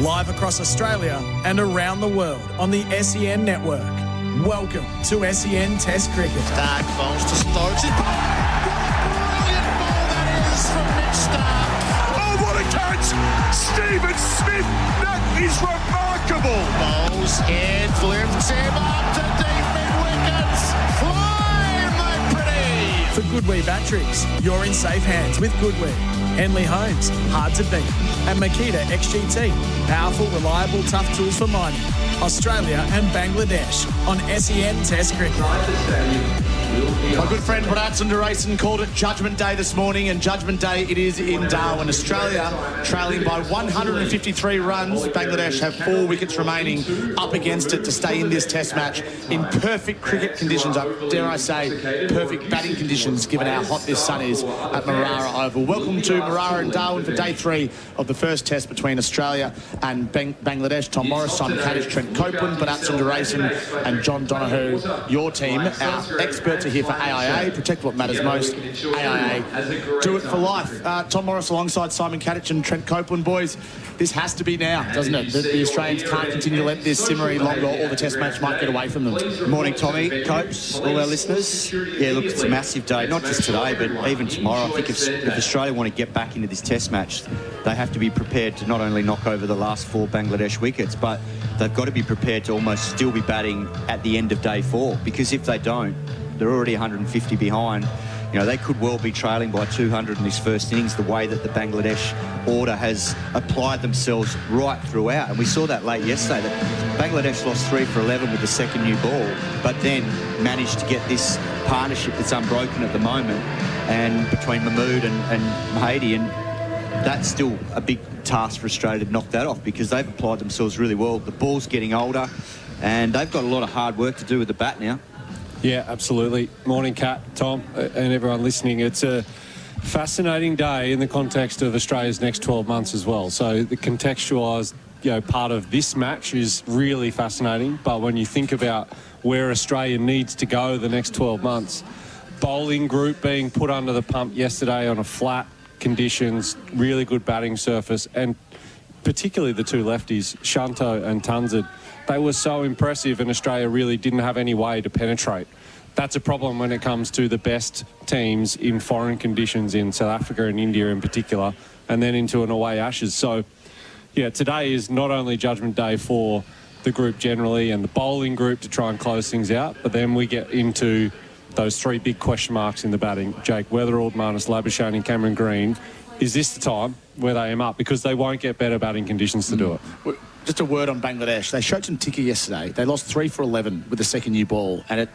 Live across Australia and around the world on the SEN network. Welcome to SEN Test Cricket. Stark bowls to Stokes. Brilliant ball that is from Mitch Stark. Oh, what a catch! Stephen Smith, that is remarkable. Bowls, heads, lifts him up to deep mid-wickets. Fly, my pretty. For Goodwee batteries, you're in safe hands with Goodwee. Henley Homes, hard to beat. And Makita XGT, powerful, reliable, tough tools for mining. Australia and Bangladesh on SEN Test Cricket. My good friend Bharat Sundaresan called it Judgment Day this morning, and Judgment Day it is in Darwin. Australia trailing by 153 runs. Bangladesh have 4 wickets remaining up against it to stay in this test match in perfect cricket conditions. Dare I say, perfect batting conditions given how hot this sun is at Marara Oval. Welcome to Marara and Darwin for day 3 of the first test between Australia and Bangladesh. Tom Morris, Simon Katich, Trent, Copeland, Bharat Sundaresan and John Donehue, your team. Our experts are here for AIA, protect what matters most. AIA, do it for life. Tom Morris alongside Simon Katich and Trent Copeland. Boys, this has to be now, doesn't it? The Australians can't continue to let this simmer any longer or the test match might get away from them. Good morning, Tommy, Copes, all our listeners. Yeah, look, it's a massive day, not just today, but even tomorrow. I think if Australia want to get back into this test match, they have to be prepared to not only knock over the last 4 Bangladesh wickets, but they've got to be prepared to almost still be batting at the end of day 4, because if they don't, they're already 150 behind. You know, they could well be trailing by 200 in this first innings, the way that the Bangladesh order has applied themselves right throughout. And we saw that late yesterday, that Bangladesh lost 3 for 11 with the second new ball, but then managed to get this partnership that's unbroken at the moment, and between Mahmood and Mahdi, and that's still a big task for Australia to knock that off, because they've applied themselves really well. The ball's getting older, and they've got a lot of hard work to do with the bat now. Yeah, absolutely. Morning, Kat, Tom, and everyone listening. It's a fascinating day in the context of Australia's next 12 months as well. So the contextualised, part of this match is really fascinating. But when you think about where Australia needs to go the next 12 months, bowling group being put under the pump yesterday on a flat conditions, really good batting surface, and particularly the 2 lefties, Shanto and Tanzid, they were so impressive, and Australia really didn't have any way to penetrate. That's a problem when it comes to the best teams in foreign conditions in South Africa and India in particular, and then into an away Ashes. So, yeah, today is not only Judgment Day for the group generally and the bowling group to try and close things out, but then we get into those 3 big question marks in the batting. Jake Weatherald, Marnus Labuschagne and Cameron Green. Is this the time where they aim up? Because they won't get better batting conditions to do it. Just a word on Bangladesh. They showed some ticker yesterday. They lost 3 for 11 with the second new ball, and at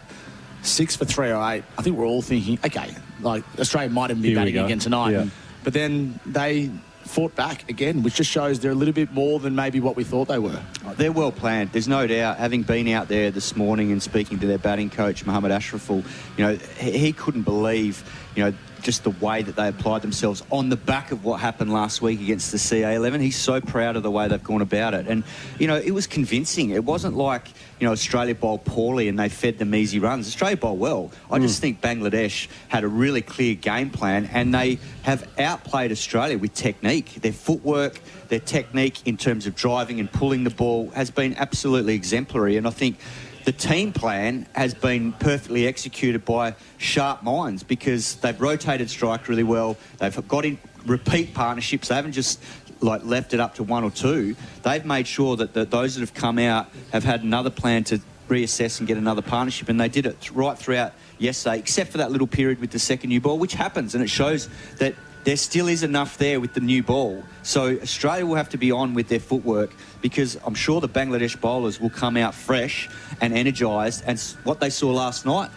6 for 308, I think we're all thinking, okay, like Australia might even be batting again tonight. Yeah. But then they fought back again, which just shows they're a little bit more than maybe what we thought they were. They're well planned. There's no doubt. Having been out there this morning and speaking to their batting coach, Mohammad Ashraful, he couldn't believe, just the way that they applied themselves on the back of what happened last week against the CA11. He's so proud of the way they've gone about it. And, it was convincing. It wasn't like, Australia bowled poorly and they fed them easy runs. Australia bowled well. I just think Bangladesh had a really clear game plan, and they have outplayed Australia with technique. Their footwork, their technique in terms of driving and pulling the ball has been absolutely exemplary. And I think the team plan has been perfectly executed by sharp minds, because they've rotated strike really well. They've got in repeat partnerships. They haven't just left it up to 1 or 2. They've made sure that those that have come out have had another plan to reassess and get another partnership, and they did it right throughout yesterday, except for that little period with the second new ball, which happens, and it shows that there still is enough there with the new ball. So Australia will have to be on with their footwork, because I'm sure the Bangladesh bowlers will come out fresh and energised, and what they saw last night,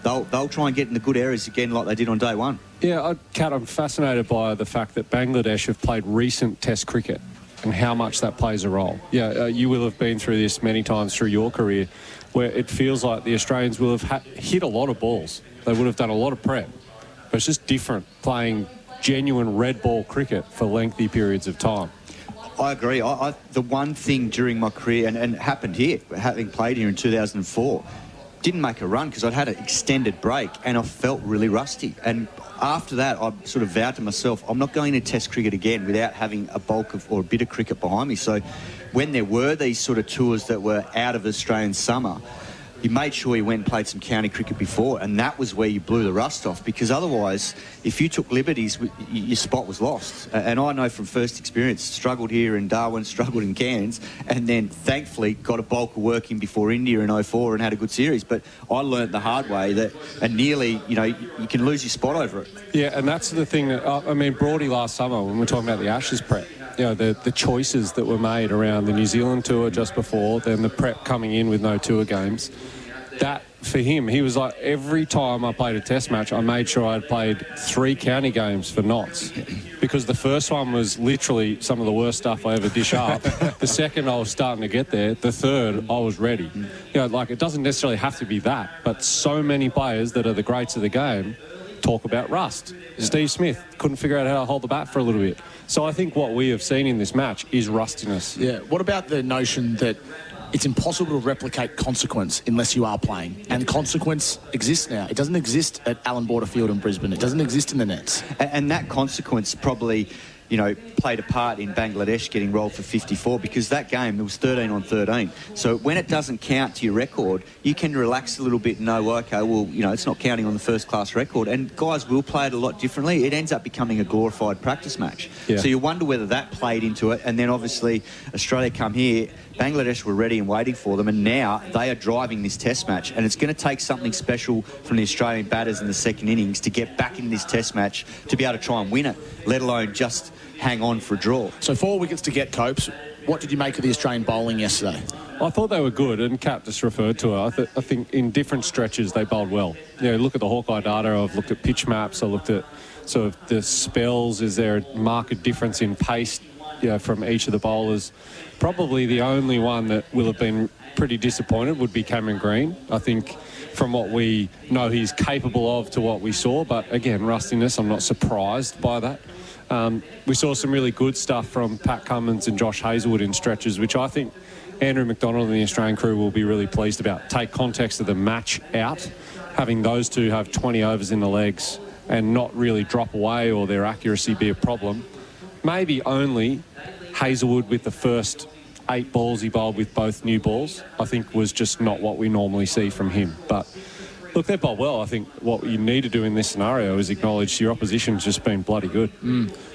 they'll try and get in the good areas again like they did on day 1. Yeah, Kat, I'm fascinated by the fact that Bangladesh have played recent Test cricket and how much that plays a role. Yeah, you will have been through this many times through your career, where it feels like the Australians will have hit a lot of balls. They would have done a lot of prep, but it's just different playing genuine red ball cricket for lengthy periods of time. I agree. The one thing during my career, and it happened here, having played here in 2004, didn't make a run because I'd had an extended break and I felt really rusty. And after that, I sort of vowed to myself, I'm not going to Test cricket again without having a bulk of or a bit of cricket behind me. So when there were these sort of tours that were out of Australian summer, you made sure you went and played some county cricket before, and that was where you blew the rust off, because otherwise, if you took liberties, your spot was lost. And I know from first experience, struggled here in Darwin, struggled in Cairns, and then thankfully got a bulk of work in before India in 04 and had a good series. But I learnt the hard way that nearly, you can lose your spot over it. Yeah, and that's the thing that, Brody last summer, when we're talking about the Ashes prep, the choices that were made around the New Zealand tour just before, then the prep coming in with no tour games, that for him, he was like, every time I played a test match, I made sure I'd played 3 county games for Notts, because the first one was literally some of the worst stuff I ever dish up. The second, I was starting to get there. The third, I was ready. It doesn't necessarily have to be that, but so many players that are the greats of the game talk about rust. Steve Smith couldn't figure out how to hold the bat for a little bit. So I think what we have seen in this match is rustiness. Yeah. What about the notion that it's impossible to replicate consequence unless you are playing? And consequence exists now. It doesn't exist at Allan Border Field in Brisbane. It doesn't exist in the nets. And that consequence probably, played a part in Bangladesh getting rolled for 54, because that game, it was 13 on 13. So when it doesn't count to your record, you can relax a little bit and know, okay, well, it's not counting on the first-class record. And guys will play it a lot differently. It ends up becoming a glorified practice match. Yeah. So you wonder whether that played into it. And then, obviously, Australia come here. Bangladesh were ready and waiting for them, and now they are driving this test match, and it's going to take something special from the Australian batters in the second innings to get back in this test match to be able to try and win it, let alone just hang on for a draw. So 4 wickets to get, Copes. What did you make of the Australian bowling yesterday? I thought they were good, and Cap just referred to it. I think in different stretches they bowled well. Look at the Hawkeye data. I've looked at pitch maps. I looked at sort of the spells. Is there a marked difference in pace from each of the bowlers? Probably the only one that will have been pretty disappointed would be Cameron Green. I think from what we know he's capable of to what we saw, but again, rustiness, I'm not surprised by that. We saw some really good stuff from Pat Cummins and Josh Hazlewood in stretches, which I think Andrew McDonald and the Australian crew will be really pleased about. Take context of the match out, having those two have 20 overs in the legs and not really drop away or their accuracy be a problem. Maybe only Hazlewood with the first 8 balls he bowled with both new balls, I think was just not what we normally see from him. But look, they bowled well. I think what you need to do in this scenario is acknowledge your opposition's just been bloody good.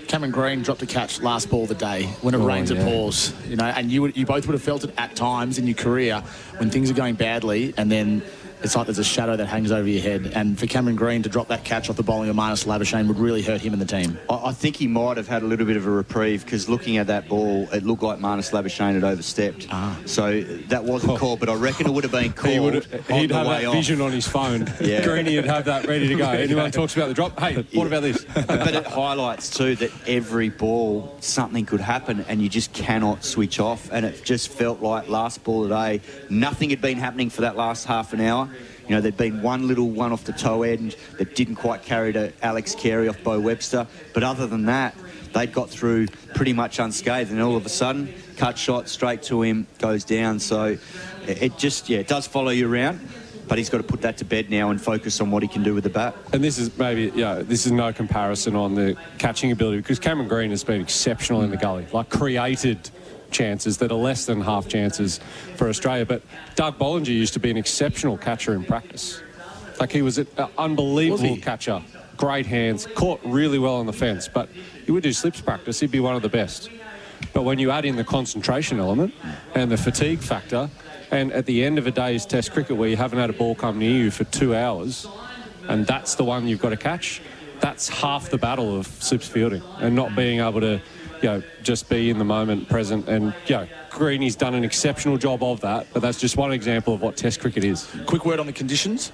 Cameron Green dropped a catch last ball of the day when it rains it pours, and you both would have felt it at times in your career when things are going badly, and then it's like there's a shadow that hangs over your head. And for Cameron Green to drop that catch off the bowling of Marnus Labuschagne would really hurt him and the team. I think he might have had a little bit of a reprieve, because looking at that ball, it looked like Marnus Labuschagne had overstepped. So that wasn't called, but I reckon it would have been called. He'd have that vision on his phone. Greenie would have that ready to go. Anyone talks about the drop, hey, what about this? But it highlights too that every ball something could happen and you just cannot switch off. And it just felt like last ball of the day, nothing had been happening for that last half an hour. There'd been one little one off the toe end that didn't quite carry to Alex Carey off Bo Webster. But other than that, they'd got through pretty much unscathed. And all of a sudden, cut shot straight to him, goes down. So it just, it does follow you around. But he's got to put that to bed now and focus on what he can do with the bat. And this is this is no comparison on the catching ability, because Cameron Green has been exceptional in the gully, created chances that are less than half chances for Australia. But Doug Bollinger used to be an exceptional catcher in practice. He was an unbelievable catcher. Great hands, caught really well on the fence. But he would do slips practice, he'd be one of the best. But when you add in the concentration element and the fatigue factor, and at the end of a day's test cricket where you haven't had a ball come near you for 2 hours, and that's the one you've got to catch, that's half the battle of slips fielding, and not being able to just be in the moment, present. And, Greenie's done an exceptional job of that, but that's just one example of what Test cricket is. Quick word on the conditions.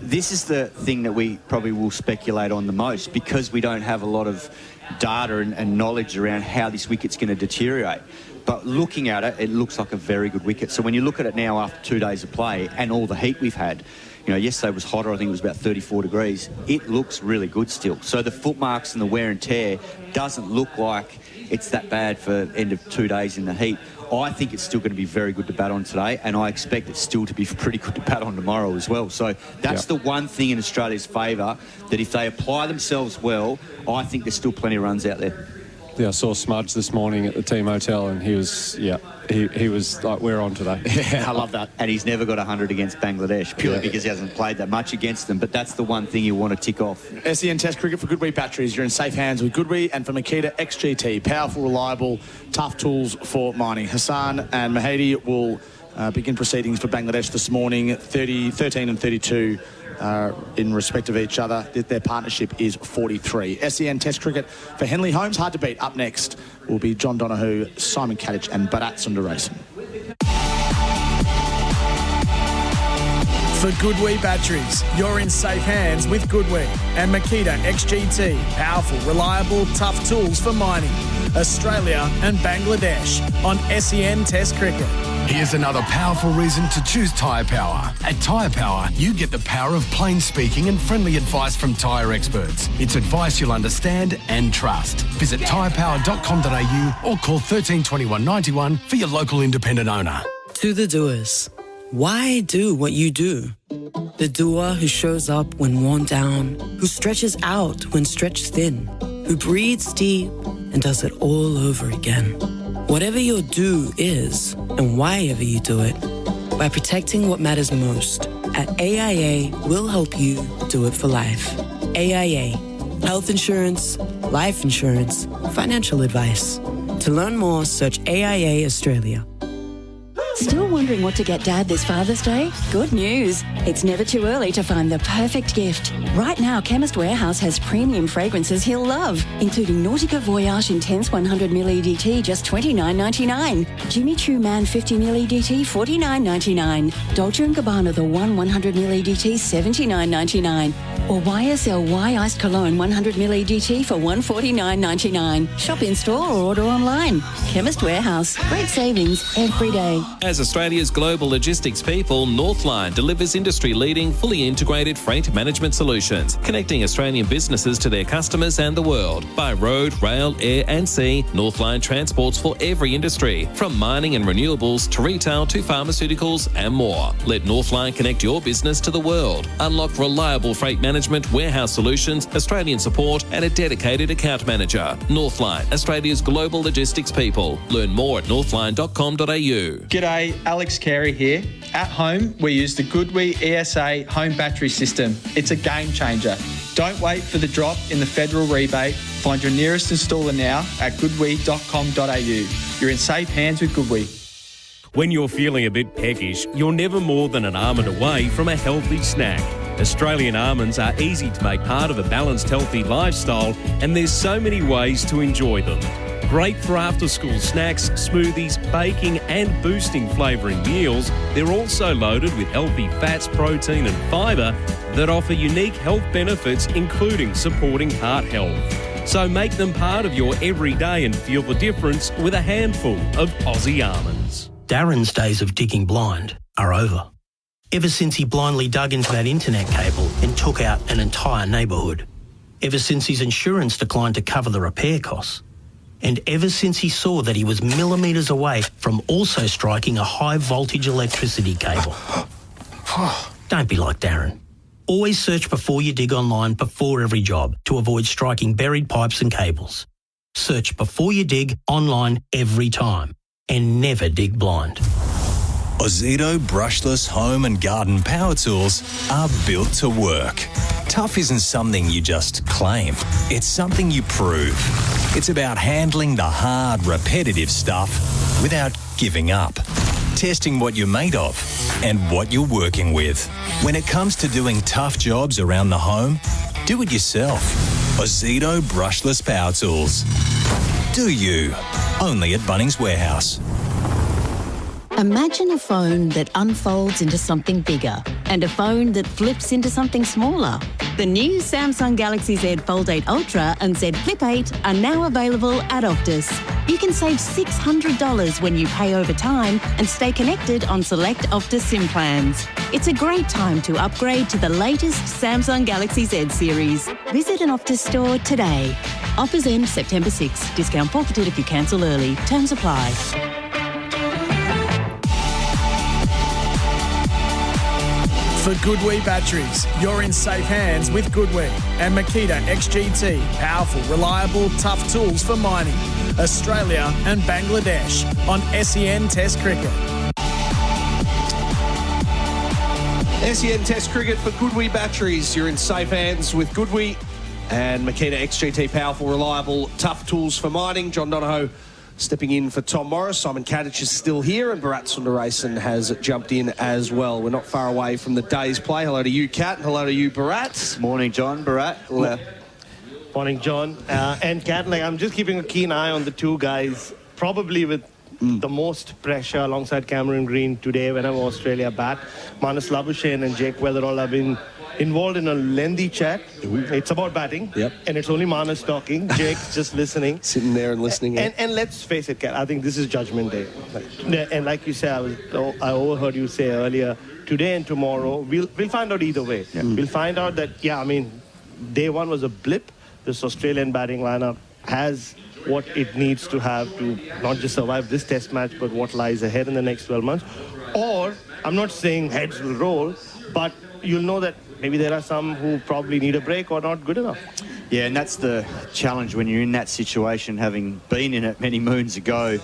This is the thing that we probably will speculate on the most, because we don't have a lot of data and knowledge around how this wicket's going to deteriorate. But looking at it, it looks like a very good wicket. So when you look at it now after 2 days of play and all the heat we've had, yesterday was hotter, I think it was about 34 degrees. It looks really good still. So the footmarks and the wear and tear doesn't look like it's that bad for end of 2 days in the heat. I think it's still going to be very good to bat on today, and I expect it still to be pretty good to bat on tomorrow as well. So that's the one thing in Australia's favour, that if they apply themselves well, I think there's still plenty of runs out there. Yeah, I saw Smudge this morning at the team hotel, and he was like, we're on today. Yeah, I love that. And he's never got 100 against Bangladesh, purely because he hasn't played that much against them. But that's the one thing you want to tick off. SEN Test Cricket for Goodwee batteries. You're in safe hands with Goodwee, and for Makita XGT. Powerful, reliable, tough tools for mining. Hassan and Mahedi will begin proceedings for Bangladesh this morning, 13 and 32. In respect of each other. Their partnership is 43. SEN Test Cricket for Henley Holmes. Hard to beat. Up next will be John Donehue, Simon Katich and Bharat Sundaresan. For Goodwee batteries, you're in safe hands with Goodwee and Makita XGT. Powerful, reliable, tough tools for mining. Australia and Bangladesh on SEN Test Cricket. Here's another powerful reason to choose Tyre Power. At Tyre Power, you get the power of plain speaking and friendly advice from tyre experts. It's advice you'll understand and trust. Visit tyrepower.com.au or call 13 21 91 for your local independent owner. To the doers, why do what you do? The doer who shows up when worn down, who stretches out when stretched thin, who breathes deep and does it all over again. Whatever your do is, and why ever you do it, by protecting what matters most, at AIA, we'll help you do it for life. AIA, health insurance, life insurance, financial advice. To learn more, search AIA Australia. Still wondering what to get Dad this Father's Day? Good news. It's never too early to find the perfect gift. Right now, Chemist Warehouse has premium fragrances he'll love, including Nautica Voyage Intense 100ml EDT, just $29.99. Jimmy Choo Man 50ml EDT, $49.99. Dolce & Gabbana The One 100ml EDT, $79.99. Or YSL Iced Cologne 100ml EDT for $149.99. Shop in store or order online. Chemist Warehouse. Great savings every day. As Australia's global logistics people, Northline delivers industry-leading, fully integrated freight management solutions, connecting Australian businesses to their customers and the world. By road, rail, air and sea, Northline transports for every industry, from mining and renewables to retail to pharmaceuticals and more. Let Northline connect your business to the world. Unlock reliable freight management, warehouse solutions, Australian support and a dedicated account manager. Northline, Australia's global logistics people. Learn more at northline.com.au. G'day, Alex Carey here. At home, we use the Goodwee ESA home battery system. It's a game changer. Don't wait for the drop in the federal rebate. Find your nearest installer now at goodwee.com.au. You're in safe hands with Goodwee. When you're feeling a bit peckish, you're never more than an almond away from a healthy snack. Australian almonds are easy to make part of a balanced, healthy lifestyle, and there's so many ways to enjoy them. Great for after-school snacks, smoothies, baking and boosting flavouring meals. They're also loaded with healthy fats, protein and fibre that offer unique health benefits, including supporting heart health. So make them part of your everyday and feel the difference with a handful of Aussie almonds. Darren's days of digging blind are over. Ever since he blindly dug into that internet cable and took out an entire neighbourhood. Ever since his insurance declined to cover the repair costs. And ever since he saw that he was millimetres away from also striking a high-voltage electricity cable. Don't be like Darren. Always search before you dig online before every job to avoid striking buried pipes and cables. Search before you dig online every time. And never dig blind. Ozito brushless home and garden power tools are built to work. Tough isn't something you just claim. It's something you prove. It's about handling the hard, repetitive stuff without giving up. Testing what you're made of and what you're working with. When it comes to doing tough jobs around the home, do it yourself. Ozito brushless power tools. Do you? Only at Bunnings Warehouse. Imagine a phone that unfolds into something bigger and a phone that flips into something smaller. The new Samsung Galaxy Z Fold 8 Ultra and Z Flip 8 are now available at Optus. You can save $600 when you pay over time and stay connected on select Optus SIM plans. It's a great time to upgrade to the latest Samsung Galaxy Z series. Visit an Optus store today. Offers end September 6. Discount forfeited if you cancel early. Terms apply. For Goodwee batteries, you're in safe hands with Goodwee and Makita XGT. Powerful, reliable, tough tools for mining. Australia and Bangladesh on SEN Test Cricket. SEN Test Cricket for Goodwee batteries. You're in safe hands with Goodwee and Makita XGT. Powerful, reliable, tough tools for mining. John Donehue stepping in for Tom Morris. Simon Katich is still here, and Bharat Sundaresan has jumped in as well. We're not far away from the day's play. Hello to you, Kat, and hello to you, Bharat. Morning, John. Bharat. Morning, John. And Kat, I'm just keeping a keen eye on the two guys, probably with the most pressure alongside Cameron Green today whenever Australia bat. Marnus Labuschagne and Jake Weatherall have been involved in a lengthy chat. It's about batting, and it's only Marnus talking. Jake's just listening. Sitting there and listening. And let's face it, Kat, I think this is Judgment Day. And like you said, I overheard you say earlier, today and tomorrow, we'll find out either way. We'll find out that, day one was a blip. This Australian batting lineup has what it needs to have to not just survive this test match, but what lies ahead in the next 12 months. Or, I'm not saying heads will roll, but you'll know that maybe there are some who probably need a break or not good enough. Yeah, and that's the challenge when you're in that situation, having been in it many moons ago,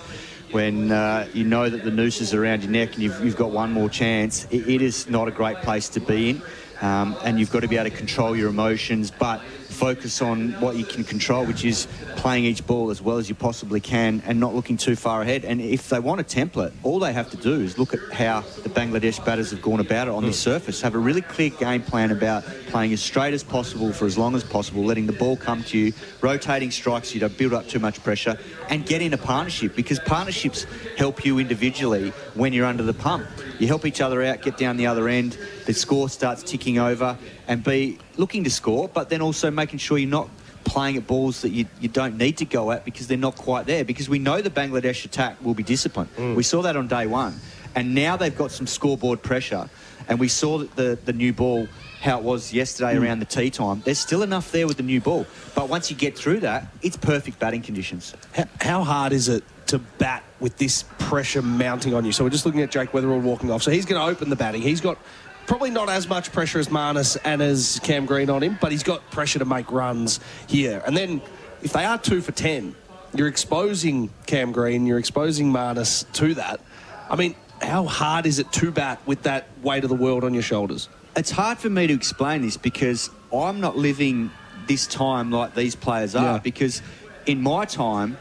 when you know that the noose is around your neck and you've got one more chance. It is not a great place to be in, and you've got to be able to control your emotions, but focus on what you can control, which is playing each ball as well as you possibly can and not looking too far ahead. And if they want a template, all they have to do is look at how the Bangladesh batters have gone about it on this surface. Have a really clear game plan about playing as straight as possible for as long as possible, letting the ball come to you, rotating strikes so you don't build up too much pressure, and get in a partnership, because partnerships help you individually when you're under the pump. You help each other out, get down the other end, the score starts ticking over, and be looking to score, but then also making sure you're not playing at balls that you don't need to go at because they're not quite there, because we know the Bangladesh attack will be disciplined. We saw that on day one, and now they've got some scoreboard pressure, and we saw that the new ball, how it was yesterday around the tea time. There's still enough there with the new ball, but once you get through that, it's perfect batting conditions. How hard is it to bat with this pressure mounting on you? So we're just looking at Jake Weatherall walking off, so he's going to open the batting. He's got probably not as much pressure as Marnus and as Cam Green on him, but he's got pressure to make runs here. And then if they are 2 for 10, you're exposing Cam Green, you're exposing Marnus to that. I mean, how hard is it to bat with that weight of the world on your shoulders? It's hard for me to explain this because I'm not living this time like these players are, because in my time,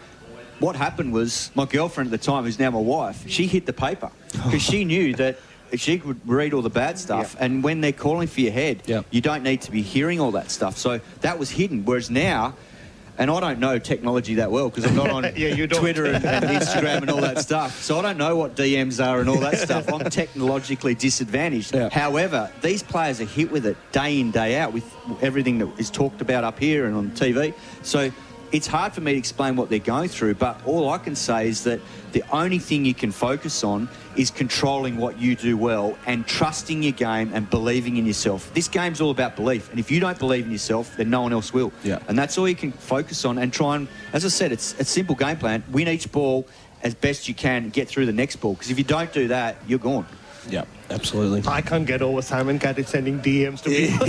what happened was my girlfriend at the time, who's now my wife, she hit the paper because she knew that she could read all the bad stuff, and when they're calling for your head, you don't need to be hearing all that stuff. So that was hidden. Whereas now, and I don't know technology that well because I'm not on Twitter and Instagram and all that stuff, so I don't know what DMs are and all that stuff. I'm technologically disadvantaged. However, these players are hit with it day in, day out with everything that is talked about up here and on TV. So it's hard for me to explain what they're going through, but all I can say is that the only thing you can focus on is controlling what you do well and trusting your game and believing in yourself. This game's all about belief, and if you don't believe in yourself, then no one else will. And that's all you can focus on and try and, as I said, it's a simple game plan. Win each ball as best you can and get through the next ball, because if you don't do that, you're gone. Yeah, absolutely. I can't get over Simon Katich sending DMs to people.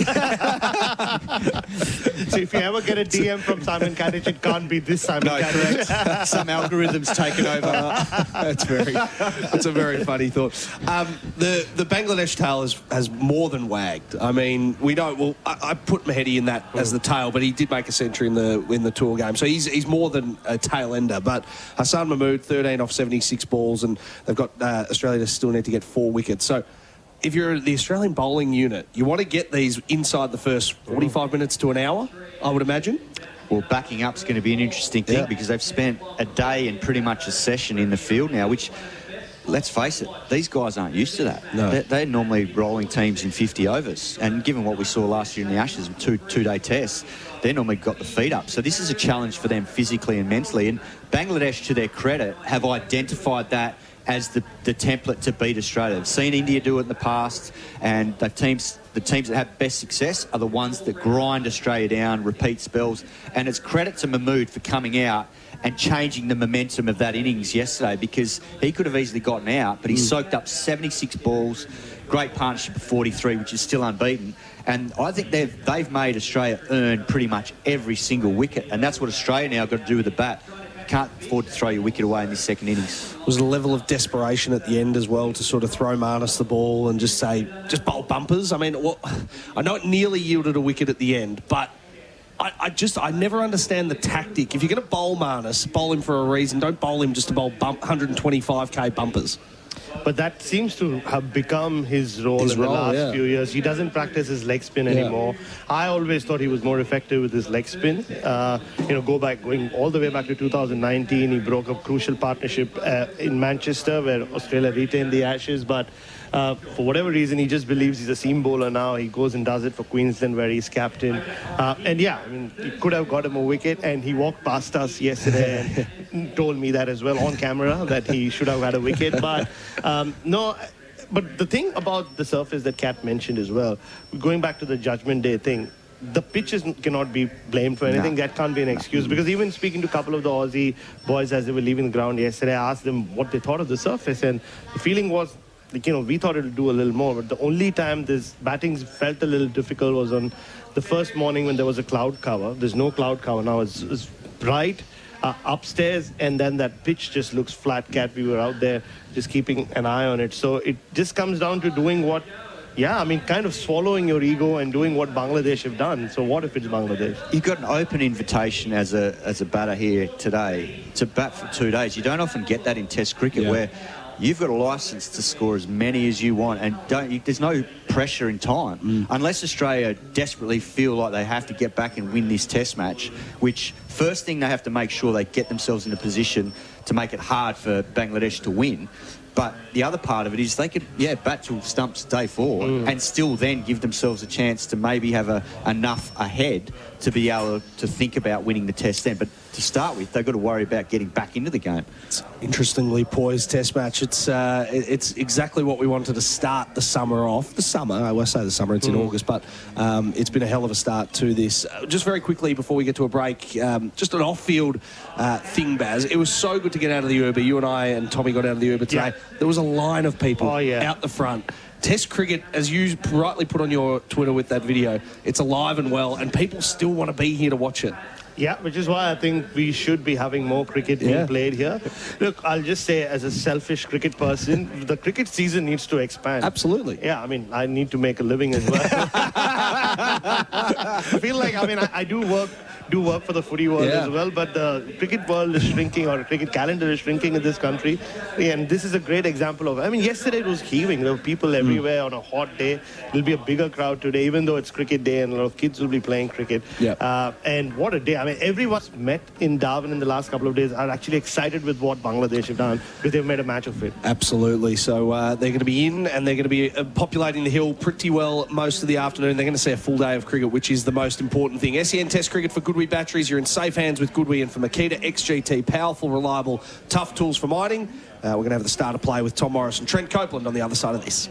So if you ever get a DM from Simon Katich, it can't be this Simon Katich. Correct. Some algorithm's taken over. That's a very funny thought. The Bangladesh tail has more than wagged. I mean, we know. Well, I put Mahedi in that as the tail, but he did make a century in the tour game, so he's more than a tail ender. But Hassan Mahmood, 13 off 76 balls, and they've got Australia still need to get 4 wickets. So if you're the Australian bowling unit, you want to get these inside the first 45 minutes to an hour, I would imagine. Well, backing up's going to be an interesting thing because they've spent a day and pretty much a session in the field now, which, let's face it, these guys aren't used to that. No. They're normally rolling teams in 50 overs. And given what we saw last year in the Ashes with two-day tests, they normally got the feet up. So this is a challenge for them physically and mentally. And Bangladesh, to their credit, have identified that as the template to beat Australia. They've seen India do it in the past, and the teams that have best success are the ones that grind Australia down, repeat spells. And it's credit to Mahmood for coming out and changing the momentum of that innings yesterday, because he could have easily gotten out, but he soaked up 76 balls, great partnership of 43, which is still unbeaten. And I think they've made Australia earn pretty much every single wicket, and that's what Australia now got to do with the bat. Can't afford to throw your wicket away in this second innings. Was a level of desperation at the end as well to sort of throw Marnus the ball and just bowl bumpers. I mean, I know it nearly yielded a wicket at the end, but I never understand the tactic. If you're going to bowl Marnus, bowl him for a reason. Don't bowl him just to bowl 125k bumpers. But that seems to have become his role in the last few years. He doesn't practice his leg spin anymore. I always thought he was more effective with his leg spin. Going all the way back to 2019, he broke a crucial partnership in Manchester where Australia retained the Ashes. But for whatever reason, he just believes he's a seam bowler now. He goes and does it for Queensland where he's captain. He could have got him a wicket, and he walked past us yesterday and told me that as well on camera, that he should have had a wicket. But but the thing about the surface that Kat mentioned as well, going back to the Judgment Day thing, the pitches cannot be blamed for anything. That can't be an excuse, because even speaking to a couple of the Aussie boys as they were leaving the ground yesterday, I asked them what they thought of the surface, and the feeling was, we thought it would do a little more, but the only time this batting felt a little difficult was on the first morning when there was a cloud cover. There's no cloud cover now. It's bright upstairs, and then that pitch just looks flat. Cat, we were out there just keeping an eye on it. So it just comes down to doing what, kind of swallowing your ego and doing what Bangladesh have done. So what if it's Bangladesh? You've got an open invitation as a batter here today to bat for 2 days. You don't often get that in Test cricket, where you've got a licence to score as many as you want, and there's no pressure in time. Unless Australia desperately feel like they have to get back and win this Test match, which first thing they have to make sure they get themselves in a position to make it hard for Bangladesh to win. But the other part of it is they could, bat till stumps day 4 and still then give themselves a chance to maybe have enough ahead to be able to think about winning the Test then. But to start with, they've got to worry about getting back into the game. It's interestingly poised Test match. It's exactly what we wanted to start the summer off. The summer, I will say the summer, it's in August, but it's been a hell of a start to this. Just very quickly before we get to a break, just an off-field thing, Baz. It was so good to get out of the Uber. You and I and Tommy got out of the Uber today. There was a line of people out the front. Test cricket, as you rightly put on your Twitter with that video, it's alive and well, and people still want to be here to watch it. Yeah, which is why I think we should be having more cricket being played here. Look, I'll just say, as a selfish cricket person, the cricket season needs to expand. Absolutely. Yeah, I need to make a living as well. I feel like, I do work for the footy world as well, but the cricket world is shrinking, or cricket calendar is shrinking in this country. And this is a great example of, yesterday it was heaving. There were people everywhere on a hot day. There'll be a bigger crowd today, even though it's cricket day and a lot of kids will be playing cricket. And what a day. Everyone's met in Darwin in the last couple of days are actually excited with what Bangladesh have done, because they've made a match of it. Absolutely. So they're going to be in, and they're going to be populating the hill pretty well most of the afternoon. They're going to see a full day of cricket, which is the most important thing. SEN Test Cricket for Goodwee batteries. You're in safe hands with Goodwee, and for Makita XGT, powerful, reliable, tough tools for mining. We're going to have the start of play with Tom Morris and Trent Copeland on the other side of this.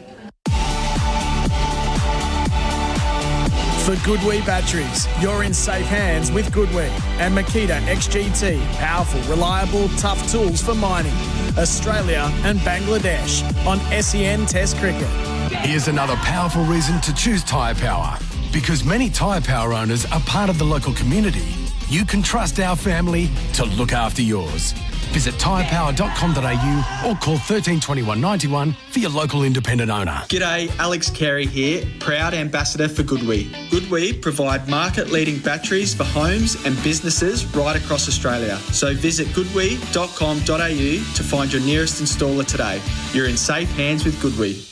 For Goodwee batteries, you're in safe hands with Goodwee and Makita XGT, powerful, reliable, tough tools for mining. Australia and Bangladesh on SEN Test Cricket. Here's another powerful reason to choose Tyre Power. Because many Tyre Power owners are part of the local community, you can trust our family to look after yours. Visit tyrepower.com.au or call 13 21 91 for your local independent owner. G'day, Alex Carey here, proud ambassador for Goodwee. Goodwee provide market-leading batteries for homes and businesses right across Australia. So visit goodwee.com.au to find your nearest installer today. You're in safe hands with Goodwee.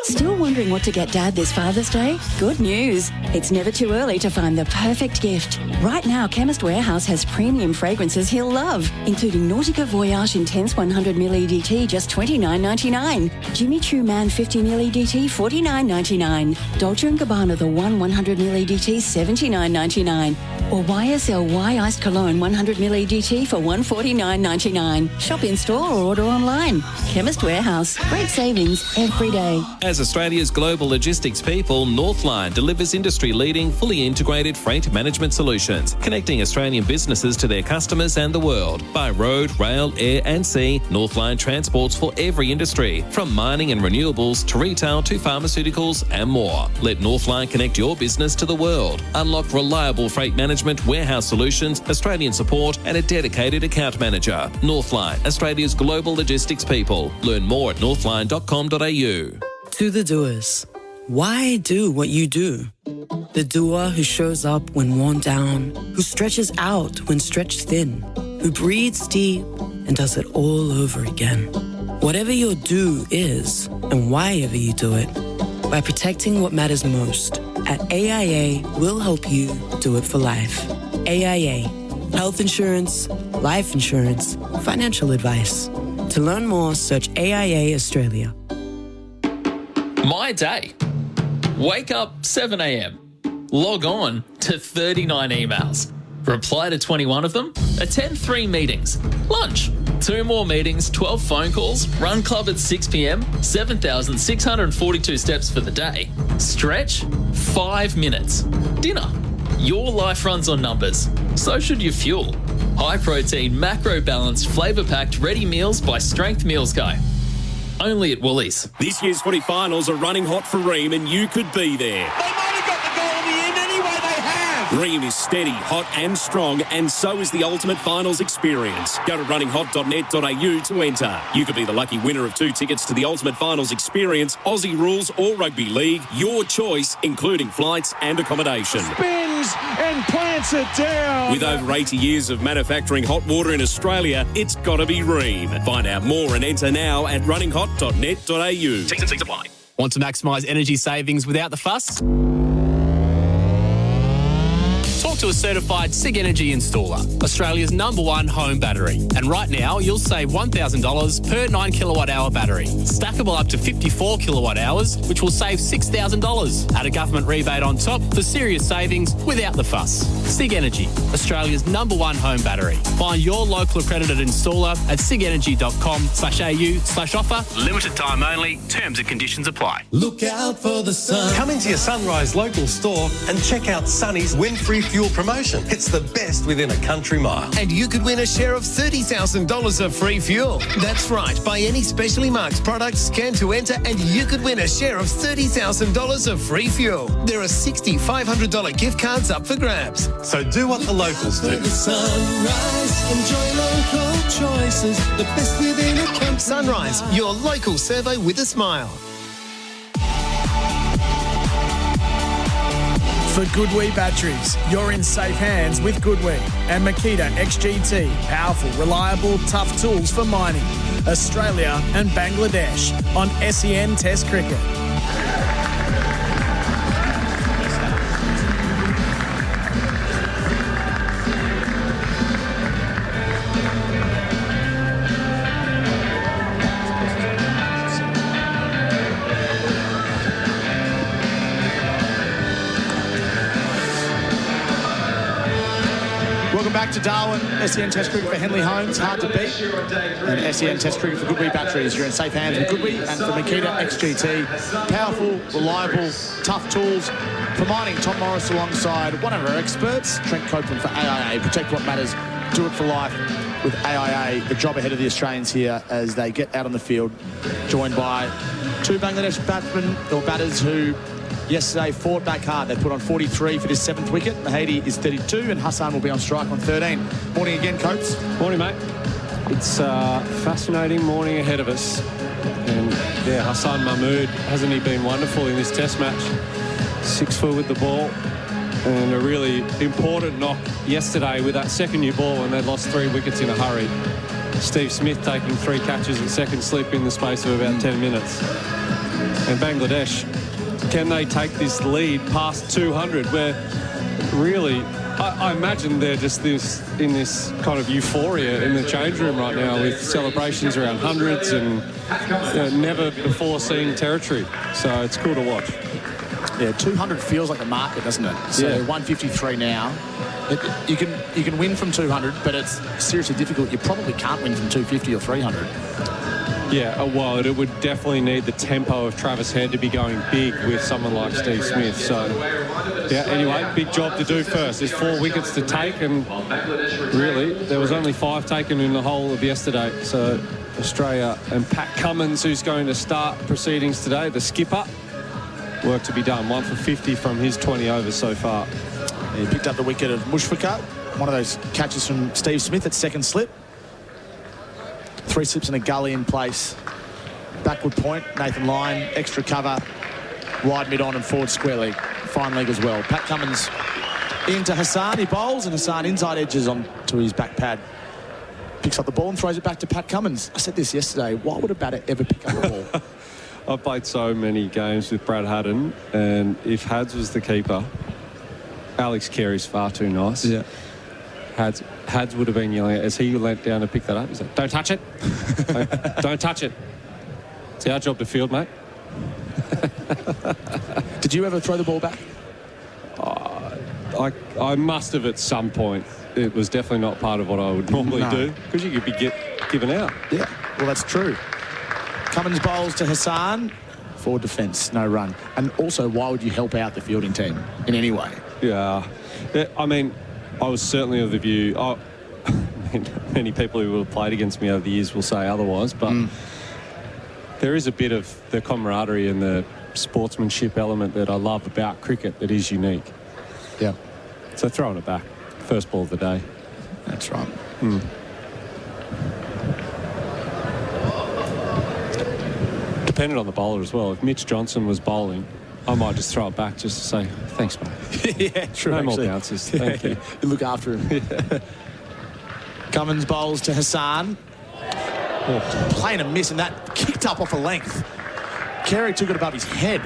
Still wondering what to get Dad this Father's Day? Good news. It's never too early to find the perfect gift. Right now, Chemist Warehouse has premium fragrances he'll love, including Nautica Voyage Intense 100ml EDT, just $29.99. Jimmy Choo Man 50ml EDT, $49.99. Dolce & Gabbana The One 100ml EDT, $79.99. Or YSL Y Iced Cologne 100ml EDT for $149.99. Shop in store or order online. Chemist Warehouse. Great savings every day. As Australia's global logistics people, Northline delivers industry-leading, fully integrated freight management solutions, connecting Australian businesses to their customers and the world. By road, rail, air and sea, Northline transports for every industry, from mining and renewables to retail to pharmaceuticals and more. Let Northline connect your business to the world. Unlock reliable freight management, warehouse solutions, Australian support and a dedicated account manager. Northline, Australia's global logistics people. Learn more at northline.com.au. To the doers, why do what you do? The doer who shows up when worn down, who stretches out when stretched thin, who breathes deep and does it all over again. Whatever your do is, and why ever you do it, by protecting what matters most, at AIA, we'll help you do it for life. AIA, health insurance, life insurance, financial advice. To learn more, search AIA Australia. My day. Wake up 7 a.m. Log on to 39 emails. Reply to 21 of them. Attend 3 meetings. Lunch. 2 more meetings, 12 phone calls, run club at 6 p.m, 7,642 steps for the day. Stretch, 5 minutes. Dinner. Your life runs on numbers. So should your fuel. High protein, macro balanced, flavour packed ready meals by Strength Meals Guy. Only at Woolies. This year's footy finals are running hot for Ream and you could be there. Ream is steady, hot and strong, and so is the ultimate finals experience. Go to runninghot.net.au to enter. You could be the lucky winner of 2 tickets to the ultimate finals experience, Aussie rules or rugby league. Your choice, including flights and accommodation. Spins and plants it down. With over 80 years of manufacturing hot water in Australia, it's got to be Ream. Find out more and enter now at runninghot.net.au. T's and C's apply. Want to maximise energy savings without the fuss? Talk to a certified SIG Energy installer, Australia's #1 home battery. And right now, you'll save $1,000 per 9 kilowatt hour battery. Stackable up to 54 kilowatt hours, which will save $6,000. Add a government rebate on top for serious savings without the fuss. SIG Energy, Australia's #1 home battery. Find your local accredited installer at sigenergy.com.au/offer. Limited time only. Terms and conditions apply. Look out for the sun. Come into your Sunrise local store and check out Sunny's Win-Free Fuel promotion. It's the best within a country mile. And you could win a share of $30,000 of free fuel. That's right. Buy any specially marked product, scan to enter, and you could win a share of $30,000 of free fuel. There are 60 $500 gift cards up for grabs. So do what the locals do. Sunrise, enjoy local choices. The best within a country. Sunrise, your local survey with a smile. For Goodwee batteries, you're in safe hands with Goodwee and Makita XGT. Powerful, reliable, tough tools for mining. Australia and Bangladesh on SEN Test Cricket. Welcome back to Darwin. SEN Test Cricket for Henley Holmes, hard to beat. And SEN Test Cricket for Goodwee batteries. You're in safe hands with Goodwee and for Makita XGT. Powerful, reliable, tough tools for mining. Tom Morris alongside one of our experts, Trent Copeland for AIA. Protect what matters, do it for life with AIA. The job ahead of the Australians here as they get out on the field, joined by 2 Bangladesh batters who yesterday fought back hard. They put on 43 for this 7th wicket. Mahady is 32 and Hassan will be on strike on 13. Morning again, Copes. Morning, mate. It's a fascinating morning ahead of us. And yeah, Hassan Mahmood, hasn't he been wonderful in this test match? 6 foot with the ball. And a really important knock yesterday with that second new ball when they lost 3 wickets in a hurry. Steve Smith taking 3 catches at second slip in the space of about 10 minutes. And Bangladesh, can they take this lead past 200 where really I imagine they're just in this kind of euphoria in the change room right now with celebrations around hundreds and never before seen territory. So it's cool to watch. Yeah, 200 feels like a market, doesn't it? So 153 now. You can win from 200, but it's seriously difficult. You probably can't win from 250 or 300. Yeah, well, it would definitely need the tempo of Travis Head to be going big with someone like Steve Smith. So, yeah, anyway, big job to do first. There's 4 wickets to take, and really, there was only 5 taken in the whole of yesterday. So, Australia and Pat Cummins, who's going to start proceedings today, the skipper, work to be done. 1 for 50 from his 20 overs so far. He picked up the wicket of Mushfiqur, one of those catches from Steve Smith at second slip. 3 slips and a gully in place. Backward point, Nathan Lyon, extra cover, wide mid-on and forward square leg. Fine leg as well. Pat Cummins into Hassan. He bowls, and Hassan inside edges onto his back pad. Picks up the ball and throws it back to Pat Cummins. I said this yesterday. Why would a batter ever pick up the ball? I've played so many games with Brad Haddon, and if Hads was the keeper, Alex Carey's far too nice. Yeah. Hads would have been yelling as he leant down to pick that up. He's like, don't touch it. Don't touch it. It's our job to field, mate. Did you ever throw the ball back? I must have at some point. It was definitely not part of what I would normally do, because you could be given out. Yeah, well, that's true. Cummins bowls to Hassan. Forward defence, no run. And also, why would you help out the fielding team in any way? Yeah. I mean, I was certainly of the view... many people who have played against me over the years will say otherwise, but there is a bit of the camaraderie and the sportsmanship element that I love about cricket that is unique. Yeah. So throwing it back. First ball of the day. That's right. Depended on the bowler as well. If Mitch Johnson was bowling, I might just throw it back just to say, thanks, mate. Yeah, true. No actually. more bounces. Thank you. You look after him. Yeah. Cummins bowls to Hassan. Playing a miss, and that kicked up off a length. Carey took it above his head.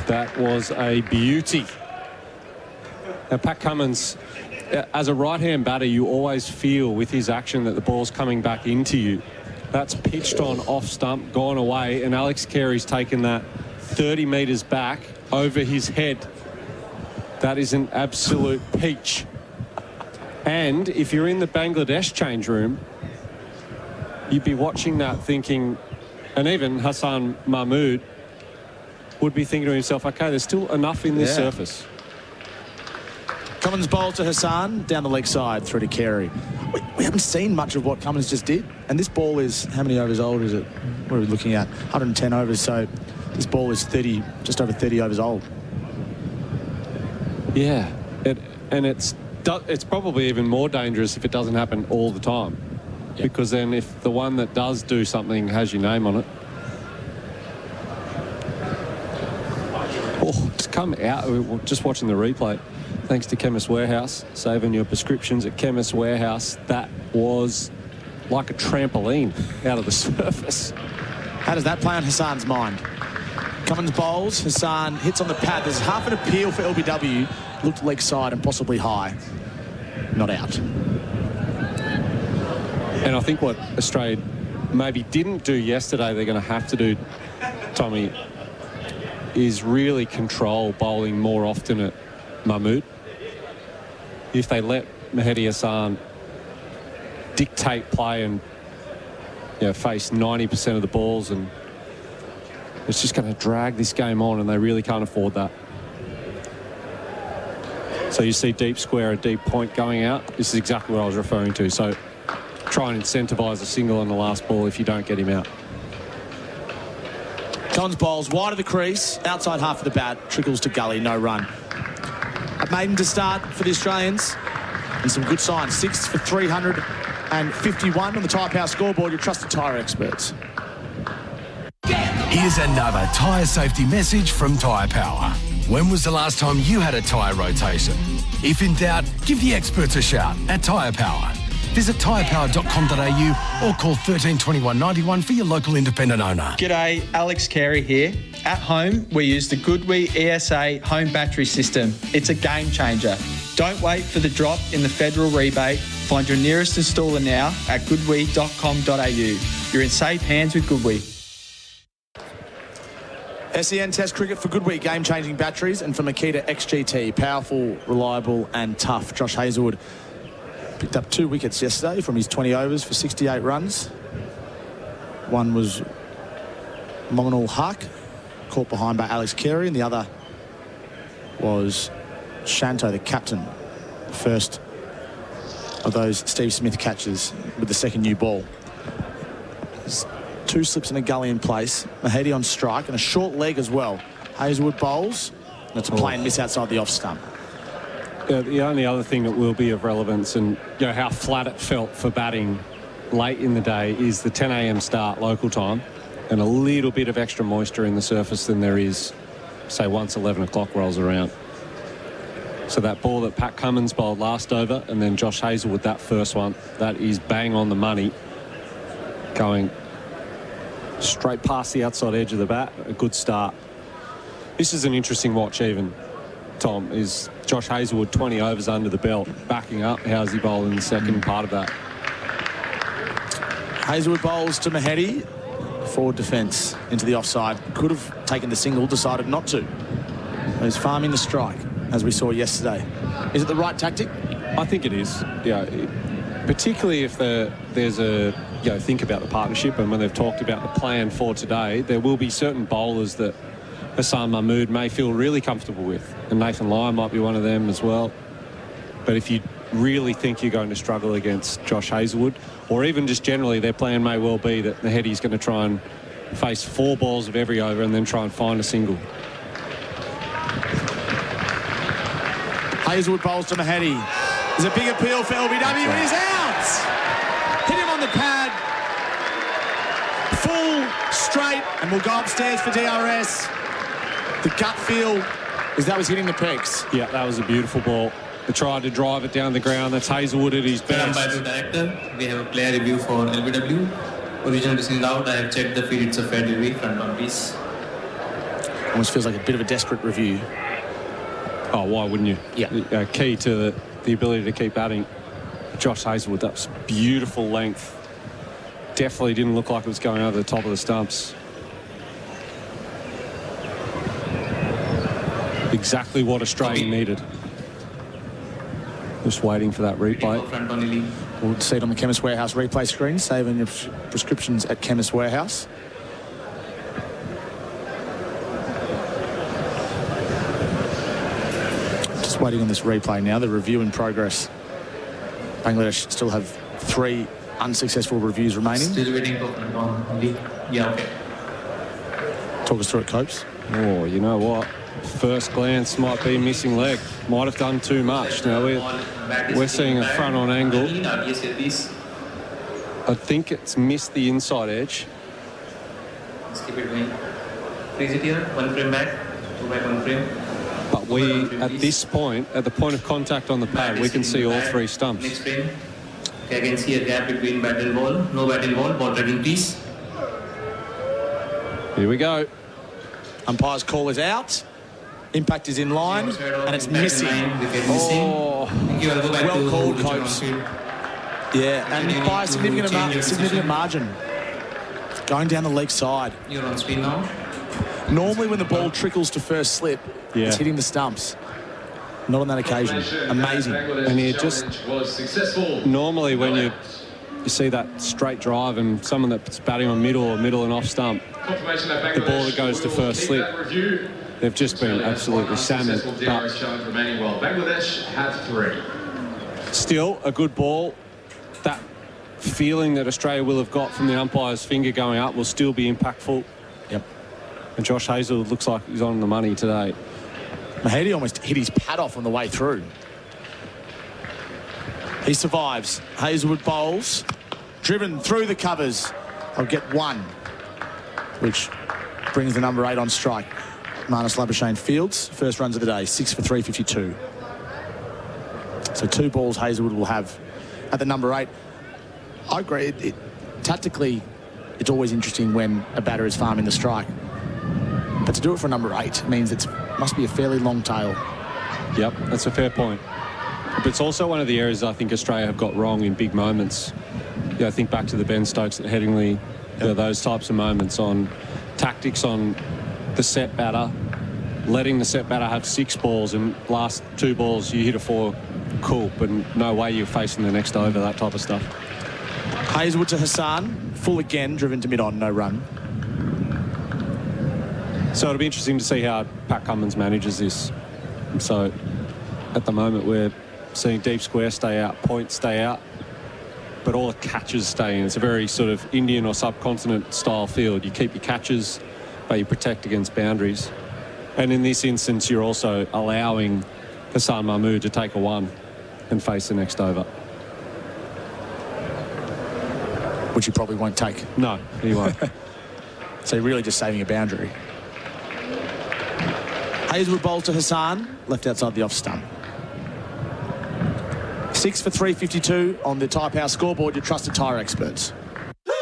That was a beauty. Now, Pat Cummins, as a right-hand batter, you always feel with his action that the ball's coming back into you. That's pitched on off stump, gone away, and Alex Carey's taken that 30 metres back over his head. That is an absolute peach. And if you're in the Bangladesh change room, you'd be watching that thinking, and even Hassan Mahmood would be thinking to himself, okay, there's still enough in this surface. Cummins bowls to Hassan, down the leg side, through to Carey. We haven't seen much of what Cummins just did. And this ball is, how many overs old is it? What are we looking at? 110 overs, so this ball is just over 30 overs old. Yeah, it's probably even more dangerous if it doesn't happen all the time. Yep. Because then if the one that does do something has your name on it, it's come out. We're just watching the replay. Thanks to Chemist Warehouse, saving your prescriptions at Chemist Warehouse. That was like a trampoline out of the surface. How does that play on Hassan's mind? Cummins bowls, Hassan hits on the pad. There's half an appeal for LBW. Looked leg side and possibly high. Not out. And I think what Australia maybe didn't do yesterday, they're going to have to do, Tommy, is really control bowling more often at Mahmood. If they let Mahdi Hassan dictate play and face 90% of the balls, and it's just going to drag this game on, and they really can't afford that. So you see deep square, a deep point going out. This is exactly what I was referring to. So try and incentivise a single on the last ball if you don't get him out. Collins bowls wide of the crease, outside half of the bat, trickles to gully, no run. A maiden to start for the Australians, and some good signs. 6 for 351 on the Tyre Power scoreboard. Your trusted tyre experts. Here's another tyre safety message from Tyre Power. When was the last time you had a tyre rotation? If in doubt, give the experts a shout at Tyre Power. Visit tyrepower.com.au or call 13 21 91 for your local independent owner. G'day, Alex Carey here. At home, we use the Goodwee ESA home battery system. It's a game changer. Don't wait for the drop in the federal rebate. Find your nearest installer now at goodwee.com.au. You're in safe hands with Goodwee. SEN Test Cricket for Goodwheat, game-changing batteries, and for Makita XGT, powerful, reliable and tough. Josh Hazlewood picked up 2 wickets yesterday from his 20 overs for 68 runs. One was Monganul Haq, caught behind by Alex Carey, and the other was Shanto, the captain. First of those Steve Smith catches with the second new ball. There's 2 slips and a gully in place. Mahedi on strike and a short leg as well. Hazlewood bowls, and it's a plain miss outside the off stump. The only other thing that will be of relevance, and how flat it felt for batting late in the day, is the 10 a.m. start local time, and a little bit of extra moisture in the surface than there is, say, once 11 o'clock rolls around. So that ball that Pat Cummins bowled last over, and then Josh Hazlewood that first one, that is bang on the money, going straight past the outside edge of the bat. A good start. This is an interesting watch even, Tom, is Josh Hazlewood 20 overs under the belt, backing up. How's he bowling in the second part of that? Hazlewood bowls to Mahedi, forward defence into the offside. Could have taken the single, decided not to. He's farming the strike, as we saw yesterday. Is it the right tactic? I think it is. Particularly if there's a think about the partnership, and when they've talked about the plan for today, there will be certain bowlers that Hassan Mahmood may feel really comfortable with, and Nathan Lyon might be one of them as well. But if you really think you're going to struggle against Josh Hazlewood, or even just generally, their plan may well be that the Heady's going to try and face 4 balls of every over and then try and find a single. Hazlewood bowls to Mahedi. There's a big appeal for LBW, but he's out! Hit him on the pad. Full, straight, and we'll go upstairs for DRS. The gut feel is that was hitting the pegs. Yeah, that was a beautiful ball. They tried to drive it down the ground. That's Hazlewood at his best. By director, we have a player review for LBW. Original decision out. I have checked the feed. It's a fair delivery, front on piece. Almost feels like a bit of a desperate review. Oh, why wouldn't you? Yeah. Key to the ability to keep batting. Josh Hazlewood, that was beautiful length. Definitely didn't look like it was going over the top of the stumps. Exactly what Australia needed. Just waiting for that replay. We'll see it on the Chemist Warehouse replay screen. Saving your prescriptions at Chemist Warehouse. Just waiting on this replay now. The review in progress. Bangladesh still have 3 unsuccessful reviews remaining. Still waiting for front on only. Yeah, okay. Talk us through it, Copes. Oh, you know what? First glance might be missing leg. Might have done too much. Now we're seeing a front on angle. I think it's missed the inside edge. Let's keep it going. Freeze it here. 1 frame back. 2 back 1 frame. But we, at this point, at the point of contact on the pad, we can see all 3 stumps. Next frame. Okay, I can see a gap between bat and ball. No bat and ball. Ball tracking, please. Here we go. Umpire's call is out. Impact is in line, and it's missing. Oh, well called, Copes. Yeah, and by a significant margin. Going down the leg side. You're on spin now. Normally when the ball trickles to first slip, it's hitting the stumps. Not on that occasion. Amazing. And you just... Normally when you see that straight drive and someone that's batting on middle and off stump, the ball that goes to first slip, they've just been absolutely salmon. Bangladesh have 3. Still a good ball. That feeling that Australia will have got from the umpire's finger going up will still be impactful. Yep. And Josh Hazlewood looks like he's on the money today. Mahedi almost hit his pad off on the way through. He survives. Hazlewood bowls. Driven through the covers. I'll get 1. Which brings the number 8 on strike. Marnus Labuschagne Fields, first runs of the day, 6 for 352. So 2 balls Hazlewood will have at the number 8. I agree. Tactically, it's always interesting when a batter is farming the strike. But to do it for number 8 means it must be a fairly long tail. Yep, that's a fair point. But it's also one of the areas I think Australia have got wrong in big moments. I think back to the Ben Stokes at Headingley, those types of moments on tactics, on the set batter, letting the set batter have 6 balls, and last 2 balls you hit a 4, cool, but no way you're facing the next over, that type of stuff. Hazelwood to Hassan, full again, driven to mid-on, no run. So it'll be interesting to see how Pat Cummins manages this. So at the moment we're seeing deep square stay out, point stay out, but all the catches stay in. It's a very sort of Indian or subcontinent style field. You keep your catches, but you protect against boundaries. And in this instance, you're also allowing Hassan Mahmood to take a 1 and face the next over. Which he probably won't take. No, he won't. So you're really just saving a boundary. Hazelwood bowls to Hassan, left outside the off stump. 6 for 352 on the Tyre Power scoreboard, your trusted tyre experts.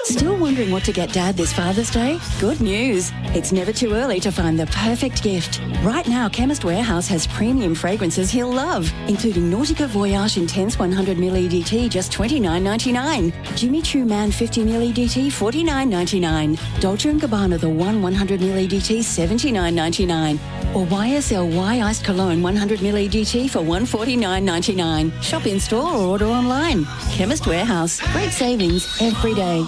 Still wondering what to get Dad this Father's Day? Good news. It's never too early to find the perfect gift. Right now, Chemist Warehouse has premium fragrances he'll love, including Nautica Voyage Intense 100ml EDT, just $29.99. Jimmy Choo Man 50ml EDT, $49.99. Dolce & Gabbana The One 100ml EDT, $79.99. Or YSL Iced Cologne 100ml EDT for $149.99. Shop in store or order online. Chemist Warehouse. Great savings every day.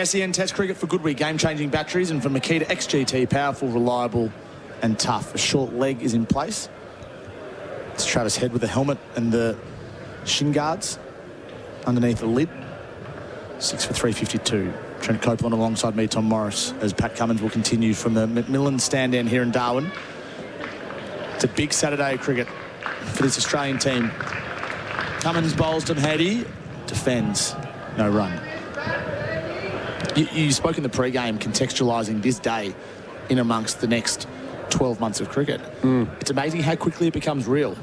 SEN Test Cricket for Goodwee, game-changing batteries, and for Makita XGT, powerful, reliable and tough. A short leg is in place. It's Travis Head with the helmet and the shin guards underneath the lid. 6 for 352. Trent Copeland alongside me, Tom Morris, as Pat Cummins will continue from the Macmillan stand down here in Darwin. It's a big Saturday of cricket for this Australian team. Cummins bowls to Mahedi, defends, no run. You spoke in the pre-game contextualising this day in amongst the next 12 months of cricket. It's amazing how quickly it becomes real.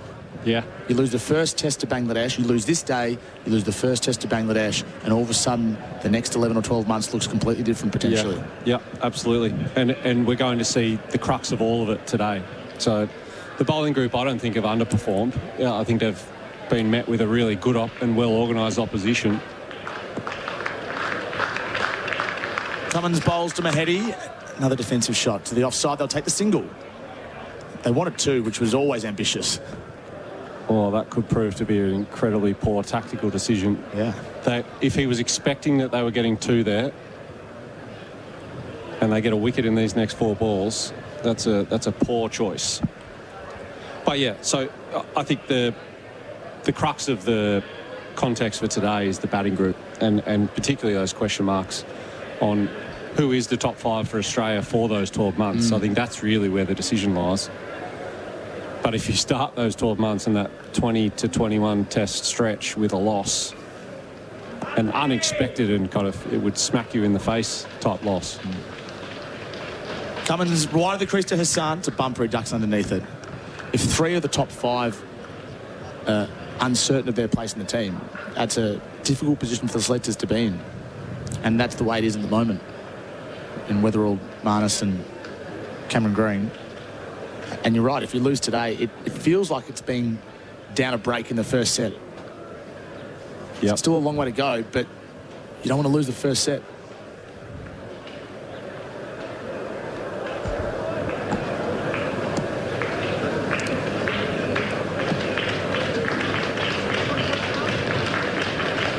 Yeah. You lose the first test to Bangladesh, you lose this day, you lose the first test to Bangladesh, and all of a sudden the next 11 or 12 months looks completely different potentially. Yeah, absolutely. And we're going to see the crux of all of it today. So the bowling group, I don't think, have underperformed. Yeah, I think they've been met with a really good and well-organised opposition. Cummins bowls to Mahedi. Another defensive shot to the offside. They'll take the single. They wanted 2, which was always ambitious. Oh, that could prove to be an incredibly poor tactical decision. Yeah. If he was expecting that they were getting 2 there, and they get a wicket in these next 4 balls, that's a poor choice. But yeah, so I think the crux of the context for today is the batting group, and particularly those question marks on who is the top 5 for Australia for those 12 months. I think that's really where the decision lies. But if you start those 12 months in that 20 to 21 test stretch with a loss, an unexpected and kind of, it would smack you in the face type loss. Cummins right of the crease to Hassan. It's a bumper, he ducks underneath it. If 3 of the top 5 are uncertain of their place in the team, that's a difficult position for the selectors to be in. And that's the way it is at the moment in Weatherall, Marnus and Cameron Green. And you're right, if you lose today, it feels like it's been down a break in the first set. It's still a long way to go, but you don't want to lose the first set.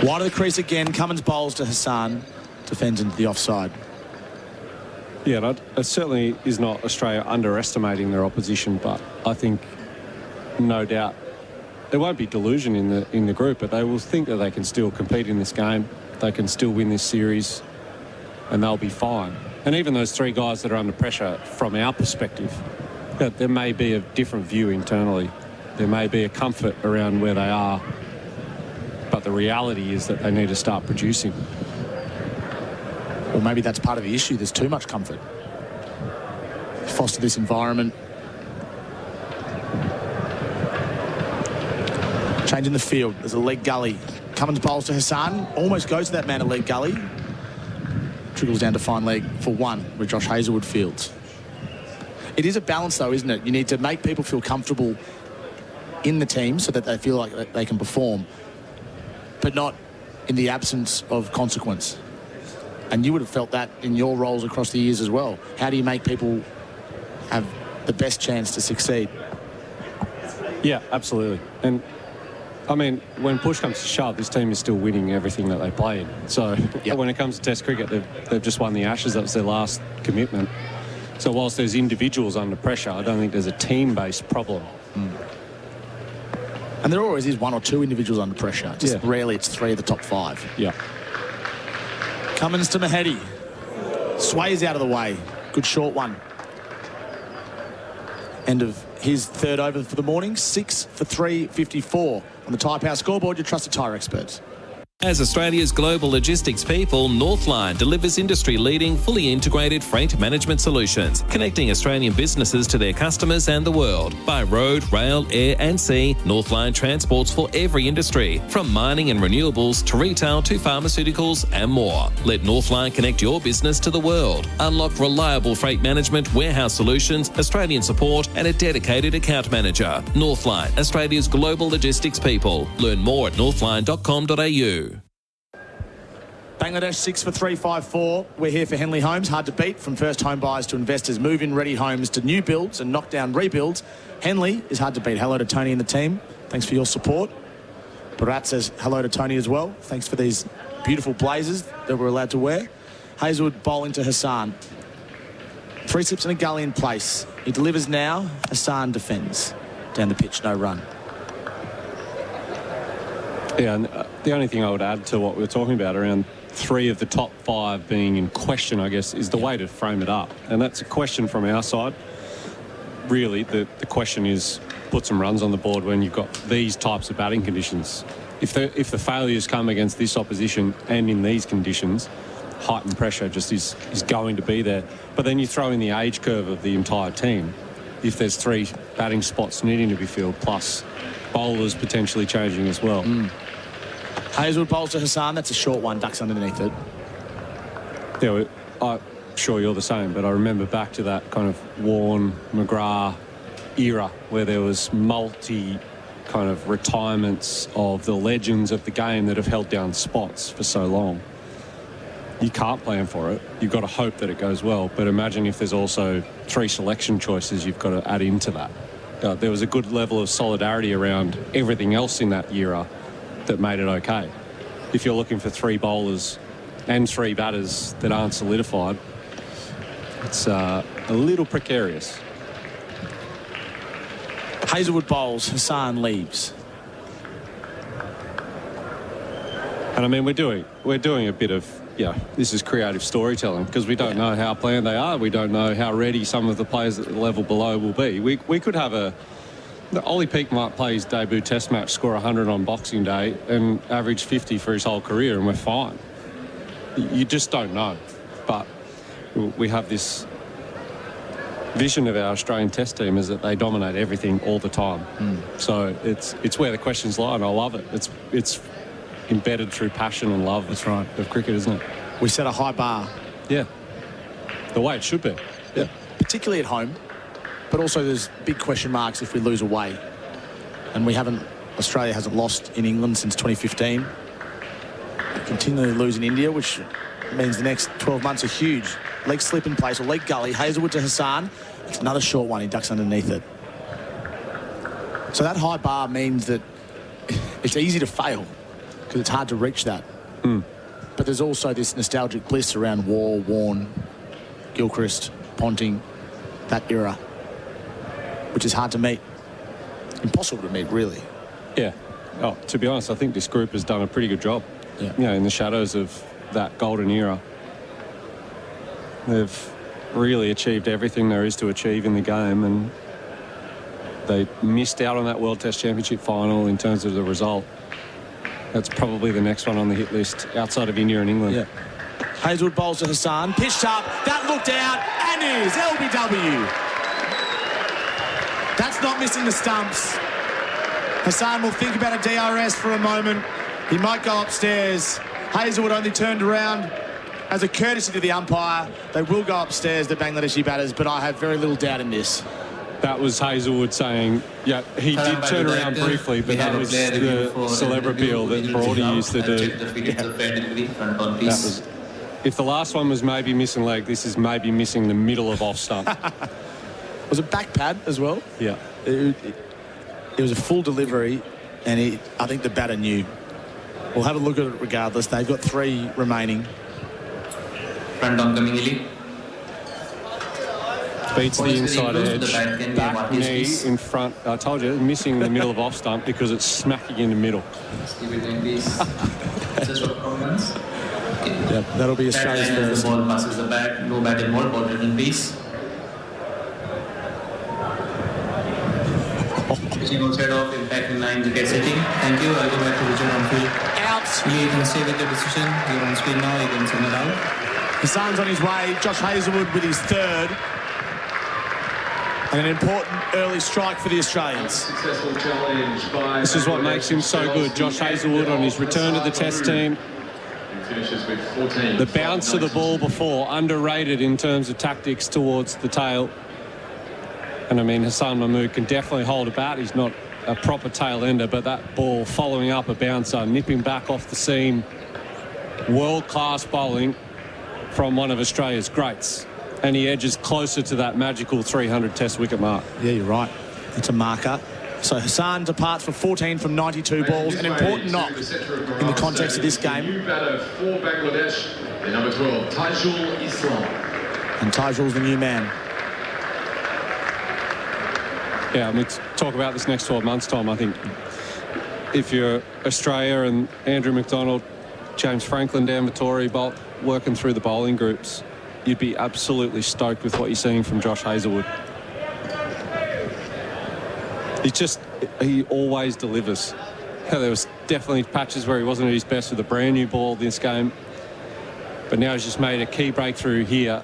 Wide of the crease again. Cummins bowls to Hassan. Defends into the offside. Yeah, it certainly is not Australia underestimating their opposition, but I think, no doubt, there won't be delusion in the group, but they will think that they can still compete in this game. They can still win this series, and they'll be fine. And even those 3 guys that are under pressure, from our perspective, there may be a different view internally. There may be a comfort around where they are, but the reality is that they need to start producing. Or maybe that's part of the issue. There's too much comfort. Foster this environment. Change in the field. There's a leg gully. Cummins bowls to Hassan. Almost goes to that man a leg gully. Trickles down to fine leg for 1, where Josh Hazelwood fields. It is a balance, though, isn't it? You need to make people feel comfortable in the team so that they feel like they can perform, but not in the absence of consequence. And you would have felt that in your roles across the years as well. How do you make people have the best chance to succeed? Yeah, absolutely. And I mean, when push comes to shove, this team is still winning everything that they play in. So when it comes to Test cricket, they've just won the Ashes. That was their last commitment. So whilst there's individuals under pressure, I don't think there's a team-based problem. And there always is one or two individuals under pressure. Just rarely it's three of the top five. Yeah. Cummins to Mahedi. Sways out of the way. Good short one. End of his third over for the morning. 6 for 354. On the Tyre Power scoreboard, your trusted tyre experts. As Australia's global logistics people, Northline delivers industry-leading, fully integrated freight management solutions, connecting Australian businesses to their customers and the world. By road, rail, air and sea, Northline transports for every industry, from mining and renewables to retail to pharmaceuticals and more. Let Northline connect your business to the world. Unlock reliable freight management, warehouse solutions, Australian support and a dedicated account manager. Northline, Australia's global logistics people. Learn more at northline.com.au. Bangladesh 6 for 354. We're here for Henley Homes. Hard to beat. From first home buyers to investors, move-in ready homes to new builds and knock-down rebuilds. Henley is hard to beat. Hello to Tony and the team. Thanks for your support. Bharat says hello to Tony as well. Thanks for these beautiful blazers that we're allowed to wear. Hazelwood bowling to Hassan. 3 slips and a gully in place. He delivers now. Hassan defends. Down the pitch, no run. Yeah, and the only thing I would add to what we were talking about around 3 of the top 5 being in question, I guess, is the way to frame it up. And that's a question from our side. Really, the question is put some runs on the board when you've got these types of batting conditions. If the failures come against this opposition and in these conditions, heightened pressure just is going to be there. But then you throw in the age curve of the entire team. If there's 3 batting spots needing to be filled, plus bowlers potentially changing as well. Hazelwood bowls to Hassan. That's a short one. Ducks underneath it. Yeah, I'm sure you're the same, but I remember back to that kind of Warne, McGrath era where there was multi kind of retirements of the legends of the game that have held down spots for so long. You can't plan for it. You've got to hope that it goes well. But imagine if there's also 3 selection choices you've got to add into that. There was a good level of solidarity around everything else in that era that made it okay. If you're looking for 3 bowlers and 3 batters that aren't solidified, it's a little precarious. Hazelwood bowls, Hassan leaves. And I mean, we're doing a bit of, this is creative storytelling because we don't know how planned they are. We don't know how ready some of the players at the level below will be. We could have Ollie Peake might play his debut test match, score 100 on Boxing Day and average 50 for his whole career and we're fine. You just don't know. But we have this vision of our Australian test team is that they dominate everything all the time. So it's where the questions lie and I love it. It's embedded through passion and love of cricket, isn't it? We set a high bar. Yeah. The way it should be. Yeah. Particularly at home. But also there's big question marks if we lose away. And Australia hasn't lost in England since 2015. We continually lose in India, which means the next 12 months are huge. Leg slip in place, or leg gully. Hazelwood to Hassan. It's another short one. He ducks underneath it. So that high bar means that it's easy to fail because it's hard to reach that. But there's also this nostalgic bliss around Warne, Gilchrist, Ponting, that era, which is hard to meet. Impossible to meet, really. Yeah. Oh, to be honest, I think this group has done a pretty good job. Yeah. In the shadows of that golden era. They've really achieved everything there is to achieve in the game, and they missed out on that World Test Championship final in terms of the result. That's probably the next one on the hit list outside of India and England. Yeah. Hazelwood bowls to Hassan. Pitched up. That looked out. And is LBW. That's not missing the stumps. Hassan will think about a DRS for a moment. He might go upstairs. Hazelwood only turned around as a courtesy to the umpire. They will go upstairs, the Bangladeshi batters, but I have very little doubt in this. That was Hazelwood saying, he did turn around briefly, but that was the celebrity appeal that Brody used to do. If the last one was maybe missing leg, this is maybe missing the middle of off stump. Was it back pad as well? Yeah. It was a full delivery, and I think the batter knew. We'll have a look at it regardless. They've got 3 remaining. Front on coming Illy. Beats the inside edge. Back knee in front. I told you, missing the middle of off stump because it's smacking in the middle. Yep, that'll be Australia's first. The ball passes the bat. No bat involved. Ball return piece. Pitching outside off, impact in line, wicket setting. Thank you. I'll go back to Richard on field. Out. You can stay with your decision. You're on screen now. You can signal out. Hassan's on his way. Josh Hazlewood with his 3rd. And an important early strike for the Australians. This is what makes him so good. Josh Hazlewood on his return to the Test team. The bounce of the ball before, underrated in terms of tactics towards the tail. And I mean, Hassan Mahmood can definitely hold a bat. He's not a proper tail ender, but that ball following up a bouncer, nipping back off the seam. World-class bowling from one of Australia's greats. And he edges closer to that magical 300 Test wicket mark. Yeah, you're right. It's a marker. So Hassan departs for 14 from 92 balls. An important knock in the context of this game. New batter for Bangladesh, the number 12, Tajul Islam. And Tajul's the new man. Yeah, I mean, talk about this next 12 months, Tom. I think if you're Australia and Andrew McDonald, James Franklin, Dan Vittori working through the bowling groups, you'd be absolutely stoked with what you're seeing from Josh Hazlewood. He always delivers. There was definitely patches where he wasn't at his best with a brand new ball this game. But now he's just made a key breakthrough here.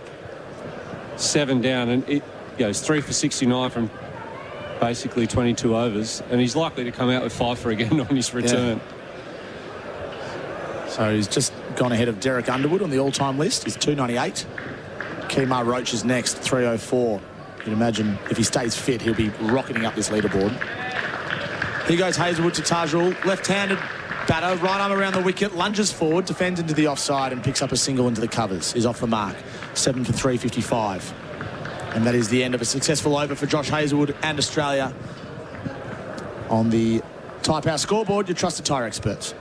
7 down, and he's 3 for 69 from basically 22 overs, and he's likely to come out with 5 for again on his return. Yeah. So he's just gone ahead of Derek Underwood on the all-time list. He's 298. Kemar Roach is next, 304. You can imagine if he stays fit, he'll be rocketing up this leaderboard. Here goes Hazlewood to Tajul. Left-handed batter, right arm around the wicket, lunges forward, defends into the offside and picks up a single into the covers. He's off the mark. 7 for 355. And that is the end of a successful over for Josh Hazlewood and Australia. On the Tyre Power scoreboard, your trusted tyre experts.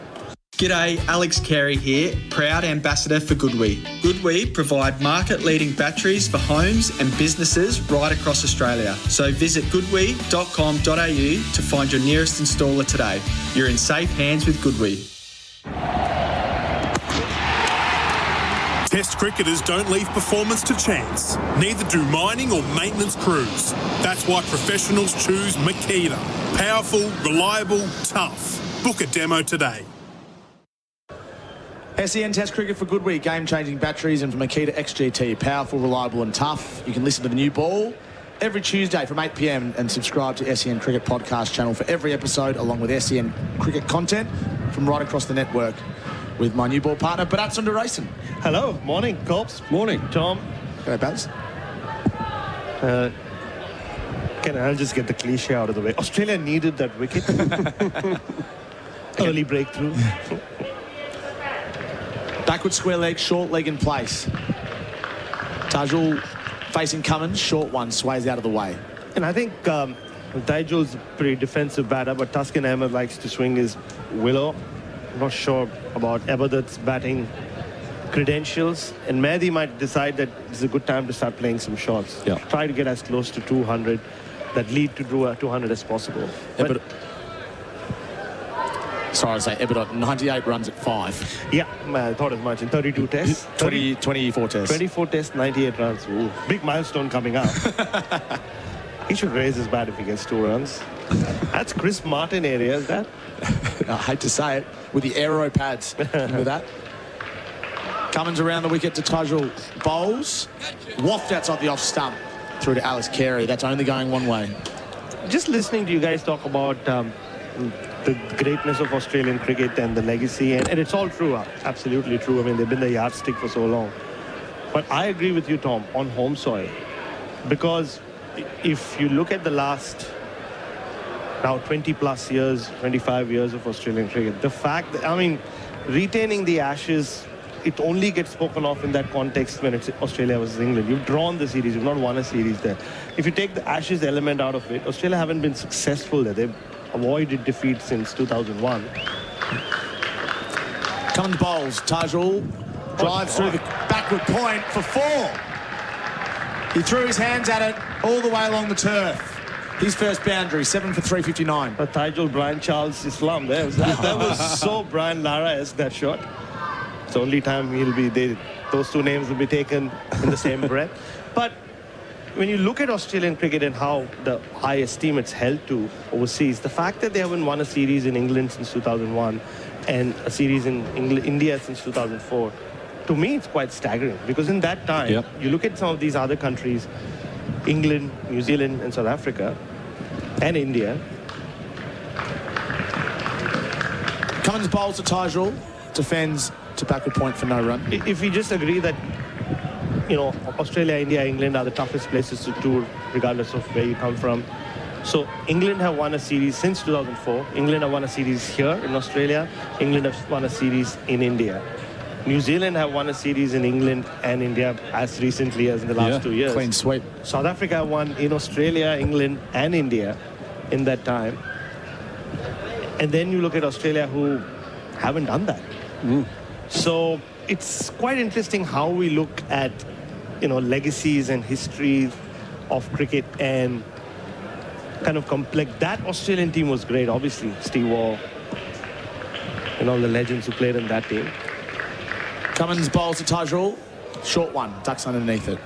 G'day, Alex Carey here, proud ambassador for Goodwee. Goodwee provide market-leading batteries for homes and businesses right across Australia. So visit goodwee.com.au to find your nearest installer today. You're in safe hands with Goodwee. Test cricketers don't leave performance to chance. Neither do mining or maintenance crews. That's why professionals choose Makita. Powerful, reliable, tough. Book a demo today. SEN Test Cricket for Goodwee, game-changing batteries, and for Makita XGT, powerful, reliable and tough. You can listen to the new ball every Tuesday from 8 p.m. and subscribe to SEN Cricket podcast channel for every episode, along with SEN Cricket content from right across the network, with my new ball partner, Bharat Sundaresan. Hello, morning, Copes. Morning. Tom. Hello, Baz. I'll just get the cliche out of the way. Australia needed that wicket. Early breakthrough. Backward square leg, short leg in place. Tajul facing Cummins, short one, sways out of the way. And I think Tajul's a pretty defensive batter, but Tuscan Ahmed likes to swing his willow. I'm not sure about Abadat's batting credentials, and Mehdi might decide that it's a good time to start playing some shots. Yeah. Try to get as close to 200, that lead to 200 as possible. Sorry to say, Abadat, 98 runs at 5. Yeah, I thought as much in 32 tests. 24 tests. 24 tests, 98 runs. Ooh, big milestone coming up. He should raise his bat if he gets 2 runs. That's Chris Martin area, is that? I hate to say it, with the aero pads. Remember that? Cummins around the wicket to Tajul. Bowls. Waft outside the off stump. Through to Alex Carey. That's only going one way. Just listening to you guys talk about the greatness of Australian cricket and the legacy, and it's all true, absolutely true. I mean, they've been the yardstick for so long. But I agree with you, Tom, on home soil. Because if you look at the last now 20 plus years, 25 years of Australian cricket, the fact that, I mean, retaining the Ashes it only gets spoken of in that context when it's Australia versus England. You've drawn the series, you've not won a series there. If you take the Ashes element out of it, Australia haven't been successful there. They've avoided defeat since 2001. Cummins bowls. Tajul drives through the backward point for 4. He threw his hands at it all the way along the turf. His first boundary, 7 for 359. But Tajul, Brian Charles Islam there. That was so Brian Lara-esque, that shot. It's the only time he'll be there. Those two names will be taken in the same breath. But when you look at Australian cricket and how the high esteem it's held to overseas, the fact that they haven't won a series in England since 2001 and a series in India since 2004, to me it's quite staggering. Because in that time, you look at some of these other countries, England, New Zealand and South Africa and India. Cummins bowls to Tajul, defends to backward point for no run. If we just agree that, you know, Australia, India, England are the toughest places to tour, regardless of where you come from. So England have won a series since 2004. England have won a series here in Australia. England have won a series in India. New Zealand have won a series in England and India as recently as in the last 2 years. Clean sweep. South Africa won in Australia, England and India in that time. And then you look at Australia, who haven't done that. So it's quite interesting how we look at, you know, legacies and histories of cricket and kind of complex. That Australian team was great, obviously. Steve Waugh and all the legends who played in that team. Cummins bowls to Tajul. Short one, ducks underneath it.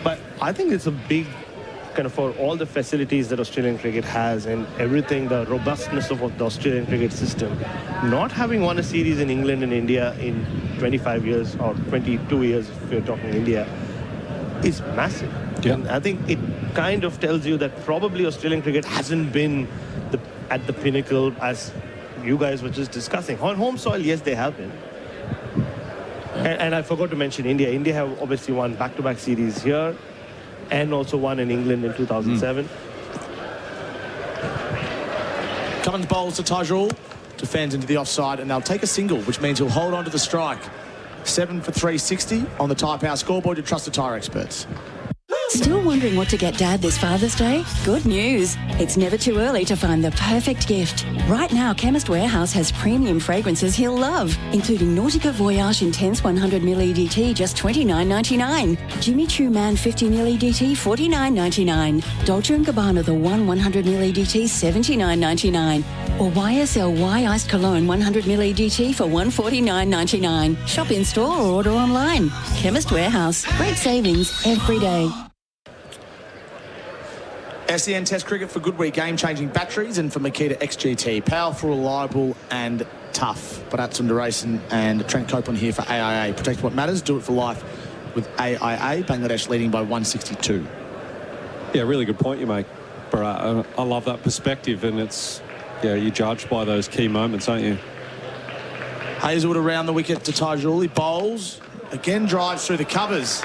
But I think it's a big kind of, for all the facilities that Australian cricket has and everything, the robustness of the Australian cricket system, not having won a series in England and India in 25 years or 22 years if you're talking India is massive. And I think it kind of tells you that probably Australian cricket hasn't been at the pinnacle as you guys were just discussing. On home soil, yes, they have been. And I forgot to mention India. India have obviously won back-to-back series here and also won in England in 2007. Cummins bowls to Tajul, defends into the offside, and they'll take a single, which means he'll hold on to the strike. 7 for 360 on the Tyre Power scoreboard. You trust the tyre experts. Still wondering what to get Dad this Father's Day? Good news. It's never too early to find the perfect gift. Right now, Chemist Warehouse has premium fragrances he'll love, including Nautica Voyage Intense 100ml EDT, just $29.99. Jimmy Choo Man 50ml EDT, $49.99. Dolce & Gabbana The One 100ml EDT, $79.99. Or YSL Iced Cologne 100ml EDT for $149.99. Shop in store or order online. Chemist Warehouse. Great savings every day. SEN Test Cricket for Goodwee, game-changing batteries, and for Makita XGT. Powerful, reliable and tough. Bharat, Sundaresan and Trent Copeland here for AIA. Protect what matters, do it for life with AIA. Bangladesh leading by 162. Yeah, really good point you make, Bharat. I love that perspective, and it's, yeah, you judge by those key moments, aren't you? Hazelwood around the wicket to Tajul. He bowls, again drives through the covers.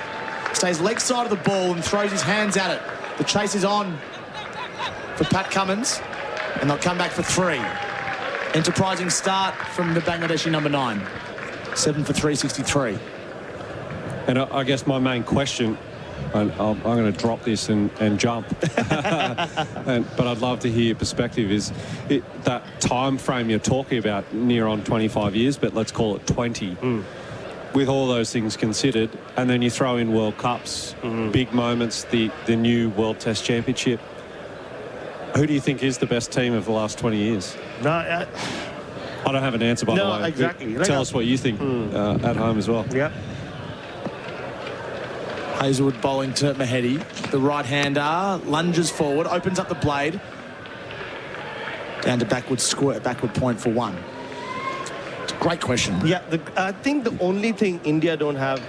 Stays leg side of the ball and throws his hands at it. The chase is on for Pat Cummins, and they'll come back for 3. Enterprising start from the Bangladeshi number 9. 7 for 363. And I guess my main question, I'm going to drop this and jump, but I'd love to hear your perspective, is that time frame you're talking about, near on 25 years, but let's call it 20. With all those things considered, and then you throw in World Cups, big moments, the new World Test Championship. Who do you think is the best team of the last 20 years? No, I don't have an answer, by the way. Exactly. Tell us what you think at home as well. Yeah. Hazelwood bowling to Mahedi. The right-hander lunges forward, opens up the blade. Down to backward point for 1. It's a great question. Yeah, I think the only thing India don't have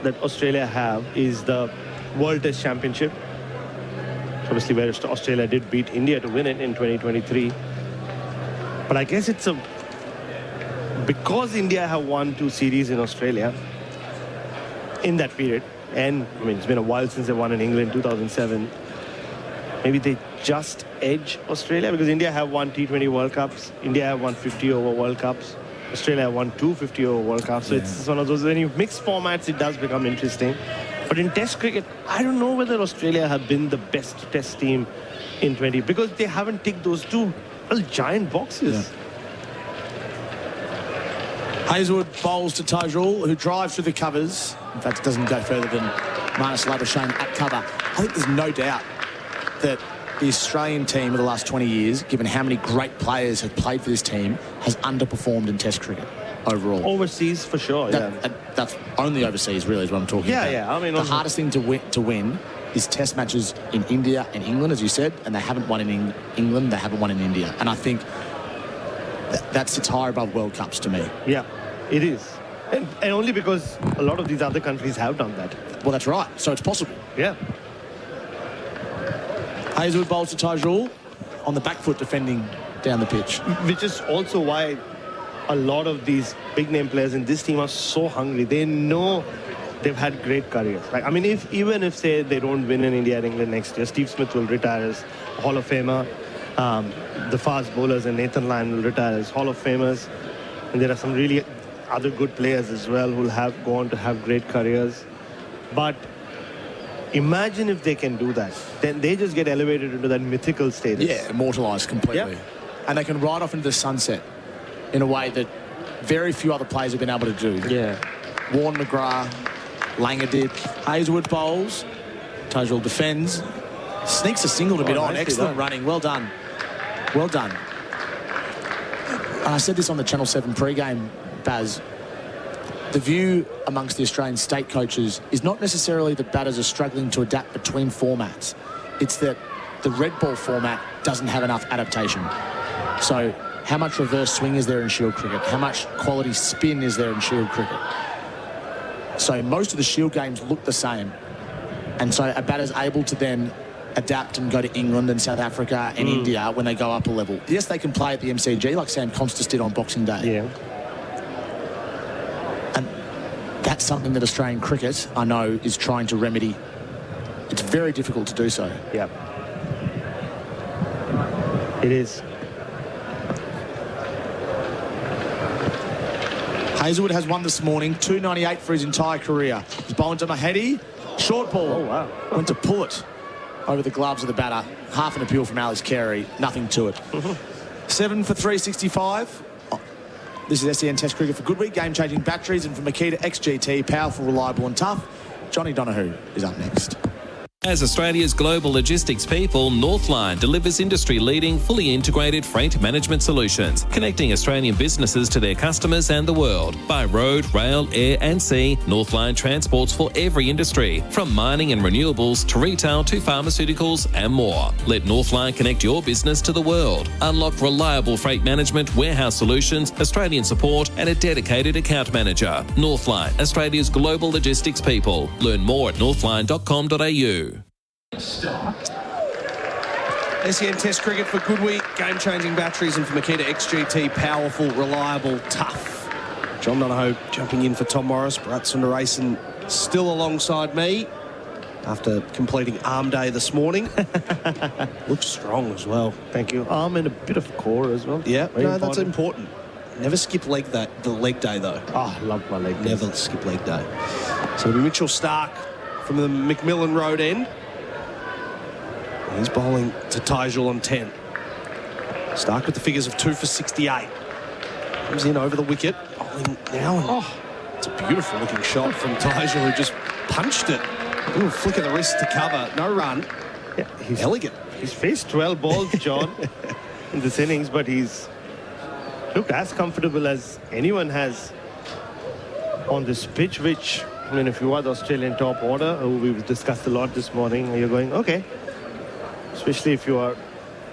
that Australia have is the World Test Championship. Obviously, where Australia did beat India to win it in 2023. But I guess it's because India have won 2 series in Australia in that period, and I mean, it's been a while since they won in England, 2007. Maybe they just edge Australia, because India have won T20 World Cups. India have won 50 over World Cups. Australia won 250 over World Cup. So it's one of those, when you mix formats, it does become interesting. But in Test cricket, I don't know whether Australia have been the best Test team in 20 because they haven't ticked those two giant boxes. Hazelwood bowls to Tajul, who drives through the covers. In fact, it doesn't go further than Marnus Labuschagne at cover. I think there's no doubt that the Australian team of the last 20 years, given how many great players have played for this team, has underperformed in Test cricket overall. Overseas, for sure, That's only overseas, really, is what I'm talking about. I mean, the hardest thing to win is Test matches in India and England, as you said, and they haven't won in England, they haven't won in India. And I think that sits higher above World Cups to me. Yeah, it is. And only because a lot of these other countries have done that. Well, that's right. So it's possible. Yeah. Hazelwood bowls to Tajul on the back foot defending down the pitch. Which is also why a lot of these big-name players in this team are so hungry. They know they've had great careers. Like, I mean, even if, say, they don't win in India and England next year, Steve Smith will retire as a Hall of Famer. The fast bowlers and Nathan Lyon will retire as Hall of Famers. And there are some really other good players as well who will go on to have great careers. But imagine if they can do that. Then they just get elevated into that mythical status. Yeah, immortalised completely. Yeah. And they can ride off into the sunset in a way that very few other players have been able to do. Yeah. Warren McGrath, Langer did. Hazelwood bowls. Tajul defends. Sneaks a single to bit on. Excellent running. Well done. Well done. And I said this on the Channel 7 pre-game, Baz. The view amongst the Australian state coaches is not necessarily that batters are struggling to adapt between formats. It's that the red ball format doesn't have enough adaptation. So how much reverse swing is there in Shield cricket? How much quality spin is there in Shield cricket? So most of the Shield games look the same. And so a batter's able to then adapt and go to England and South Africa and India when they go up a level. Yes, they can play at the MCG like Sam Constas did on Boxing Day. Yeah. And that's something that Australian cricket, I know, is trying to remedy. It's very difficult to do so. Yeah. It is. Hazelwood has won this morning, 298 for his entire career. He's bowling to Mahedi. Short ball. Oh, wow. Went to pull it over the gloves of the batter. Half an appeal from Alice Carey. Nothing to it. 7 for 365. This is SEN Test Cricket for Goodweek. Game-changing batteries. And for Makita XGT, powerful, reliable and tough. Johnny Donehue is up next. As Australia's global logistics people, Northline delivers industry-leading, fully integrated freight management solutions, connecting Australian businesses to their customers and the world. By road, rail, air and sea, Northline transports for every industry, from mining and renewables to retail to pharmaceuticals and more. Let Northline connect your business to the world. Unlock reliable freight management, warehouse solutions, Australian support and a dedicated account manager. Northline, Australia's global logistics people. Learn more at northline.com.au. SEN Test Cricket for Goodweek, game-changing batteries, and for Makita XGT, powerful, reliable, tough. John Donehue jumping in for Tom Morris. Bharat Sundaresan still alongside me after completing arm day this morning. Looks strong as well. Thank you. Arm and a bit of core as well. Yeah, Very no, that's important. Never skip the leg day though. Oh, I love my leg day. Never skip leg day. So Mitchell Stark from the McMillan Road end. He's bowling to Tajul on 10. Stark with the figures of 2 for 68. Comes in over the wicket. Bowling now. It's a beautiful looking shot from Tajul, who just punched it. Ooh, flick of the wrist to cover. No run. Yeah, he's elegant. He's faced 12 balls, John, in this innings, but he's looked as comfortable as anyone has on this pitch, which, I mean, if you are the Australian top order, who we've discussed a lot this morning, you're going, okay. Especially if you are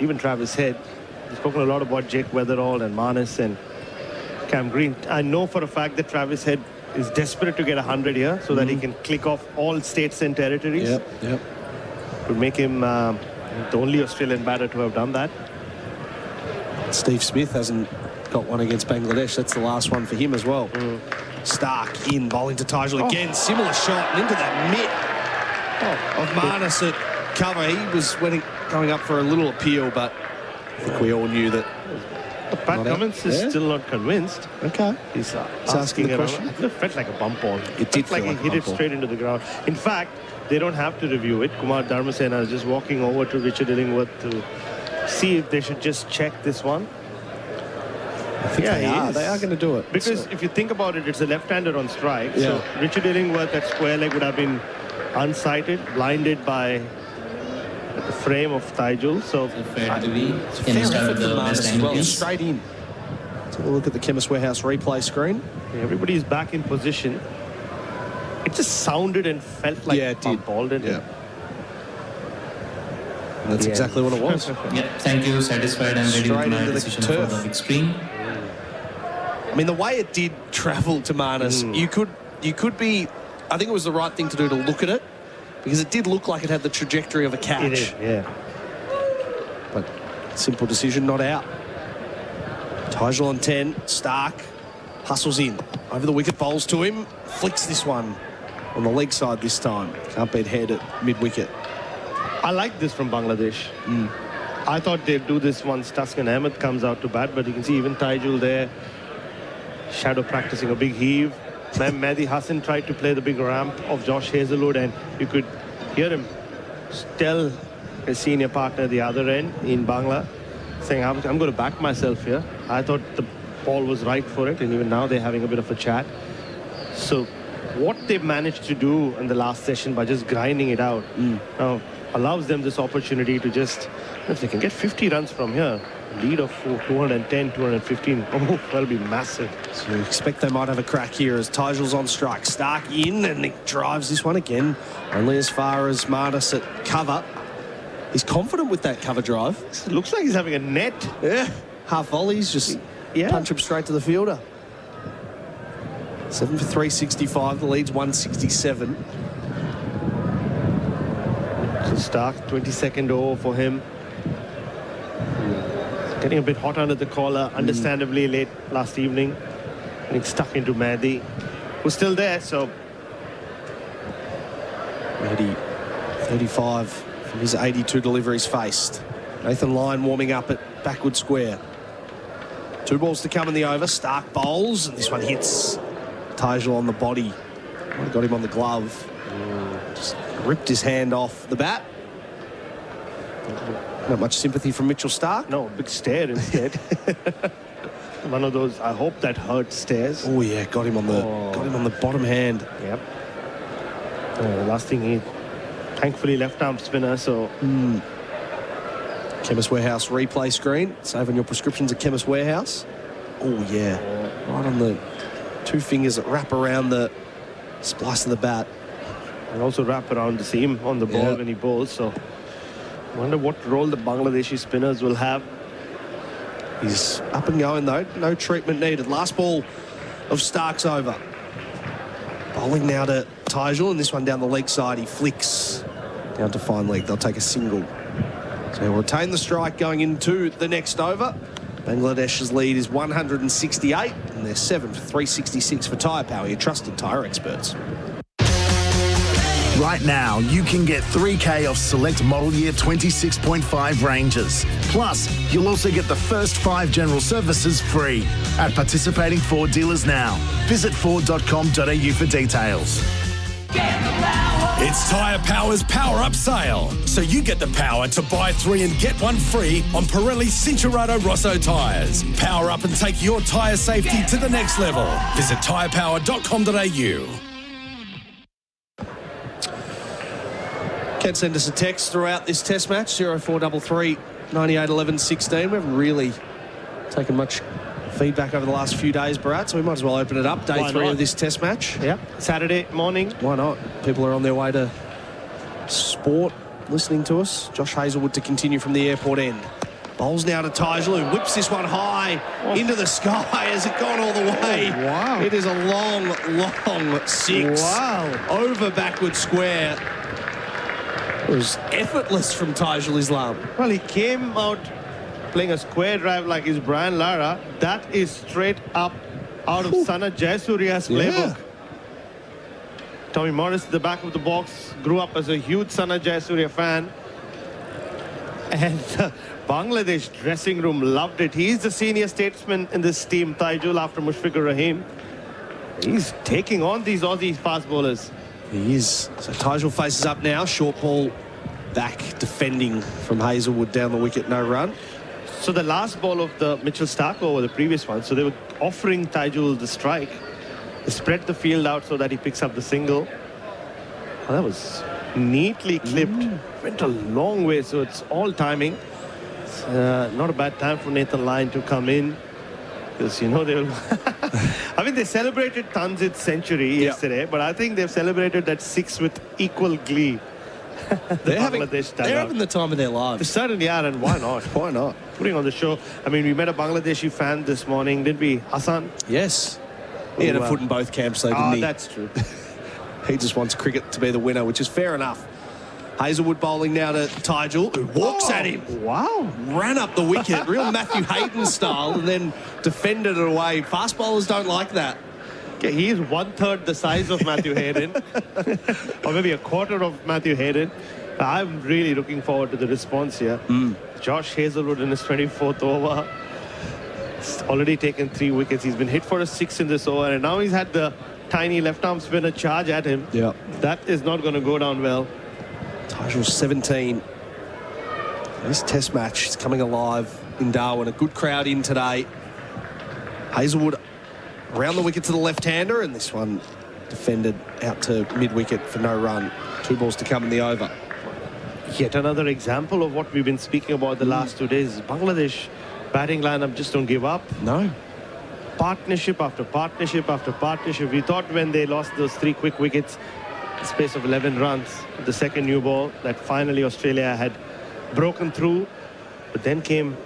even Travis Head. We've spoken a lot about Jake Weatherall and Marnus and Cam Green. I know for a fact that Travis Head is desperate to get 100 here so that he can click off all states and territories. Yep. Would make him the only Australian batter to have done that. Steve Smith hasn't got one against Bangladesh. That's the last one for him as well. Stark in, bowling to Tajul again. Similar shot and into that mitt of Marnus at cover. He was going up for a little appeal, but I think we all knew that Pat Cummins is still not convinced. Okay. He's asking the around. question. It felt like a bump ball. It did felt feel like like he a hit it bump ball. straight into the ground. In fact, they don't have to review it. Kumar Dharmasena is just walking over to Richard Illingworth to see if they should just check this one. I think they are going to do it. Because if you think about it, it's a left-hander on strike. So Richard Illingworth at square leg would have been unsighted, blinded by the frame of Tijul. So Fair to be. Fair effort from Marnus as well, straight in. So we'll look at the Chemist Warehouse replay screen. Everybody's back in position. It just sounded and felt like a bump ball, didn't it? And that's exactly what it was. Yeah, thank you. Satisfied and ready with my decision for the big screen. I mean, the way it did travel to Marnus, you could be. I think it was the right thing to do to look at it, because it did look like it had the trajectory of a catch. It is, yeah. But simple decision, not out. Tijul on 10. Stark hustles in over the wicket, bowls to him, flicks this one on the leg side this time. Can't beat head at mid wicket. I like this from Bangladesh. I thought they'd do this once Tuscan Ahmed comes out to bat, but you can see even Tijul there, shadow practicing a big heave. Mehdi Hassan tried to play the big ramp of Josh Hazlewood, and you could hear him tell his senior partner the other end in Bangla, saying, I'm going to back myself here. I thought the ball was right for it, and even now they're having a bit of a chat. So what they managed to do in the last session by just grinding it out now allows them this opportunity to just, if they can get 50 runs from here, lead of 210, 215, that'll be massive. So you expect they might have a crack here as Tijul's on strike. Stark in, and he drives this one again, only as far as Marnus at cover. He's confident with that cover drive. It looks like he's having a net. Yeah. Half volleys, just punch him straight to the fielder. 7 for 365, the lead's 167. So Stark, 22nd over for him. Getting a bit hot under the collar, understandably late last evening. Getting stuck into Mehdi, who's still there, so. Mehdi, 35 from his 82 deliveries faced. Nathan Lyon warming up at backward square. 2 balls to come in the over. Stark bowls, and this one hits Tijul on the body. Might have got him on the glove. Just ripped his hand off the bat. Not much sympathy from Mitchell Stark. No, big stare instead. One of those, I hope that hurt stares. Oh yeah, got him on the bottom hand. Yep. Last thing, he thankfully left arm spinner, so. Chemist Warehouse replay screen. Save on your prescriptions at Chemist Warehouse. Oh yeah, right on the 2 fingers that wrap around the splice of the bat. And also wrap around the seam on the ball when he bowls, so. I wonder what role the Bangladeshi spinners will have. He's up and going though. No treatment needed. Last ball of Stark's over. Bowling now to Tijul, and this one down the leg side. He flicks down to fine leg. They'll take a single. So he'll retain the strike going into the next over. Bangladesh's lead is 168, and they're 7 for 366 for Tyre Power, your trusted tyre experts. Right now, you can get 3K off select model year 26.5 Rangers. Plus, you'll also get the first 5 general services free at participating Ford dealers now. Visit ford.com.au for details. It's Tyre Power's Power Up Sale. So you get the power to buy 3 and get 1 free on Pirelli Cincherato Rosso tyres. Power up and take your tyre safety to the next level. Visit tyrepower.com.au. Can send us a text throughout this test match, 0433 98 11 16. We haven't really taken much feedback over the last few days, Bharat, so we might as well open it up. Day 3 of this test match. Yep. Saturday morning. Why not? People are on their way to sport listening to us. Josh Hazlewood to continue from the airport end. Bowls now to Tijul, who whips this one high into the sky. Has it gone all the way? Oh, wow. It is a long, long 6. Wow. Over backward square. It was effortless from Tijul Islam. Well, he came out playing a square drive like his Brian Lara. That is straight up out of Sana Jayasuriya's playbook. Tommy Morris at the back of the box, grew up as a huge Sana Jayasuriya fan. And the Bangladesh dressing room loved it. He's the senior statesman in this team, Taijul, after Mushfiqur Rahim. He's taking on these Aussie fast bowlers. He is. So Taijul faces up now. Short ball back, defending from Hazelwood down the wicket, no run. So the last ball of the Mitchell Stark over the previous one, so they were offering Taijul the strike. They spread the field out so that he picks up the single. Oh, that was neatly clipped. Went a long way, so it's all timing. It's, not a bad time for Nathan Lyon to come in, because you know they will. I mean, they celebrated Tanzit's century yesterday, but I think they've celebrated that 6 with equal glee. They're having the time of their lives. They certainly are, and why not? Why not? Putting on the show. I mean, we met a Bangladeshi fan this morning, didn't we? Hassan? Yes. He had a foot in both camps, though, didn't he? That's true. He just wants cricket to be the winner, which is fair enough. Hazelwood bowling now to Taijul, who walks at him. Wow. Ran up the wicket, real Matthew Hayden style, and then defended it away. Fast bowlers don't like that. Okay, he is 1/3 the size of Matthew Hayden, or maybe a quarter of Matthew Hayden. I'm really looking forward to the response here. Josh Hazelwood in his 24th over. He's already taken 3 wickets. He's been hit for a 6 in this over, and now he's had the tiny left-arm spinner charge at him. Yeah. That is not going to go down well. Taijul 17. This test match is coming alive in Darwin. A good crowd in today. Hazelwood around the wicket to the left-hander, and this one defended out to mid-wicket for no run. 2 balls to come in the over. Yet another example of what we've been speaking about the last 2 days. Bangladesh batting lineup just don't give up. No. Partnership after partnership after partnership. We thought when they lost those 3 quick wickets, the space of 11 runs, the second new ball, that finally Australia had broken through. But then came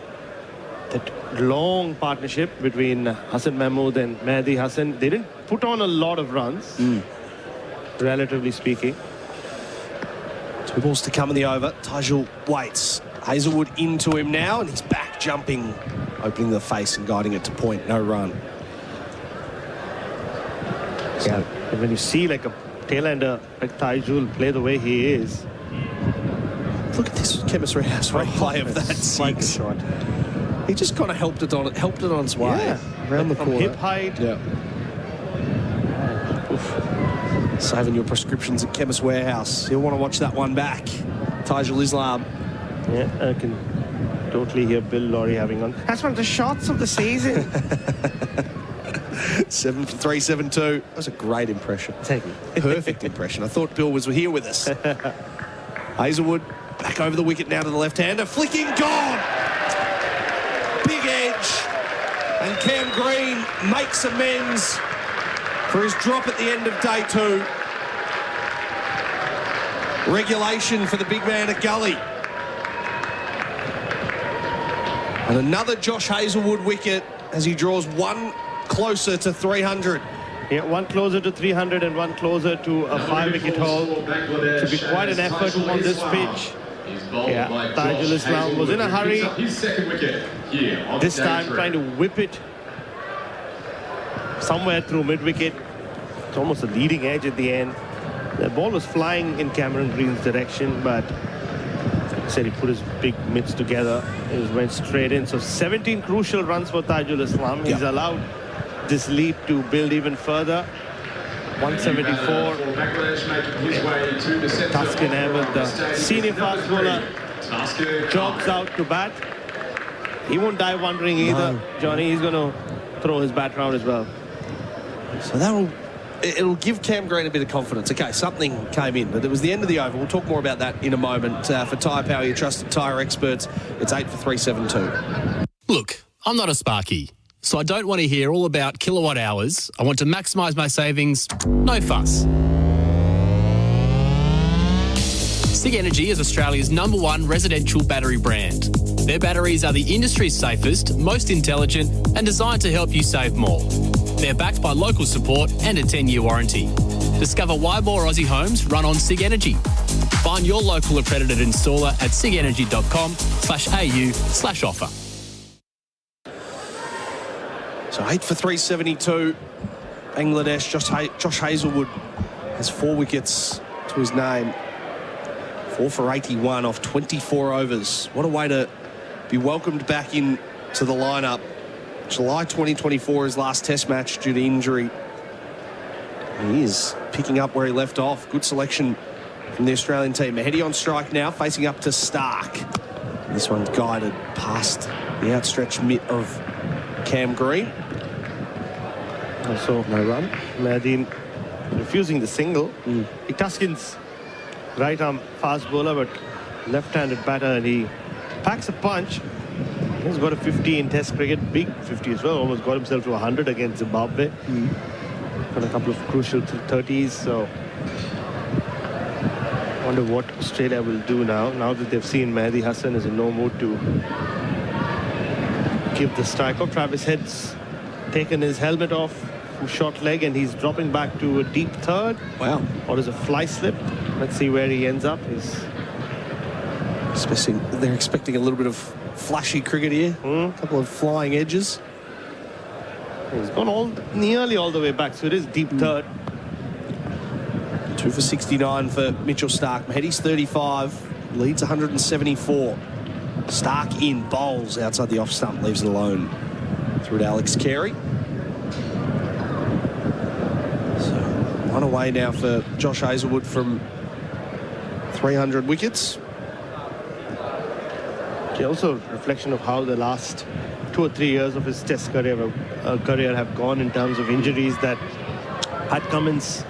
that long partnership between Hassan Mahmood and Mehdi Hassan. They didn't put on a lot of runs, relatively speaking. 2 balls to come in the over. Taijul waits. Hazelwood into him now, and he's back jumping, opening the face and guiding it to point. No run. Yeah, and when you see like a tail-ender like Taijul play the way he is. Look at this chemistry house replay of that 6 shot. He just kind of helped it on its way. Yeah, around the from corner. hip height. Yeah. Oof. Saving your prescriptions at Chemist Warehouse. You'll want to watch that one back. Taijul Islam. Yeah, I can totally hear Bill Laurie having on. That's one of the shots of the season. 7 for 372. That was a great impression. Thank you. Perfect impression. I thought Bill was here with us. Hazelwood back over the wicket now to the left-hander. Flicking, gone! Big edge. And Cam Green makes amends for his drop at the end of day 2. Regulation for the big man at Gully. And another Josh Hazelwood wicket as he draws 1 closer to 300. Yeah, 1 closer to 300 and 1 closer to a 5-wicket haul. Should be quite an effort on this pitch. Yeah, Taijul Islam was in a hurry. This time trying to whip it somewhere through mid-wicket. It's almost a leading edge at the end. The ball was flying in Cameron Green's direction, but like I said, he put his big mitts together. It went straight in. So 17 crucial runs for Taijul Islam. He's allowed this lead to build even further. 174. Taskin Ahmed, the senior fast bowler, jogs out to bat. He won't die wondering either, Johnny. He's going to throw his bat round as well. So it'll give Cam Green a bit of confidence. Okay, something came in, but it was the end of the over. We'll talk more about that in a moment. For Tyre Power, your trusted tyre experts, it's 8 for 372. Look, I'm not a Sparky, so I don't want to hear all about kilowatt hours. I want to maximise my savings. No fuss. SIG Energy is Australia's #1 residential battery brand. Their batteries are the industry's safest, most intelligent and designed to help you save more. They're backed by local support and a 10-year warranty. Discover why more Aussie homes run on SIG Energy. Find your local accredited installer at sigenergy.com/au/offer. So 8 for 372. Bangladesh, Josh Hazelwood has 4 wickets to his name. 4 for 81 off 24 overs. What a way to be welcomed back in to the lineup. July 2024, his last test match due to injury. He is picking up where he left off. Good selection from the Australian team. Mahedi on strike now, facing up to Stark. This one's guided past the outstretched mitt of Cam Green. Also, no run. Mahedi refusing the single. Tuskin's right arm fast bowler, but left-handed batter, and he packs a punch. He's got a 50 in Test cricket, big 50 as well. Almost got himself to 100 against Zimbabwe. Got a couple of crucial 30s. So, wonder what Australia will do now. Now that they've seen Mehdi Hassan is in no mood to give the strike off. Travis Head's taken his helmet off from short leg, and he's dropping back to a deep third. Wow. Or is a fly slip? Let's see where he ends up. They're expecting a little bit of flashy cricket here. A couple of flying edges. He's gone nearly all the way back, so it is deep third. 2 for 69 for Mitchell Stark. Mahedi's 35, leads 174. Stark in, bowls outside the off stump, leaves it alone. Through to Alex Carey. So, one away now for Josh Hazlewood from 300 wickets. Also a reflection of how the last 2 or 3 years of his Test career have gone in terms of injuries. That Pat Cummins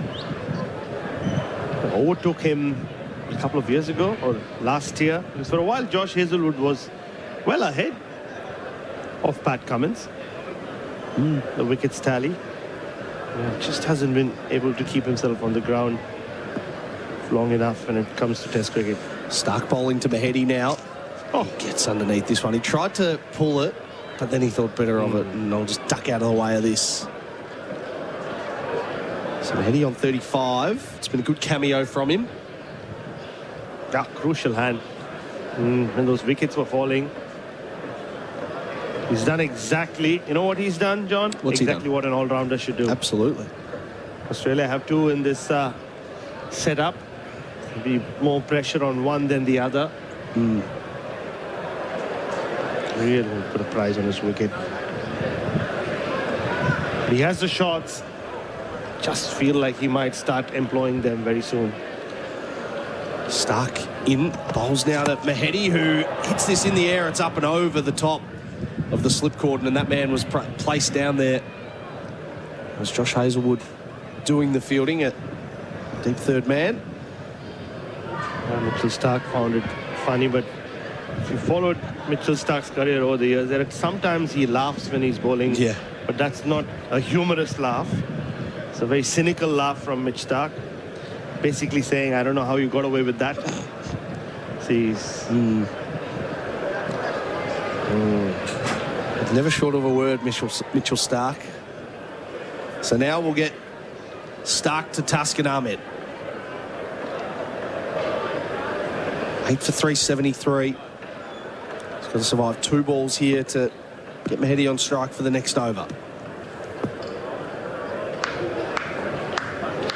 overtook him a couple of years ago or last year. Because for a while, Josh Hazlewood was well ahead of Pat Cummins. The wickets tally. Just hasn't been able to keep himself on the ground long enough when it comes to Test cricket. Stark bowling to Mahedi now. Oh, gets underneath this one. He tried to pull it, but then he thought better of it, and I'll just duck out of the way of this. So Mahedi on 35. It's been a good cameo from him. Crucial hand. When those wickets were falling. He's done exactly, you know what he's done, John? What's exactly what an all-rounder should do. Absolutely. Australia have to in this setup. Be more pressure on one than the other. Really will put a prize on his wicket. He has the shots. Just feel like he might start employing them very soon. Stark in, bowls now to Mahedi, who hits this in the air. It's up and over the top of the slip cordon, and that man was placed down there. It was Josh Hazlewood doing the fielding at deep third man. Mitchell Stark found it funny, but if you followed Mitchell Stark's career over the years, sometimes he laughs when he's bowling. Yeah. But that's not a humorous laugh. It's a very cynical laugh from Mitch Stark. Basically saying, I don't know how you got away with that. See, Never short of a word, Mitchell Stark. So now we'll get Stark to Tuskin Ahmed. 8 for 373. He's got to survive 2 balls here to get Mahedi on strike for the next over.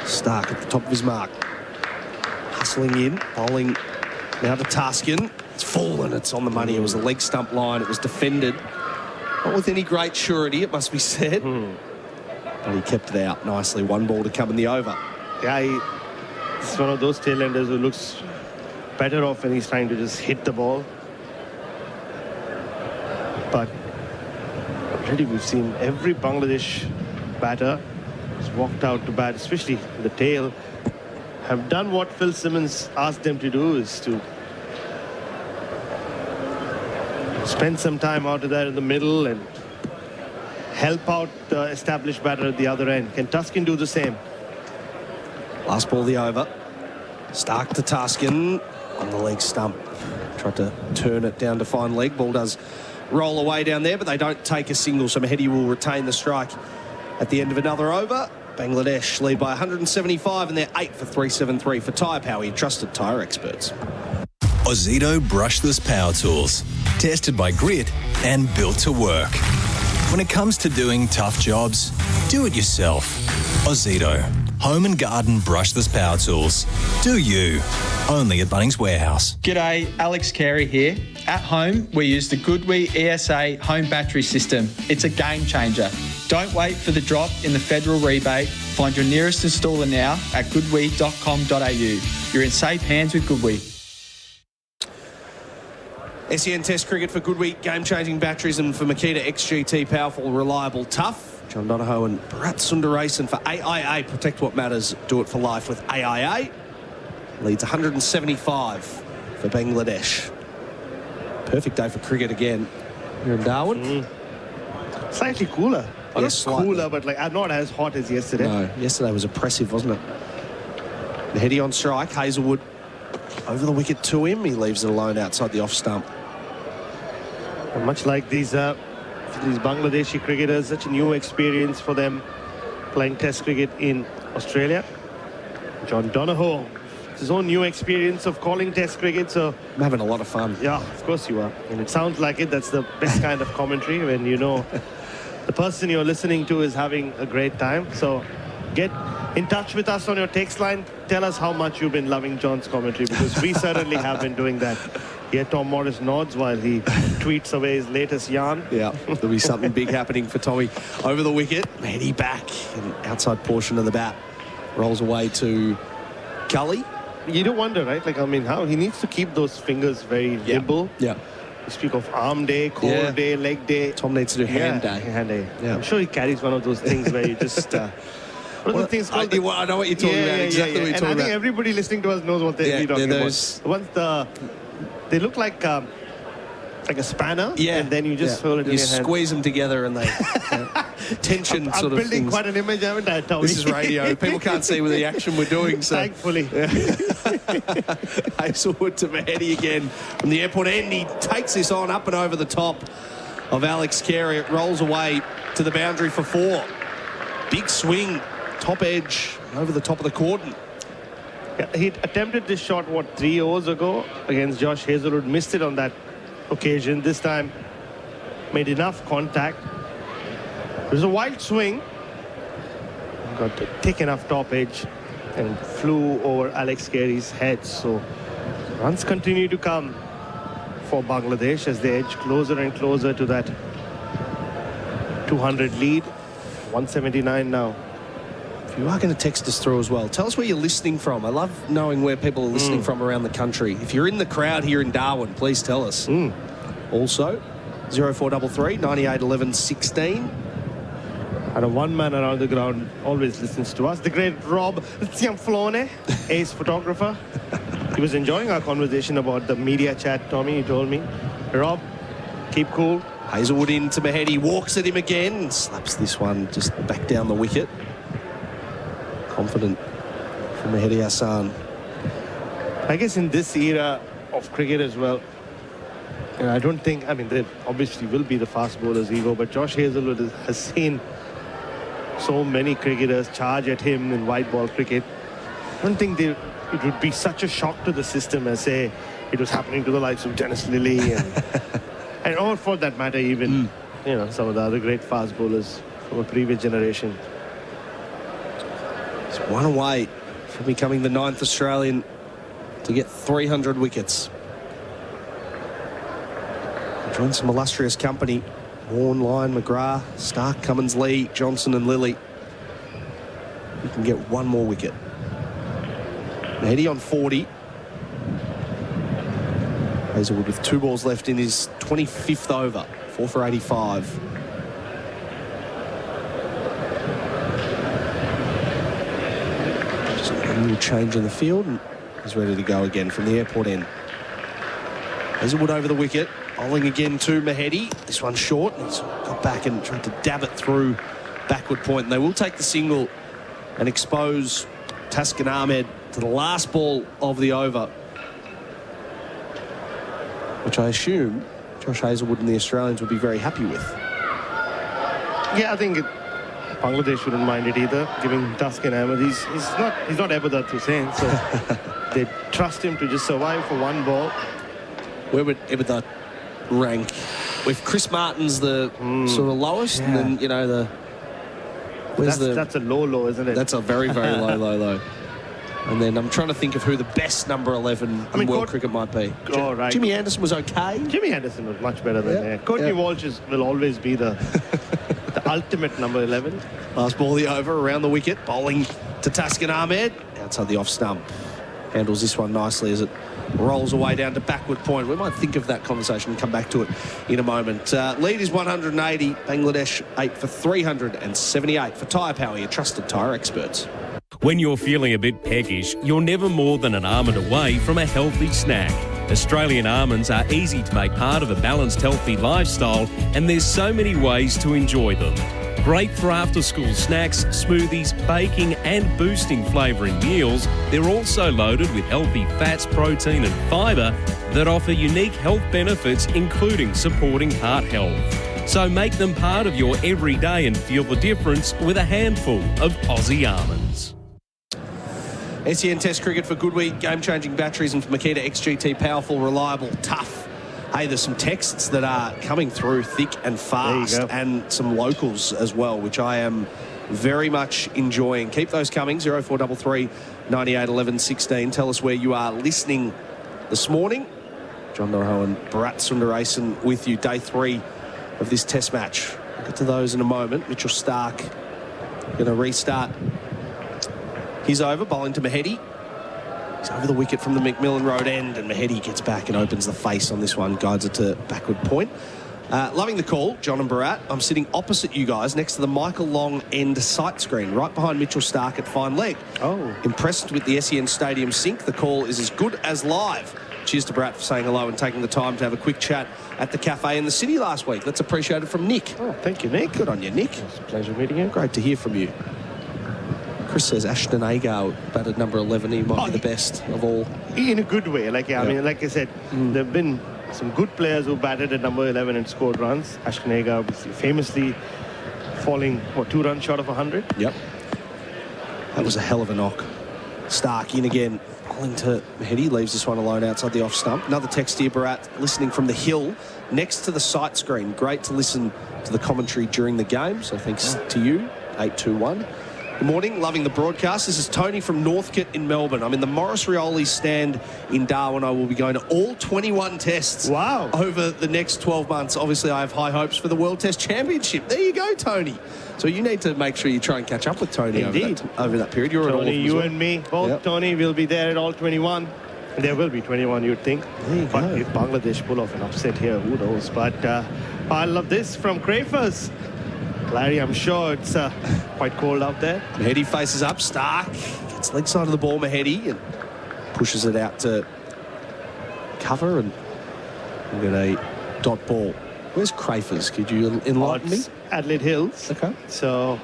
Stark at the top of his mark. Hustling in, bowling now to Tuskin. It's fallen, it's on the money. It was a leg stump line. It was defended. Not with any great surety, it must be said. But he kept it out nicely. 1 ball to come in the over. Yeah, he's one of those tailenders who looks better off when he's trying to just hit the ball. But already we've seen every Bangladesh batter who's walked out to bat, especially the tail, have done what Phil Simmons asked them to do, is to spend some time out there in the middle and help out the established batter at the other end. Can Tuskin do the same? Last ball of the over. Stark to Tuskin on the leg stump. Tried to turn it down to fine leg. Ball does roll away down there, but they don't take a single, so Mahedi will retain the strike at the end of another over. Bangladesh lead by 175, and they're 8 for 373 for Tyre Power, your trusted tyre experts. Ozito brushless power tools, tested by Grit and built to work. When it comes to doing tough jobs, do it yourself. Ozito. Home and garden brushless power tools. Do you? Only at Bunnings Warehouse. G'day, Alex Carey here. At home, we use the Goodwee ESA home battery system. It's a game changer. Don't wait for the drop in the federal rebate. Find your nearest installer now at goodwee.com.au. You're in safe hands with Goodwee. SEN Test Cricket for Goodwee, game-changing batteries, and for Makita XGT, powerful, reliable, tough. John Donehue and Bharat Sundaresan for AIA. Protect what matters, do it for life with AIA. Leads 175 for Bangladesh. Perfect day for cricket again here in Darwin. Slightly cooler. Not slightly. cooler, but like not as hot as yesterday. No, yesterday was oppressive, wasn't it? Mahedi on strike. Hazelwood over the wicket to him. He leaves it alone outside the off stump. And much like these Bangladeshi cricketers, such a new experience for them playing Test cricket in Australia. John Donehue, his own new experience of calling Test cricket, so I'm having a lot of fun. Yeah, of course you are. And it sounds like it. That's the best kind of commentary, when you know the person you're listening to is having a great time. So get in touch with us on your text line. Tell us how much you've been loving John's commentary, because we certainly have been doing that. Here Tom Morris nods while he tweets away his latest yarn. Yeah, there'll be something big happening for Tommy. Over the wicket, Mahedi back, and outside portion of the bat rolls away to Gully. You do wonder, right? Like, I mean, how he needs to keep those fingers very nimble. Yeah. You speak of arm day, core day, leg day. Tom needs to do hand day. Hand day. Yeah. I'm sure he carries one of those things where you just... what are the things called? I know what you're talking about. Exactly what you're and talking I think about. everybody listening to us knows what we're talking about. Once they look like a spanner, and then you just hold it in your hand. You squeeze them together and they... tension I'm sort of building things. quite an image, haven't I, Tommy? This is radio. People can't see with the action we're doing. So. Thankfully. Hazelwood to Mahedi again from the airport end. He takes this on up and over the top of Alex Carey. It rolls away to the boundary for 4. Big swing, top edge, over the top of the cordon. Yeah, he attempted this shot, 3 overs ago against Josh Hazelwood. Missed it on that occasion. This time, made enough contact. It was a wild swing. Got a thick enough top edge and flew over Alex Carey's head. So runs continue to come for Bangladesh as they edge closer and closer to that 200 lead. 179 now. If you are going to text us through as well, tell us where you're listening from. I love knowing where people are listening from around the country. If you're in the crowd here in Darwin, please tell us. Also, 0433 98 11 16. And a one-man around the ground always listens to us. The great Rob Tsiamflone, ace photographer. He was enjoying our conversation about the media chat, Tommy, he told me. Rob, keep cool. Hazelwood into Mahedi, walks at him again, slaps this one just back down the wicket. Confident from Mahedi Hassan. I guess in this era of cricket as well, and I don't think, I mean, there obviously will be the fast bowlers ego, but Josh Hazelwood has seen so many cricketers charge at him in white ball cricket. I don't think it would be such a shock to the system as, say, it was happening to the likes of Dennis Lilly and or for that matter, even some of the other great fast bowlers from a previous generation. He's one away from becoming the 9th Australian to get 300 wickets. Joins some illustrious company. Warne, Lyon, McGrath, Stark, Cummins, Lee, Johnson and Lilly. You can get one more wicket. Mahedi on 40. Hazelwood with 2 balls left in his 25th over. 4 for 85. Just a new change in the field, and he's ready to go again from the airport end. Hazelwood over the wicket. Bowling again to Mahedi. This one's short. He's got back and tried to dab it through backward point. And they will take the single and expose Taskin Ahmed to the last ball of the over, which I assume Josh Hazelwood and the Australians will be very happy with. Yeah, I think Bangladesh wouldn't mind it either, giving Taskin Ahmed. He's not Ebadat Hussain, so they trust him to just survive for 1 ball. Where would Ebadat rank? If Chris Martin's the sort of lowest, and then, That's a low, isn't it? That's a very, very low. And then I'm trying to think of who the best number 11 in world cricket might be. Oh, right. Jimmy Anderson was okay. Jimmy Anderson was much better than Courtney Walsh will always be the ultimate number 11. Last ball the over, around the wicket, bowling to Taskin Ahmed. Outside the off stump. Handles this one nicely as it rolls away down to backward point. We might think of that conversation and come back to it in a moment. Lead is 180. Bangladesh 8 for 378 for Tyre Power, your trusted tyre experts. When you're feeling a bit peckish, you're never more than an almond away from a healthy snack. Australian almonds are easy to make part of a balanced, healthy lifestyle, and there's so many ways to enjoy them. Great for after-school snacks, smoothies, baking and boosting flavouring meals, they're also loaded with healthy fats, protein and fibre that offer unique health benefits, including supporting heart health. So make them part of your everyday and feel the difference with a handful of Aussie almonds. SEN Test Cricket for Goodwee, game-changing batteries, and for Makita XGT, powerful, reliable, tough. Hey, there's some texts that are coming through thick and fast, and some locals as well, which I am very much enjoying. Keep those coming, 0433 98 11 16. Tell us where you are listening this morning. John Donehue and Bharat Sundaresan with you, day 3 of this Test match. We'll get to those in a moment. Mitchell Starc going to restart. He's over, bowling to Mahedi. He's over the wicket from the McMillan Road end, and Mahedi gets back and opens the face on this one, guides it to backward point. Loving the call, John and Bharat. I'm sitting opposite you guys, next to the Michael Long end sight screen, right behind Mitchell Starc at fine leg. Oh. Impressed with the SEN Stadium sync. The call is as good as live. Cheers to Bharat for saying hello and taking the time to have a quick chat at the cafe in the city last week. That's appreciated from Nick. Oh, thank you, Nick. Good on you, Nick. It's a pleasure meeting you. Great to hear from you. Chris says Ashton Agar batted number 11. He might be the best of all. In a good way. I mean, like I said, there have been some good players who batted at number 11 and scored runs. Ashton Agar famously falling, 2 runs short of 100? Yep. That was a hell of a knock. Starc in again. Bowling to Mahedi, leaves this one alone outside the off stump. Another text here, Bharat, listening from the hill next to the sight screen. Great to listen to the commentary during the game, so thanks to you. 821. Good morning, loving the broadcast. This is Tony from Northcote in Melbourne. I'm in the Morris Rioli stand in Darwin. I will be going to all 21 tests over the next 12 months. Obviously, I have high hopes for the World Test Championship. There you go, Tony. So you need to make sure you try and catch up with Tony over that period. You're Tony, you and me, both, Tony, will be there at all 21. And there will be 21, you'd think. But if Bangladesh pull off an upset here, who knows? But I love this from Crafers. Larry, I'm sure it's quite cold out there. Mahedi faces up. Starc gets leg side of the ball, Mahedi, and pushes it out to cover, and we get a dot ball. Where's Crafers? Could you enlighten me? Adelaide Hills. Okay. So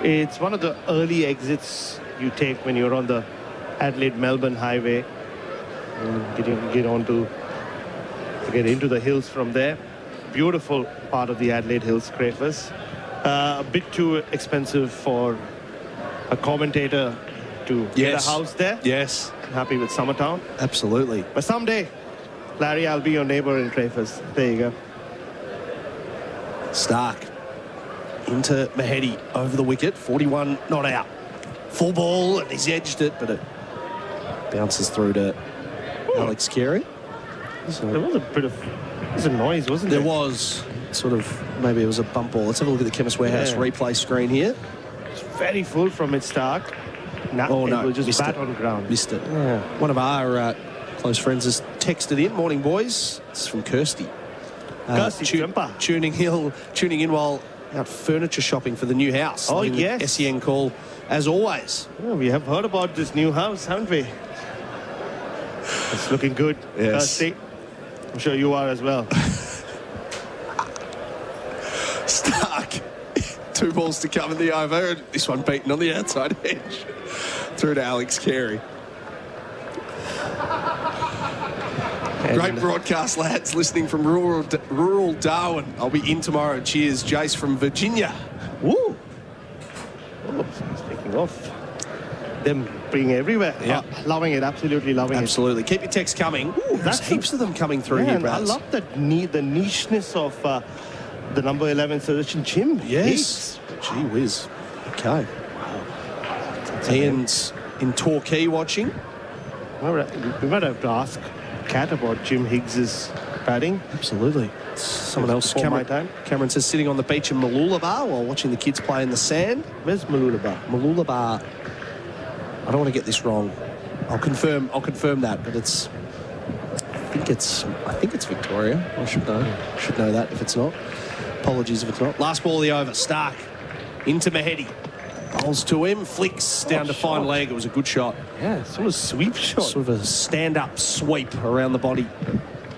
it's one of the early exits you take when you're on the Adelaide-Melbourne highway. Get into the hills from there. Beautiful part of the Adelaide Hills, Crafers. A bit too expensive for a commentator to get a house there. Yes. I'm happy with Summertown. Absolutely. But someday, Larry, I'll be your neighbour in Crafers. There you go. Starc into Mahedi over the wicket. 41 not out. Full ball, and he's edged it, but it bounces through to Alex Carey. So there was a bit of noise, wasn't there? There was. Sort of, maybe it was a bump ball. Let's have a look at the Chemist Warehouse replay screen here. It's very full from its Starc. It just bat on ground. Missed it. Yeah. One of our close friends has texted in. Morning, boys. It's from Kirsty. Tuning in while out furniture shopping for the new house. Oh, yes. SEN call, as always. Yeah, we have heard about this new house, haven't we? It's looking good, yes. Kirsty. I'm sure you are as well. Starc, 2 balls to come in the over. This one beaten on the outside edge. Through to Alex Carey. Great broadcast, lads. Listening from rural Darwin. I'll be in tomorrow. Cheers, Jace from Virginia. Woo! Oh, it's taking off. Them being everywhere. Yeah. Loving it. Absolutely loving it. Absolutely. Keep your texts coming. Ooh, there's heaps of them coming through here, Brad. I love the nicheness of the number 11 selection, Jim. Yes. Gee whiz. Okay. Ian's in Torquay watching. All right. We might have to ask Kat about Jim Higgs's batting. Absolutely. Someone else. Cameron says sitting on the beach in Mooloolaba while watching the kids play in the sand. Where's Mooloolaba? Mooloolaba. I don't want to get this wrong. I'll confirm that, but I think it's Victoria. I should know that if it's not. Apologies if it's not. Last ball of the over. Stark into Mahedi. Bowls to him, flicks down to fine leg. It was a good shot. Yeah, sort of sweep shot. Sort of a stand-up sweep around the body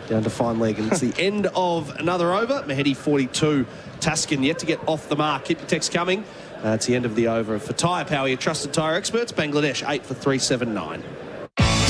down to fine leg. And it's the end of another over. Mahedi 42. Taskin yet to get off the mark. Keep your text coming. It's the end of the over. For Tyre Power, your trusted tyre experts, Bangladesh 8 for 379.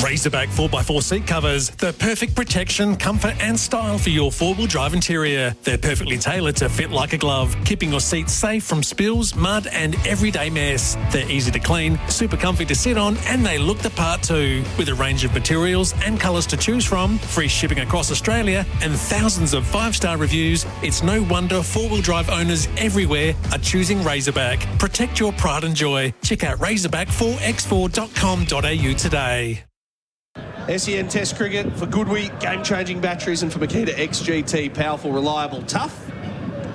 Razorback 4x4 seat covers, the perfect protection, comfort and style for your four-wheel drive interior. They're perfectly tailored to fit like a glove, keeping your seats safe from spills, mud and everyday mess. They're easy to clean, super comfy to sit on, and they look the part too. With a range of materials and colours to choose from, free shipping across Australia and thousands of 5-star reviews, it's no wonder four-wheel drive owners everywhere are choosing Razorback. Protect your pride and joy. Check out razorback4x4.com.au today. SEN Test Cricket for Goodwee, game-changing batteries, and for Makita XGT, powerful, reliable, tough.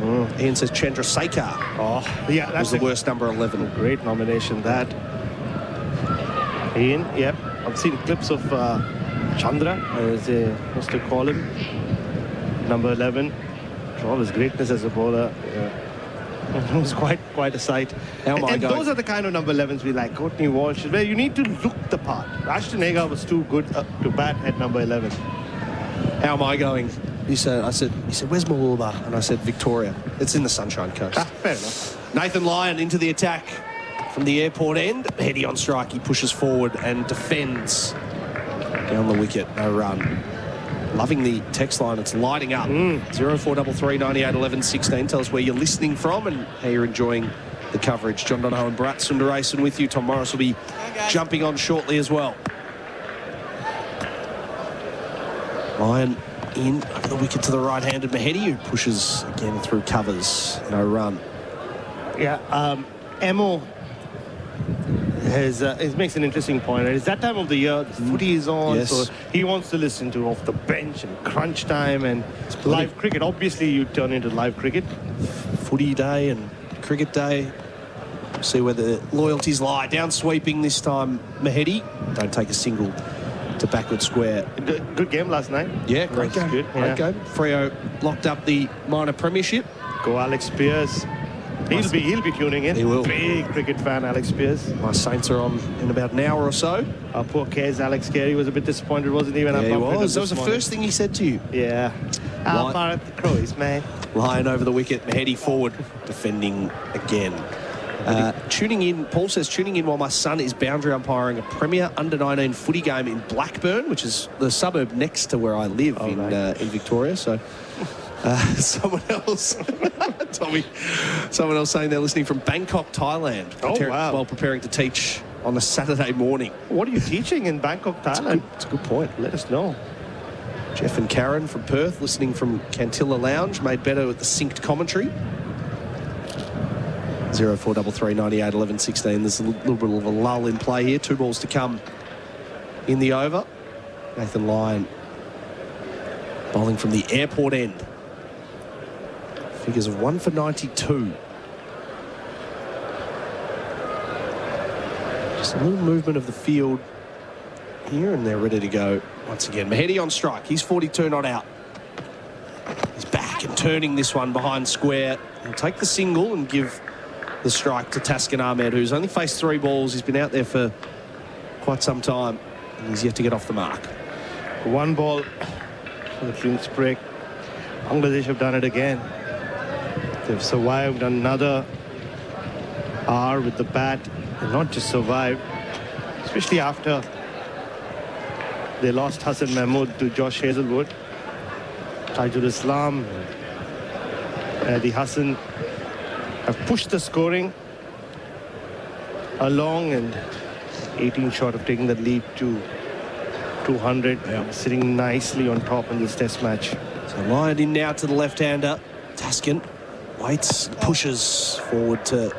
Ian says Chandrasekhar. Oh, yeah, that's was the worst number 11. Great nomination, that. Ian, yep. I've seen clips of Chandra, as they used to call him, number 11. For all his greatness as a bowler. It was quite a sight. And those are the kind of number 11s we like. Courtney Walsh, where you need to look the part. Ashton Agar was too good to bat at number 11. How am I going? He said, where's Mooloolaba? And I said, Victoria. It's in the Sunshine Coast. Fair enough. Nathan Lyon into the attack from the airport end. Heady on strike. He pushes forward and defends down the wicket. No run. Loving the text line. It's lighting up. 0433 98 11 16. Tell us where you're listening from and how you're enjoying the coverage. John Donehue and Bharat Sundaresan with you. Tom Morris will be jumping on shortly as well. Lyon in over the wicket to the right-handed Mahedi, who pushes again through covers. No run. Yeah, Emo makes an interesting point. It's that time of the year, the footy is on, so he wants to listen to off the bench and crunch time and live cricket. Obviously, you turn into live cricket. Footy day and cricket day. See where the loyalties lie. Down sweeping this time, Mahedi. Don't take a single to backward square. Good game last night. Yeah, great game. Good. Great game. Freo locked up the minor premiership. Go Alex Pearce. He'll be tuning in. He will. Big cricket fan, Alex Pearce. My Saints are on in about an hour or so. Our poor Kez, Alex Carey, was a bit disappointed, wasn't he? When he was. That was the first thing he said to you. Yeah. Bharat, the Crows, man. Lyon over the wicket, Mahedi forward, defending again. Tuning in, Paul says, tuning in while my son is boundary umpiring a Premier Under-19 footy game in Blackburn, which is the suburb next to where I live in Victoria. So someone else, Tommy, someone else saying they're listening from Bangkok, Thailand, while preparing to teach on a Saturday morning. What are you teaching in Bangkok, Thailand? It's a good point. Let us know. Jeff and Karen from Perth listening from Cantilla Lounge, made better with the synced commentary. 0433 98 11 16. There's a little bit of a lull in play here. 2 balls to come in the over. Nathan Lyon bowling from the airport end. Figures of 1 for 92. Just a little movement of the field here, and they're ready to go once again. Mahedi on strike. He's 42, not out. He's back and turning this one behind square. He'll take the single and give the strike to Taskin Ahmed, who's only faced 3 balls. He's been out there for quite some time, and he's yet to get off the mark. 1 ball for the drinks break. Bangladesh have done it again. They've survived another hour with the bat, and not just survived, especially after they lost Hassan Mahmood to Josh Hazelwood. Tajul Islam and the Hassan have pushed the scoring along, and 18 short of taking the lead to 200, sitting nicely on top in this test match. So Lyon in now to the left-hander. Taskin waits, pushes forward to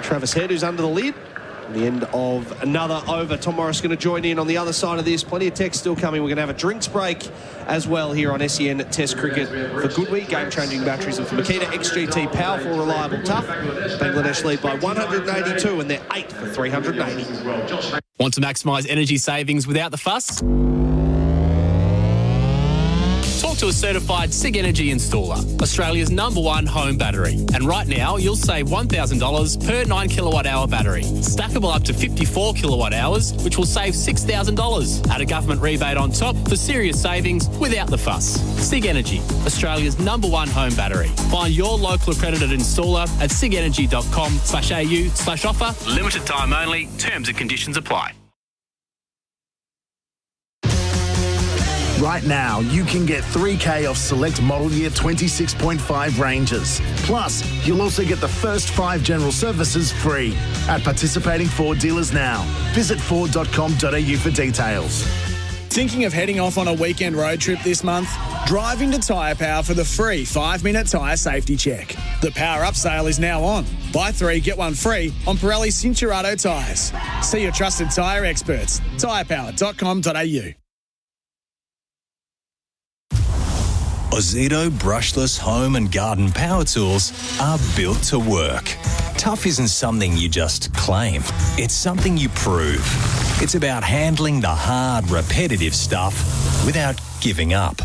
Travis Head, who's under the lid. At the end of another over, Tom Morris going to join in on the other side of this. Plenty of text still coming. We're going to have a drinks break as well here on SEN Test Cricket for Goodwee. Game-changing batteries, and for Makita XGT, powerful, reliable, tough. Bangladesh lead by 182, and they're 8 for 380. Want to maximise energy savings without the fuss? Talk to a certified SIG Energy installer, Australia's #1 home battery. And right now, you'll save $1,000 per 9 kilowatt hour battery. Stackable up to 54 kilowatt hours, which will save $6,000. Add a government rebate on top for serious savings without the fuss. SIG Energy, Australia's #1 home battery. Find your local accredited installer at sigenergy.com/au/offer. Limited time only. Terms and conditions apply. Right now, you can get 3K off select model year 26.5 Rangers. Plus, you'll also get the first 5 general services free at participating Ford dealers now. Visit ford.com.au for details. Thinking of heading off on a weekend road trip this month? Drive into Tyre Power for the free 5-minute tyre safety check. The Power Up sale is now on. Buy 3, get 1 free on Pirelli Cinturato tyres. See your trusted tyre experts. tyrepower.com.au. Ozito brushless home and garden power tools are built to work. Tough isn't something you just claim. It's something you prove. It's about handling the hard, repetitive stuff without giving up.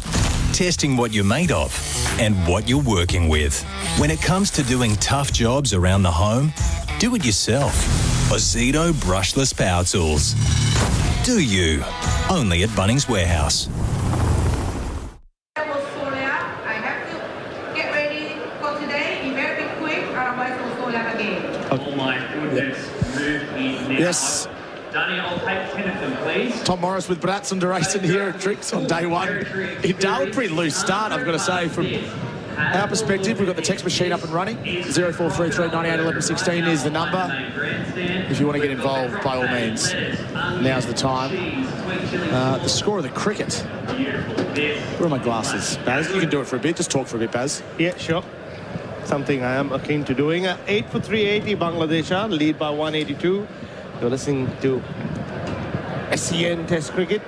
Testing what you're made of and what you're working with. When it comes to doing tough jobs around the home, do it yourself. Ozito brushless power tools. Do you? Only at Bunnings Warehouse. Oh my goodness, move is now. Yes. Donehue, I'll take 10 of them, please. Tom Morris with Bharat Sundaresan here at Drinks on day one. In Darwin, pretty loose start, I've got to say. From our perspective, we've got the text machine up and running. 0433 98 11 16 is the number. If you want to get involved, by all means, now's the time. The score of the cricket. Where are my glasses? Baz, you can do it for a bit. Just talk for a bit, Baz. Yeah, sure. Something I am akin to doing. 8 for 380, Bangladesh lead by 182. You're listening to SEN Test Cricket.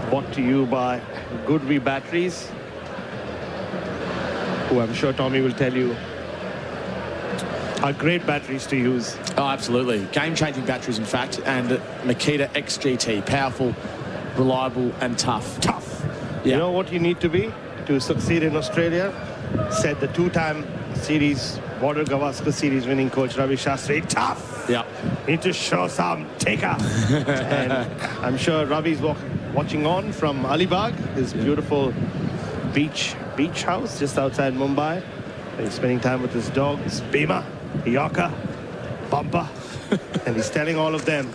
Brought to you by Goodwee Batteries, who I'm sure Tommy will tell you are great batteries to use. Oh, absolutely. Game-changing batteries, in fact, and Makita XGT. Powerful, reliable, and tough. Tough. Yeah. You know what you need to be to succeed in Australia? Said the 2-time series, Border Gavaskar series winning coach Ravi Shastri. Tough. Yeah. Need to show some taker. And I'm sure Ravi's watching on from Alibag, his beautiful beach house just outside Mumbai. He's spending time with his dogs, Bhima, Yorker, Bumper. And he's telling all of them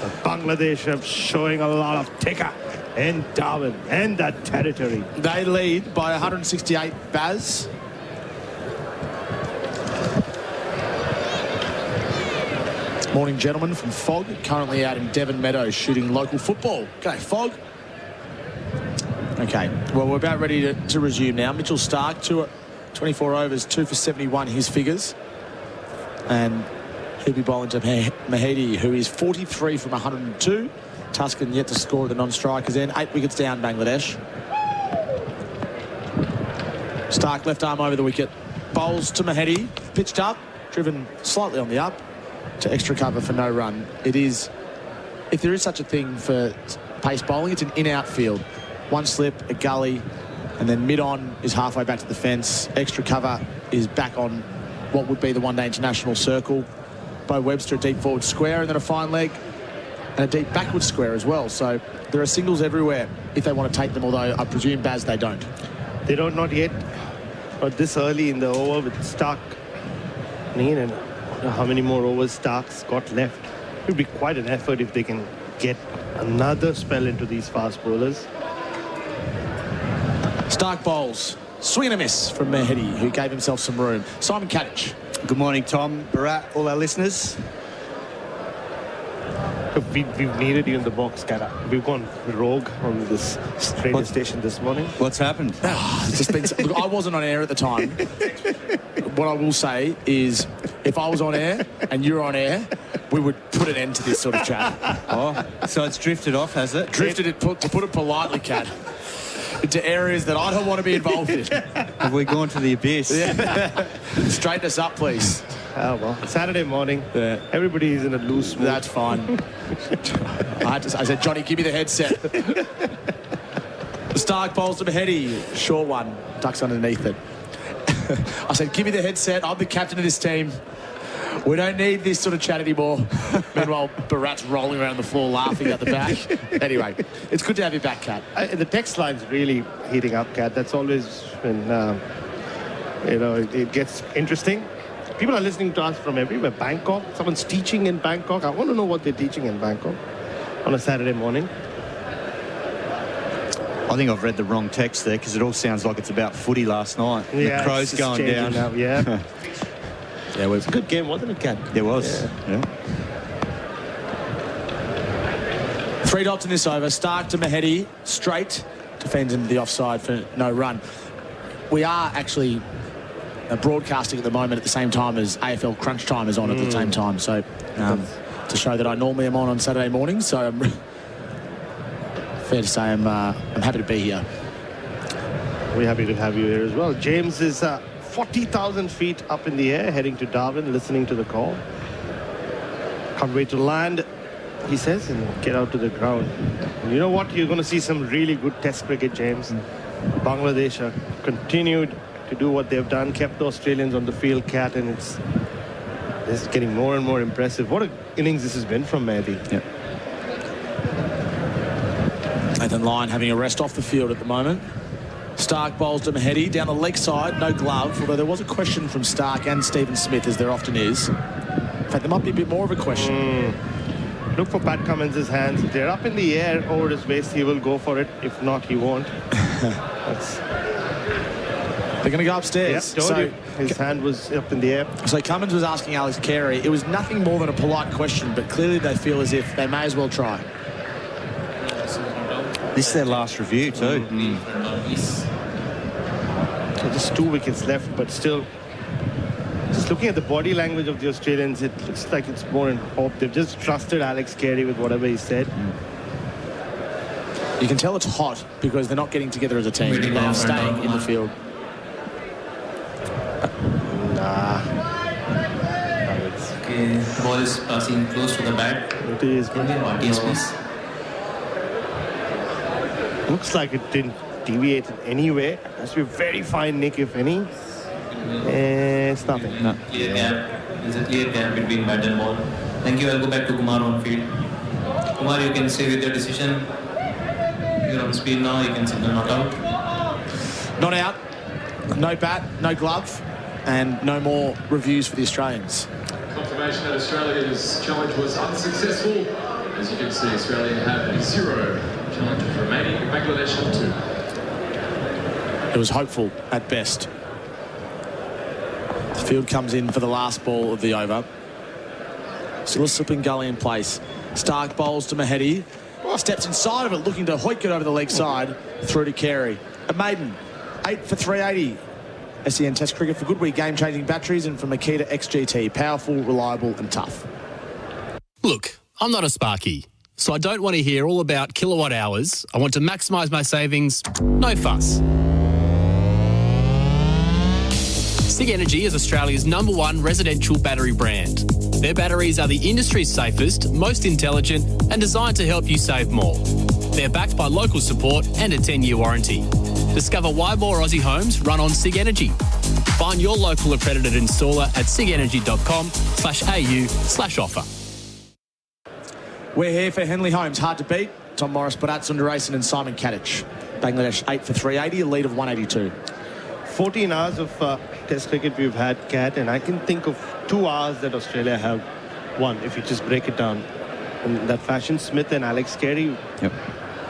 that Bangladesh are showing a lot of taker and Darwin and that territory. They lead by 168, Baz. Morning, gentlemen, from Fog, currently out in Devon Meadows shooting local football. G'day, Fog. Okay, well, we're about ready to resume now. Mitchell Stark, 24 overs, 2 for 71, his figures. And he'll be bowling to Mahedi, who is 43 from 102. Tuscan yet to score at the non-strikers end. 8 wickets down, Bangladesh. Stark left arm over the wicket. Bowls to Mahedi. Pitched up. Driven slightly on the up. To extra cover for no run. It is, if there is such a thing for pace bowling, it's an in-out field. One slip, a gully, and then mid-on is halfway back to the fence. Extra cover is back on what would be the one-day international circle. Bo Webster, a deep forward square, and then a fine leg. And a deep backward square as well. So there are singles everywhere if they want to take them, although I presume, Baz, they don't. They don't, not yet. But this early in the over with Stark. And how many more overs Stark's got left. It would be quite an effort if they can get another spell into these fast bowlers. Stark bowls. Swing and a miss from Mahedi, who gave himself some room. Simon Katich. Good morning, Tom, Bharat, all our listeners. We've needed you in the box, Kara. We've gone rogue on this radio station this morning. What's happened? It's just been, look, I wasn't on air at the time. What I will say is if I was on air and you're on air, we would put an end to this sort of chat. Oh, so it's drifted off, has it? Drifted it, to put it politely, Kat, into areas that I don't want to be involved in. Have we gone to the abyss? Yeah. Straighten us up, please. Oh, well, Saturday morning. Yeah. Everybody is in a loose mood. That's fine. I said, Johnny, give me the headset. Stark bowls to Mahedi. Short one. Ducks underneath it. I said, give me the headset. I'm the captain of this team. We don't need this sort of chat anymore. Meanwhile, Bharat's rolling around the floor laughing at the back. Anyway, it's good to have you back, Kat. The text line's really heating up, Kat. That's always when, it gets interesting. People are listening to us from everywhere. Bangkok. Someone's teaching in Bangkok. I want to know what they're teaching in Bangkok on a Saturday morning. I think I've read the wrong text there because it all sounds like it's about footy last night. Yeah, the Crows going down. Up, yeah. Yeah, it was a good game, wasn't it, Kat? There was. Yeah. 3 dots in this over. Stark to Mahedi. Straight. Defends into the offside for no run. We are actually broadcasting at the moment at the same time as AFL Crunch Time is on at the same time. So it's a show that I normally am on Saturday mornings. So fair to say I'm happy to be here. We're happy to have you here as well. James is 40,000 feet up in the air, heading to Darwin, listening to the call. Can't wait to land, he says, and get out to the ground. And you know what? You're going to see some really good test cricket, James. Bangladesh have continued to do what they've done, kept the Australians on the field, Kat, and it's getting more and more impressive. What an innings this has been from Mahedi. Yep. Nathan Lyon having a rest off the field at the moment. Stark bowls to Mahedi down the leg side, no glove, although there was a question from Stark and Stephen Smith, as there often is. In fact, there might be a bit more of a question. Look for Pat Cummins' hands. If they're up in the air over his waist, he will go for it. If not, he won't. They're going to go upstairs. Yeah, told you. His hand was up in the air. So Cummins was asking Alex Carey. It was nothing more than a polite question, but clearly they feel as if they may as well try. This is their last review too. So just 2 wickets left, but still, just looking at the body language of the Australians, it looks like it's more in hope. They've just trusted Alex Carey with whatever he said. You can tell it's hot because they're not getting together as a team. They are staying in the field. Okay, the ball is passing close to the bat. It is. Yes, please. Looks like it didn't deviate in any way. Must be a very fine nick, if any. It's nothing. No. Clear gap. There's a clear gap between bat and ball. Thank you. I'll go back to Kumar on field. Kumar, you can stay with your decision. You're on speed now. You can signal not out. Not out. No bat, no glove, and no more reviews for the Australians. Confirmation that Australia's challenge was unsuccessful. As you can see, Australia have a 0 challenge remaining. Bangladesh have 2. It was hopeful at best. The field comes in for the last ball of the over. Still a slipping gully in place. Stark bowls to Mahedi. Steps inside of it, looking to hoik it over the leg side. Through to Carey. A maiden. 8 for 380. SEN Test Cricket for Goodwee, game-changing batteries, and for Makita XGT, powerful, reliable and tough. Look, I'm not a Sparky, so I don't want to hear all about kilowatt hours. I want to maximise my savings. No fuss. SIG Energy is Australia's #1 residential battery brand. Their batteries are the industry's safest, most intelligent and designed to help you save more. They're backed by local support and a 10-year warranty. Discover why more Aussie homes run on SIG Energy. Find your local accredited installer at sigenergy.com/au/offer. We're here for Henley Homes, hard to beat. Tom Morris, Bharat, Sundaresan and Simon Katich. Bangladesh 8 for 380, a lead of 182. 14 hours of Test cricket we've had, Kat, and I can think of 2 hours that Australia have won, if you just break it down. In that fashion, Smith and Alex Carey,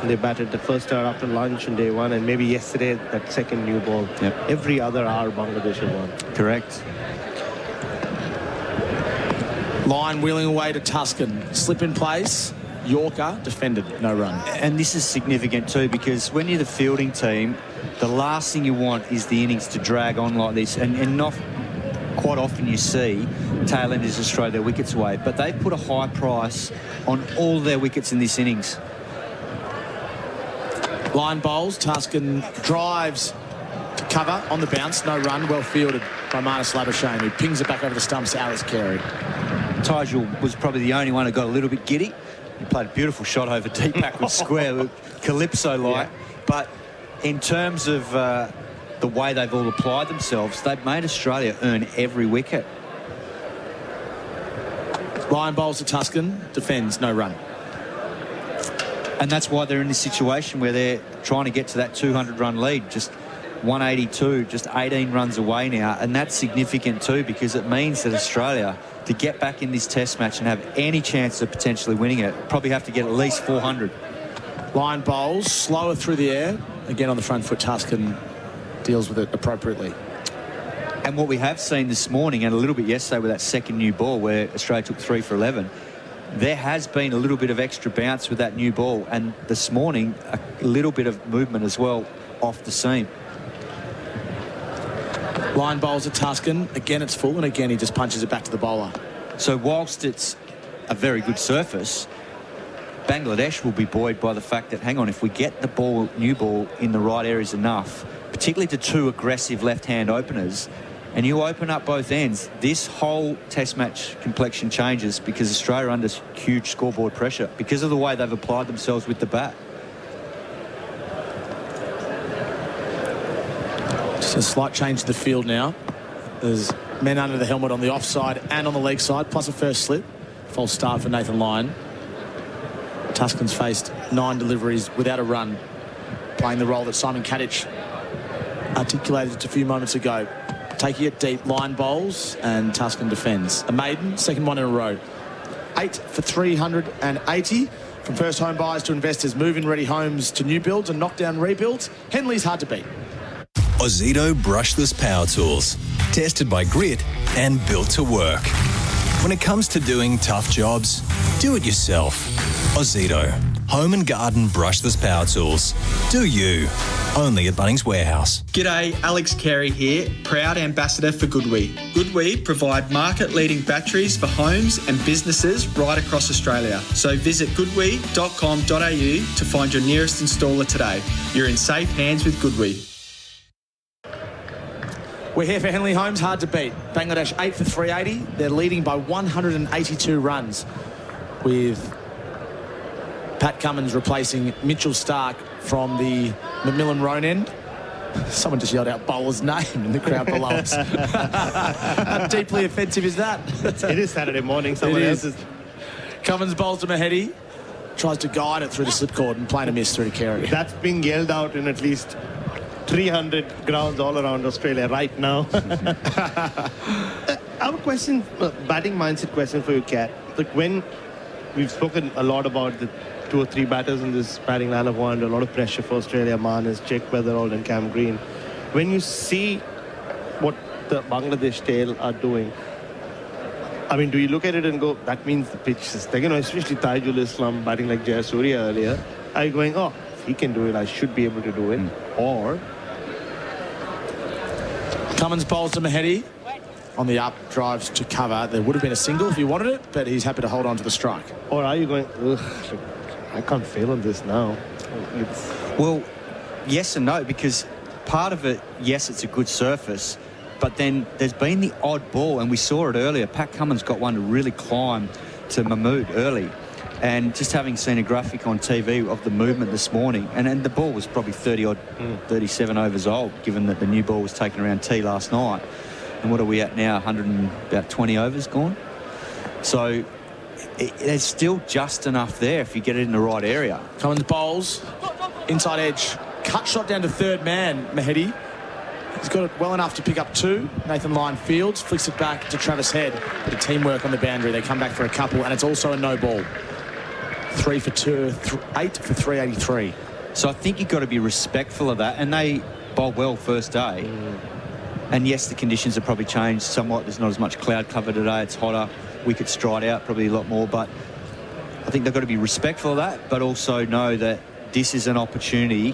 they batted the first hour after lunch on day 1, and maybe yesterday, that second new ball. Every other hour, Bangladesh have won. Correct. Line wheeling away to Tuscan. Slip in place. Yorker defended, no run. And this is significant too, because when you're the fielding team, the last thing you want is the innings to drag on like this, and not quite often you see tail end is Australia, their wickets away. But they've put a high price on all their wickets in this innings. Line bowls, Tuscan drives to cover on the bounce, no run, well fielded by Marnus Labuschagne, who pings it back over the stumps to Alex Carey. Tygel was probably the only one who got a little bit giddy. He played a beautiful shot over deep backward square, Calypso-like. Yeah. But in terms of the way they've all applied themselves, they've made Australia earn every wicket. Line bowls to Tuscan, defends, no run. And that's why they're in this situation where they're trying to get to that 200-run lead. Just 182, just 18 runs away now. And that's significant too, because it means that Australia, to get back in this test match and have any chance of potentially winning it, probably have to get at least 400. Line bowls, slower through the air. Again, on the front foot, Tuscan deals with it appropriately. And what we have seen this morning and a little bit yesterday with that second new ball where Australia took 3 for 11, there has been a little bit of extra bounce with that new ball, and this morning a little bit of movement as well off the seam. Line bowls at Tuscan. Again, it's full, and again he just punches it back to the bowler. So whilst it's a very good surface, Bangladesh will be buoyed by the fact that, hang on, if we get the new ball in the right areas enough, particularly to 2 aggressive left-hand openers, and you open up both ends, this whole test match complexion changes because Australia are under huge scoreboard pressure because of the way they've applied themselves with the bat. Just a slight change to the field now. There's men under the helmet on the offside and on the leg side, plus a first slip. False start for Nathan Lyon. Tuscan's faced 9 deliveries without a run, playing the role that Simon Katich articulated just a few moments ago. Taking it deep, line bowls, and Tuscan defends. A maiden, second one in a row. 8 for 380 from first home buyers to investors. Move-in ready homes to new builds and knock-down rebuilds. Henley's hard to beat. Ozito brushless power tools. Tested by Grit and built to work. When it comes to doing tough jobs, do it yourself. Ozito. Home and garden brushless power tools. Do you. Only at Bunnings Warehouse. G'day, Alex Carey here, proud ambassador for Goodwee. Goodwee provide market-leading batteries for homes and businesses right across Australia. So visit goodwee.com.au to find your nearest installer today. You're in safe hands with Goodwee. We're here for Henley Homes, hard to beat. Bangladesh 8 for 380. They're leading by 182 runs with Pat Cummins replacing Mitchell Starc from the Macmillan Roan end. Someone just yelled out bowler's name in the crowd below us. How deeply offensive is that? It is Saturday morning. Someone else is. Cummins bowls to Mahedi. Tries to guide it through the slipcord and plain a miss through to Carey. That's being yelled out in at least 300 grounds all around Australia right now. Our question, batting mindset question for you, Kat. Like when we've spoken a lot about the 2 or 3 batters in this batting lineup, under a lot of pressure for Australia, Marnus, Jake Weatherall and Cam Green. When you see what the Bangladesh tail are doing, I mean, do you look at it and go, that means the pitch is, especially Taijul Islam batting like Jayasuriya earlier, are you going, oh, if he can do it, I should be able to do it? Or Cummins bowls to Mahedi. On the up, drives to cover. There would have been a single if he wanted it, but he's happy to hold on to the strike. Or are you going, I can't fail on this now? Well, yes and no, because part of it, yes, it's a good surface, but then there's been the odd ball, and we saw it earlier. Pat Cummins got one to really climb to Mahmood early. And just having seen a graphic on TV of the movement this morning, and the ball was probably 37 overs old, given that the new ball was taken around tee last night. And what are we at now? 120 overs gone. So there's still just enough there if you get it in the right area. Cummins bowls, inside edge, cut shot down to third man, Mahedi. He's got it well enough to pick up 2. Nathan Lyon fields, flicks it back to Travis Head. Bit of teamwork on the boundary. They come back for a couple, and it's also a no ball. 3 for 2, 8 for 383. So I think you've got to be respectful of that, and they bowled well first day. And yes, the conditions have probably changed somewhat. There's not as much cloud cover today. It's hotter. Wickets dried out probably a lot more. But I think they've got to be respectful of that, but also know that this is an opportunity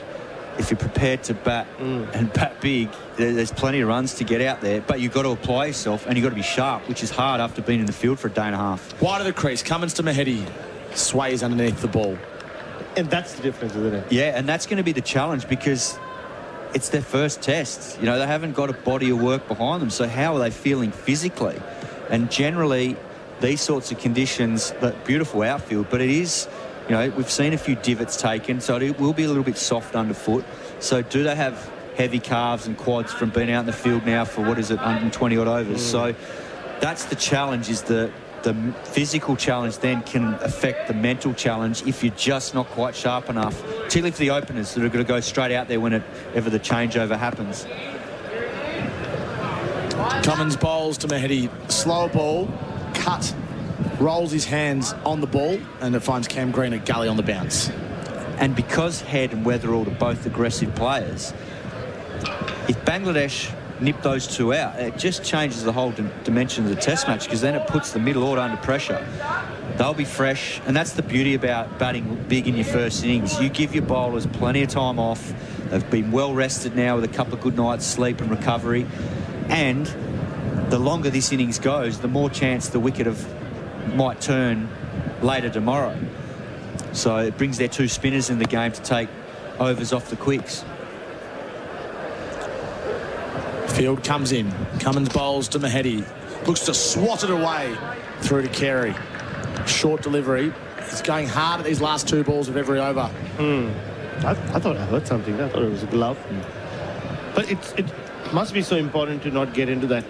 if you're prepared to bat and bat big, there's plenty of runs to get out there, but you've got to apply yourself and you've got to be sharp, which is hard after being in the field for a day and a half. Wide of the crease, Cummins to Mahedi, sways underneath the ball. And that's the difference, isn't it? Yeah, and that's going to be the challenge because it's their first test. You know, they haven't got a body of work behind them, so how are they feeling physically? And generally, these sorts of conditions, that beautiful outfield, but it is, you know, we've seen a few divots taken, so it will be a little bit soft underfoot. So do they have heavy calves and quads from being out in the field now for, 120 odd overs? So that's the challenge, is the physical challenge then can affect the mental challenge if you're just not quite sharp enough, particularly for the openers that are going to go straight out there whenever the changeover happens. Cummins bowls to Mahedi, slow ball, cut, rolls his hands on the ball, and it finds Cam Green a gully on the bounce. And because Head and Weatherald are both aggressive players, if Bangladesh nip those two out, it just changes the whole dimension of the test match, because then it puts the middle order under pressure. They'll be fresh, and that's the beauty about batting big in your first innings. You give your bowlers plenty of time off. They've been well rested now with a couple of good nights sleep and recovery, and the longer this innings goes, the more chance the wicket might turn later tomorrow. So it brings their two spinners in the game to take overs off the quicks. Field comes in. Cummins bowls to Mahedi. Looks to swat it away through to Carey. Short delivery. He's going hard at these last two balls of every over. I thought I heard something. I thought it was a glove. But it must be so important to not get into that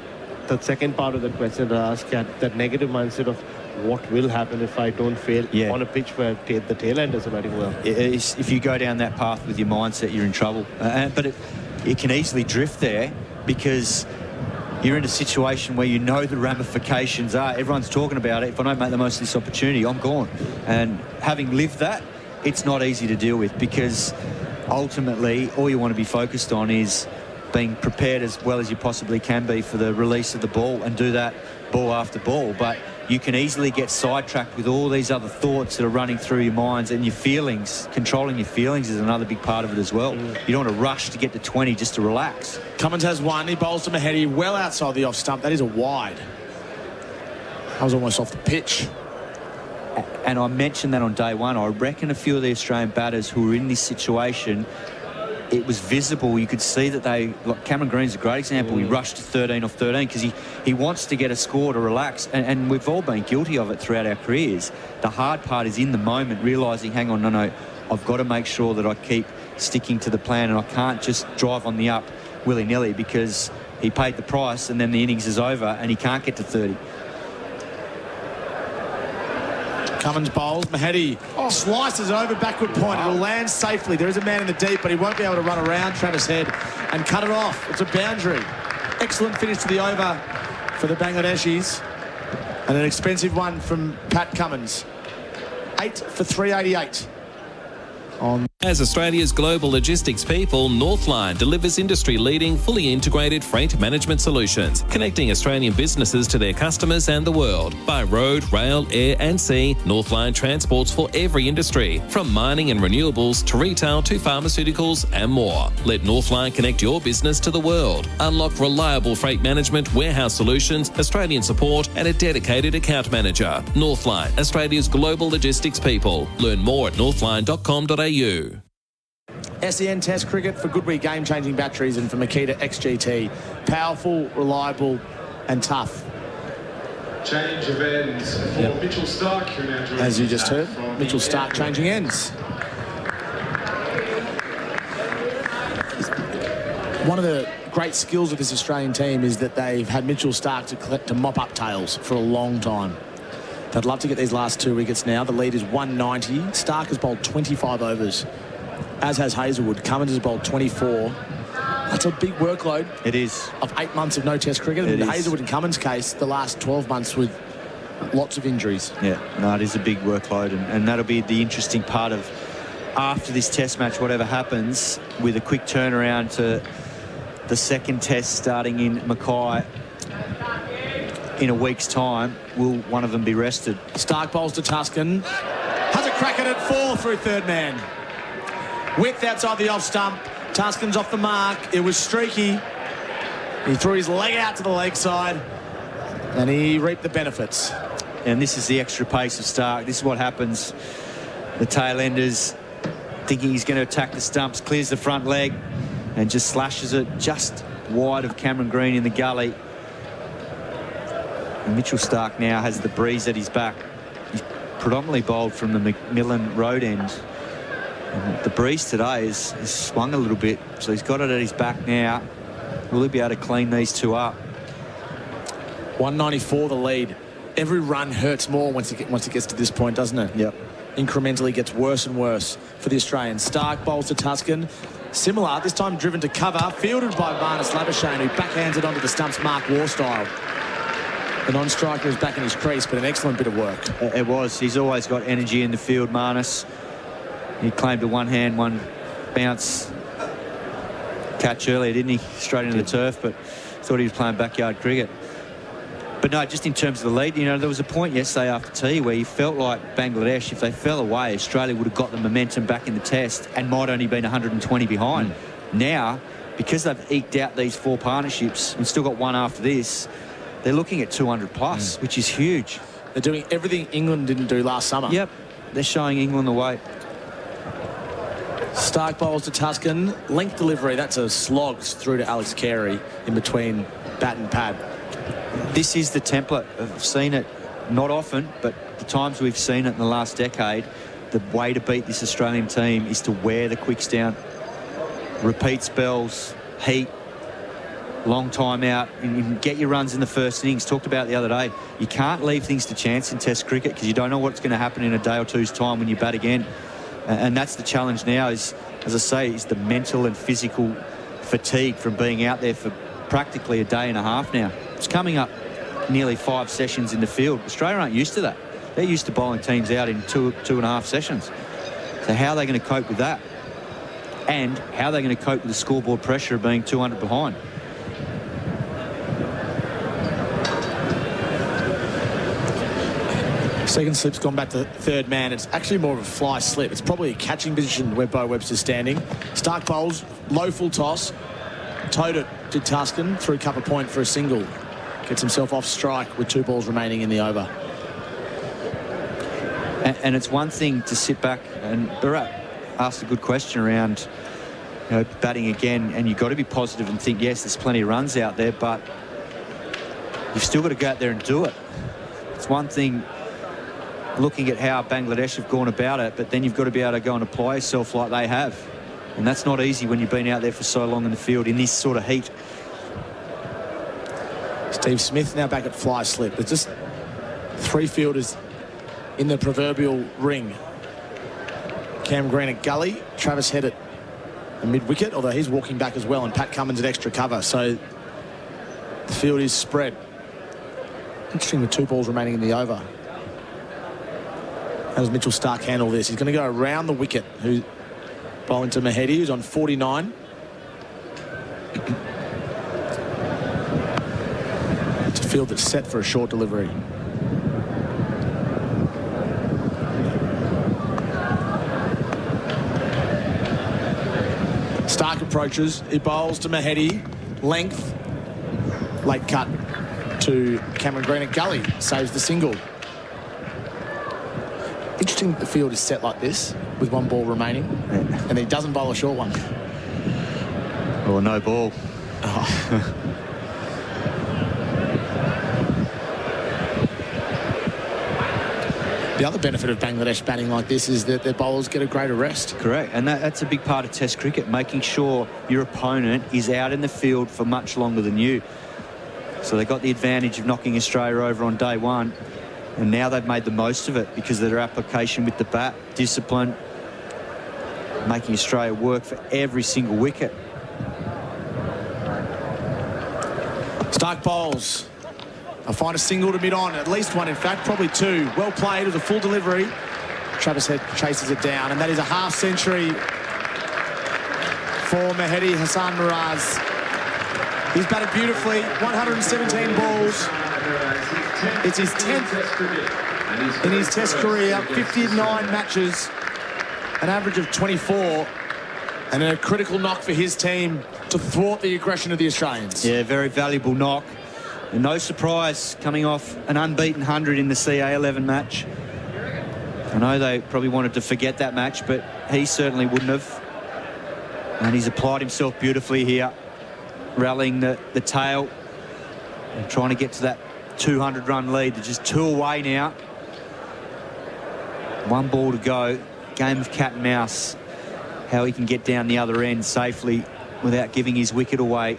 second part of the question to ask, that negative mindset of what will happen if I don't fail on a pitch where the tail enders are batting well. If you go down that path with your mindset, you're in trouble. But it can easily drift there, because you're in a situation where you know the ramifications are. Everyone's talking about it. If I don't make the most of this opportunity, I'm gone. And having lived that, it's not easy to deal with, because ultimately all you want to be focused on is being prepared as well as you possibly can be for the release of the ball, and do that ball after ball. But you can easily get sidetracked with all these other thoughts that are running through your minds, and your feelings. Controlling your feelings is another big part of it as well. You don't want to rush to get to 20 just to relax. Cummins has one. He bowls to Mahedi well outside the off stump. That is a wide. That was almost off the pitch. And I mentioned that on day one. I reckon a few of the Australian batters who were in this situation, it was visible. You could see that like Cameron Green's a great example. He rushed to 13 off 13 because he wants to get a score to relax. And we've all been guilty of it throughout our careers. The hard part is in the moment realising, hang on, no, I've got to make sure that I keep sticking to the plan, and I can't just drive on the up willy-nilly, because he paid the price and then the innings is over and he can't get to 30. Cummins bowls. Mahedi slices over backward point. It'll land safely. There is a man in the deep, but he won't be able to run around Travis Head and cut it off. It's a boundary. Excellent finish to the over for the Bangladeshis, and an expensive one from Pat Cummins. 8 for 388. As Australia's global logistics people, Northline delivers industry-leading, fully integrated freight management solutions, connecting Australian businesses to their customers and the world. By road, rail, air and sea, Northline transports for every industry, from mining and renewables to retail to pharmaceuticals and more. Let Northline connect your business to the world. Unlock reliable freight management, warehouse solutions, Australian support and a dedicated account manager. Northline, Australia's global logistics people. Learn more at northline.com.au. SEN Test Cricket for Goodwee game-changing batteries, and for Makita XGT. Powerful, reliable and tough. Change of ends for Mitchell Stark, who now joins. As you just heard, Mitchell Stark changing ends. One of the great skills of this Australian team is that they've had Mitchell Stark to mop up tails for a long time. They'd love to get these last 2 wickets now. The lead is 190. Stark has bowled 25 overs, as has Hazelwood. Cummins has bowled 24. That's a big workload. It is. Of 8 months of no Test cricket. And in Hazelwood and Cummins' case, the last 12 months with lots of injuries. Yeah, no, it is a big workload, and that'll be the interesting part of after this Test match, whatever happens, with a quick turnaround to the second Test starting in Mackay in a week's time. Will one of them be rested? Stark bowls to Tuscan. Has a crack at it, 4 through third man. Width outside the off stump. Tuscan's off the mark. It was streaky. He threw his leg out to the leg side, and he reaped the benefits. And this is the extra pace of Stark. This is what happens. The tail enders thinking he's going to attack the stumps, clears the front leg, and just slashes it just wide of Cameron Green in the gully. And Mitchell Stark now has the breeze at his back. He's predominantly bowled from the McMillan Road end. And the breeze today is swung a little bit, so he's got it at his back now. Will he be able to clean these two up? 194 the lead. Every run hurts more once it gets to this point, doesn't it? Yep. Incrementally gets worse and worse for the Australians. Stark bowls to Tuscan. Similar, this time driven to cover. Fielded by Marnus Labuschagne, who backhands it onto the stumps, Mark Waugh style. The non-striker is back in his crease, but an excellent bit of work. It was. He's always got energy in the field, Marnus. He claimed a one-hand, one bounce catch earlier, didn't he? Straight into the turf, but thought he was playing backyard cricket. But no, just in terms of the lead, you know, there was a point yesterday after tea where you felt like Bangladesh, if they fell away, Australia would have got the momentum back in the test and might only been 120 behind. Now, because they've eked out these 4 partnerships and still got one after this, they're looking at 200 plus, which is huge. They're doing everything England didn't do last summer. Yep, they're showing England the way. Stark bowls to Tuscan. Length delivery, that's a slog through to Alex Carey in between bat and pad. This is the template. I've seen it not often, but the times we've seen it in the last decade, the way to beat this Australian team is to wear the quicks down. Repeat spells, heat, long time out, and you can get your runs in the first innings. Talked about it the other day. You can't leave things to chance in Test cricket because you don't know what's going to happen in a day or two's time when you bat again. And that's the challenge now, is, as I say, is the mental and physical fatigue from being out there for practically a day and a half now. It's coming up nearly 5 sessions in the field. Australia aren't used to that. They're used to bowling teams out in two and a half sessions. So how are they going to cope with that? And how are they going to cope with the scoreboard pressure of being 200 behind? Second slip's gone back to third man. It's actually more of a fly slip. It's probably a catching position where Bo Webster's standing. Stark bowls, low full toss. Towed it to Tuscan, through cover point for a single. Gets himself off strike with 2 balls remaining in the over. And it's one thing to sit back, and Bharat asked a good question around, you know, batting again, and you've got to be positive and think, yes, there's plenty of runs out there, but you've still got to go out there and do it. It's one thing looking at how Bangladesh have gone about it, but then you've got to be able to go and apply yourself like they have. And that's not easy when you've been out there for so long in the field in this sort of heat. Steve Smith now back at fly slip. There's just 3 fielders in the proverbial ring. Cam Green at gully, Travis Head at the mid-wicket, although he's walking back as well, and Pat Cummins at extra cover. So the field is spread. Interesting with 2 balls remaining in the over. How does Mitchell Stark handle this? He's going to go around the wicket, who's bowling to Mahedi, who's on 49. It's a field that's set for a short delivery. Stark approaches. He bowls to Mahedi. Length. Late cut to Cameron Green at gully. Saves the single. Interesting that the field is set like this with 1 ball remaining, and he doesn't bowl a short one. Or no ball. Oh. The other benefit of Bangladesh batting like this is that their bowlers get a greater rest. Correct, and that's a big part of Test cricket, making sure your opponent is out in the field for much longer than you. So they got the advantage of knocking Australia over on day 1. And now they've made the most of it because of their application with the bat, discipline, making Australia work for every single wicket. Stark bowls. I'll find a single to mid-on, at least 1 in fact, probably 2. Well played with a full delivery. Travis Head chases it down, and that is a half century for Mahedi Hassan Miraz. He's batted beautifully, 117 balls. It's his 10th in his Test career, 59 matches, an average of 24. And a critical knock for his team to thwart the aggression of the Australians. Yeah, very valuable knock. And no surprise coming off an unbeaten 100 in the CA11 match. I know they probably wanted to forget that match, but he certainly wouldn't have. And he's applied himself beautifully here, rallying the tail and trying to get to that 200-run lead. They're just 2 away now. 1 ball to go. Game of cat and mouse. How he can get down the other end safely without giving his wicket away.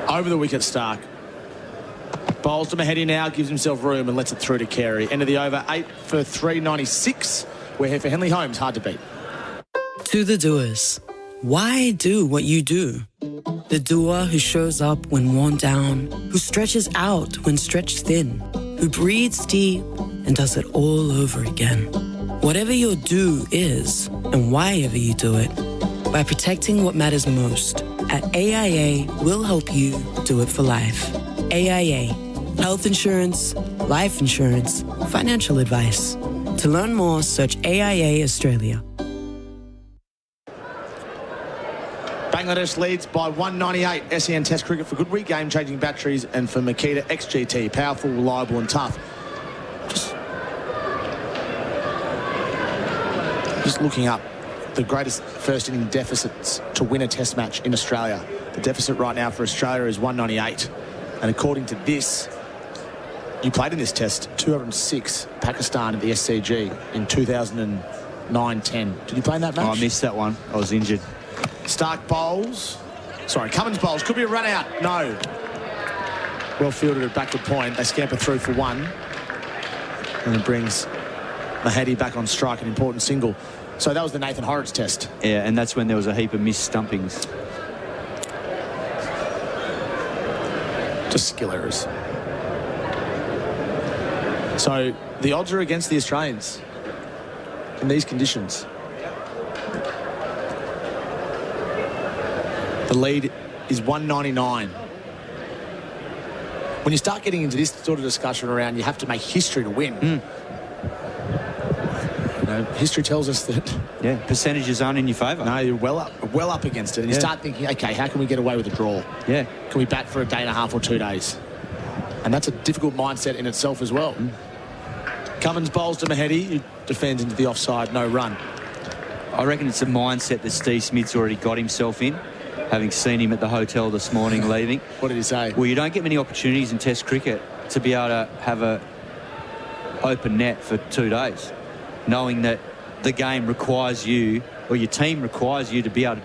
Over the wicket, Stark. Bowls to Mahedi now, gives himself room and lets it through to Carey. End of the over, 8 for 396. We're here for Henley Holmes, hard to beat. To the doers, why do what you do? The doer who shows up when worn down, who stretches out when stretched thin, who breathes deep and does it all over again. Whatever your do is, and why ever you do it, by protecting what matters most, at AIA, we'll help you do it for life. AIA, health insurance, life insurance, financial advice. To learn more, search AIA Australia. Bangladesh leads by 198. SEN Test Cricket for Goodwee, game-changing batteries, and for Makita XGT, powerful, reliable and tough. Just looking up the greatest first inning deficits to win a test match in Australia. The deficit right now for Australia is 198. And according to this, you played in this test 206 Pakistan at the SCG in 2009-10. Did you play in that match? Oh, I missed that one. I was injured. Stark bowls. Sorry, Cummins bowls. Could be a run out. No. Well fielded at backward point. They scamper through for 1. And it brings Mahedi back on strike, an important single. So that was the Nathan Horrocks test. Yeah, and that's when there was a heap of missed stumpings. Just skill errors. So the odds are against the Australians in these conditions. The lead is 199. When you start getting into this sort of discussion around, you have to make history to win. You know, history tells us that... Yeah, percentages aren't in your favour. No, you're well up against it. And you start thinking, OK, how can we get away with a draw? Yeah. Can we bat for a day and a half or 2 days? And that's a difficult mindset in itself as well. Cummins bowls to Mahedi, who defends into the offside, no run. I reckon it's a mindset that Steve Smith's already got himself in, having seen him at the hotel this morning leaving. What did he say? Well, you don't get many opportunities in Test cricket to be able to have a open net for 2 days, knowing that the game requires you, or your team requires you, to be able to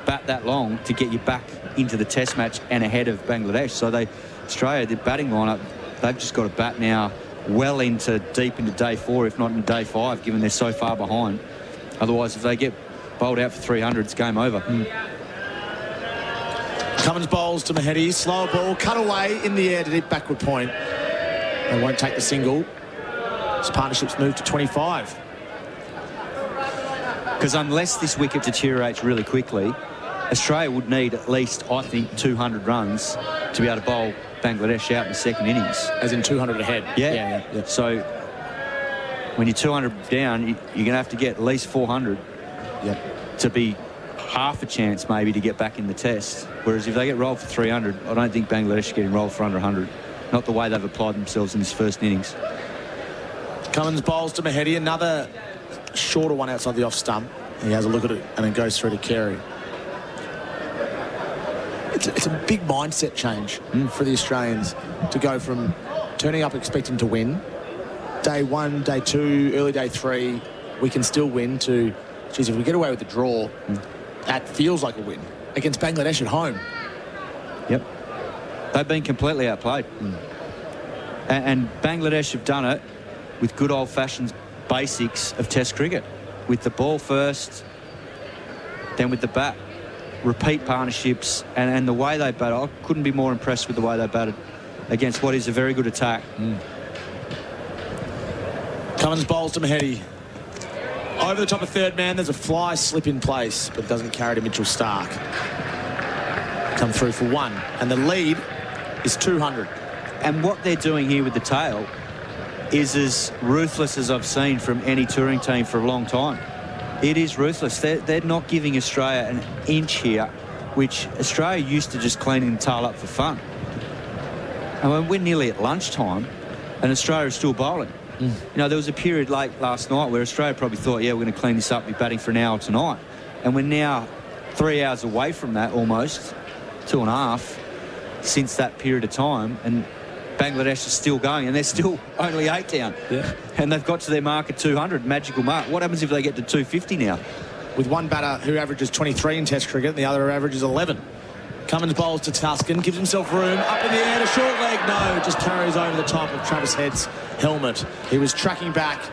bat that long to get you back into the Test match and ahead of Bangladesh. So Australia, the batting lineup, they've just got to bat now well deep into day 4, if not in day 5, given they're so far behind. Otherwise, if they get bowled out for 300, it's game over. Cummins bowls to Mahedi, slower ball, cut away in the air to deep backward point. They won't take the single. His partnerships move to 25. Because unless this wicket deteriorates really quickly, Australia would need at least, I think, 200 runs to be able to bowl Bangladesh out in the second innings. As in 200 ahead? Yeah. So when you're 200 down, you're going to have to get at least 400 to be half a chance maybe to get back in the test. Whereas if they get rolled for 300, I don't think Bangladesh are getting rolled for under 100. Not the way they've applied themselves in this first innings. Cummins bowls to Mahedi, another shorter one outside the off stump. He has a look at it and it goes through to Carey. It's a big mindset change for the Australians to go from turning up expecting to win, day 1, day 2, early day 3, we can still win, to, geez, if we get away with the draw, that feels like a win against Bangladesh at home. Yep. They've been completely outplayed. And Bangladesh have done it with good old-fashioned basics of Test cricket, with the ball first, then with the bat. Repeat partnerships, and the way they bat. I couldn't be more impressed with the way they batted against what is a very good attack. Cummins bowls to Mahedi. Over the top of third man, there's a fly slip in place, but it doesn't carry to Mitchell Stark. Come through for 1, and the lead is 200. And what they're doing here with the tail is as ruthless as I've seen from any touring team for a long time. It is ruthless. They're not giving Australia an inch here, which Australia used to just cleaning the tail up for fun. And when we're nearly at lunchtime, and Australia is still bowling. You know, there was a period late last night where Australia probably thought, yeah, we're going to clean this up, be batting for an hour tonight. And we're now 3 hours away from that, almost, 2.5, since that period of time. And Bangladesh is still going, and they're still only 8 down. Yeah. And they've got to their mark at 200, magical mark. What happens if they get to 250 now? With one batter who averages 23 in Test cricket, and the other averages 11. Cummins bowls to Tuscan, gives himself room, up in the air, a short leg, no, just carries over the top of Travis Head's helmet. He was tracking back,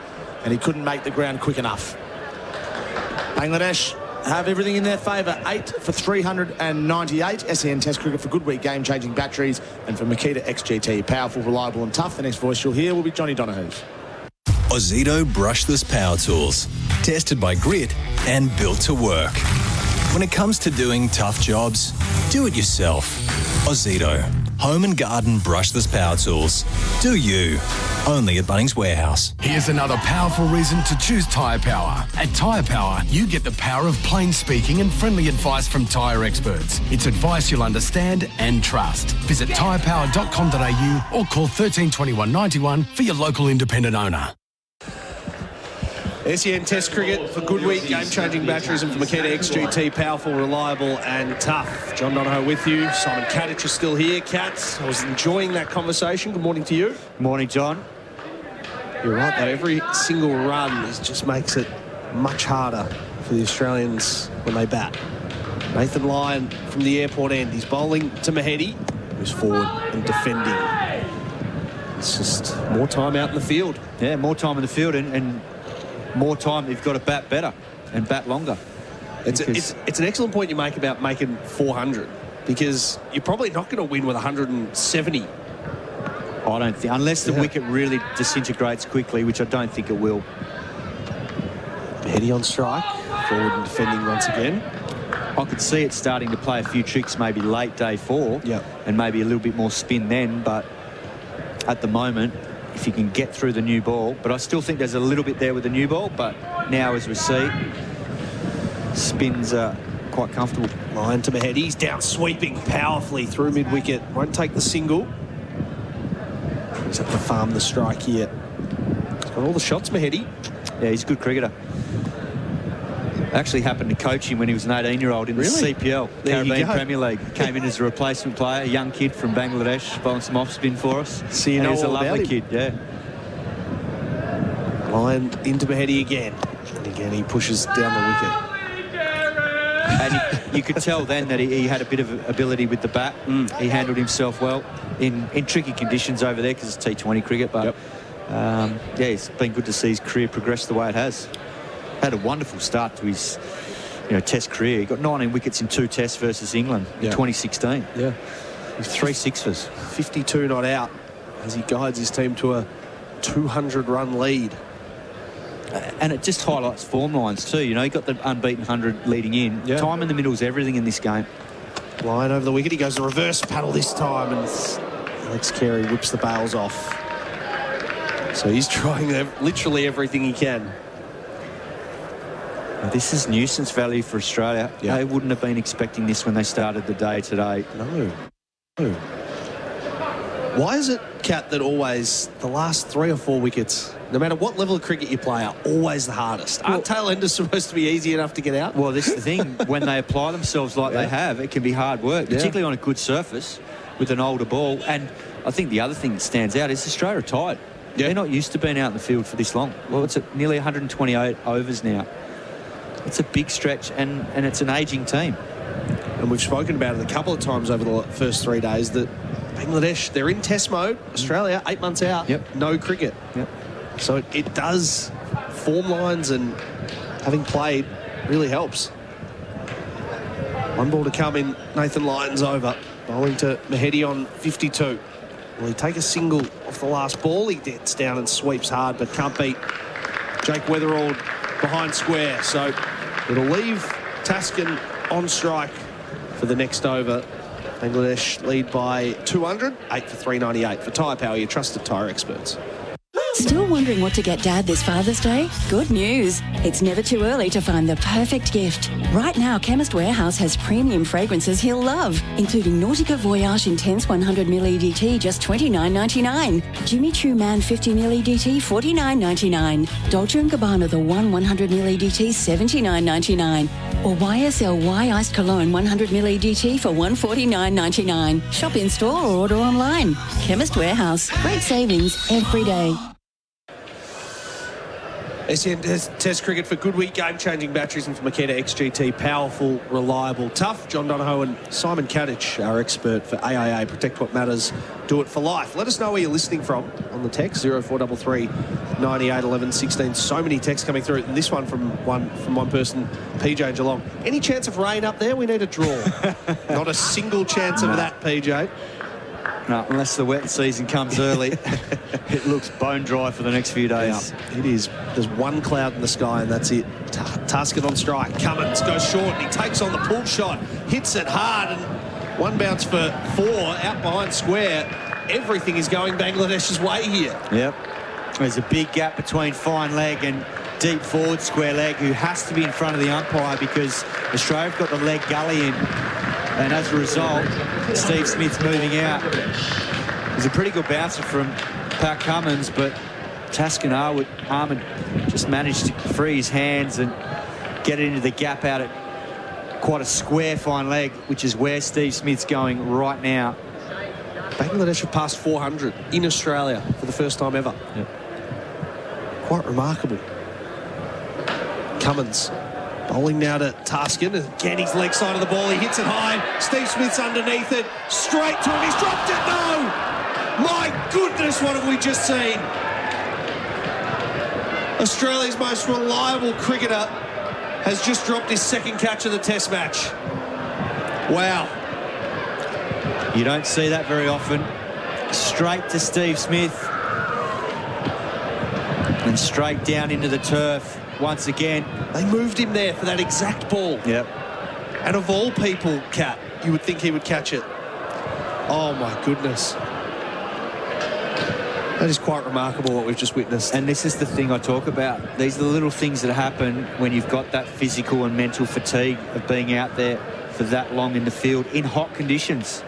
and he couldn't make the ground quick enough. Bangladesh have everything in their favour. 8 for 398. SEN Test cricket for good week, game-changing batteries, and for Makita XGT, powerful, reliable and tough. The next voice you'll hear will be Johnny Donehue's. Ozito brushless power tools, tested by Grit and built to work. When it comes to doing tough jobs, do it yourself. Ozito, home and garden brushless power tools. Do you. Only at Bunnings Warehouse. Here's another powerful reason to choose Tyre Power. At Tyre Power, you get the power of plain speaking and friendly advice from tyre experts. It's advice you'll understand and trust. Visit tyrepower.com.au or call 13 21 91 for your local independent owner. SEN Test cricket for good week, game-changing batteries, and for Makita XGT, powerful, reliable and tough. John Donehue with you. Simon Katich is still here. Kat, I was enjoying that conversation. Good morning to you. Good morning, John. You're right, though. Every single run just makes it much harder for the Australians when they bat. Nathan Lyon from the airport end. He's bowling to Mahedi, who's forward and defending. It's just more time out in the field. Yeah, more time in the field and more time you've got to bat better and bat longer. It's an excellent point you make about making 400, because you're probably not going to win with 170. I don't think, unless the wicket really disintegrates quickly, which I don't think it will. Mahedi on strike, forward and defending once again. I could see it starting to play a few tricks maybe late day 4, and maybe a little bit more spin then, but at the moment, if you can get through the new ball. But I still think there's a little bit there with the new ball, but now, as we see, spins are quite comfortable. Lyon to Mahedi. He's down sweeping powerfully through mid-wicket. Won't take the single. He's up to farm the strike here. He's got all the shots, Mahedi. Yeah, he's a good cricketer. I actually happened to coach him when he was an 18-year-old in the CPL, Caribbean Premier League. Came in as a replacement player, a young kid from Bangladesh, bowling some off-spin for us. So you know, he's a lovely kid, yeah. Lyon into Mahedi again. And again, he pushes down the wicket. And you could tell then that he had a bit of ability with the bat. He handled himself well in tricky conditions over there, because it's T20 cricket. But yeah, it's been good to see his career progress the way it has. Had a wonderful start to his Test career. He got 19 wickets in 2 Tests versus England in 2016. Yeah, with 3 sixers, 52 not out as he guides his team to a 200-run lead. And it just highlights form lines too. You know, he got the unbeaten 100 leading in. Yeah. Time in the middle is everything in this game. Lyon over the wicket. He goes to reverse paddle this time, and Alex Carey whips the bails off. So he's trying literally everything he can. This is nuisance value for Australia. Yeah. They wouldn't have been expecting this when they started the day today. No. Why is it, Kat, that always the last 3 or 4 wickets, no matter what level of cricket you play, are always the hardest? Aren't tail enders supposed to be easy enough to get out? Well, this is the thing. When they apply themselves like they have, it can be hard work, particularly on a good surface with an older ball. And I think the other thing that stands out is Australia are tired. They're not used to being out in the field for this long. Well, it's at nearly 128 overs now. It's a big stretch, and it's an ageing team. And we've spoken about it a couple of times over the first 3 days that Bangladesh, they're in Test mode. Australia, 8 months out, no cricket. So it does, form lines and having played really helps. One ball to come in, Nathan Lyon's over. Bowling to Mahedi on 52. Will he take a single off the last ball? He gets down and sweeps hard, but can't beat Jake Weatherald behind square. So it'll leave Tuscan on strike for the next over. Bangladesh lead by 200, 8 for 398. For Tyre Power, your trusted tyre experts. Still wondering what to get Dad this Father's Day? Good news. It's never too early to find the perfect gift. Right now, Chemist Warehouse has premium fragrances he'll love, including Nautica Voyage Intense 100ml EDT, just $29.99. Jimmy Choo Man 50ml EDT, $49.99. Dolce & Gabbana The One 100ml EDT, $79.99. Or YSL Y Iced Cologne 100ml EDT for $149.99. Shop in store or order online. Chemist Warehouse. Great savings every day. SEN Test Cricket for Goodwheat, game-changing batteries, and for Makita XGT, powerful, reliable, tough. John Donehue and Simon Katich, our expert for AIA, Protect What Matters, Do It for Life. Let us know where you're listening from on the text, 0433 98 11 16. So many texts coming through, and this one from one person, PJ Geelong. Any chance of rain up there? We need a draw. Not a single chance of that, PJ. No, unless the wet season comes early, it looks bone dry for the next few days. Yeah, it is. There's one cloud in the sky, and that's it. Tuscan on strike. Cummins goes short, and he takes on the pull shot, hits it hard, and one bounce for 4 out behind square. Everything is going Bangladesh's way here. Yep. There's a big gap between fine leg and deep forward square leg, who has to be in front of the umpire because Australia have got the leg gully in. And as a result, Steve Smith's moving out. It was a pretty good bouncer from Pat Cummins, but Tuscan Ahmed just managed to free his hands and get it into the gap out at quite a square fine leg, which is where Steve Smith's going right now. Bangladesh have passed 400 in Australia for the first time ever. Yep. Quite remarkable. Cummins bowling now to Tuscan. Again, his leg side of the ball. He hits it high. Steve Smith's underneath it. Straight to him. He's dropped it. No! My goodness, what have we just seen? Australia's most reliable cricketer has just dropped his second catch of the Test match. Wow. You don't see that very often. Straight to Steve Smith. And straight down into the turf. Once again, they moved him there for that exact ball. Yep. And of all people, Kat, you would think he would catch it. Oh, my goodness. That is quite remarkable what we've just witnessed. And this is the thing I talk about. These are the little things that happen when you've got that physical and mental fatigue of being out there for that long in the field in hot conditions.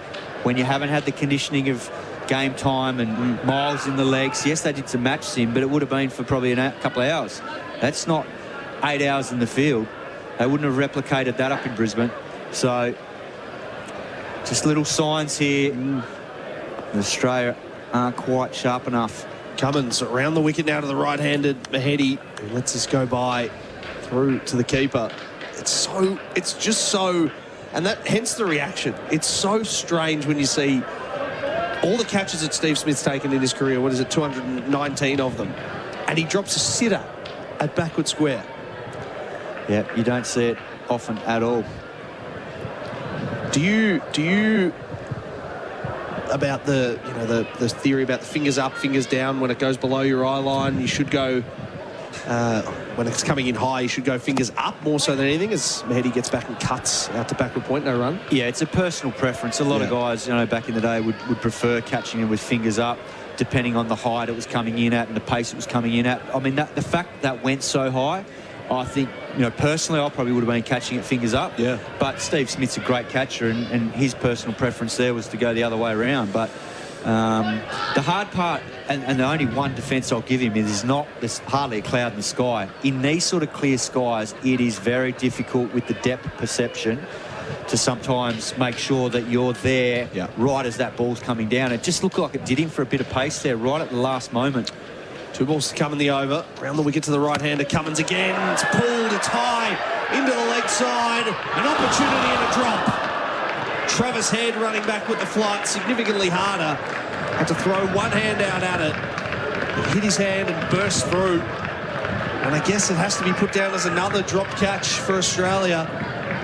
When you haven't had the conditioning of game time and miles in the legs. Yes, they did some match sim, but it would have been for probably a couple of hours. That's not 8 hours in the field. They wouldn't have replicated that up in Brisbane. So, just little signs here. Australia aren't quite sharp enough. Cummins around the wicket now to the right-handed Mahedi, who lets this go by through to the keeper. It's just so, and that hence the reaction. It's so strange when you see all the catches that Steve Smith's taken in his career. What is it, 219 of them, and he drops a sitter at backward square. Yeah, you don't see it often at all. Do you about the theory about the fingers up, fingers down when it goes below your eye line? You should go when it's coming in high. You should go fingers up more so than anything. As Mahedi gets back and cuts out to backward point, no run. Yeah, it's a personal preference. A lot of guys, back in the day would prefer catching it with fingers up, depending on the height it was coming in at and the pace it was coming in at. I mean, the fact that went so high, I think, personally, I probably would have been catching it fingers up. Yeah. But Steve Smith's a great catcher, and his personal preference there was to go the other way around. But the hard part, and the only one defence I'll give him, is there's hardly a cloud in the sky. In these sort of clear skies, it is very difficult with the depth perception to sometimes make sure that you're there right as that ball's coming down. It just looked like it did him for a bit of pace there right at the last moment. 2 balls to come in the over. Round the wicket to the right-hander. Cummins again. It's pulled. It's high. Into the leg side. An opportunity and a drop. Travis Head running back with the flight. Significantly harder. Had to throw one hand out at it. It hit his hand and burst through. And I guess it has to be put down as another drop catch for Australia.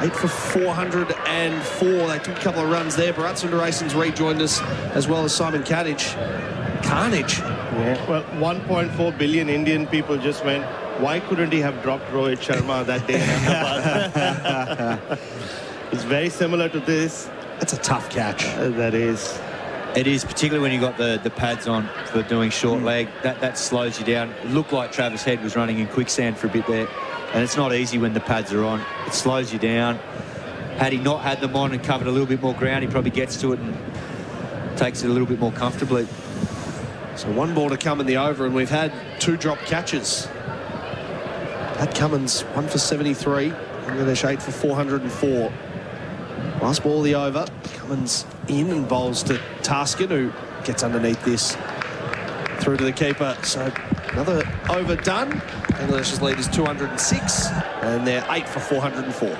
8 for 404. They took a couple of runs there. Bharat Sundaresan's rejoined us, as well as Simon Katich. Carnage. Yeah, well, 1.4 billion Indian people just went, why couldn't he have dropped Rohit Sharma that day in Ahmedabad? It's very similar to this. That's a tough catch. That is. It is, particularly when you've got the pads on for doing short leg. That slows you down. It looked like Travis Head was running in quicksand for a bit there. And it's not easy when the pads are on. It slows you down. Had he not had them on and covered a little bit more ground, he probably gets to it and takes it a little bit more comfortably. So one ball to come in the over, and we've had 2 drop catches. Pat Cummins, 1 for 73. Bangladesh 8 for 404. Last ball of the over. Cummins in and bowls to Taskin, who gets underneath this. Through to the keeper. So another over done. Bangladesh's lead is 206, and they're 8 for 404.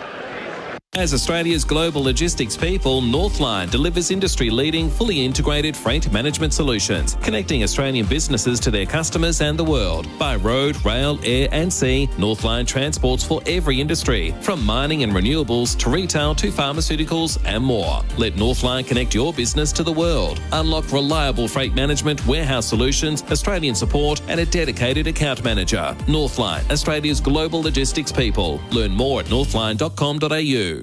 As Australia's global logistics people, Northline delivers industry-leading, fully integrated freight management solutions, connecting Australian businesses to their customers and the world. By road, rail, air and sea, Northline transports for every industry, from mining and renewables to retail to pharmaceuticals and more. Let Northline connect your business to the world. Unlock reliable freight management, warehouse solutions, Australian support and a dedicated account manager. Northline, Australia's global logistics people. Learn more at northline.com.au.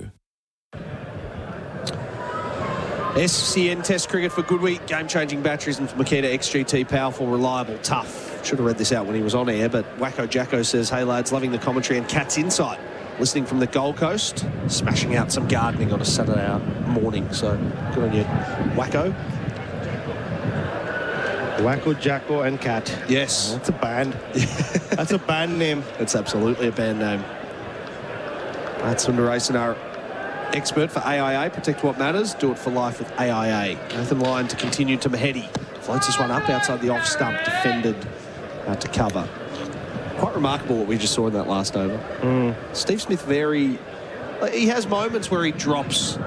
SEN Test cricket for Goodwee. Game-changing batteries and Makita XGT. Powerful, reliable, tough. Should have read this out when he was on air, but Wacko Jacko says, hey lads, loving the commentary and Cat's insight. Listening from the Gold Coast, smashing out some gardening on a Saturday morning. So good on you, Wacko. Wacko, Jacko and Cat. Yes. That's a band. That's a band name. It's absolutely a band name. That's Sundaresan, our expert for AIA. Protect what matters. Do it for life with AIA. Nathan Lyon to continue to Mahedi. Floats this one up outside the off stump. Defended to cover. Quite remarkable what we just saw in that last over. Steve Smith he has moments where he drops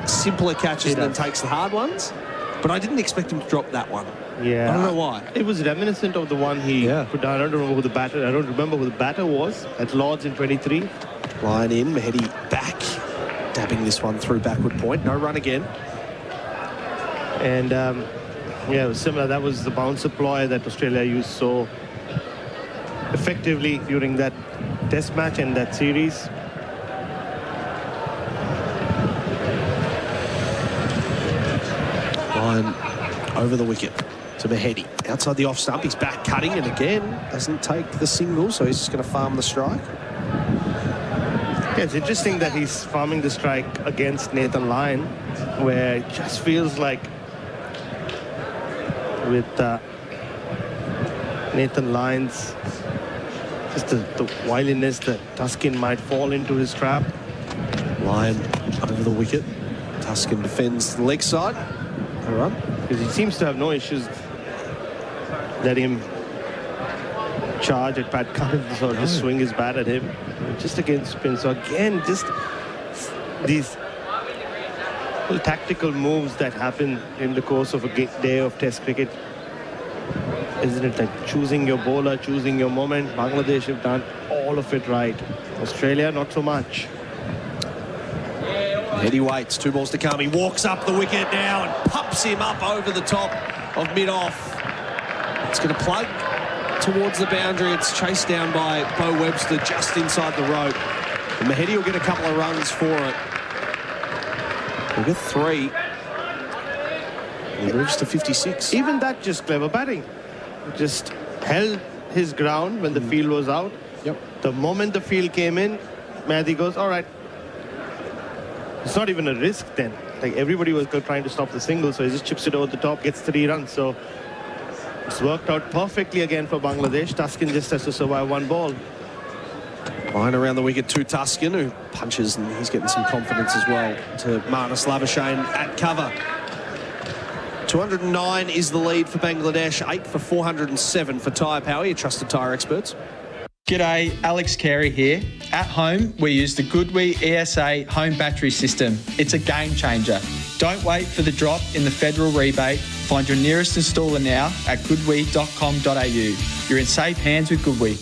simpler catches and then takes the hard ones. But I didn't expect him to drop that one. Yeah. I don't know why. It was reminiscent of the one he put down. I don't remember who the batter was at Lords in 23. Line in, Mahedi back. Dabbing this one through backward point. No run again. And, yeah, it was similar. That was the bouncer ploy that Australia used so effectively during that test match and that series. Line over the wicket to Mahedi. Outside the off stump, he's back cutting and again doesn't take the single, so he's just going to farm the strike. Yeah, it's interesting that he's farming the strike against Nathan Lyon, where it just feels like with Nathan Lyon's just the wiliness that Tuskin might fall into his trap. Lyon over the wicket. Tuskin defends the leg side. No run. Because he seems to have no issues letting him charge at Pat Cummins or just swing his bat at him. Just against spin. So again, just these little tactical moves that happen in the course of a day of Test cricket. Isn't it like choosing your bowler, choosing your moment? Bangladesh have done all of it right. Australia, not so much. Eddie waits, 2 balls to come. He walks up the wicket now and pumps him up over the top of mid-off. It's going to plug towards the boundary. It's chased down by Bo Webster just inside the rope. And Mahedi will get a couple of runs for it. We'll get 3. He moves to 56. Even that, just clever batting. Just held his ground when the field was out. The moment the field came in, Mahedi goes, all right. It's not even a risk then. Like everybody was trying to stop the single, so he just chips it over the top, gets 3 runs. So it's worked out perfectly again for Bangladesh. Tuskin just has to survive 1 ball. Line around the wicket to Tuskin, who punches, and he's getting some confidence as well, to Marnus Labuschagne at cover. 209 is the lead for Bangladesh, 8 for 407 for tyre power, your trusted tyre experts. G'day, Alex Carey here. At home, we use the Goodwee ESA home battery system. It's a game changer. Don't wait for the drop in the federal rebate. Find your nearest installer now at goodwee.com.au. You're in safe hands with Goodwee.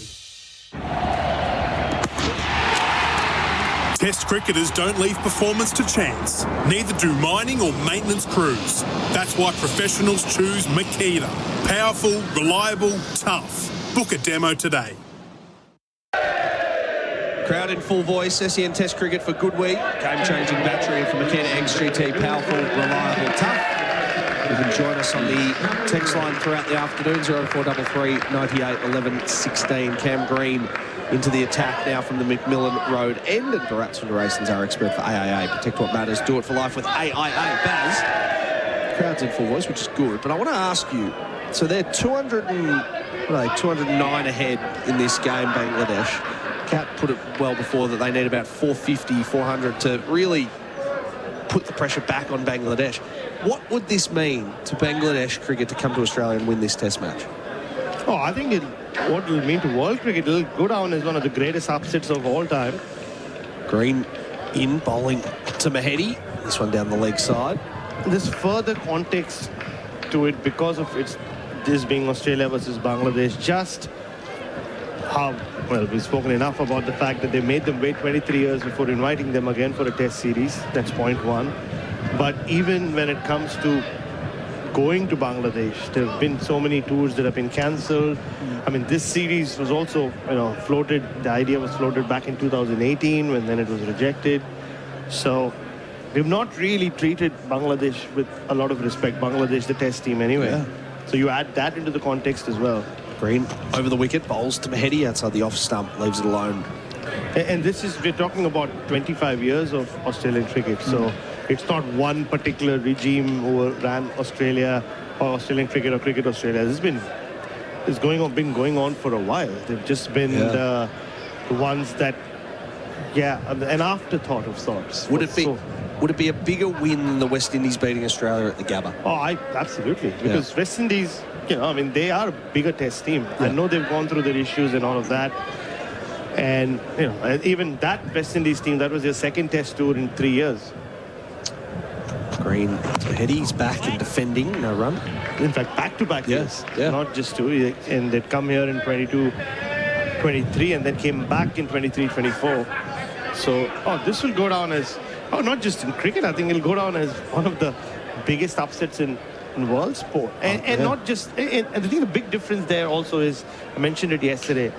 Test cricketers don't leave performance to chance. Neither do mining or maintenance crews. That's why professionals choose Makita. Powerful, reliable, tough. Book a demo today. Crowd in full voice, SEN Test cricket for Goodwee. Game-changing battery for Makita XGT. Powerful, reliable, tough. You can join us on the text line throughout the afternoon, 0433 98 11 16. Cam Green into the attack now from the McMillan Road end. And Bharat Sundaresan's our expert for AIA. Protect what matters, do it for life with AIA. Baz, crowd's in full voice, which is good. But I want to ask you, so they're 209 ahead in this game, Bangladesh. Kat put it well before that they need about 450, 400 to really put the pressure back on Bangladesh. What would this mean to Bangladesh cricket to come to Australia and win this test match? Oh, I think what it will mean to world cricket, it'll go down as one of the greatest upsets of all time. Green in, bowling to Mahedi. This one down the leg side. There's further context to it because of this being Australia versus Bangladesh. Just how, well, we've spoken enough about the fact that they made them wait 23 years before inviting them again for a test series. That's point one. But even when it comes to going to Bangladesh, there have been so many tours that have been cancelled. I mean, this series was also, floated. The idea was floated back in 2018 when then it was rejected. So they've not really treated Bangladesh with a lot of respect. Bangladesh, the test team anyway. Yeah. So you add that into the context as well. Green over the wicket, bowls to Mahedi outside the off stump, leaves it alone. And we're talking about 25 years of Australian cricket. So it's not one particular regime who ran Australia or Australian cricket or Cricket Australia. Been going on for a while. They've just been the ones that, an afterthought of sorts. Would it be a bigger win than the West Indies beating Australia at the Gabba? Oh, absolutely. Because West Indies, they are a bigger test team. I know they've gone through their issues and all of that. And, even that West Indies team, that was their second test tour in 3 years. Green, Mahedi's back in defending, no run. In fact, back-to-back years, not just two. And they'd come here in 22-23 and then came back in 23-24. So, this will go down as, not just in cricket, I think it'll go down as one of the biggest upsets in world sport. And not just, and I think the big difference there also is, I mentioned it yesterday,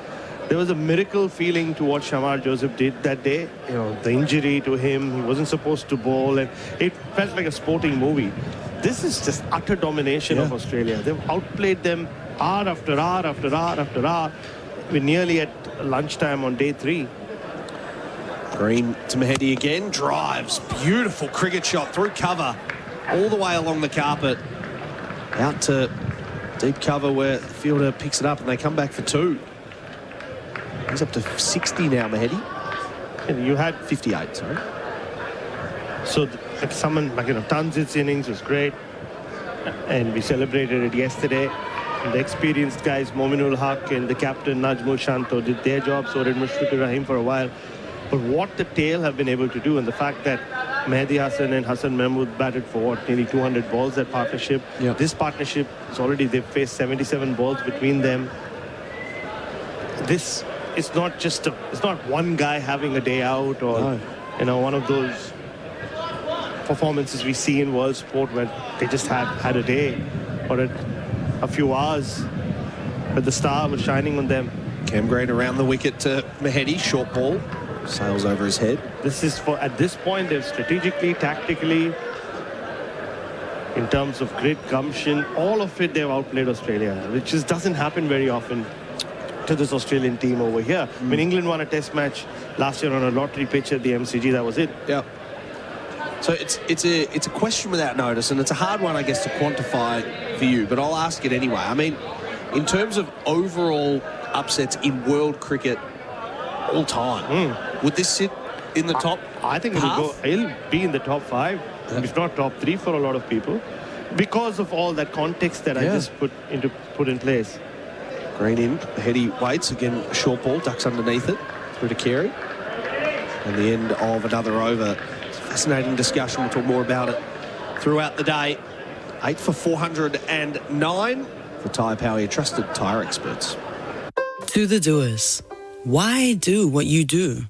there was a miracle feeling to what Shamar Joseph did that day. The injury to him, he wasn't supposed to bowl, and it felt like a sporting movie. This is just utter domination of Australia. They've outplayed them hour after hour after hour after hour. We're nearly at lunchtime on day 3. Green to Mahedi again, drives, beautiful cricket shot through cover, all the way along the carpet, out to deep cover where the fielder picks it up and they come back for 2. He's up to 60 now, Mahedi. And you had 58, sorry. So someone like Tanzit's innings was great, and we celebrated it yesterday. And the experienced guys, Mominul Haq and the captain Najmul Shanto, did their job. So did Mushfiqur Rahim for a while. But what the tail have been able to do, and the fact that Mehdi Hassan and Hassan Mahmood batted for nearly 200 balls, that partnership. This partnership is already, they've faced 77 balls between them. This is not just it's not one guy having a day out or one of those performances we see in world sport where they just had a day or a few hours, but the star was shining on them. Cam Green around the wicket to Mahedi, short ball, sails over his head. This is at this point, they've strategically, tactically, in terms of grit, gumption, all of it, they've outplayed Australia, which just doesn't happen very often to this Australian team over here. When England won a test match last year on a lottery pitch at the MCG, that was it. Yeah. So it's a question without notice, and it's a hard one, I guess, to quantify for you, but I'll ask it anyway. I mean, in terms of overall upsets in world cricket all time, would this sit in the top? I think it'll be in the top 5, if not top 3 for a lot of people, because of all that context that I just put in place. Green in, Mahedi waits again, short ball, ducks underneath it, through to Carey. And the end of another over. It's a fascinating discussion. We'll talk more about it throughout the day. 8 for 409 for Tyre Power, your trusted tyre experts. To the doers, why do what you do?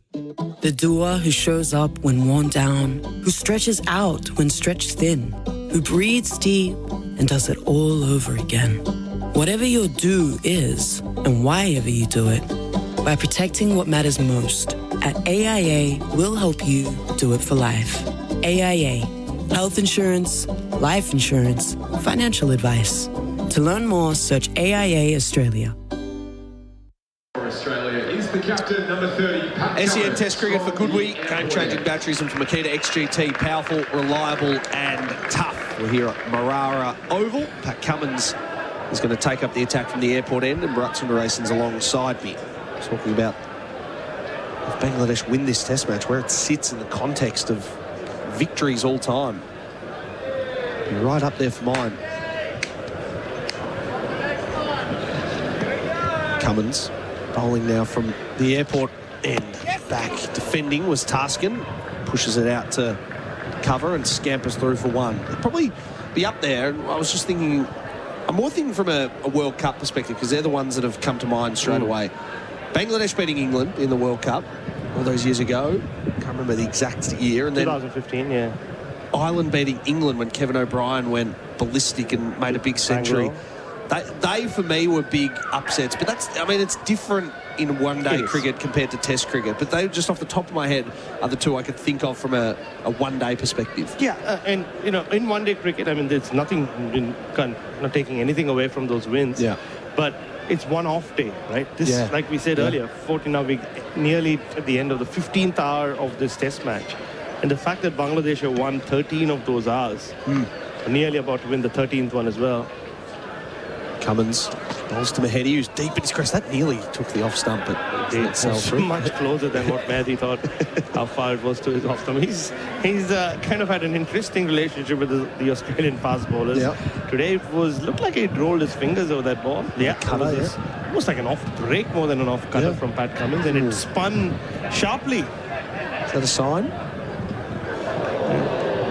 The doer who shows up when worn down, who stretches out when stretched thin, who breathes deep and does it all over again. Whatever your do is, and why ever you do it, by protecting what matters most, at AIA, we'll help you do it for life. AIA, Health insurance, life insurance, financial advice. To learn more, search AIA Australia. Australia is the captain, number 30, Pat SEN Cummins. Test cricket for Goodwee, game-changing batteries, and for Makita XGT, powerful, reliable and tough. We're here at Marara Oval. Pat Cummins is going to take up the attack from the airport end, and Bharat Sundaresan's alongside me. Talking about if Bangladesh win this Test match, where it sits in the context of victories all time. Be right up there for mine. Cummins bowling now from the airport end. Back defending was Taskin. Pushes it out to cover and scampers through for one. It'll probably be up there. I was just thinking, I'm more thinking from a World Cup perspective, because they're the ones that have come to mind straight away. Bangladesh beating England in the World Cup all those years ago. Can't remember the exact year. And then 2015, yeah. Ireland beating England when Kevin O'Brien went ballistic and made a big century. They, for me, were big upsets. But that's, I mean, it's different in one-day cricket compared to Test cricket. But they, just off the top of my head, are the two I could think of from a one-day perspective. Yeah, and, you know, in one-day cricket, I mean, there's nothing, not taking anything away from those wins. Yeah. But it's one off day, right? This, like we said earlier, 14 now we're nearly at the end of the 15th hour of this Test match. And the fact that Bangladesh have won 13 of those hours, nearly about to win the 13th one as well. Cummins bowls to Mahedi, who's deep in his crest. That nearly took the off stump, but it's so much closer than what Mahedi thought how far it was to his off stump. He's kind of had an interesting relationship with the Australian fast bowlers. Today it looked like he rolled his fingers over that ball. Almost like an off break more than an off cutter from Pat Cummins, and it spun sharply. Is that a sign?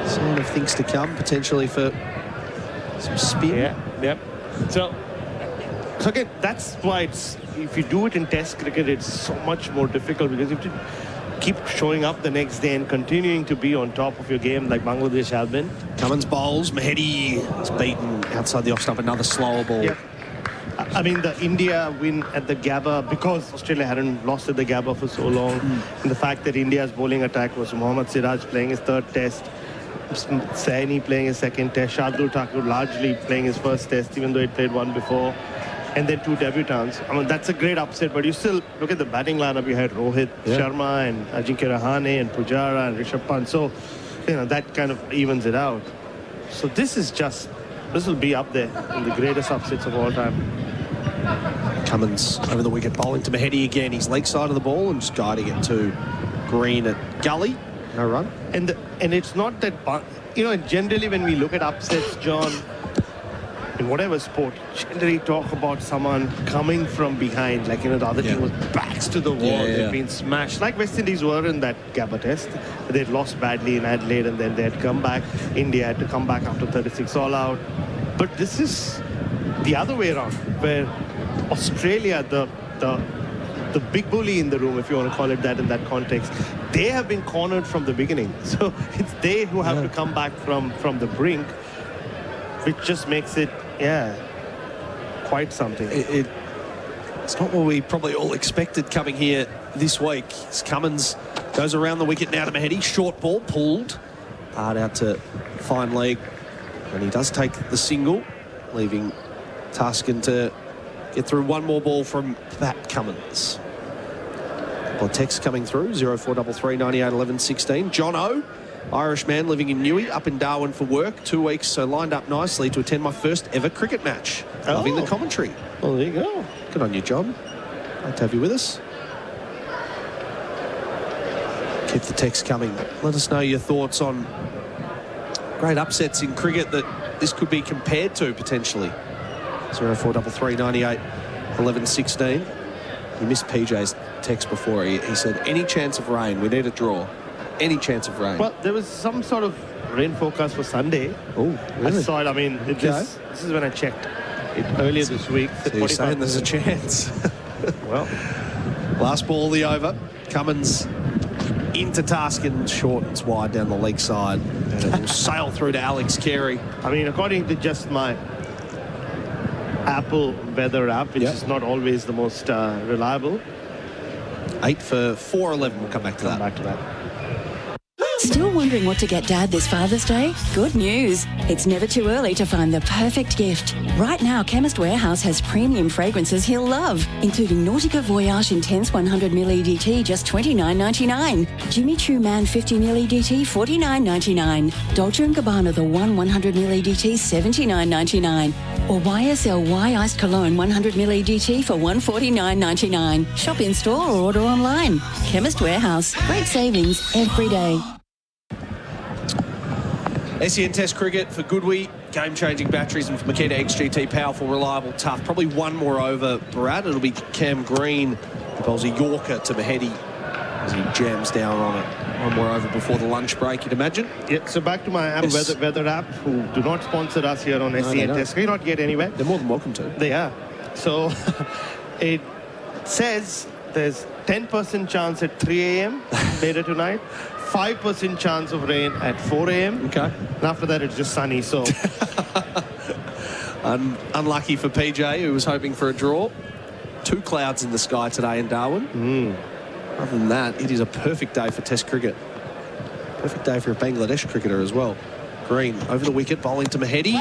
Sign of things to come, potentially, for some spin. Yep. So again, that's why if you do it in Test cricket, it's so much more difficult, because you have to keep showing up the next day and continuing to be on top of your game like Bangladesh have been. Cummins bowls. Mahedi is beaten outside the off stump. Another slower ball. Yep. I mean, the India win at the Gabba, because Australia hadn't lost at the Gabba for so long, and the fact that India's bowling attack was Mohammad Siraj playing his third Test, Saini playing his second Test, Shardul Thakur largely playing his first Test, even though he played one before, and then two debutants. I mean, that's a great upset, but you still look at the batting lineup. You had Rohit Sharma and Ajinkya Rahane and Pujara and Rishabh Pant. So, you know, that kind of evens it out. So this will be up there in the greatest upsets of all time. Cummins over the wicket, bowling to Mahedi again. He's leg side of the ball and just guiding it to Green at gully. No run. And it's not that, you know, generally when we look at upsets, John, in whatever sport, generally talk about someone coming from behind, like, you know, the other team was backs to the wall, they've been smashed, like West Indies were in that Gabba Test. They'd lost badly in Adelaide, and then they had come back. India had to come back after 36 all out. But this is the other way around, where Australia, the big bully in the room, if you want to call it that in that context, they have been cornered from the beginning. So it's they who have to come back from the brink, which just makes it, quite something. It's not what we probably all expected coming here this week. As Cummins goes around the wicket now to Mahedi. Short ball pulled hard out to fine leg, and he does take the single, leaving Taskin to get through one more ball from Pat Cummins. A couple of texts coming through, 0433 98 11 16. John O, Irish man living in Newey, up in Darwin for work, 2 weeks, so lined up nicely to attend my first ever cricket match. Loving the commentary. Well, there you go. Good on you, John. Great to have you with us. Keep the text coming. Let us know your thoughts on great upsets in cricket that this could be compared to, potentially. 0433 98 11 16. You missed PJ's text before. He said, any chance of rain? We need a draw. Any chance of rain? Well, there was some sort of rain forecast for Sunday. Oh, really? I saw it. I mean, this is when I checked it earlier this week. So you're saying there's a chance? Well, last ball of the over. Cummins into Taskin, short and it's wide down the leg side. And it will sail through to Alex Carey. I mean, according to just my Apple weather app, which is not always the most reliable. 8 for 411. We'll come back to that. Still wondering what to get Dad this Father's Day? Good news. It's never too early to find the perfect gift. Right now, Chemist Warehouse has premium fragrances he'll love, including Nautica Voyage Intense 100ml EDT, just $29.99. Jimmy Choo Man 50ml EDT, $49.99. Dolce & Gabbana The One 100ml EDT, $79.99. Or YSL Y Iced Cologne 100ml EDT for $149.99. Shop in store or order online. Chemist Warehouse. Great savings every day. SEN Test Cricket for Goodwee. Game-changing batteries and for Makita XGT. Powerful, reliable, tough. Probably one more over, Bharat. It'll be Cam Green. He bowls a Yorker to Mahedi as he jams down on it. One more over before the lunch break, you'd imagine. Yeah, so back to my weather app, who do not sponsor us here on SEN Test Cricket. Not yet anyway. They're more than welcome to. They are. So it says there's 10% chance at 3 a.m. later tonight. 5% chance of rain at 4 a.m. Okay. And after that, it's just sunny, so... Unlucky for PJ, who was hoping for a draw. 2 clouds in the sky today in Darwin. Other than that, it is a perfect day for Test cricket. Perfect day for a Bangladesh cricketer as well. Green over the wicket, bowling to Mahedi.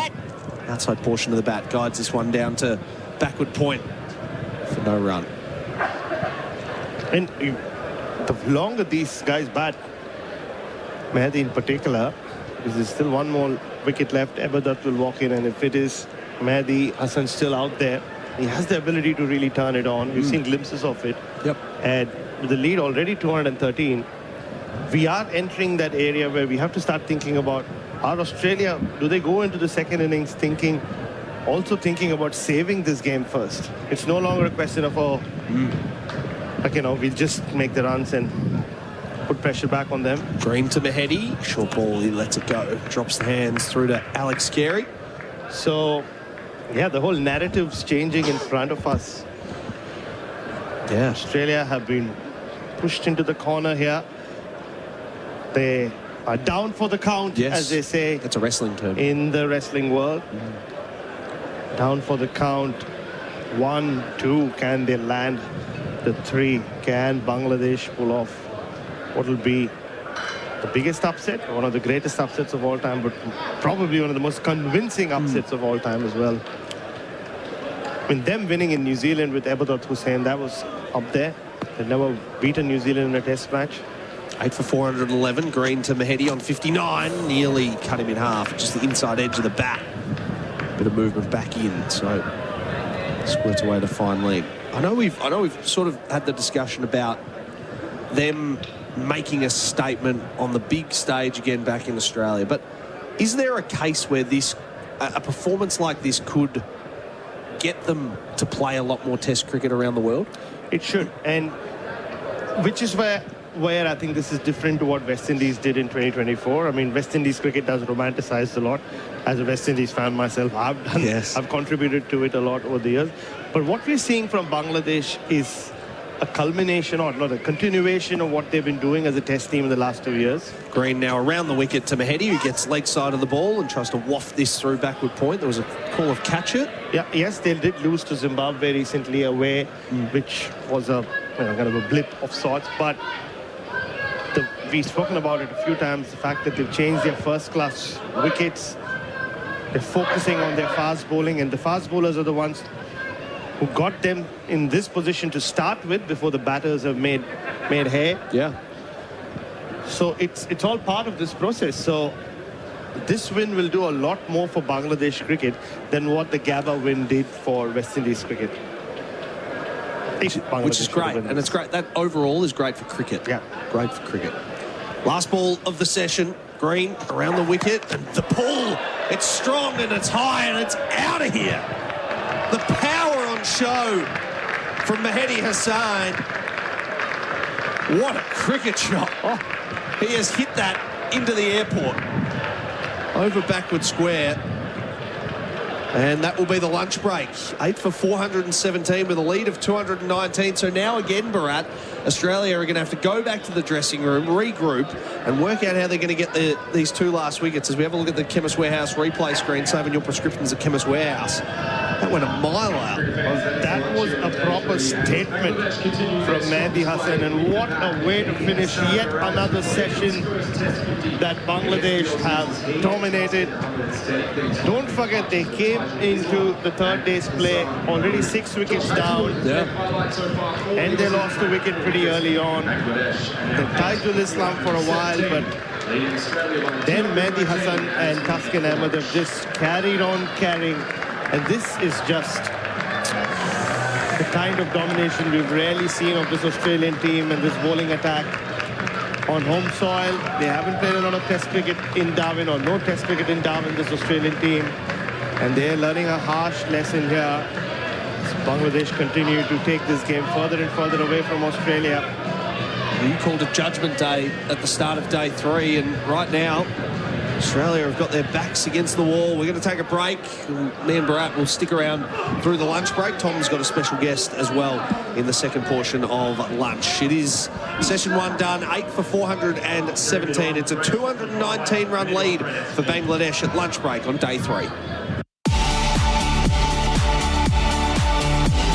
Outside portion of the bat guides this one down to backward point for no run. And the longer these guys bat, Mahedi in particular, because there's still one more wicket left. Bharat will walk in, and if it is Mahedi Hassan still out there, he has the ability to really turn it on. We've seen glimpses of it. Yep. And with the lead already 213, we are entering that area where we have to start thinking about, are Australia, do they go into the second innings also thinking about saving this game first? It's no longer a question of, we'll just make the runs and put pressure back on them. Green to Mahedi. Short ball, he lets it go. Drops the hands through to Alex Carey. So, yeah, the whole narrative's changing in front of us. Yeah. Australia have been pushed into the corner here. They are down for the count, as they say. That's a wrestling term. In the wrestling world. Down for the count. 1, 2, can they land the 3? Can Bangladesh pull off what will be the biggest upset, one of the greatest upsets of all time, but probably one of the most convincing upsets of all time as well. I mean, them winning in New Zealand with Bharat Hussain, that was up there. They've never beaten New Zealand in a test match. 8 for 411. Green to Mahedi on 59. Nearly cut him in half. Just the inside edge of the bat. Bit of movement back in, so squirts away to fine leg. I know we've sort of had the discussion about them making a statement on the big stage again back in Australia, but is there a case where a performance like this could get them to play a lot more Test cricket around the world? It should, and which is where I think this is different to what West Indies did in 2024. I mean, West Indies cricket does romanticize a lot. As a West Indies fan myself, I've contributed to it a lot over the years. But what we're seeing from Bangladesh is a culmination, or not a continuation, of what they've been doing as a Test team in the last 2 years. Green now around the wicket to Mahedi, who gets leg side of the ball and tries to waft this through backward point. There was a call of catch it. Yeah, yes, they did lose to Zimbabwe recently away, which was a kind of a blip of sorts. But we've spoken about it a few times, the fact that they've changed their first-class wickets. They're focusing on their fast bowling, and the fast bowlers are the ones who got them in this position to start with before the batters have made hay. Yeah. So it's all part of this process. So this win will do a lot more for Bangladesh cricket than what the Gabba win did for West Indies cricket. Which is great, and it's great. That overall is great for cricket. Yeah. Great for cricket. Last ball of the session. Green around the wicket, and the pull. It's strong and it's high and it's out of here. The power on show from Mahedi Hassan. What a cricket shot. Oh, he has hit that into the airport. Over backward square. And that will be the lunch break. 8 for 417 with a lead of 219. So now again, Bharat, Australia are going to have to go back to the dressing room, regroup, and work out how they're going to get these 2 last wickets. As we have a look at the Chemist Warehouse replay screen, saving your prescriptions at Chemist Warehouse. That went a mile out. Well, that was a proper statement from Mehdi Hassan, and what a way to finish yet another session that Bangladesh have dominated. Don't forget, they came into the third day's play already 6 wickets down, and they lost the wicket pretty early on. They tied to Islam for a while, but then Mehdi Hassan and Taskin Ahmed have just carried on carrying. And this is just the kind of domination we've rarely seen of this Australian team and this bowling attack on home soil. They haven't played a lot of test cricket in Darwin, or no test cricket in Darwin, this Australian team. And they're learning a harsh lesson here. As Bangladesh continue to take this game further and further away from Australia. You called it Judgment Day at the start of day 3, and right now Australia have got their backs against the wall. We're going to take a break. Me and Bharat will stick around through the lunch break. Tom's got a special guest as well in the second portion of lunch. It is session 1 done, 8 for 417. It's a 219-run lead for Bangladesh at lunch break on day 3.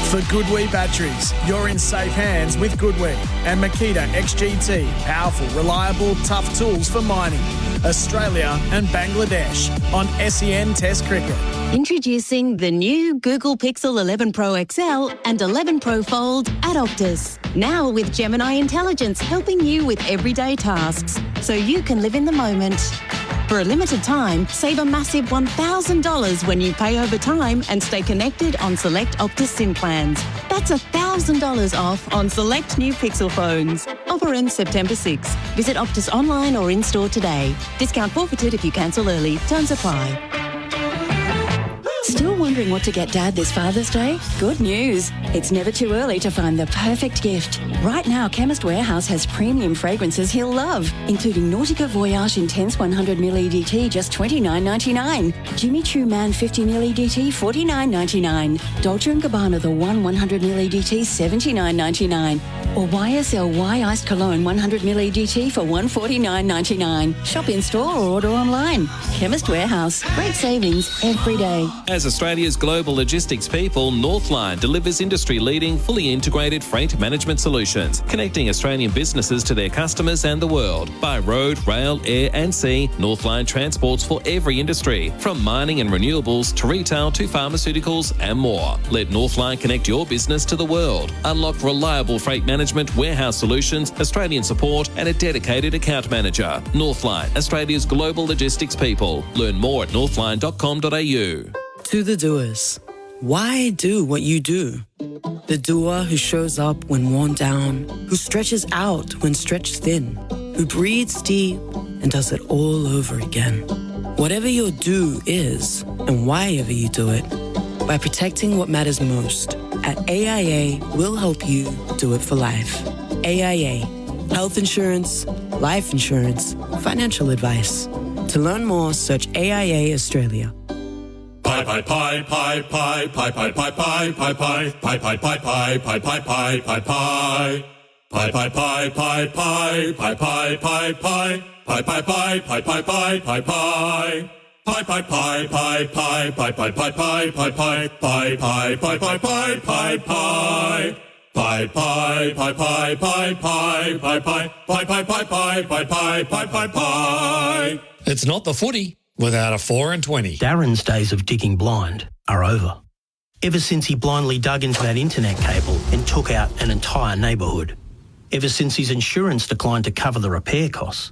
For Goodwee batteries, you're in safe hands with Goodwee and Makita XGT. Powerful, reliable, tough tools for mining. Australia and Bangladesh on SEN Test Cricket. Introducing the new Google Pixel 11 Pro XL and 11 Pro Fold at Optus. Now with Gemini Intelligence helping you with everyday tasks, so you can live in the moment. For a limited time, save a massive $1,000 when you pay over time and stay connected on select Optus SIM plans. That's $1,000 off on select new Pixel phones. Offer ends September 6. Visit Optus online or in-store today. Discount forfeited if you cancel early. Terms apply. Still wondering what to get Dad this Father's Day? Good news. It's never too early to find the perfect gift. Right now, Chemist Warehouse has premium fragrances he'll love, including Nautica Voyage Intense 100ml EDT, just $29.99. Jimmy Choo Man 50ml EDT, $49.99. Dolce & Gabbana The One 100ml EDT, $79.99. Or YSL Iced Cologne 100ml EDT for $149.99. Shop in-store or order online. Chemist Warehouse. Great savings every day. As Australia's global logistics people, Northline delivers industry-leading, fully integrated freight management solutions, connecting Australian businesses to their customers and the world. By road, rail, air and sea, Northline transports for every industry, from mining and renewables to retail to pharmaceuticals and more. Let Northline connect your business to the world. Unlock reliable freight management, warehouse solutions, Australian support and a dedicated account manager. Northline, Australia's global logistics people. Learn more at northline.com.au. To the doers, why do what you do? The doer who shows up when worn down, who stretches out when stretched thin, who breathes deep and does it all over again. Whatever your do is, and why ever you do it, by protecting what matters most, at AIA, we'll help you do it for life. AIA, health insurance, life insurance, financial advice. To learn more, search AIA Australia. Pie pie pie pie pie pie pie pie pie pie pie pie pie pie pie pie pie pie pie pie. Pie pie pie pie pie pie pie pie pie pie pie pie pie pie pie pie pie. Pie pie pie pie pie pie pie pie pie pie pie pie pie pie pie pie pie pie. Pie pie pie pie pie pie pie pie pie pie pie pie pie pie pie pie. It's not the footy without a 4 and 20. Darren's days of digging blind are over. Ever since he blindly dug into that internet cable and took out an entire neighbourhood. Ever since his insurance declined to cover the repair costs.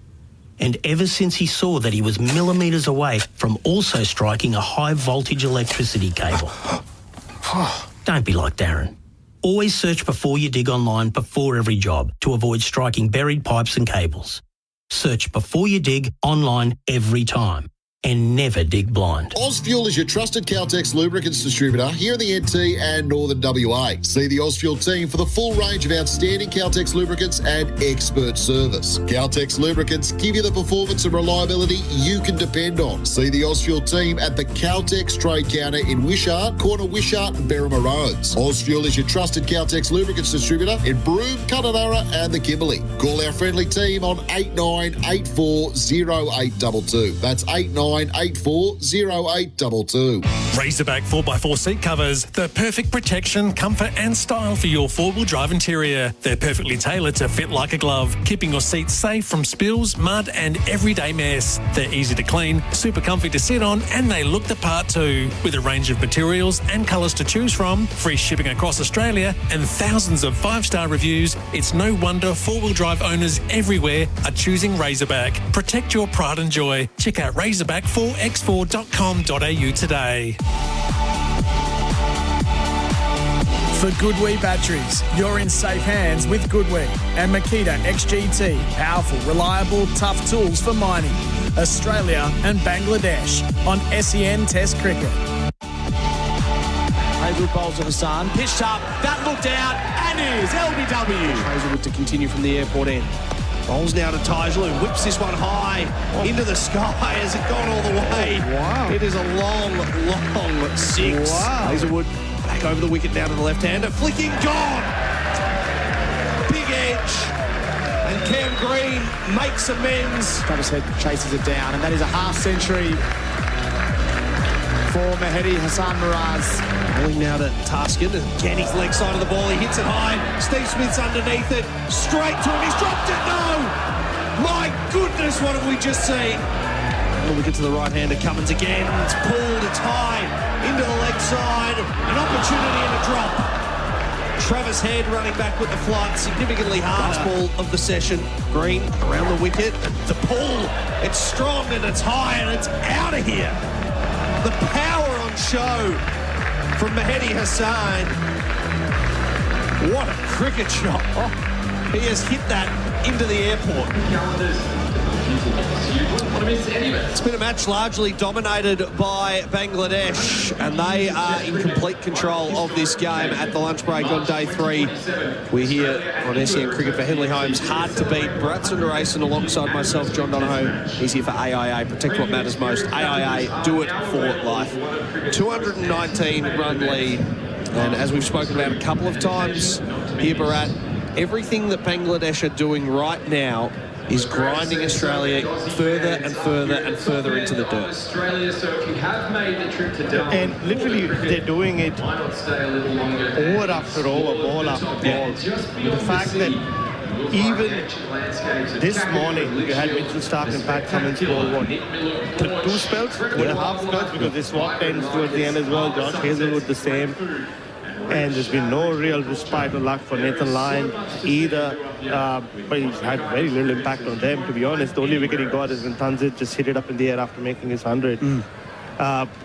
And ever since he saw that he was millimetres away from also striking a high voltage electricity cable. Don't be like Darren. Always search before you dig online before every job to avoid striking buried pipes and cables. Search before you dig online every time. and never dig blind. Ausfuel is your trusted Caltex lubricants distributor here in the NT and Northern WA. See the Ausfuel team for the full range of outstanding Caltex lubricants and expert service. Caltex lubricants give you the performance and reliability you can depend on. See the Ausfuel team at the Caltex trade counter in Wishart, corner Wishart and Berrima Roads. Ausfuel is your trusted Caltex lubricants distributor in Broome, Kununurra and the Kimberley. Call our friendly team on 89840822. That's 89840822. Razorback 4x4 seat covers, the perfect protection, comfort and style for your four-wheel drive interior. They're perfectly tailored to fit like a glove, keeping your seats safe from spills, mud and everyday mess. They're easy to clean, super comfy to sit on and they look the part too. With a range of materials and colours to choose from, free shipping across Australia and thousands of 5-star reviews, it's no wonder four-wheel drive owners everywhere are choosing Razorback. Protect your pride and joy. Check out razorback4x4.com.au today. For Goodwee batteries, you're in safe hands with Goodwee and Makita XGT. Powerful, reliable, tough tools for mining. Australia and Bangladesh on SEN Test Cricket. Hazelwood bowls to Hassan, pitched up, that looked out, and is LBW. Hazelwood to continue from the airport end. Bowls now to Tajlu, whips this one high into the sky. Has it gone all the way? Wow. It is a long, long six. Wow. Hazelwood back over the wicket now to the left-hander. Flicking, gone! Big edge. And Cam Green makes amends. Travis Head chases it down, and that is a half-century for Mahedi Hassan Miraz. Bowling now to Taskin, and Kenny's leg side of the ball. He hits it high. Steve Smith's underneath it. Straight to him. He's dropped it. No! My goodness, what have we just seen? Well, we get to the right-hander. Cummins again. It's pulled. It's high. Into the leg side. An opportunity and a drop. Travis Head running back with the flight. Significantly harder. Last ball of the session. Green around the wicket. The pull. It's strong and it's high and it's out of here. The power on show from Mahedi Hassan. What a cricket shot. Oh, he has hit that into the airport. It's been a match largely dominated by Bangladesh, and they are in complete control of this game at the lunch break on day 3. We're here on SEN Cricket for Henley Holmes. Hard to beat. Bharat Sundaresan alongside myself, John Donehue. He's here for AIA. Protect what matters most. AIA, do it for life. 219 run lead. And as we've spoken about a couple of times here, Bharat, everything that Bangladesh are doing right now is grinding Australia further and further and further into the dirt. Australia, so if you have made the trip to Donehue, and literally they're doing it over after over, ball after ball. The fact that even this morning you had Mitchell Starc and Pat Cummins ball what? 2 spells, 2.5 spells, because they swapped ends towards the end as well. Josh Hazelwood the same. And there's been no real respite or luck for Nathan Lyon either. But he's had very little impact on them, to be honest. The only wicket he got is when Tanzit just hit it up in the air after making his 100. And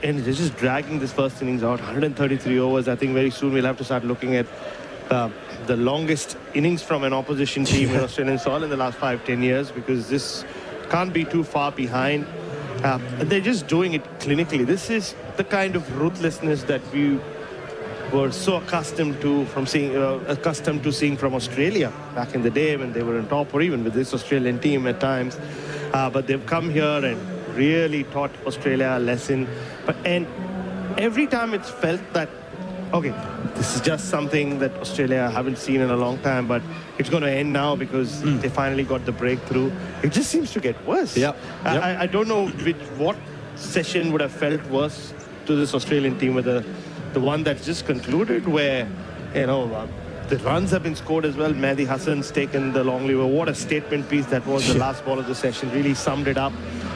they're just dragging this first innings out. 133 overs. I think very soon we'll have to start looking at the longest innings from an opposition team in Australian soil in the last 5-10 years, because this can't be too far behind. They're just doing it clinically. This is the kind of ruthlessness that we were so accustomed to seeing from Australia back in the day when they were on top, or even with this Australian team at times. But they've come here and really taught Australia a lesson. And every time it's felt that, okay, this is just something that Australia haven't seen in a long time, but it's going to end now because they finally got the breakthrough. It just seems to get worse. I don't know what session would have felt worse to this Australian team, whether the one that just concluded, where, the runs have been scored as well. Mahdi Hassan's taken the long lever. What a statement piece that was. The last ball of the session really summed it up.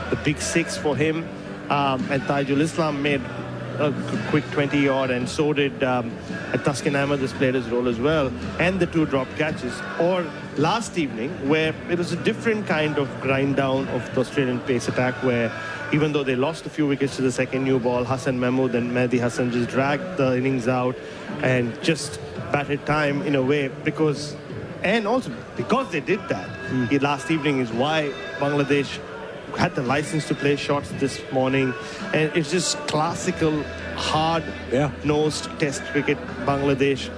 The big 6 for him. And Tajul Islam made a quick 20-odd, and so did Taskin Ahmed has played his role as well. And the 2 drop catches. Or last evening, where it was a different kind of grind down of the Australian pace attack, where even though they lost a few wickets to the second new ball, Hassan Mahmood and Mahdi Hassan just dragged the innings out and just batted time in a way, because they did that. Last evening is why Bangladesh had the license to play shots this morning, and it's just classical, hard-nosed Test cricket. Bangladesh,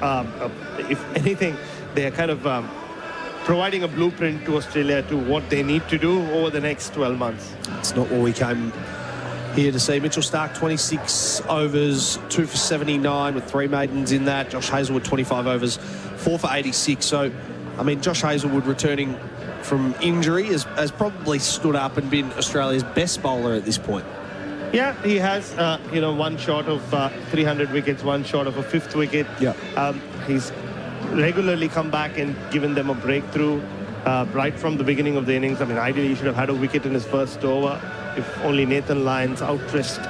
if anything, they are kind of providing a blueprint to Australia to what they need to do over the next 12 months. It's not what we came here to see. Mitchell Starc, 26 overs, 2 for 79 with 3 maidens in that. Josh Hazlewood, 25 overs, 4 for 86. So, I mean, Josh Hazlewood returning from injury has probably stood up and been Australia's best bowler at this point. Yeah, he has, one short of 300 wickets, one short of a 5th wicket. Yeah. He's regularly come back and given them a breakthrough right from the beginning of the innings. I mean, ideally, he should have had a wicket in his first over if only Nathan Lyon's outstretched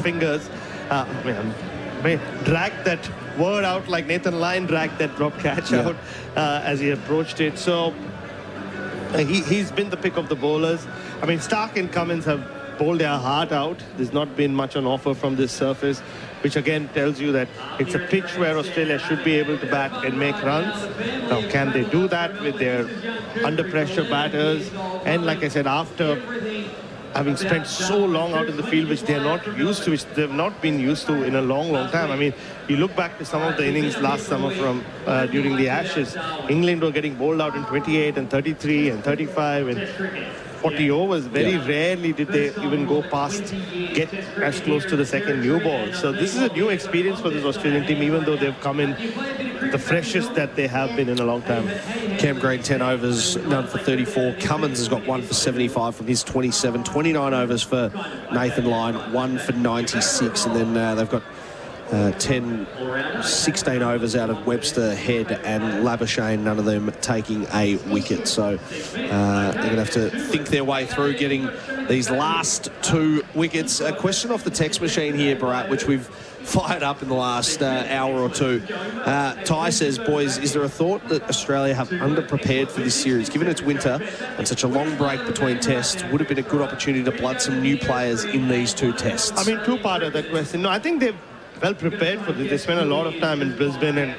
fingers. Dragged that word out like Nathan Lyon dragged that drop catch out as he approached it. So he's been the pick of the bowlers. I mean, Starc and Cummins have bowled their heart out. There's not been much on offer from this surface, which again tells you that it's a pitch where Australia should be able to bat and make runs. Now, can they do that with their under-pressure batters? And like I said, after having spent so long out in the field, which they're not used to, which they've not been used to in a long, long time. I mean, you look back to some of the innings last summer from during the Ashes, England were getting bowled out in 28 and 33 and 35 and 40 overs. Very rarely did they even go past, get as close to the second new ball. So this is a new experience for this Australian team, even though they've come in the freshest that they have been in a long time. Cam Green, 10 overs, none for 34. Cummins has got 1 for 75 from his 27. 29 overs for Nathan Lyon, 1 for 96. And then they've got 16 overs out of Webster, Head and Labuschagne, none of them taking a wicket. So they're going to have to think their way through getting these last 2 wickets. A question off the text machine here, Bharat, which we've fired up in the last hour or two. Ty says, boys, is there a thought that Australia have underprepared for this series? Given it's winter and such a long break between tests, would have been a good opportunity to blood some new players in these 2 tests? I mean, 2 part of that question. No, I think they've well prepared for this. They spent a lot of time in Brisbane, and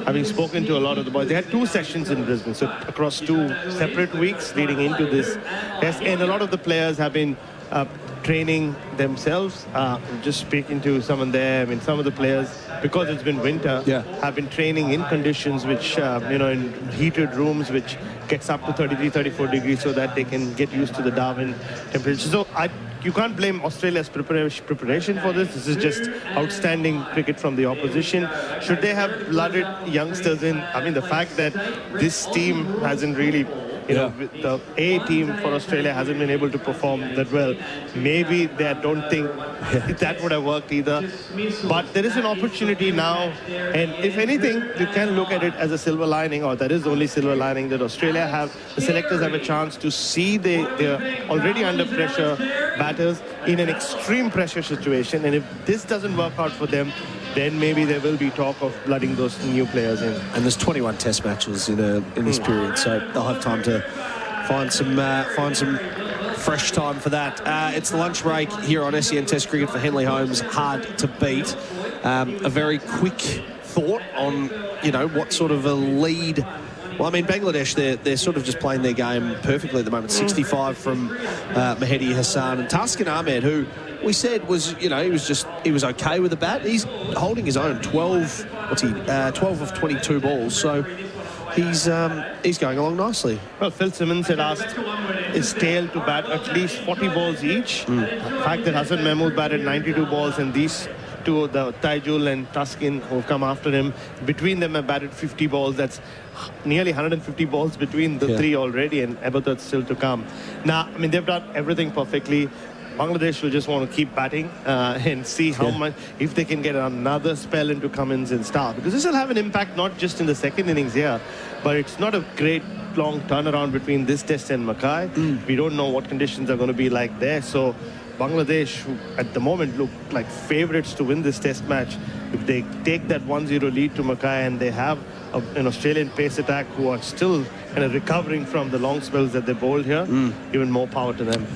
having spoken to a lot of the boys, they had 2 sessions in Brisbane, so across 2 separate weeks leading into this test, and a lot of the players have been training themselves. Just speaking to someone there, I mean, some of the players, because it's been winter, have been training in conditions which, in heated rooms, which gets up to 33, 34 degrees, so that they can get used to the Darwin temperature. So you can't blame Australia's preparation for this. This is just outstanding cricket from the opposition. Should they have blooded youngsters in? I mean, the fact that this team hasn't really, the A team for Australia hasn't been able to perform that well. Maybe they don't think that would have worked either. But there is an opportunity now, and if anything, you can look at it as a silver lining, or that is the only silver lining, that Australia have, the selectors have a chance to see they're already under pressure batters in an extreme pressure situation, and if this doesn't work out for them, then maybe there will be talk of blooding those new players in. And there's 21 test matches in this period, so they'll have time to find some fresh time for that. It's the lunch break here on SEN Test Cricket for Henley Holmes. Hard to beat. A very quick thought on, what sort of a lead. Well, I mean, Bangladesh, they're sort of just playing their game perfectly at the moment. 65 from Mehdi Hassan and Taskin Ahmed, who we said was, he was okay with the bat. He's holding his own. 12 of 22 balls. So he's going along nicely. Well, Phil Simmons had asked his tail to bat at least 40 balls each. The fact that Hassan Mahmood batted 92 balls, and these two, the Taijul and Taskin, who've come after him, between them have batted 50 balls. That's nearly 150 balls between the 3 already, and Abathur's still to come. Now, I mean, they've done everything perfectly. Bangladesh will just want to keep batting and see how much, if they can get another spell into Cummins and Starc, because this will have an impact not just in the second innings here, but it's not a great long turnaround between this test and Mackay. We don't know what conditions are going to be like there, so Bangladesh, who at the moment look like favourites to win this test match, if they take that 1-0 lead to Mackay, and they have an Australian pace attack who are still kind of recovering from the long spells that they bowled here, even more power to them.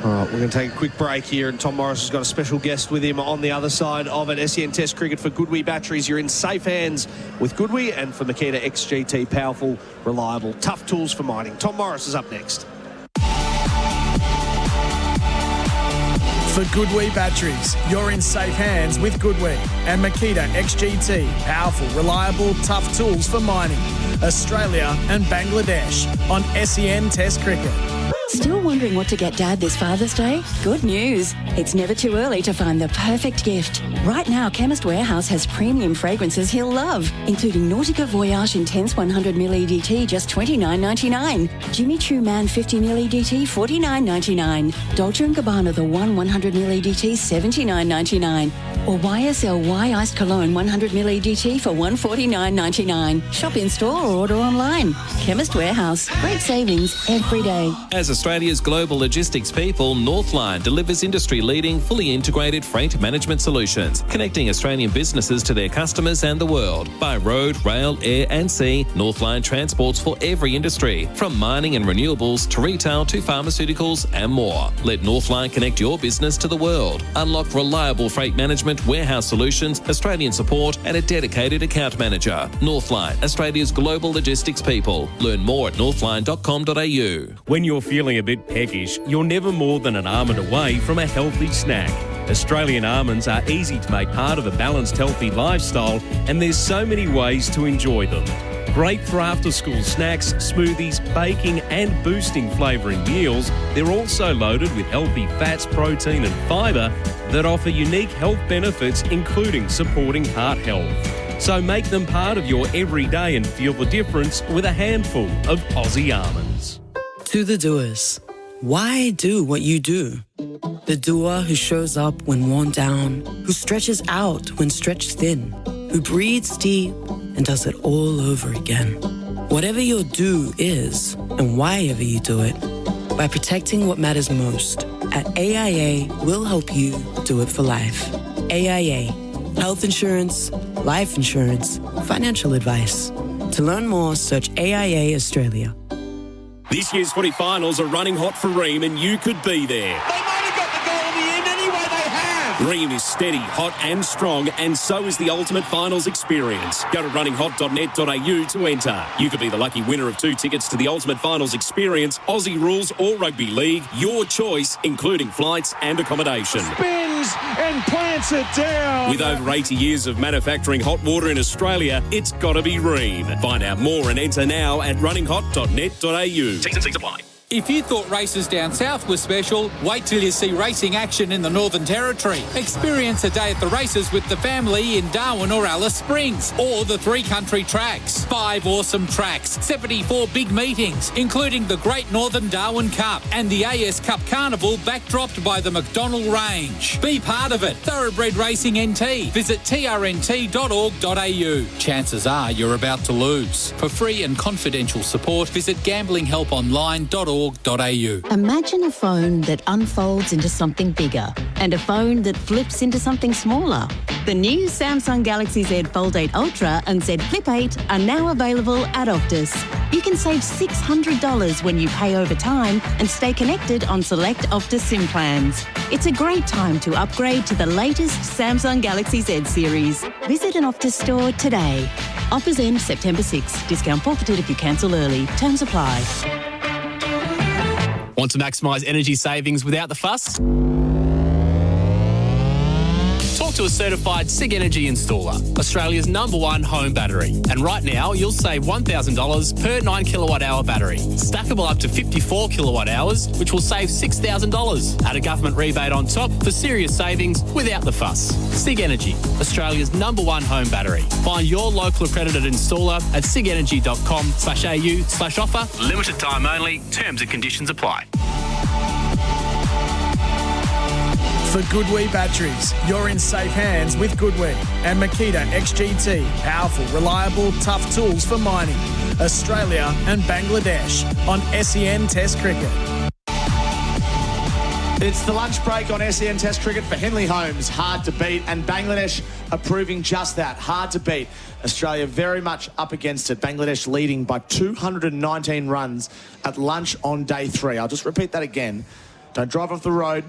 All right, we're going to take a quick break here, and Tom Morris has got a special guest with him on the other side of it. SEN Test Cricket for Goodwee batteries. You're in safe hands with Goodwee, and for Makita XGT, powerful, reliable, tough tools for mining. Tom Morris is up next. For Goodwee batteries, you're in safe hands with Goodwee and Makita XGT. Powerful, reliable, tough tools for mining. Australia and Bangladesh on SEN Test Cricket. Still wondering what to get Dad this Father's Day? Good news. It's never too early to find the perfect gift. Right now, Chemist Warehouse has premium fragrances he'll love, including Nautica Voyage Intense 100ml EDT, just $29.99. Jimmy Choo Man 50ml EDT, $49.99. Dolce & Gabbana The One 100ml EDT, $79.99. Or YSL Iced Cologne 100ml EDT for $149.99. Shop in store or order online. Chemist Warehouse. Great savings every day. As Australia's global logistics people, Northline delivers industry-leading, fully integrated freight management solutions, connecting Australian businesses to their customers and the world. By road, rail, air and sea, Northline transports for every industry, from mining and renewables to retail to pharmaceuticals and more. Let Northline connect your business to the world. Unlock reliable freight management, warehouse solutions, Australian support and a dedicated account manager. Northline, Australia's global logistics people. Learn more at northline.com.au. When you're feeling a bit peckish, you're never more than an almond away from a healthy snack. Australian almonds are easy to make part of a balanced, healthy lifestyle, and there's so many ways to enjoy them. Great for after-school snacks, smoothies, baking and boosting flavouring meals, they're also loaded with healthy fats, protein and fibre that offer unique health benefits, including supporting heart health. So make them part of your everyday and feel the difference with a handful of Aussie almonds. To the doers, why do what you do? The doer who shows up when worn down, who stretches out when stretched thin, who breathes deep and does it all over again. Whatever your do is, and why ever you do it, by protecting what matters most, at AIA, we'll help you do it for life. AIA, health insurance, life insurance, financial advice. To learn more, search AIA Australia. This year's footy finals are running hot for Ream and you could be there. Ream is steady, hot and strong, and so is the ultimate finals experience. Go to runninghot.net.au to enter. You could be the lucky winner of 2 tickets to the ultimate finals experience, Aussie rules or rugby league. Your choice, including flights and accommodation. Spins and plants it down. With over 80 years of manufacturing hot water in Australia, it's got to be Ream. Find out more and enter now at runninghot.net.au. T's and C's apply. If you thought races down south were special, wait till you see racing action in the Northern Territory. Experience a day at the races with the family in Darwin or Alice Springs, or the 3 country tracks. 5 awesome tracks, 74 big meetings, including the Great Northern Darwin Cup and the AS Cup Carnival backdropped by the McDonnell Range. Be part of it. Thoroughbred Racing NT. Visit trnt.org.au. Chances are you're about to lose. For free and confidential support, visit gamblinghelponline.org.au. Imagine a phone that unfolds into something bigger and a phone that flips into something smaller. The new Samsung Galaxy Z Fold 8 Ultra and Z Flip 8 are now available at Optus. You can save $600 when you pay over time and stay connected on select Optus SIM plans. It's a great time to upgrade to the latest Samsung Galaxy Z series. Visit an Optus store today. Offers end September 6. Discount forfeited if you cancel early. Terms apply. Want to maximise energy savings without the fuss? Talk to a certified SIG Energy installer, Australia's #1 home battery. And right now, you'll save $1,000 per 9 kilowatt hour battery. Stackable up to 54 kilowatt hours, which will save $6,000. Add a government rebate on top for serious savings without the fuss. SIG Energy, Australia's #1 home battery. Find your local accredited installer at sigenergy.com/au/offer. Limited time only. Terms and conditions apply. For Goodwee batteries, you're in safe hands with Goodwee and Makita XGT. Powerful, reliable, tough tools for mining. Australia and Bangladesh on SEN Test Cricket. It's the lunch break on SEN Test Cricket for Henley Holmes. Hard to beat, and Bangladesh are proving just that. Hard to beat. Australia very much up against it. Bangladesh leading by 219 runs at lunch on day 3. I'll just repeat that again. Don't drive off the road.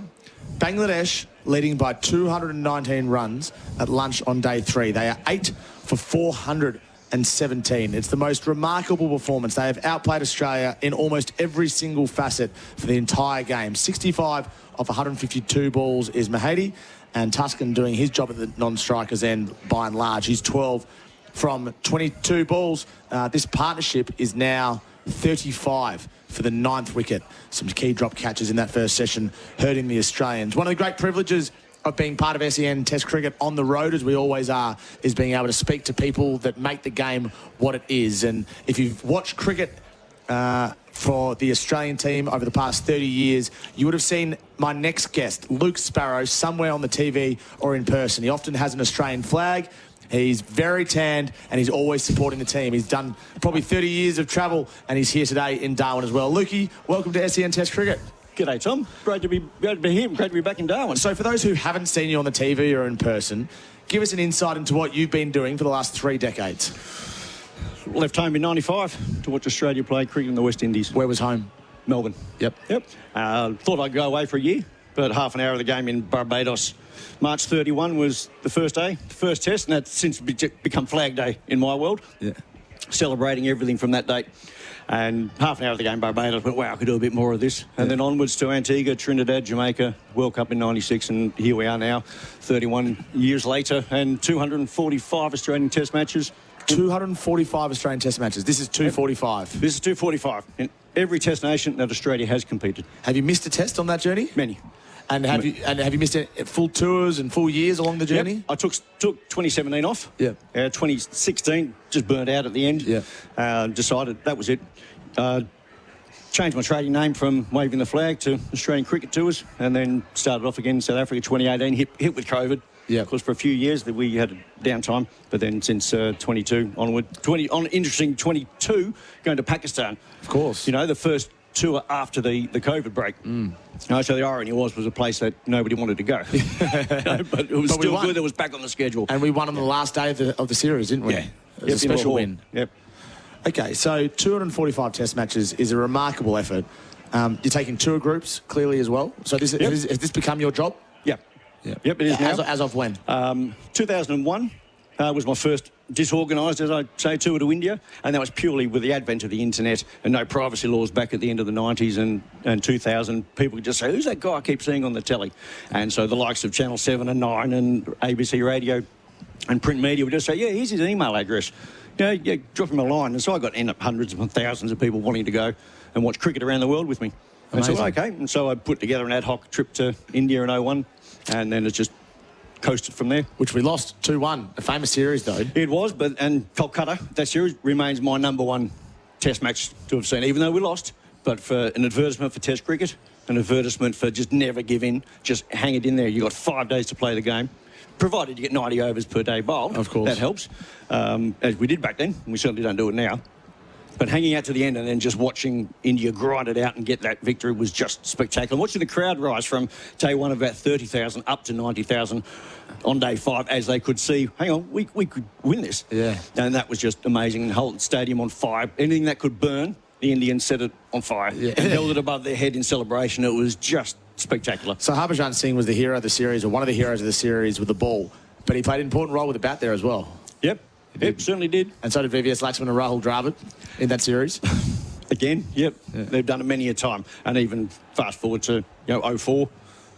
Bangladesh leading by 219 runs at lunch on day 3. They are 8 for 400 117. It's the most remarkable performance. They have outplayed Australia in almost every single facet for the entire game. 65 of 152 balls is Mahady, and Tuscan doing his job at the non-strikers end by and large. He's 12 from 22 balls. This partnership is now 35 for the 9th wicket. Some key drop catches in that first session hurting the Australians. One of the great privileges of being part of SEN Test cricket on the road, as we always are, is being able to speak to people that make the game what it is. And if you've watched cricket for the Australian team over the past 30 years, you would have seen my next guest, Luke Sparrow, somewhere on the TV or in person. He often has an Australian flag. He's very tanned and he's always supporting the team. He's done probably 30 years of travel and he's here today in Darwin as well. Lukey, welcome to SEN Test cricket. G'day, Tom. Great to be here. Great to be back in Darwin. So for those who haven't seen you on the TV or in person, give us an insight into what you've been doing for the last 3 decades. Left home in 95 to watch Australia play cricket in the West Indies. Where was home? Melbourne. Yep. Thought I'd go away for a year, but half an hour of the game in Barbados. March 31 was the first day, the first test, and that's since become Flag Day in my world. Yeah. Celebrating everything from that date. And half an hour of the game, Barbados, but wow, I could do a bit more of this. And then onwards to Antigua, Trinidad, Jamaica, World Cup in 96, and here we are now, 31 years later, and 245 Australian Test matches. 245 Australian Test matches. This is 245. This is 245 in every Test nation that Australia has competed. Have you missed a test on that journey? Many. And have you missed full tours and full years along the journey? Yep. I took 2017 off. Yeah. 2016 just burnt out at the end. Yeah. Decided that was it. Changed my trading name from Waving the Flag to Australian Cricket Tours, and then started off again in South Africa 2018. Hit with COVID. Yeah. Of course, for a few years that we had a downtime, but then since 22 onward, 22 going to Pakistan. Of course. You know, the first tour after the COVID break. So the irony was a place that nobody wanted to go. But it was still good that it was back on the schedule. And we won on the last day of the series, didn't we? Yeah. It was a special win. Yep. Okay, so 245 Test matches is a remarkable effort. You're taking tour groups, clearly, as well. So has this become your job? Yep. Yep, it is now. As of when? 2001 was my first disorganised, as I say, tour to India, and that was purely with the advent of the internet and no privacy laws back at the end of the 90s and 2000. People could just say, who's that guy I keep seeing on the telly? And so the likes of Channel 7 and 9 and ABC Radio and print media would just say, yeah, here's his email address. Yeah, drop him a line. And so I end up hundreds and thousands of people wanting to go and watch cricket around the world with me. Amazing. And so, okay. And so I put together an ad hoc trip to India in 01, and then it's just coasted from there. Which we lost 2-1. A famous series, though. It was, and Kolkata, that series remains my number one Test match to have seen, even though we lost. But for an advertisement for Test cricket, an advertisement for just never give in, just hang it in there. You've got 5 days to play the game, provided you get 90 overs per day bowled. Of course. That helps, as we did back then. We certainly don't do it now. But hanging out to the end and then just watching India grind it out and get that victory was just spectacular. And watching the crowd rise from day one of about 30,000 up to 90,000 on day 5 as they could see, hang on, we could win this. Yeah. And that was just amazing. The whole stadium on fire. Anything that could burn, the Indians set it on fire. Yeah. And held it above their head in celebration. It was just spectacular. So Harbhajan Singh was the hero of the series, or one of the heroes of the series with the ball, but he played an important role with the bat there as well. Yep, certainly did. And so did VVS Laxman and Rahul Dravid in that series. Again, yep. Yeah. They've done it many a time. And even fast forward to 04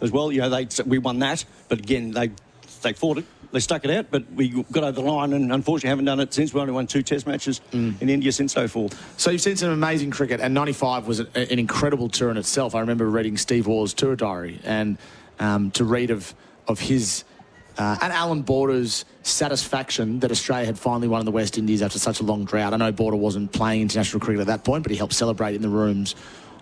as well. We won that, but again, they fought it. They stuck it out, but we got over the line and unfortunately haven't done it since. We only won 2 Test matches in India since 04. So you've seen some amazing cricket, and 95 was an incredible tour in itself. I remember reading Steve Waugh's tour diary and to read of his and Alan Border's satisfaction that Australia had finally won in the West Indies after such a long drought. I know Border wasn't playing international cricket at that point, but he helped celebrate in the rooms.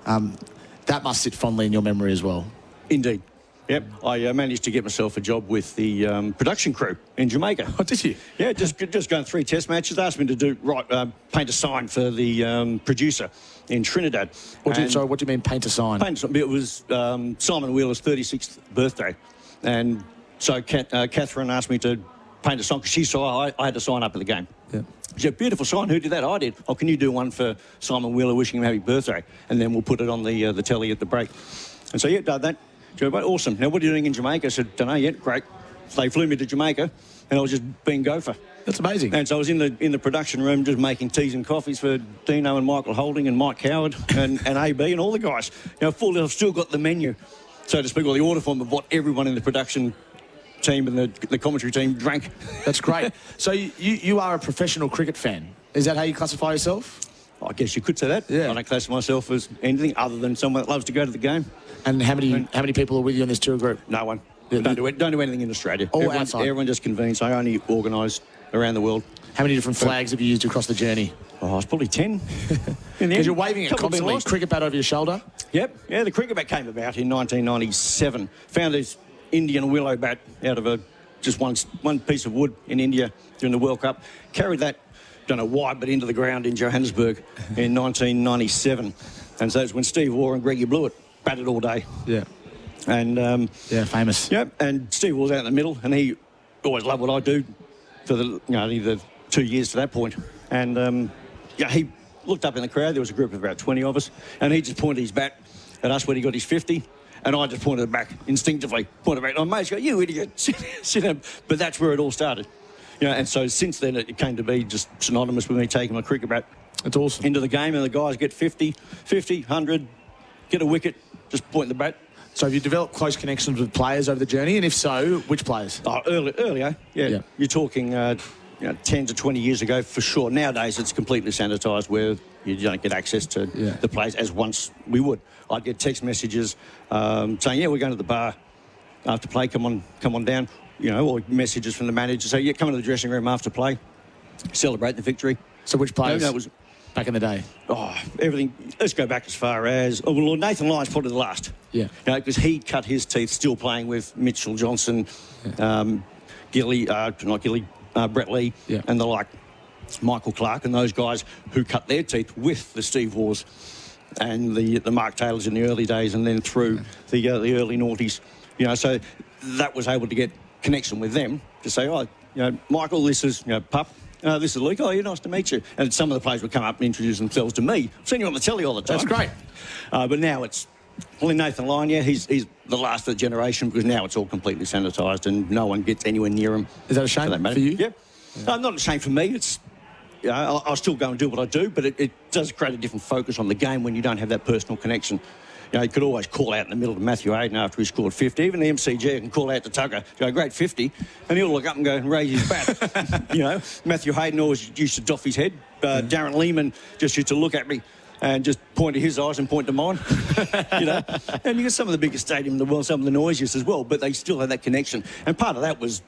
That must sit fondly in your memory as well. Indeed. Yep, I managed to get myself a job with the production crew in Jamaica. Oh, did you? Yeah, just going 3 Test matches. They asked me to paint a sign for the producer in Trinidad. What do you mean, paint a sign? It was Simon Wheeler's 36th birthday, and so Catherine asked me to paint a sign because she saw I had to sign up at the game. Yeah. She said, beautiful sign. Who did that? I did. Oh, can you do one for Simon Wheeler wishing him happy birthday? And then we'll put it on the telly at the break. And so, yeah, done that. She went, awesome. Now, what are you doing in Jamaica? I said, don't know yet. Great. they flew me to Jamaica, and I was just being gopher. That's amazing. And so I was in the production room just making teas and coffees for Dino and Michael Holding and Mike Coward and AB and all the guys. I've still got the menu, so to speak, or the order form of what everyone in the production team and the commentary team drank. That's great. So you are a professional cricket fan. Is that how you classify yourself? I guess you could say that. Yeah. I don't classify myself as anything other than someone that loves to go to the game. And how many people are with you in this tour group? No one. Don't do anything in Australia. Outside. Everyone just convenes. I only organise around the world. How many different flags have you used across the journey? Oh, it's probably 10. Because you're waving it constantly. Cricket bat over your shoulder? Yep. Yeah, the cricket bat came about in 1997. Found this Indian willow bat out of just one piece of wood in India during the World Cup. Carried that, don't know why, but into the ground in Johannesburg in 1997. And so it's when Steve Waugh and Greggy Blewett batted all day. Yeah. And famous. Yep. And Steve was out in the middle, and he always loved what I do for the 2 years to that point. And he looked up in the crowd. There was a group of about 20 of us, and he just pointed his bat at us when he got his 50. And I just pointed it back instinctively. Pointed back. And my mates go, "You idiot!" Sit down. But that's where it all started. And so since then it came to be just synonymous with me taking my cricket bat. That's awesome. Into the game, and the guys get 50, 100, get a wicket, just point the bat. So have you developed close connections with players over the journey? And if so, which players? Oh, earlier, yeah. You're talking 10 to 20 years ago for sure. Nowadays it's completely sanitised where you don't get access to the players as once we would. I'd get text messages saying, we're going to the bar after play, come on down, or messages from the manager say, come into the dressing room after play, celebrate the victory. So which players? That was back in the day. Oh, everything. Let's go back as far as Nathan Lyon's probably the last. Yeah. Because he cut his teeth still playing with Mitchell Johnson, Gilly, not Gilly, Brett Lee, and the like, Michael Clark, and those guys who cut their teeth with the Steve Waughs and the Mark Taylors in the early days, and then through the early noughties. So that was able to get connection with them to say, Michael, this is Pup. This is Luke. Oh, you're nice to meet you. And some of the players would come up and introduce themselves to me. I've seen you on the telly all the time. That's great. But now it's Nathan Lyon. He's the last of the generation because now it's all completely sanitised and no one gets anywhere near him. Is that a shame for you? Yeah. Not a shame for me. It's I'll still go and do what I do, but it does create a different focus on the game when you don't have that personal connection. You could always call out in the middle of Matthew Hayden after he scored 50. Even the MCG can call out to Tucker, go, great 50, and he'll look up and go and raise his bat. Matthew Hayden always used to doff his head. Darren Lehman just used to look at me and just point to his eyes and point to mine. And you got some of the biggest stadiums in the world, some of the noisiest as well, but they still had that connection. And part of that was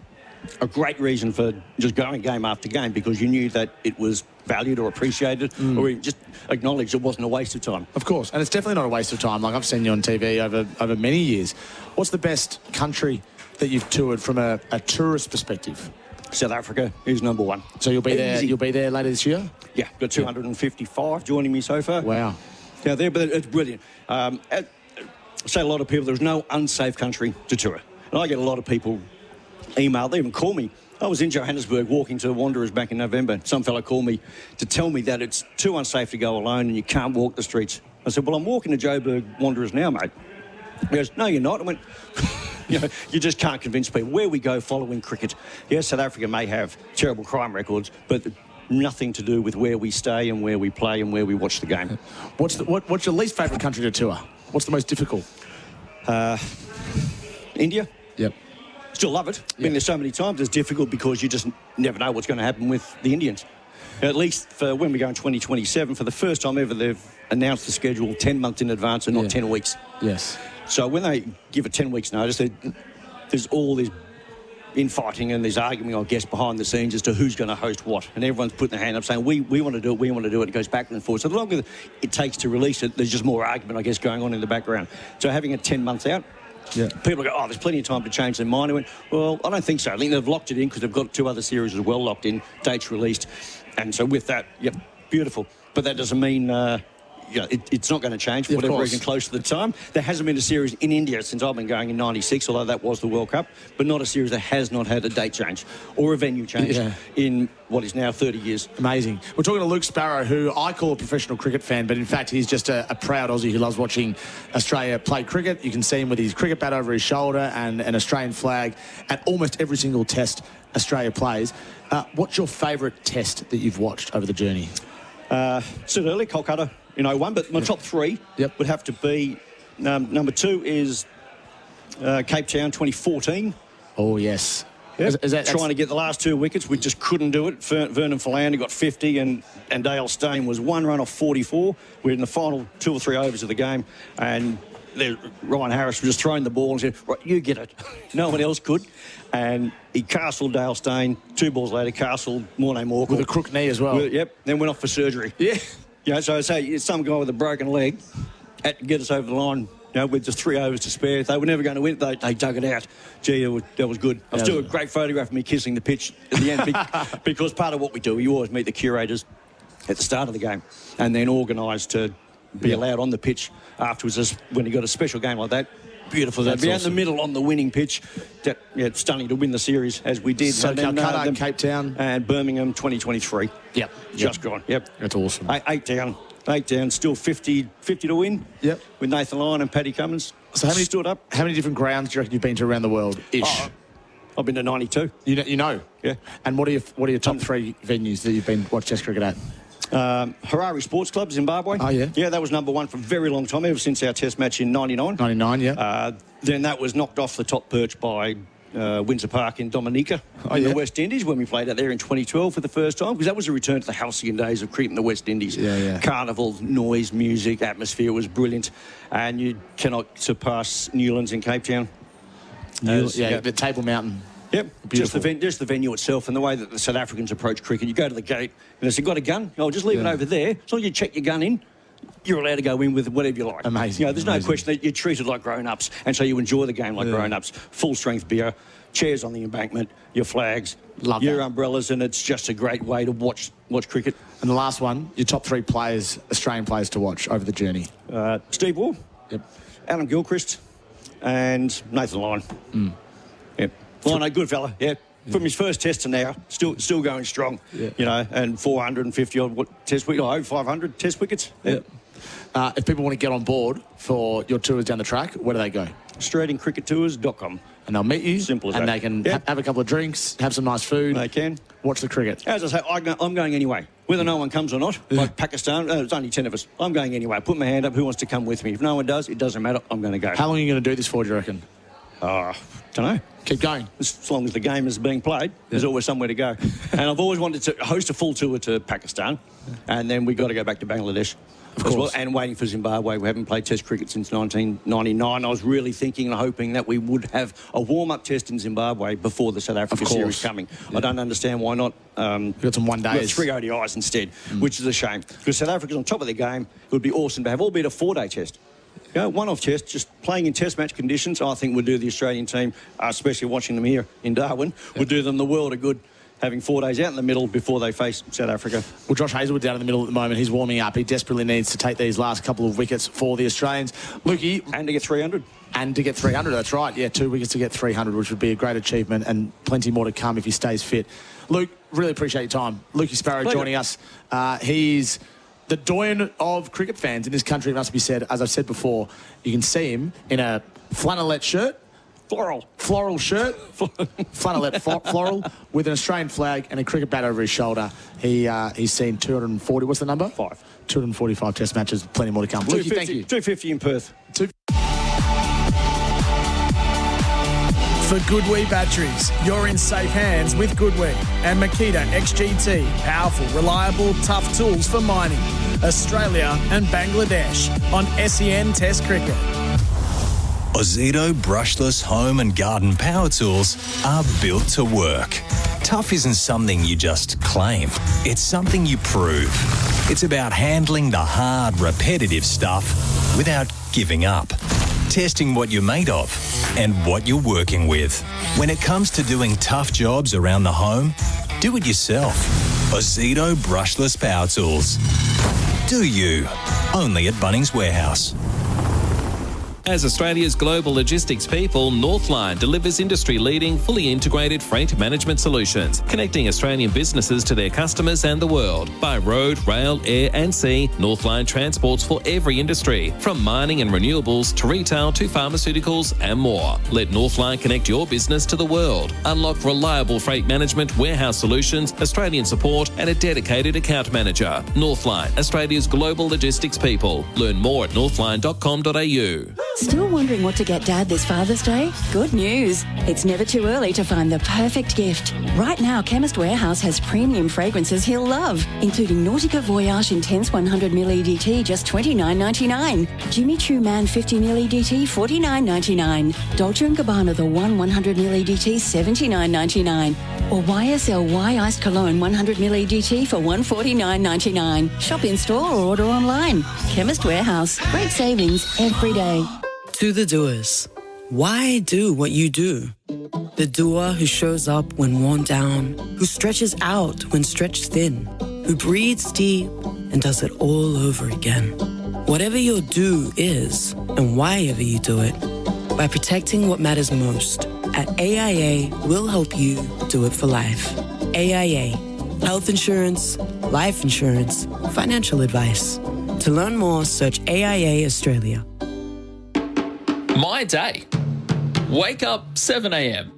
a great reason for just going game after game because you knew that it was valued or appreciated or even just acknowledged it wasn't a waste of time. Of course, and it's definitely not a waste of time. Like I've seen you on TV over many years. What's the best country that you've toured from a tourist perspective? South Africa is number one. So you'll be there. You'll be there later this year. Yeah, got 255 joining me so far. Wow. Yeah, there, but it's brilliant. I say a lot of people, there's no unsafe country to tour. And I get a lot of people email, they even call me. I was in Johannesburg walking to the Wanderers back in November. Some fella called me to tell me that it's too unsafe to go alone and you can't walk the streets. I said, well, I'm walking to Joburg Wanderers now, mate. He goes, no, you're not. I went, you just can't convince people. Where we go following cricket, yes, South Africa may have terrible crime records, but nothing to do with where we stay and where we play and where we watch the game. What's your least favourite country to tour? What's the most difficult? India. Yep. Still love it. Been there so many times. It's difficult because you just never know what's going to happen with the Indians. At least for when we go in 2027, for the first time ever, they've announced the schedule 10 months in advance and not 10 weeks. Yes. So when they give a 10 weeks notice, there's all this infighting and there's arguing, I guess, behind the scenes as to who's going to host what. And everyone's putting their hand up saying, we want to do it, we want to do it. It goes back and forth. So the longer it takes to release it, there's just more argument, I guess, going on in the background. So having it 10 months out, people go, there's plenty of time to change their mind. I went, well, I don't think so. I think they've locked it in because they've got 2 other series as well locked in, dates released. And so with that, beautiful. But that doesn't mean it's not going to change for Yeah, whatever of course. reason close to the time. There hasn't been a series in India since I've been going in '96, although that was the World Cup, but not a series that has not had a date change or a venue change in what is now 30 years. Amazing. We're talking to Luke Sparrow, who I call a professional cricket fan, but in fact he's just a proud Aussie who loves watching Australia play cricket. You can see him with his cricket bat over his shoulder and an Australian flag at almost every single test Australia plays. What's your favourite test that you've watched over the journey? Said earlier, Kolkata in 01, but my top three would have to be number 2 is Cape Town 2014. Oh, yes. Yep. Trying to get the last 2 wickets. We just couldn't do it. Vernon Philander got 50 and Dale Steyn was 1 run off 44. We're in the final 2 or 3 overs of the game and Ryan Harris was just throwing the ball and said, right, you get it. No one else could. And he castled Dale Steyn. 2 balls later, castled Morne Morkel. With a crook knee as well. Yep. Then went off for surgery. Yeah. You know, so I say some guy with a broken leg had to get us over the line. You know, with just 3 overs to spare. They were never going to win. They dug it out. Gee, that was good. I've still a great photograph of me kissing the pitch at the end because part of what we do, you always meet the curators at the start of the game and then organise to be allowed on the pitch afterwards when you got a special game like that. Beautiful. Be out in the middle on the winning pitch. It's stunning to win the series as we did. So Calcutta, Cape Town. And Birmingham 2023. Yep. Just gone. Yep. That's awesome. 8 down, still 50 to win. Yep. With Nathan Lyon and Paddy Cummins. So how many stood up? How many different grounds do you reckon you've been to around the world? Ish. I've been to 92. You know? Yeah. And what are your top 3 venues that you've been watched Test cricket at? Harare Sports Club, Zimbabwe. Oh, yeah? Yeah, that was number 1 for a very long time, ever since our test match in 99. 99, yeah. Then that was knocked off the top perch by Windsor Park in Dominica in the West Indies when we played out there in 2012 for the first time, because that was a return to the halcyon days of cricket in the West Indies. Yeah. Carnival, noise, music, atmosphere was brilliant. And you cannot surpass Newlands in Cape Town. The Table Mountain. Yep, just the venue itself and the way that the South Africans approach cricket. You go to the gate and they say, got a gun? Oh, just leave it over there. As long as you check your gun in, you're allowed to go in with whatever you like. Amazing. You know, there's no question that you're treated like grown-ups, and so you enjoy the game like grown-ups. Full-strength beer, chairs on the embankment, your flags, your umbrellas, and it's just a great way to watch cricket. And the last one, your top 3 players, Australian players to watch over the journey. Steve Waugh, Alan Gilchrist, and Nathan Lyon. Yep. Lyon, a good fella, yeah. From his first test to now, still going strong, you know, and 450 odd test wickets, over 500 test wickets. Yeah. If people want to get on board for your tours down the track, where do they go? StraightenCricketTours.com. And they'll meet you. Simple as and that. they can have a couple of drinks, have some nice food. They can. Watch the cricket. As I say, I'm going anyway. Whether no one comes or not, like Pakistan, there's only 10 of us. I'm going anyway. I put my hand up. Who wants to come with me? If no one does, it doesn't matter. I'm going to go. How long are you going to do this for, do you reckon? Don't know. Keep going. As long as the game is being played, there's always somewhere to go. And I've always wanted to host a full tour to Pakistan, and then we've got to go back to Bangladesh. Of course. Well, and waiting for Zimbabwe. We haven't played Test cricket since 1999. I was really thinking and hoping that we would have a warm-up test in Zimbabwe before the South Africa series coming. I don't understand why not. We've got some one days. 3 ODIs instead, which is a shame. Because South Africa's on top of the game. It would be awesome to have, albeit a 4-day test. You know, one-off test, just playing in test match conditions, I think would do the Australian team, especially watching them here in Darwin, would do them the world of good, having 4 days out in the middle before they face South Africa. Well, Josh Hazelwood's out in the middle at the moment. He's warming up. He desperately needs to take these last couple of wickets for the Australians. Lukey. And to get 300. And to get 300, that's right. Yeah, 2 wickets to get 300, which would be a great achievement and plenty more to come if he stays fit. Luke, really appreciate your time. Lukey Sparrow joining us. He's the doyen of cricket fans in this country, it must be said. As I've said before, you can see him in a flannelette shirt. Floral shirt. Flannelette floral with an Australian flag and a cricket bat over his shoulder. He's seen 240, what's the number? 5. 245 test matches, plenty more to come. Lukey, thank you. 250 in Perth. For Goodwee batteries, you're in safe hands with Goodwee and Makita XGT. Powerful, reliable, tough tools for mining. Australia and Bangladesh on SEN Test Cricket. Ozito brushless home and garden power tools are built to work. Tough isn't something you just claim. It's something you prove. It's about handling the hard, repetitive stuff without giving up. Testing what you're made of and what you're working with. When it comes to doing tough jobs around the home, do it yourself. Ozito brushless power tools. Do you? Only at Bunnings Warehouse. As Australia's global logistics people, Northline delivers industry-leading, fully integrated freight management solutions, connecting Australian businesses to their customers and the world. By road, rail, air and sea, Northline transports for every industry, from mining and renewables to retail to pharmaceuticals and more. Let Northline connect your business to the world. Unlock reliable freight management, warehouse solutions, Australian support and a dedicated account manager. Northline, Australia's global logistics people. Learn more at northline.com.au. Still wondering what to get Dad this Father's Day? Good news. It's never too early to find the perfect gift. Right now, Chemist Warehouse has premium fragrances he'll love, including Nautica Voyage Intense 100ml EDT, just $29.99. Jimmy Choo Man 50ml EDT, $49.99. Dolce & Gabbana The One 100ml EDT, $79.99. Or YSLY Iced Cologne 100ml EDT for $149.99. Shop in store or order online. Chemist Warehouse. Great savings every day. To the doers, why do what you do? The doer who shows up when worn down, who stretches out when stretched thin, who breathes deep and does it all over again. Whatever your do is, and why ever you do it, by protecting what matters most, at AIA, we'll help you do it for life. AIA, health insurance, life insurance, financial advice. To learn more, search AIA Australia. My day. Wake up 7 a.m.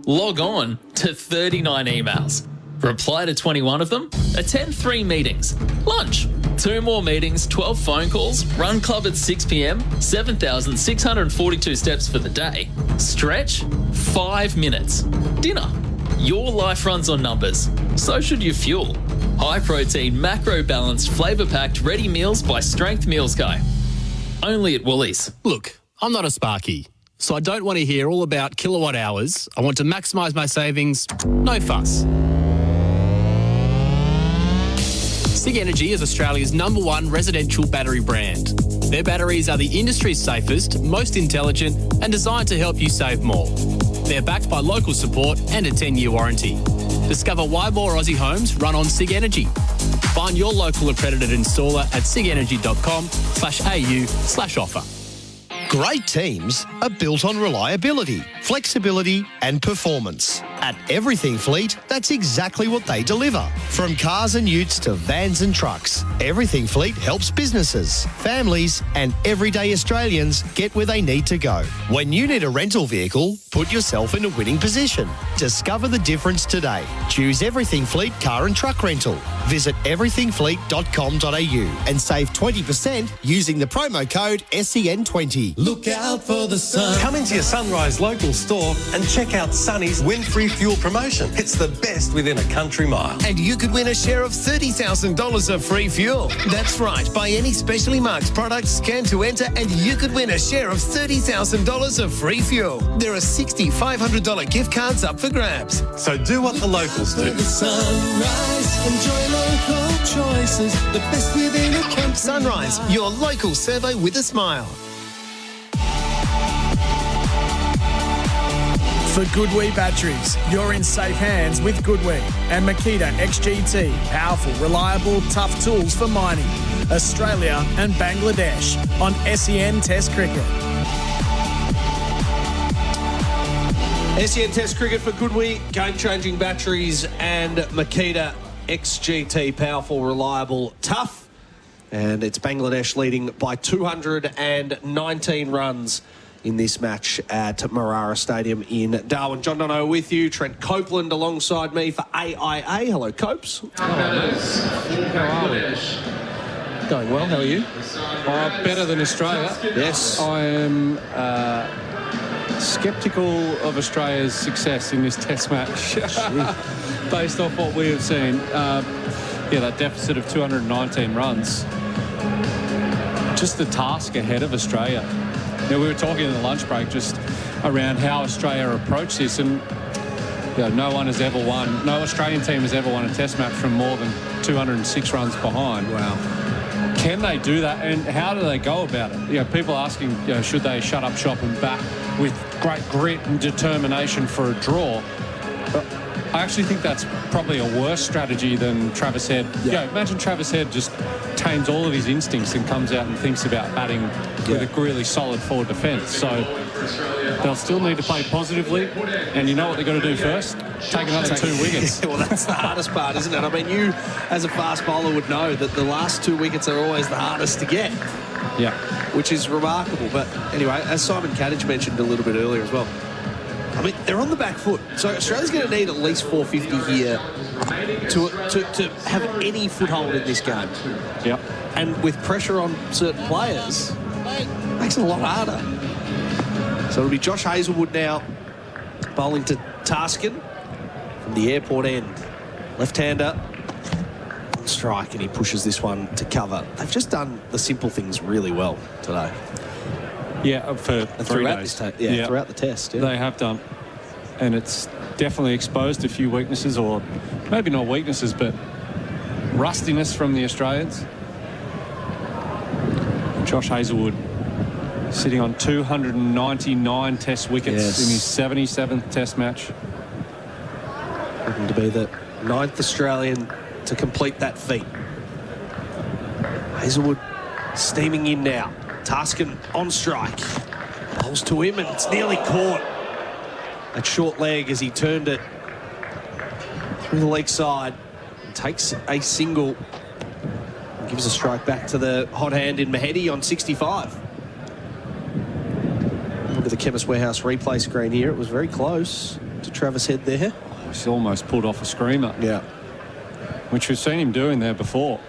Log on to 39 emails. Reply to 21 of them. Attend 3 meetings. Lunch. 2 more meetings, 12 phone calls. Run club at 6 p.m. 7,642 steps for the day. Stretch. 5 minutes. Dinner. Your life runs on numbers. So should your fuel. High protein, macro balanced, flavour packed, ready meals by Strength Meals Guy. Only at Woolies. Look, I'm not a Sparky, so I don't want to hear all about kilowatt hours. I want to maximise my savings. No fuss. SIG Energy is Australia's #1 residential battery brand. Their batteries are the industry's safest, most intelligent and designed to help you save more. They're backed by local support and a 10-year warranty. Discover why more Aussie homes run on SIG Energy. Find your local accredited installer at sigenergy.com/au/offer. Great teams are built on reliability, flexibility and performance. At Everything Fleet, that's exactly what they deliver. From cars and utes to vans and trucks, Everything Fleet helps businesses, families and everyday Australians get where they need to go. When you need a rental vehicle, put yourself in a winning position. Discover the difference today. Choose Everything Fleet car and truck rental. Visit everythingfleet.com.au and save 20% using the promo code SEN20. Look out for the sun. Come into your Sunrise local store and check out Sunny's Win-Free Fuel promotion. It's the best within a country mile. And you could win a share of $30,000 of free fuel. That's right. Buy any specially marked product, scan to enter, and you could win a share of $30,000 of free fuel. There are $6,500 gift cards up for grabs. So do what the locals do. The Sunrise, enjoy local choices. The best within a country. Sunrise, your local servo with a smile. For Goodwee batteries, you're in safe hands with Goodwee and Makita XGT. Powerful, reliable, tough tools for mining. Australia and Bangladesh on SEN Test Cricket. SEN Test Cricket for Goodwee, game-changing batteries and Makita XGT. Powerful, reliable, tough. And it's Bangladesh leading by 219 runs in this match at Marara Stadium in Darwin. John Donehue with you. Trent Copeland alongside me for AIA. Hello, Copes. Going well, how are you? Better than Australia. Yes. I am sceptical of Australia's success in this test match based off what we have seen. That deficit of 219 runs. Just the task ahead of Australia. We were talking in the lunch break just around how Australia approached this, and no Australian team has ever won a test match from more than 206 runs behind. Wow. Can they do that, and how do they go about it? People asking, should they shut up shop and bat with great grit and determination for a draw? I actually think that's probably a worse strategy than Travis Head. Yeah, imagine Travis Head just tames all of his instincts and comes out and thinks about batting with a really solid forward defence. So they'll still need to play positively. And you know what they've got to do first? Take another 2 wickets. Well, that's the hardest part, isn't it? I mean, you, as a fast bowler, would know that the last 2 wickets are always the hardest to get. Yeah. Which is remarkable. But anyway, as Simon Katich mentioned a little bit earlier as well, I mean, they're on the back foot. So Australia's going to need at least 450 here to have any foothold in this game. Yep. And with pressure on certain players, it makes it a lot harder. So it'll be Josh Hazlewood now bowling to Tarskin from the airport end. Left-hander on strike, and he pushes this one to cover. They've just done the simple things really well today. Yeah, for 3 days. Throughout the test. Yeah. They have done. And it's definitely exposed a few weaknesses, or maybe not weaknesses, but rustiness from the Australians. Josh Hazlewood sitting on 299 test wickets in his 77th test match. Looking to be the 9th Australian to complete that feat. Hazlewood steaming in now. Tarskin on strike. Bowls to him, and it's nearly caught. That short leg as he turned it through the leg side. And takes a single. And gives a strike back to the hot hand in Mahedi on 65. Look at the Chemist Warehouse replay screen here. It was very close to Travis Head there. Oh, he's almost pulled off a screamer. Yeah. Which we've seen him doing there before.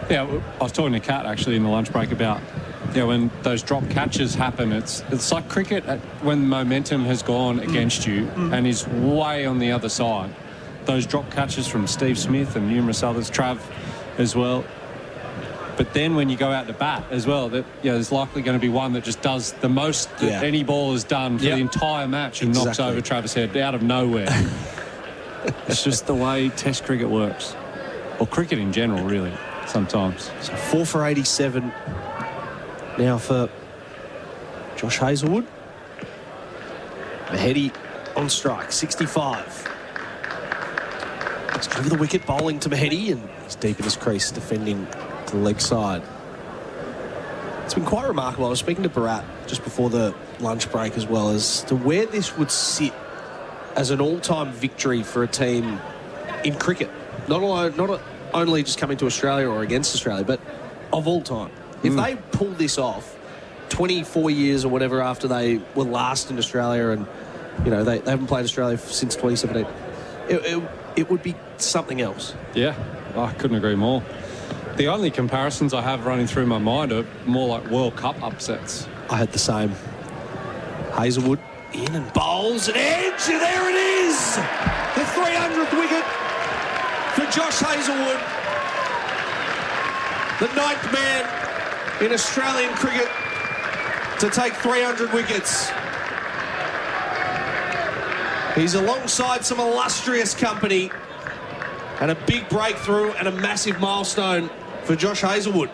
Yeah, I was talking to Kat actually in the lunch break about, when those drop catches happen, it's like cricket when momentum has gone against you and is way on the other side. Those drop catches from Steve Smith and numerous others, Trav as well. But then when you go out to bat as well, there's likely going to be one that just does the most that any ball has done for the entire match and knocks over Travis Head out of nowhere. It's just the way Test cricket works, or cricket in general, really. Sometimes. So 4 for 87 now for Josh Hazlewood. Mahedi on strike, 65. It's over the wicket, bowling to Mahedi, and he's deep in his crease, defending to the leg side. It's been quite remarkable. I was speaking to Bharat just before the lunch break as well, as to where this would sit as an all-time victory for a team in cricket. Not only just coming to Australia or against Australia, but of all time. If they pull this off 24 years or whatever after they were last in Australia, and they haven't played Australia since 2017, it would be something else. Yeah, I couldn't agree more. The only comparisons I have running through my mind are more like World Cup upsets. I had the same. Hazlewood in and bowls an edge, and there it is! The 300th wicket for Josh Hazlewood, the 9th man in Australian cricket to take 300 wickets. He's alongside some illustrious company, and a big breakthrough and a massive milestone for Josh Hazlewood.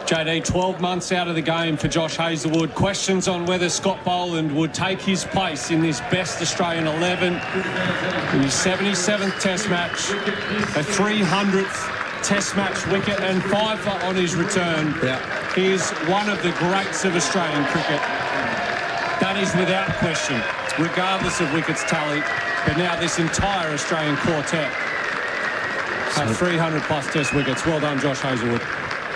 JD, 12 months out of the game for Josh Hazlewood. Questions on whether Scott Boland would take his place in this best Australian 11 in his 77th Test match, a 300th Test match wicket, and 5 on his return. He is one of the greats of Australian cricket. That is without question, regardless of wickets tally. But now this entire Australian quartet have 300 plus Test wickets. Well done, Josh Hazlewood.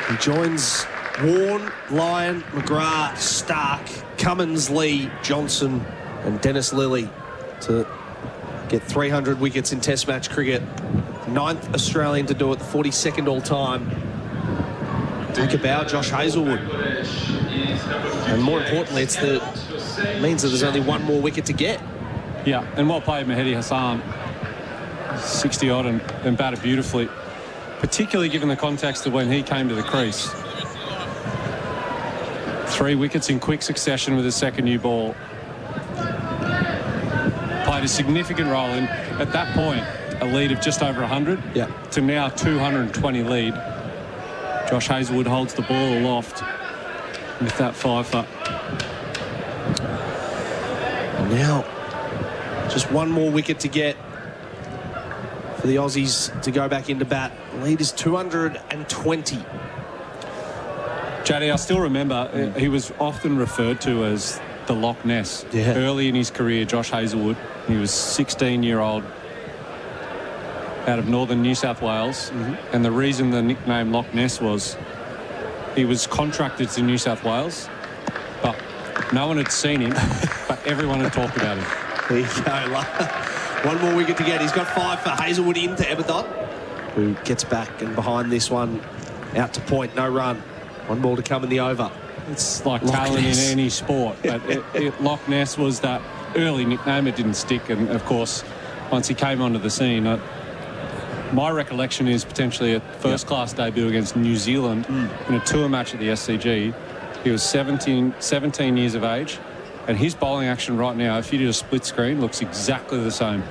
He joins Warne, Lyon, McGrath, Stark, Cummins, Lee, Johnson and Dennis Lilly to get 300 wickets in Test match cricket. 9th Australian to do it, the 42nd all-time. Take a bow, Josh Hazlewood. And more importantly, it means that there's only one more wicket to get. Yeah, and well played Mahedi Hassan. 60-odd and batted beautifully, particularly given the context of when he came to the crease. 3 wickets in quick succession with his second new ball. Played a significant role in, at that point, a lead of just over 100 to now 220 lead. Josh Hazlewood holds the ball aloft with that 5-for. And now Just one more wicket to get for the Aussies to go back into bat. The lead is 220. Jaddy, I still remember he was often referred to as the Loch Ness. Yeah. Early in his career, Josh Hazlewood, he was 16-year-old out of northern New South Wales. And the reason the nickname Loch Ness was he was contracted to New South Wales, but no one had seen him, but everyone had talked about him. There you go. One more wicket to get. He's got 5 for Hazlewood into Eberdot, who gets back and behind this one out to point. No run. One ball to come in the over. It's like talent in any sport, but Loch Ness was that early nickname. It didn't stick, and of course, once he came onto the scene, my recollection is potentially a first-class debut against New Zealand in a tour match at the SCG. He was 17 years of age, and his bowling action right now, if you did a split screen, looks exactly the same.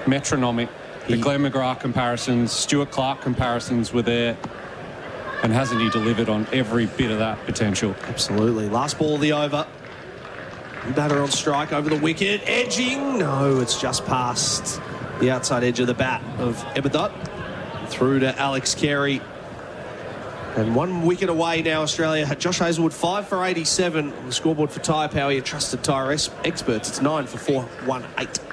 Metronomic. The Glenn McGrath comparisons, Stuart Clark comparisons were there. And hasn't he delivered on every bit of that potential? Absolutely. Last ball of the over. Batter on strike over the wicket. Edging. No, it's just past the outside edge of the bat of Eberdot. Through to Alex Carey. And 1 wicket away now, Australia. Had Josh Hazlewood 5 for 87 on the scoreboard for Tyre Power, your trusted tyre experts. It's 9 for 418.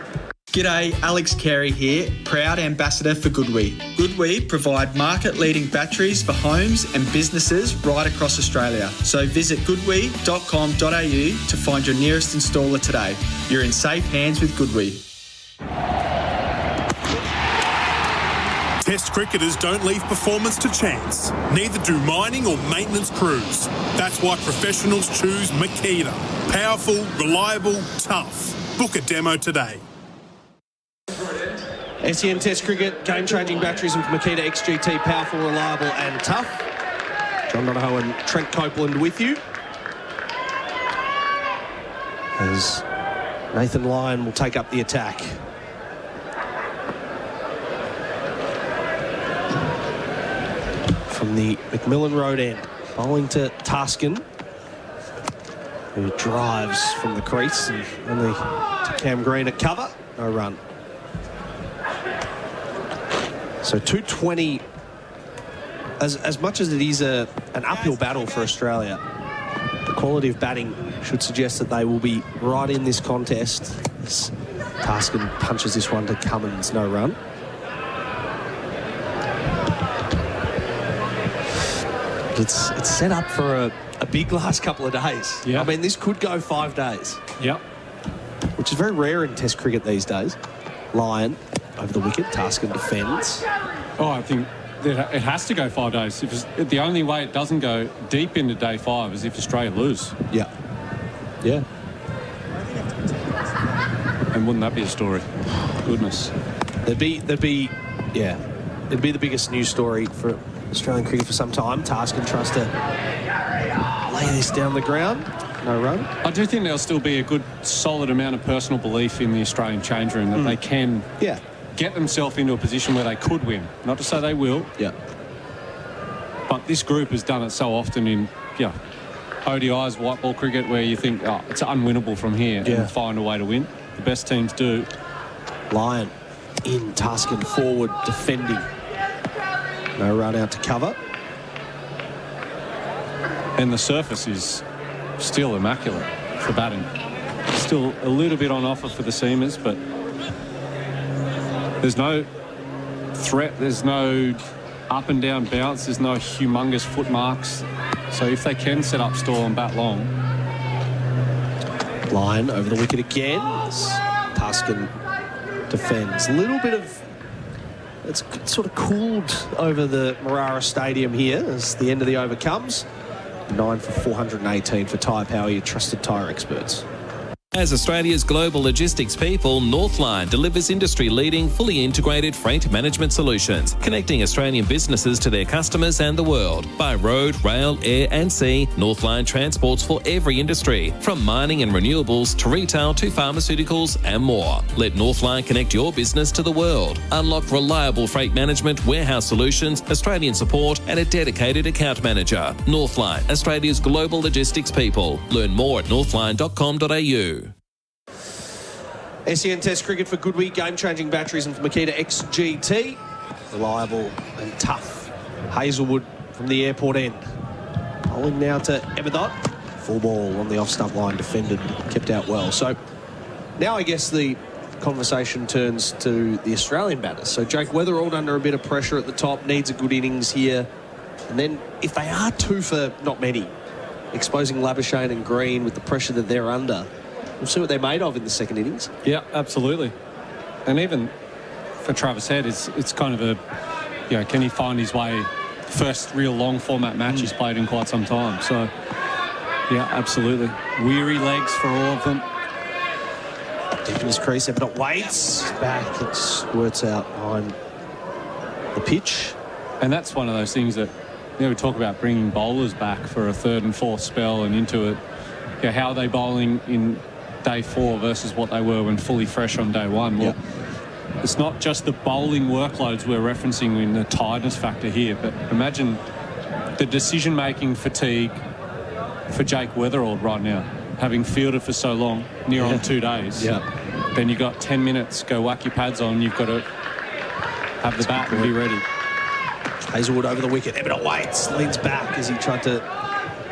G'day, Alex Carey here, proud ambassador for Goodwe. Goodwe provide market-leading batteries for homes and businesses right across Australia. So visit goodwe.com.au to find your nearest installer today. You're in safe hands with Goodwe. Test cricketers don't leave performance to chance. Neither do mining or maintenance crews. That's why professionals choose Makita. Powerful, reliable, tough. Book a demo today. SEN Test Cricket, game-changing batteries with Makita XGT, powerful, reliable and tough. John Donehue and Trent Copeland with you. As Nathan Lyon will take up the attack. From the McMillan Road end, bowling to Taskin, who drives from the crease and only to Cam Green at cover. No run. So 220, as much as it is an uphill battle for Australia, the quality of batting should suggest that they will be right in this contest. As Taskin punches this one to Cummins, no run. It's set up for a big last couple of days. Yeah. I mean, this could go 5 days. Yep. Which is very rare in Test cricket these days. Lyon over the wicket, Taskin defends. Oh, I think it has to go 5 days. The only way it doesn't go deep into day 5 is if Australia lose. Yeah. Yeah. And wouldn't that be a story? Goodness. It'd be the biggest news story for Australian cricket for some time. Taskin tries to lay this down the ground. No run. I do think there'll still be a good, solid amount of personal belief in the Australian change room that they can get themselves into a position where they could win. Not to say they will. Yeah. But this group has done it so often in ODIs, white ball cricket, where you think, it's unwinnable from here and find a way to win. The best teams do. Lyon in, Taskin forward, defending. No run out to cover. And the surface is still immaculate for batting. Still a little bit on offer for the seamers, but there's no threat, there's no up and down bounce, there's no humongous foot marks. So if they can set up stall and bat long. Lyon over the wicket again. Taskin defends. A little bit of... It's sort of cooled over the Marara Stadium here as the end of the over comes. 9 for 418 for Tyre Power, your trusted tyre experts. As Australia's global logistics people, Northline delivers industry-leading, fully integrated freight management solutions, connecting Australian businesses to their customers and the world. By road, rail, air and sea, Northline transports for every industry, from mining and renewables to retail to pharmaceuticals and more. Let Northline connect your business to the world. Unlock reliable freight management, warehouse solutions, Australian support and a dedicated account manager. Northline, Australia's global logistics people. Learn more at northline.com.au. SEN Test cricket for Goodwee, game-changing batteries, and for Makita XGT. Reliable and tough. Hazelwood from the airport end. Bowling now to Eberdot. Full ball on the off-stump line, defended, kept out well. So now I guess the conversation turns to the Australian batters. So Jake Weatherald under a bit of pressure at the top, needs a good innings here. And then if they are 2 for not many, exposing Labuschagne and Green with the pressure that they're under, we'll see what they're made of in the second innings. Yeah, absolutely. And even for Travis Head, it's kind of a, can he find his way? First real long format match he's played in quite some time. So, yeah, absolutely. Weary legs for all of them. Deep in his crease, Eberdot waits. Back, it squirts out behind the pitch. And that's one of those things that, we talk about bringing bowlers back for a third and fourth spell and into it. How are they bowling in day 4 versus what they were when fully fresh on day 1? Well, it's not just the bowling workloads we're referencing in the tiredness factor here, but imagine the decision-making fatigue for Jake Weatherald right now, having fielded for so long, near on 2 days. Then you've got 10 minutes, go whack your pads on, you've got to have the bat and be ready. Hazelwood over the wicket. Eberdot waits, leans back as he tried to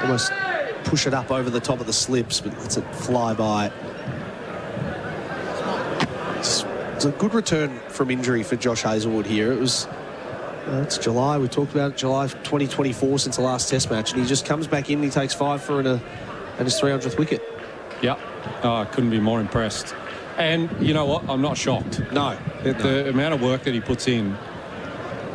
almost push it up over the top of the slips, but lets it fly by. It's a good return from injury for Josh Hazelwood here. It was, it's July, we talked about it, July 2024 since the last Test match, and he just comes back in, he takes 5 for and his 300th wicket. Yep. Oh, I couldn't be more impressed. And you know what? I'm not shocked. No. The amount of work that he puts in,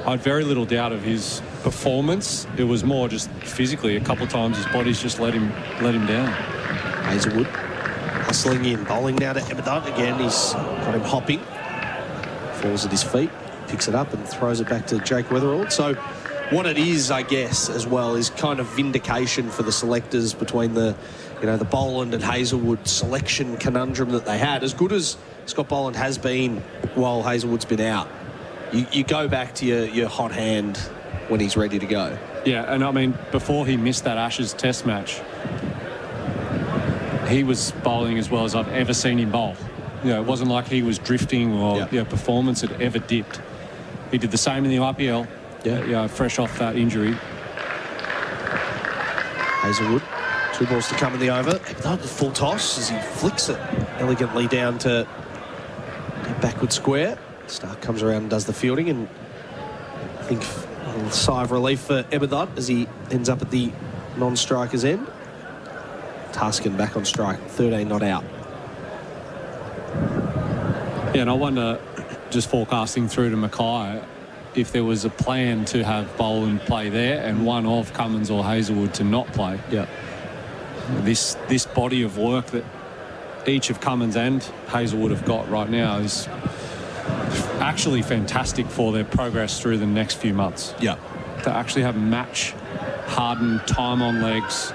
I had very little doubt of his performance. It was more just physically. A couple of times his body's just let him down. Hazelwood hustling in, bowling now to Eberdot again. He's got him hopping. Falls at his feet, picks it up and throws it back to Jake Weatherald. So what it is, I guess, as well, is kind of vindication for the selectors between the Boland and Hazelwood selection conundrum that they had. As good as Scott Boland has been while Hazelwood's been out, you go back to your hot hand when he's ready to go. Yeah, and I mean, before he missed that Ashes Test match, he was bowling as well as I've ever seen him bowl. It wasn't like he was drifting or performance had ever dipped. He did the same in the IPL, fresh off that injury. Hazelwood, 2 balls to come in the over. The full toss as he flicks it elegantly down to the backward square. Stark comes around and does the fielding, and I think a little sigh of relief for Eberdot as he ends up at the non-striker's end. Taskin back on strike, 13 not out. Yeah, and I wonder, just forecasting through to Mackay, if there was a plan to have Boland play there and one of Cummins or Hazelwood to not play. Yeah. This body of work that each of Cummins and Hazelwood have got right now is actually fantastic for their progress through the next few months. Yeah. To actually have match, hardened, time on legs,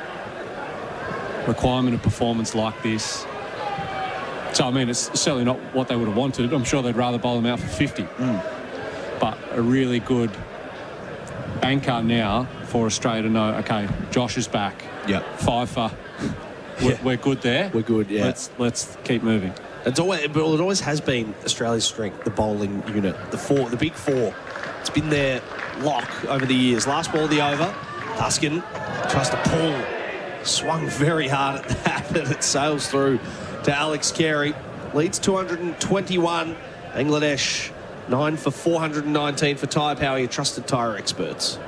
requirement of performance like this. So, I mean, it's certainly not what they would have wanted. I'm sure they'd rather bowl them out for 50. But a really good anchor now for Australia to know, OK, Josh is back. Yeah. 5 for. We're good there. We're good, yeah. Let's keep moving. It always has been Australia's strength, the bowling unit, the big 4. It's been their lock over the years. Last ball of the over, Taskin tries to pull. Swung very hard at that, and it sails through to Alex Carey. Leads 221. Bangladesh 9 for 419 for tyre power, your trusted tyre experts.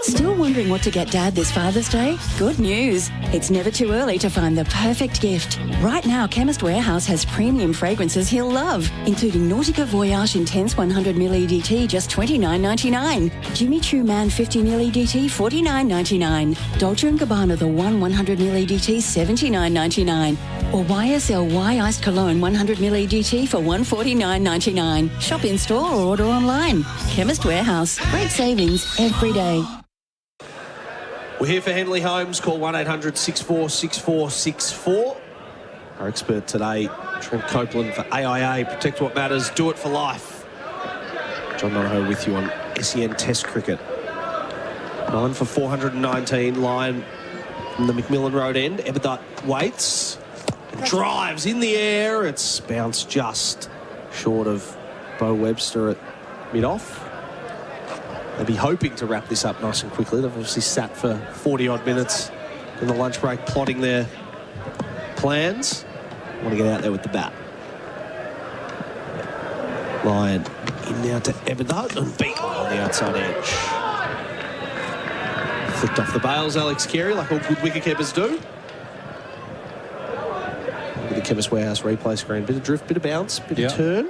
Still wondering what to get Dad this Father's Day? Good news. It's never too early to find the perfect gift. Right now, Chemist Warehouse has premium fragrances he'll love, including Nautica Voyage Intense 100ml EDT, just $29.99. Jimmy Choo Man 50ml EDT, $49.99. Dolce & Gabbana The One 100ml EDT, $79.99. Or YSL Iced Cologne 100ml EDT for $149.99. Shop in store or order online. Chemist Warehouse. Great savings every day. We're here for Henley Homes. Call 1-800-6464-64. Our expert today, Trent Copeland for AIA. Protect what matters. Do it for life. John Donehue with you on SEN Test Cricket. 9 for 419. Line from the McMillan Road end. Eberdot waits. Drives in the air. It's bounced just short of Bo Webster at mid-off. They'll be hoping to wrap this up nice and quickly. They've obviously sat for 40-odd minutes in the lunch break plotting their plans. Want to get out there with the bat. Lyon in now to Everett and beaten on the outside edge. Flicked off the bails, Alex Carey, like all good wicketkeepers do. Look at the Chemist Warehouse replay screen. Bit of drift, bit of bounce, bit of turn.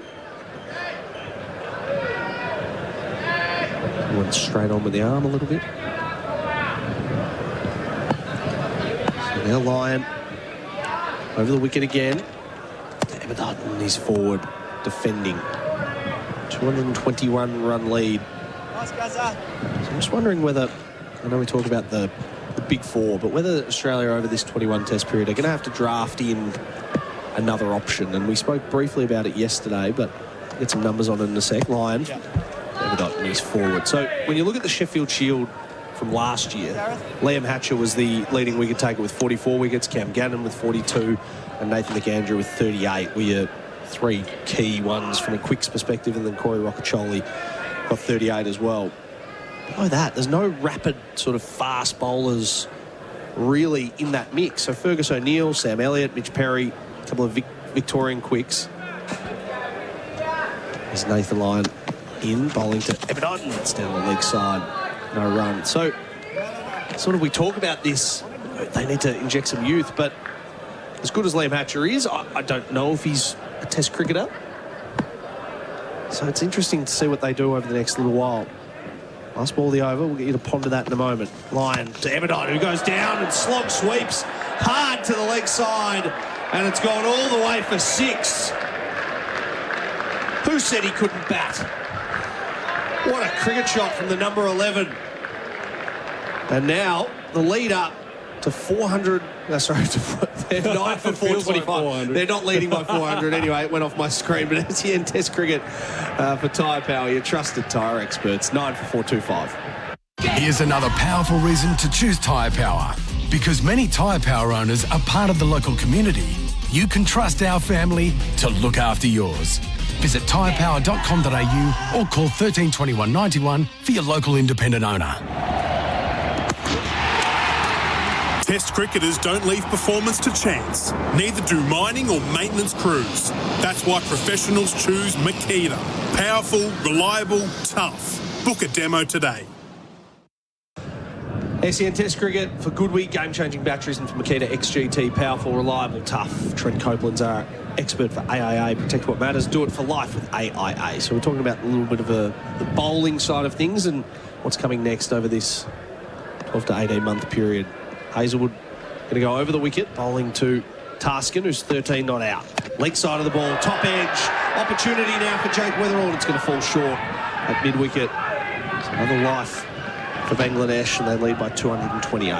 Went straight on with the arm a little bit. So now Lyon over the wicket again. Everett and he's forward defending. 221 run lead. So I'm just wondering whether, I know we talk about the big four, but whether Australia over this 21 test period are going to have to draft in another option. And we spoke briefly about it yesterday, but we'll get some numbers on it in a sec. Lyon, and he's forward. So when you look at the Sheffield Shield from last year, Liam Hatcher was the leading wicket taker with 44 wickets, Cam Gannon with 42, and Nathan McAndrew with 38 were your three key ones from a quicks perspective, and then Corey Rocacholi got 38 as well. Below that, there's no rapid sort of fast bowlers really in that mix. So Fergus O'Neill, Sam Elliott, Mitch Perry, a couple of Victorian quicks. There's Nathan Lyon in, bowling to Everett. It's down the leg side, no run. So sort of we talk about this, they need to inject some youth, but as good as Liam Hatcher is, I don't know if he's a test cricketer. So it's interesting to see what they do over the next little while. Last ball of the over, we'll get you to ponder that in a moment. Lyon to Everett, who goes down and slog sweeps hard to the leg side, and it's gone all the way for 6. Who said he couldn't bat? What a cricket shot from the number 11. And now the lead up to 400. They're 9 for 425. They're not leading by 400 anyway. It went off my screen, but SEN Test Cricket for Tyre Power, your trusted tyre experts, 9 for 425. Here's another powerful reason to choose Tyre Power. Because many Tyre Power owners are part of the local community, you can trust our family to look after yours. Visit tyrepower.com.au or call 13 21 91 for your local independent owner. Test cricketers don't leave performance to chance. Neither do mining or maintenance crews. That's why professionals choose Makita. Powerful, reliable, tough. Book a demo today. SEN Test Cricket for Goodwee, game-changing batteries, and for Makita XGT, powerful, reliable, tough. Trent Copeland's our expert for AIA. Protect what matters. Do it for life with AIA. So we're talking about a little bit of the bowling side of things and what's coming next over this 12 to 18-month period. Hazelwood going to go over the wicket, bowling to Tarskin, who's 13 not out. Leg side of the ball, top edge. Opportunity now for Jake Weatherall. It's going to fall short at mid-wicket. It's another life for Bangladesh, and they lead by 228.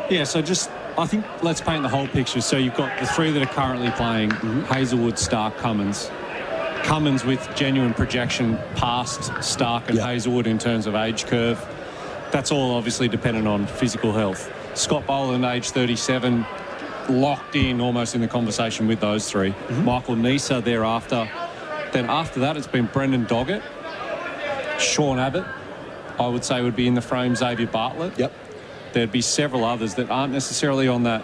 Yeah, so just, I think, let's paint the whole picture. So you've got the three that are currently playing, Hazelwood, Stark, Cummins. Cummins with genuine projection past Stark and Hazelwood in terms of age curve. That's all obviously dependent on physical health. Scott Boland, age 37, locked in almost in the conversation with those three. Michael Neser thereafter. Then after that, it's been Brendan Doggett, Sean Abbott, I would say would be in the frame, Xavier Bartlett. There'd be several others that aren't necessarily on that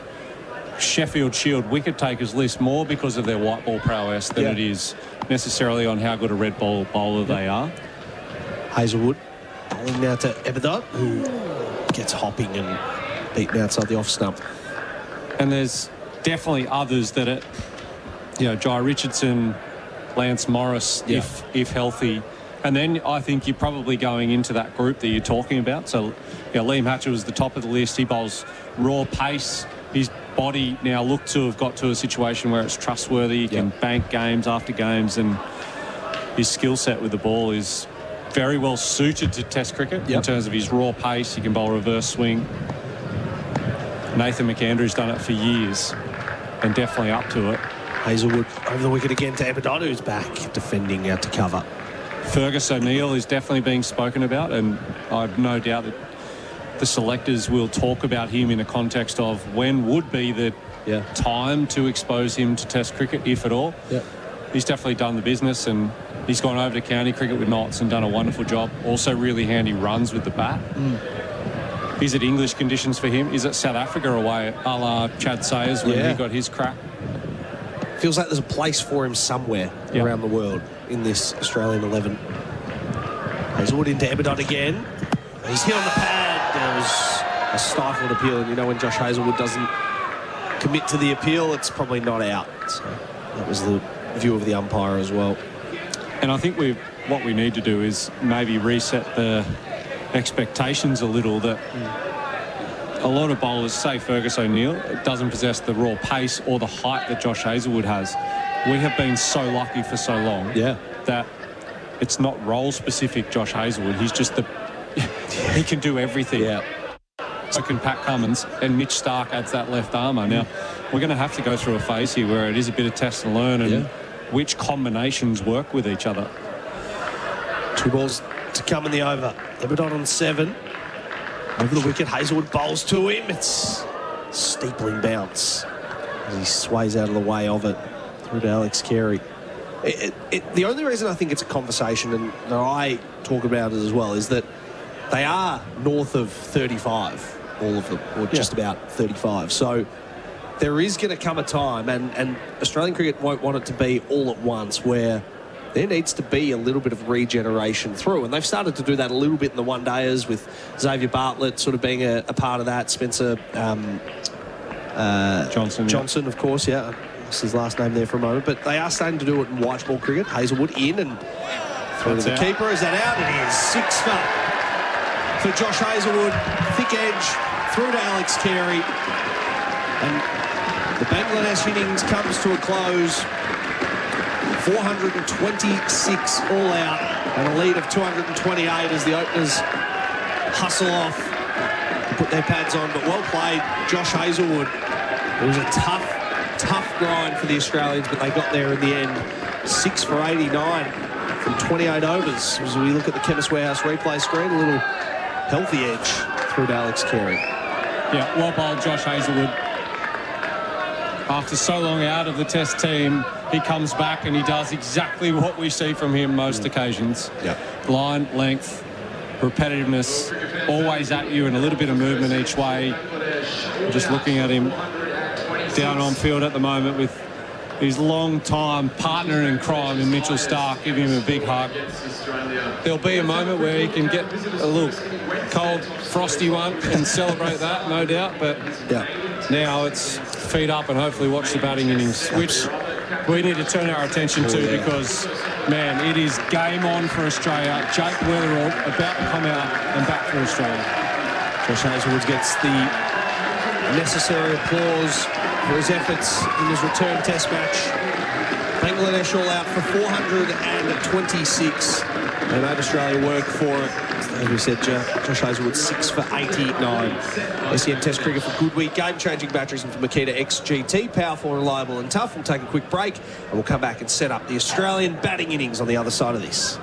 Sheffield Shield wicket takers list, more because of their white ball prowess than it is necessarily on how good a red ball bowler they are. Hazelwood bowling now to Everett, who gets hopping and beaten outside the off stump. And there's definitely others that are, you know, Jai Richardson, Lance Morris, if healthy. And then I think you're probably going into that group that you're talking about. So, Liam Hatcher was the top of the list. He bowls raw pace. His body now looked to have got to a situation where it's trustworthy. He can bank games after games, and his skill set with the ball is very well suited to Test cricket in terms of his raw pace. He can bowl reverse swing. Nathan McAndrew's done it for years and definitely up to it. Hazelwood over the wicket again to Everett, who's back defending out to cover. Fergus O'Neill is definitely being spoken about, and I've no doubt that the selectors will talk about him in the context of when would be the time to expose him to Test cricket, if at all. Yeah. He's definitely done the business, and he's gone over to county cricket with Notts and done a wonderful job. Also really handy runs with the bat. Is it English conditions for him? Is it South Africa away, a la Chad Sayers when he got his crack? Feels like there's a place for him somewhere around the world in this Australian 11. Hazelwood into Eberdot again. He's hit on the pad. There was a stifled appeal, and you know when Josh Hazelwood doesn't commit to the appeal, it's probably not out. So that was the view of the umpire as well. And I think what we need to do is maybe reset the expectations a little, that a lot of bowlers, say Fergus O'Neill, doesn't possess the raw pace or the height that Josh Hazelwood has. We have been so lucky for so long that it's not role-specific Josh Hazelwood. He's just he can do everything. So can Pat Cummins, and Mitch Stark adds that left armour. Now, we're going to have to go through a phase here where it is a bit of test and learn and which combinations work with each other. 2 balls to come in the over. Eberdot on 7. Over the wicket, Hazelwood bowls to him. It's steepling bounce as he sways out of the way of it through to Alex Carey. The only reason I think it's a conversation, and that I talk about it as well, is that they are north of 35, all of them, or just about 35. So there is going to come a time, and Australian cricket won't want it to be all at once, where there needs to be a little bit of regeneration through. And they've started to do that a little bit in the one-dayers, with Xavier Bartlett sort of being a part of that. Spencer Johnson, of course, That's his last name there for a moment. But they are starting to do it in white ball cricket. Hazelwood in and through to the keeper. Is that out? It is. 6 for Josh Hazelwood. Thick edge through to Alex Carey. And the Bangladesh innings comes to a close. 426 all out and a lead of 228 as the openers hustle off to put their pads on. But well played, Josh Hazelwood. It was a tough grind for the Australians, but they got there in the end. 6 for 89 from 28 overs. As we look at the Chemist Warehouse replay screen, a little healthy edge through to Alex Carey. Yeah, well bowled, Josh Hazelwood. After so long out of the Test team, he comes back and he does exactly what we see from him most occasions. Line, length, repetitiveness, always at you, and a little bit of movement each way. Just looking at him down on field at the moment with his long-time partner in crime in Mitchell Stark, giving him a big hug. There'll be a moment where he can get a little cold, frosty one and celebrate that, no doubt. But now it's feet up and hopefully watch the batting innings, which we need to turn our attention to because, man, it is game on for Australia. Jake Weatherall about to come out and bat for Australia. Josh Hazelwood gets the necessary applause for his efforts in his return Test match. Bangladesh all out for 426. They made Australia work for it. As we said, Josh Hazelwood 6 for 89. SEN Test cricket for good week. Game-changing batteries from Makita XGT. Powerful, reliable and tough. We'll take a quick break and we'll come back and set up the Australian batting innings on the other side of this.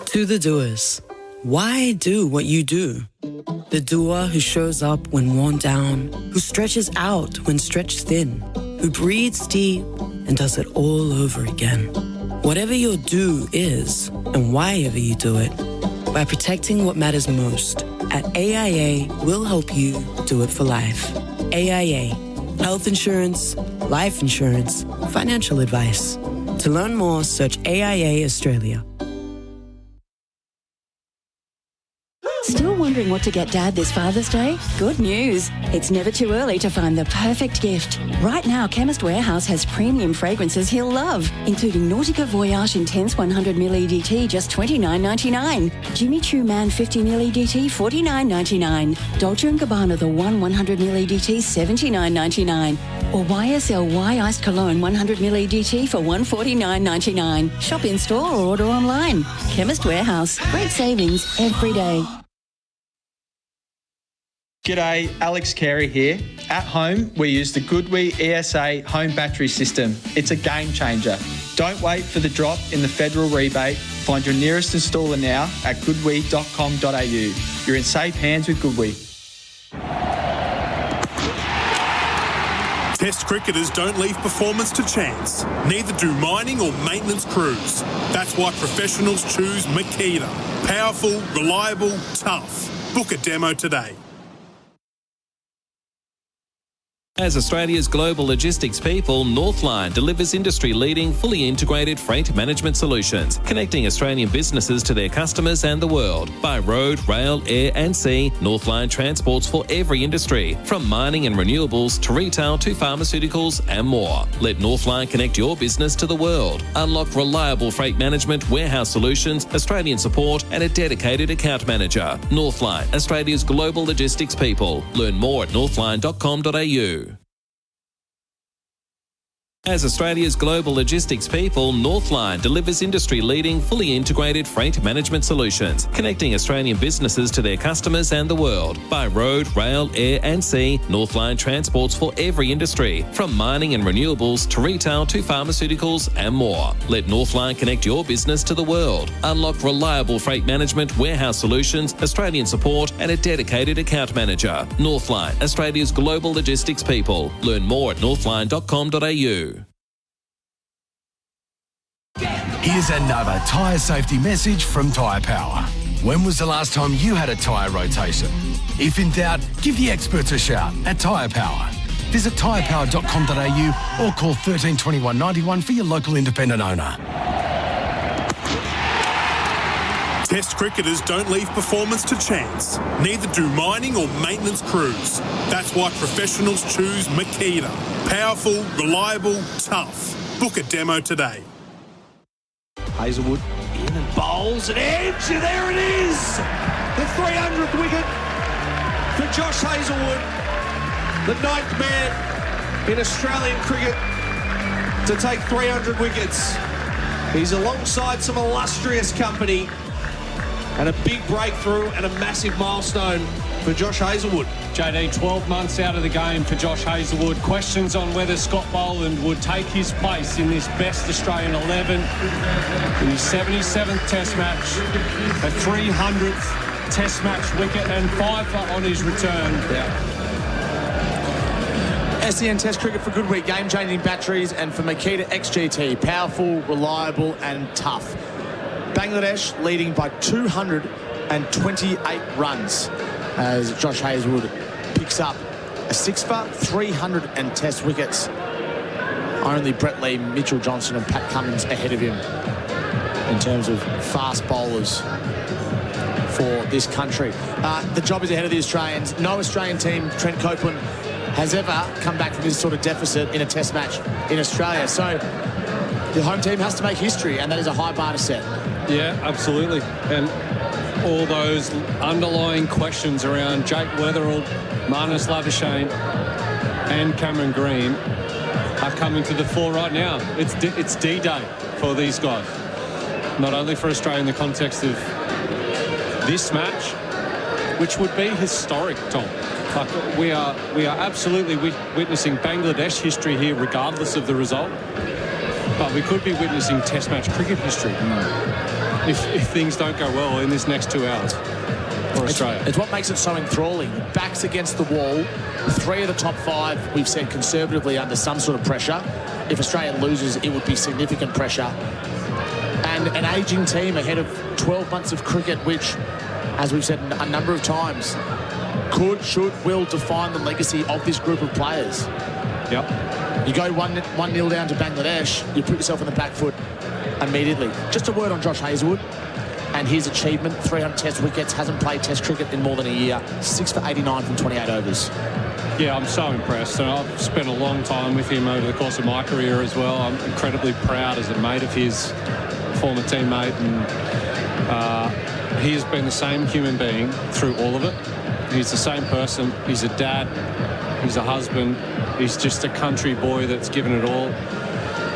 To the doers, why do what you do? The doer who shows up when worn down, who stretches out when stretched thin, who breathes deep and does it all over again. Whatever your do is, and why ever you do it, by protecting what matters most, at AIA, we'll help you do it for life. AIA, health insurance, life insurance, financial advice. To learn more, search AIA Australia. Still wondering what to get Dad this Father's Day? Good news. It's never too early to find the perfect gift. Right now, Chemist Warehouse has premium fragrances he'll love, including Nautica Voyage Intense 100ml EDT, just $29.99. Jimmy Choo Man 50ml EDT, $49.99. Dolce & Gabbana The One 100ml EDT, $79.99. Or YSL Iced Cologne 100ml EDT for $149.99. Shop in store or order online. Chemist Warehouse. Great savings every day. G'day, Alex Carey here. At home, we use the Goodwee ESA home battery system. It's a game changer. Don't wait for the drop in the federal rebate. Find your nearest installer now at goodwee.com.au. You're in safe hands with Goodwee. Test cricketers don't leave performance to chance. Neither do mining or maintenance crews. That's why professionals choose Makita. Powerful, reliable, tough. Book a demo today. As Australia's global logistics people, Northline delivers industry-leading, fully integrated freight management solutions, connecting Australian businesses to their customers and the world. By road, rail, air and sea, Northline transports for every industry, from mining and renewables to retail to pharmaceuticals and more. Let Northline connect your business to the world. Unlock reliable freight management, warehouse solutions, Australian support and a dedicated account manager. Northline, Australia's global logistics people. Learn more at northline.com.au. As Australia's global logistics people, Northline delivers industry-leading, fully integrated freight management solutions, connecting Australian businesses to their customers and the world. By road, rail, air and sea, Northline transports for every industry, from mining and renewables to retail to pharmaceuticals and more. Let Northline connect your business to the world. Unlock reliable freight management, warehouse solutions, Australian support and a dedicated account manager. Northline, Australia's global logistics people. Learn more at northline.com.au. Here's another tyre safety message from Tyre Power. When was the last time you had a tyre rotation? If in doubt, give the experts a shout at Tyre Power. Visit tyrepower.com.au or call 13 21 91 for your local independent owner. Test cricketers don't leave performance to chance. Neither do mining or maintenance crews. That's why professionals choose Makita. Powerful, reliable, tough. Book a demo today. Hazelwood in and bowls an edge, and there it is! The 300th wicket for Josh Hazelwood, the 9th man in Australian cricket to take 300 wickets. He's alongside some illustrious company, and a big breakthrough and a massive milestone for Josh Hazelwood. JD, 12 months out of the game for Josh Hazelwood. Questions on whether Scott Boland would take his place in this best Australian 11 in his 77th Test match, a 300th Test match wicket and 5 on his return. SEN Test cricket for good week, game-changing batteries, and for Makita XGT, powerful, reliable and tough. Bangladesh leading by 228 runs as Josh Hazelwood picks up a 6 for 300 and Test wickets. Only Brett Lee, Mitchell Johnson and Pat Cummins ahead of him in terms of fast bowlers for this country. The job is ahead of the Australians. No Australian team, Trent Copeland, has ever come back from this sort of deficit in a Test match in Australia. So the home team has to make history, and that is a high bar to set. Yeah, absolutely. And all those underlying questions around Jake Weatherald, Marnus Labuschagne and Cameron Green are coming to the fore right now. It's D-Day for these guys. Not only for Australia in the context of this match, which would be historic, Tom. Like, we are absolutely witnessing Bangladesh history here regardless of the result. But we could be witnessing Test match cricket history if things don't go well in this next 2 hours for Australia. It's what makes it so enthralling. Backs against the wall. 3 of the top 5, we've said conservatively, under some sort of pressure. If Australia loses, it would be significant pressure. And an ageing team ahead of 12 months of cricket, which, as we've said a number of times, could, should, will define the legacy of this group of players. Yep. You go 1-0 down to Bangladesh, you put yourself on the back foot immediately. Just a word on Josh Hazelwood and his achievement. 300 Test wickets, hasn't played Test cricket in more than a year. 6 for 89 from 28 overs. Yeah, I'm so impressed, and I've spent a long time with him over the course of my career as well. I'm incredibly proud as a mate of his, former teammate, and he has been the same human being through all of it. He's the same person. He's a dad. He's a husband. He's just a country boy that's given it all.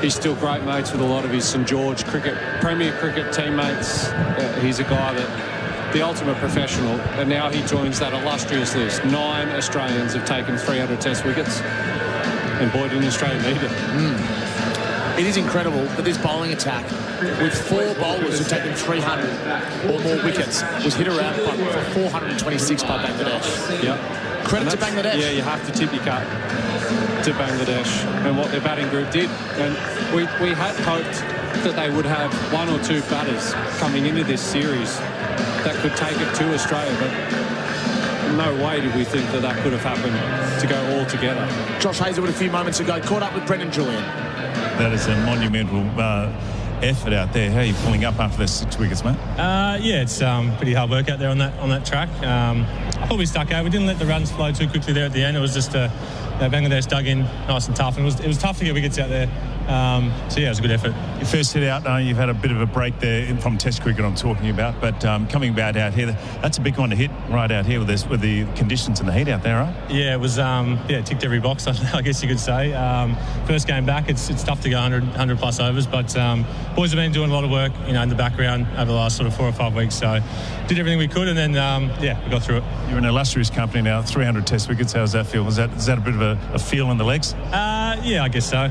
He's still great mates with a lot of his St George Premier Cricket teammates. He's a guy that, the ultimate professional, and now he joins that illustrious list. 9 Australians have taken 300 Test wickets, and boy, didn't Australia need it. It is incredible that this bowling attack, with 4 bowlers who've taken 300 or more wickets, was hit around for 426 by Bangladesh. Yep. Credit to Bangladesh. Yeah, you have to tip your cap to Bangladesh and what their batting group did. And we had hoped that they would have one or two batters coming into this series that could take it to Australia, but no way did we think that that could have happened to go all together. Josh Hazlewood a few moments ago caught up with Brendan Julian. That is a monumental effort out there. How are you pulling up after those 6 wickets, mate? Yeah, it's pretty hard work out there on that track. I thought we stuck out. We didn't let the runs flow too quickly there at the end. It was just Bangladesh dug in nice and tough, and it was tough to get wickets out there. So yeah, it was a good effort. Your first hit out, you've had a bit of a break there from Test cricket I'm talking about, but coming back out here, that's a big one to hit right out here with the conditions and the heat out there, right? Yeah, it was ticked every box, I guess you could say. First game back, it's tough to go 100 plus overs, but boys have been doing a lot of work, in the background over the last sort of 4 or 5 weeks. So did everything we could, and then we got through it. You're an illustrious company now, 300 Test wickets. How does that feel? Is that a bit of a feel in the legs? Yeah, I guess so.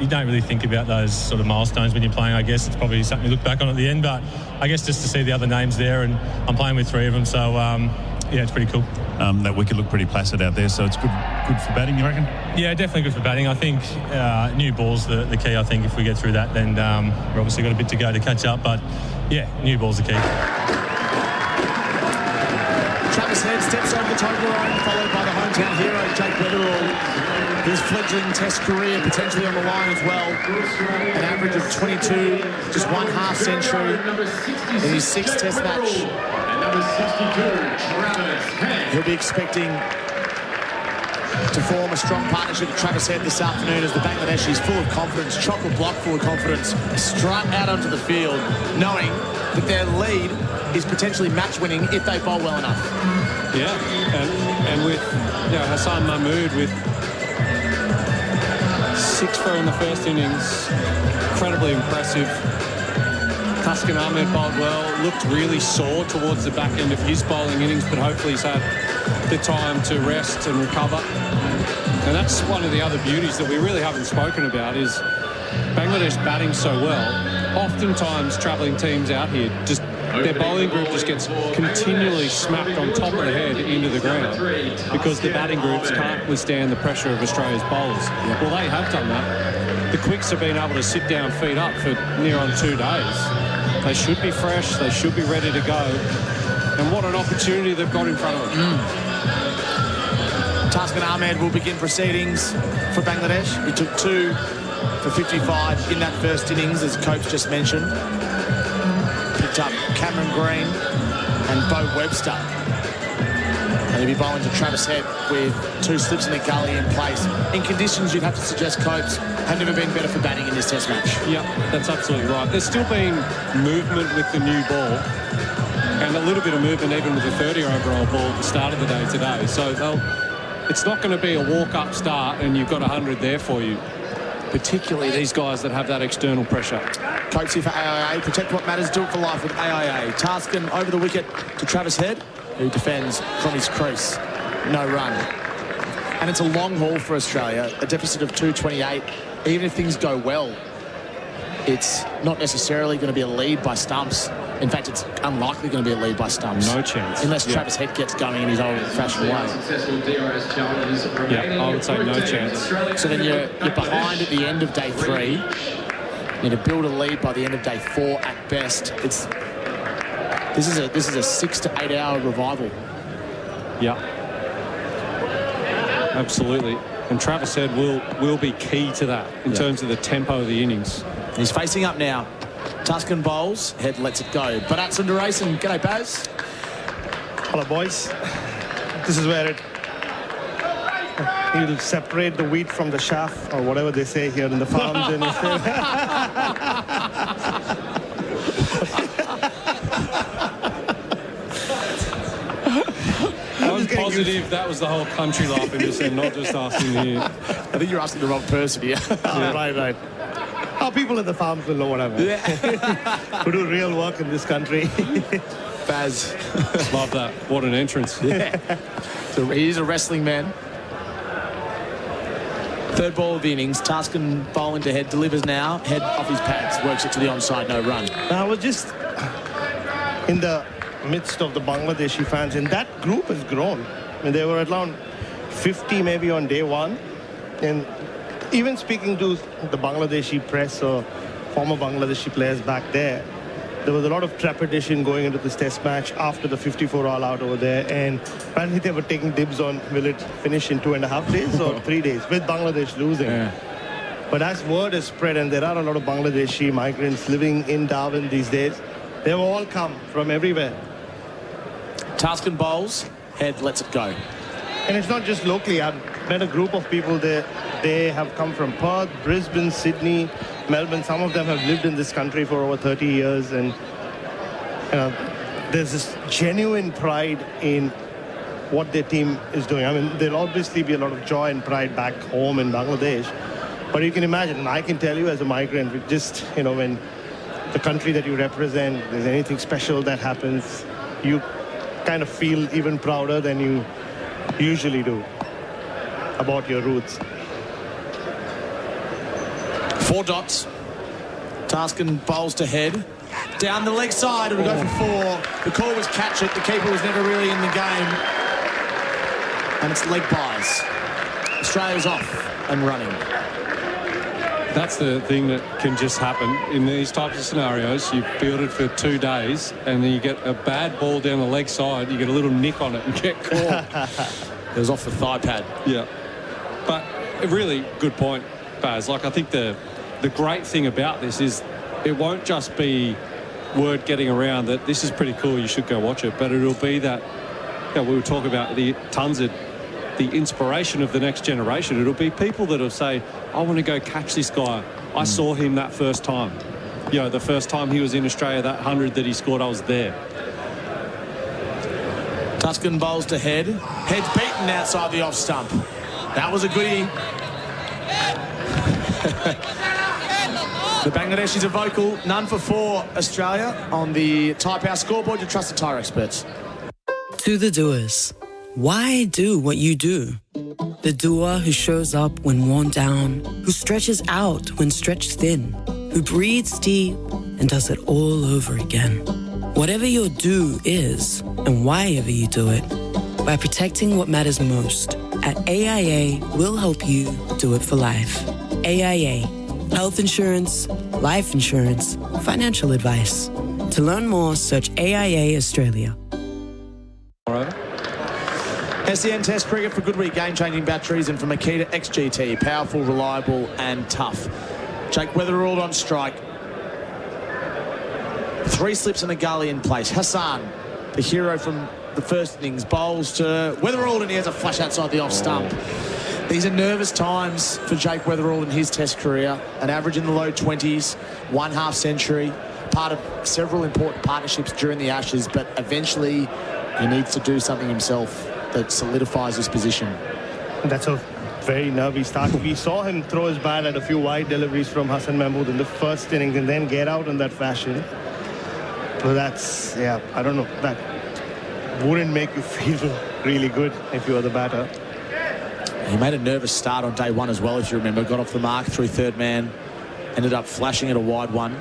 You don't really think about those sort of milestones when you're playing. I guess it's probably something you look back on at the end, but I guess just to see the other names there, and I'm playing with 3 of them, so yeah, it's pretty cool. That wicket looked pretty placid out there, so it's good for batting, you reckon? Yeah, definitely good for batting. I think new ball's the key. I think if we get through that, then we've obviously got a bit to go to catch up, but yeah, new ball's the key. Travis Head steps over the Toblerone, followed by the hometown hero, Jake Weatherall, whose fledgling Test career potentially on the line as well. An average of 22, just 1 half century in his 6th Test match. And number 62, Travis Head. He'll be expecting to form a strong partnership with Travis Head this afternoon as the Bangladeshis, full of confidence, chocolate block full of confidence, strut out onto the field, knowing that their lead is potentially match-winning if they bowl well enough. Yeah, and with Hassan Mahmood with 6 for in the first innings, incredibly impressive. Tuscan Ahmed bowled well, looked really sore towards the back end of his bowling innings, but hopefully he's had the time to rest and recover. And that's one of the other beauties that we really haven't spoken about is Bangladesh batting so well. Oftentimes travelling teams out here, just their bowling group just gets continually smacked on top of the head into the ground because the batting groups can't withstand the pressure of Australia's bowlers. Well, they have done that. The Quicks have been able to sit down, feet up for near on 2 days. They should be fresh. They should be ready to go. And what an opportunity they've got in front of them. Tuscan Ahmed will begin proceedings for Bangladesh. He took 2 for 55 in that first innings, as Coach just mentioned. Picked up Cameron Green and Bo Webster. And he'll be bowling to Travis Head with 2 slips in the gully in place. In conditions you'd have to suggest, Copes, have never been better for batting in this Test match. Yeah, that's absolutely right. There's still been movement with the new ball and a little bit of movement even with the 30 overall ball at the start of the day today. So it's not going to be a walk-up start and you've got 100 there for you, particularly these guys that have that external pressure. Coach here for AIA. Protect what matters, do it for life with AIA. Taskin over the wicket to Travis Head, who defends from his crease. No run. And it's a long haul for Australia, a deficit of 228. Even if things go well, it's not necessarily going to be a lead by stumps. In fact, it's unlikely going to be a lead by stumps. No chance. Unless Travis Head gets going in his old-fashioned way. Yeah, I would say no chance. So then you're behind at the end of day 3. You need to build a lead by the end of day 4 at best. This is a 6 to 8 hour revival. Yeah, absolutely. And Travis Head will be key to that in terms of the tempo of the innings. He's facing up now. Tuscan bowls, Head lets it go. Bharat Sundaresan, g'day Baz. Hello boys. This is where he'll separate the wheat from the chaff, or whatever they say here in the farms. I'm positive that was the whole country laughing this and not just asking here. I think you're asking the wrong person here. Right. Our people in the farms will know what I mean. Who do real work in this country. Baz. Love that. What an entrance. Yeah. So he's a wrestling man. Third ball of the innings. Taskin bowling to Head, delivers now. Head off his pads, works it to the onside, no run. I was just in the midst of the Bangladeshi fans, and that group has grown. And they were around 50 maybe on day one. And even speaking to the Bangladeshi press or former Bangladeshi players back there, there was a lot of trepidation going into this test match after the 54 all out over there. And apparently they were taking dibs on will it finish in 2.5 days or 3 days with Bangladesh losing. Yeah. But as word has spread, and there are a lot of Bangladeshi migrants living in Darwin these days, they have all come from everywhere. Taskin bowls, head lets it go. And it's not just locally. I've met a group of people there. They have come from Perth, Brisbane, Sydney, Melbourne. Some of them have lived in this country for over 30 years. And there's this genuine pride in what their team is doing. I mean, there'll obviously be a lot of joy and pride back home in Bangladesh. But you can imagine, and I can tell you as a migrant, with just, when the country that you represent, there's anything special that happens, you kind of feel even prouder than you usually do about your roots. 4 dots. Taskin bowls to head. Down the leg side, it'll go for 4. The call was catch it. The keeper was never really in the game. And it's leg buys. Australia's off and running. That's the thing that can just happen in these types of scenarios. You fielded for 2 days and then you get a bad ball down the leg side, you get a little nick on it and get caught. It was off the thigh pad. Yeah. But a really good point, Baz. Like, I think the great thing about this is it won't just be word getting around that this is pretty cool, you should go watch it, but it'll be that, we'll talk about the tons of the inspiration of the next generation. It'll be people that will say, I want to go catch this guy. I saw him that first time. The first time he was in Australia, that 100 that he scored, I was there. Taskin bowls to head. Head's beaten outside the off stump. That was a goodie. The Bangladeshis are vocal. None for 4, Australia. On the Thai Power scoreboard, your trusted tyre experts. To the doers. Why do what you do? The doer who shows up when worn down, who stretches out when stretched thin, who breathes deep and does it all over again. Whatever your do is, and why ever you do it, by protecting what matters most, at AIA, we'll help you do it for life. AIA. Health insurance, life insurance, financial advice. To learn more, search AIA Australia. SEN Test Cricket for Goodweek, game-changing batteries, and for Makita XGT, powerful, reliable and tough. Jake Weatherald on strike. 3 slips and a gully in place. Hassan, the hero from the first innings, bowls to Weatherald, and he has a flash outside the off stump. These are nervous times for Jake Weatherald in his Test career. An average in the low 20s, 1 half century, part of several important partnerships during the Ashes, but eventually he needs to do something himself that solidifies his position. That's a very nervy start. We saw him throw his bat at a few wide deliveries from Hassan Mahmood in the first innings and then get out in that fashion. So that's, I don't know, that wouldn't make you feel really good if you were the batter. He made a nervous start on day 1 as well, if you remember. Got off the mark through third man, ended up flashing at a wide one.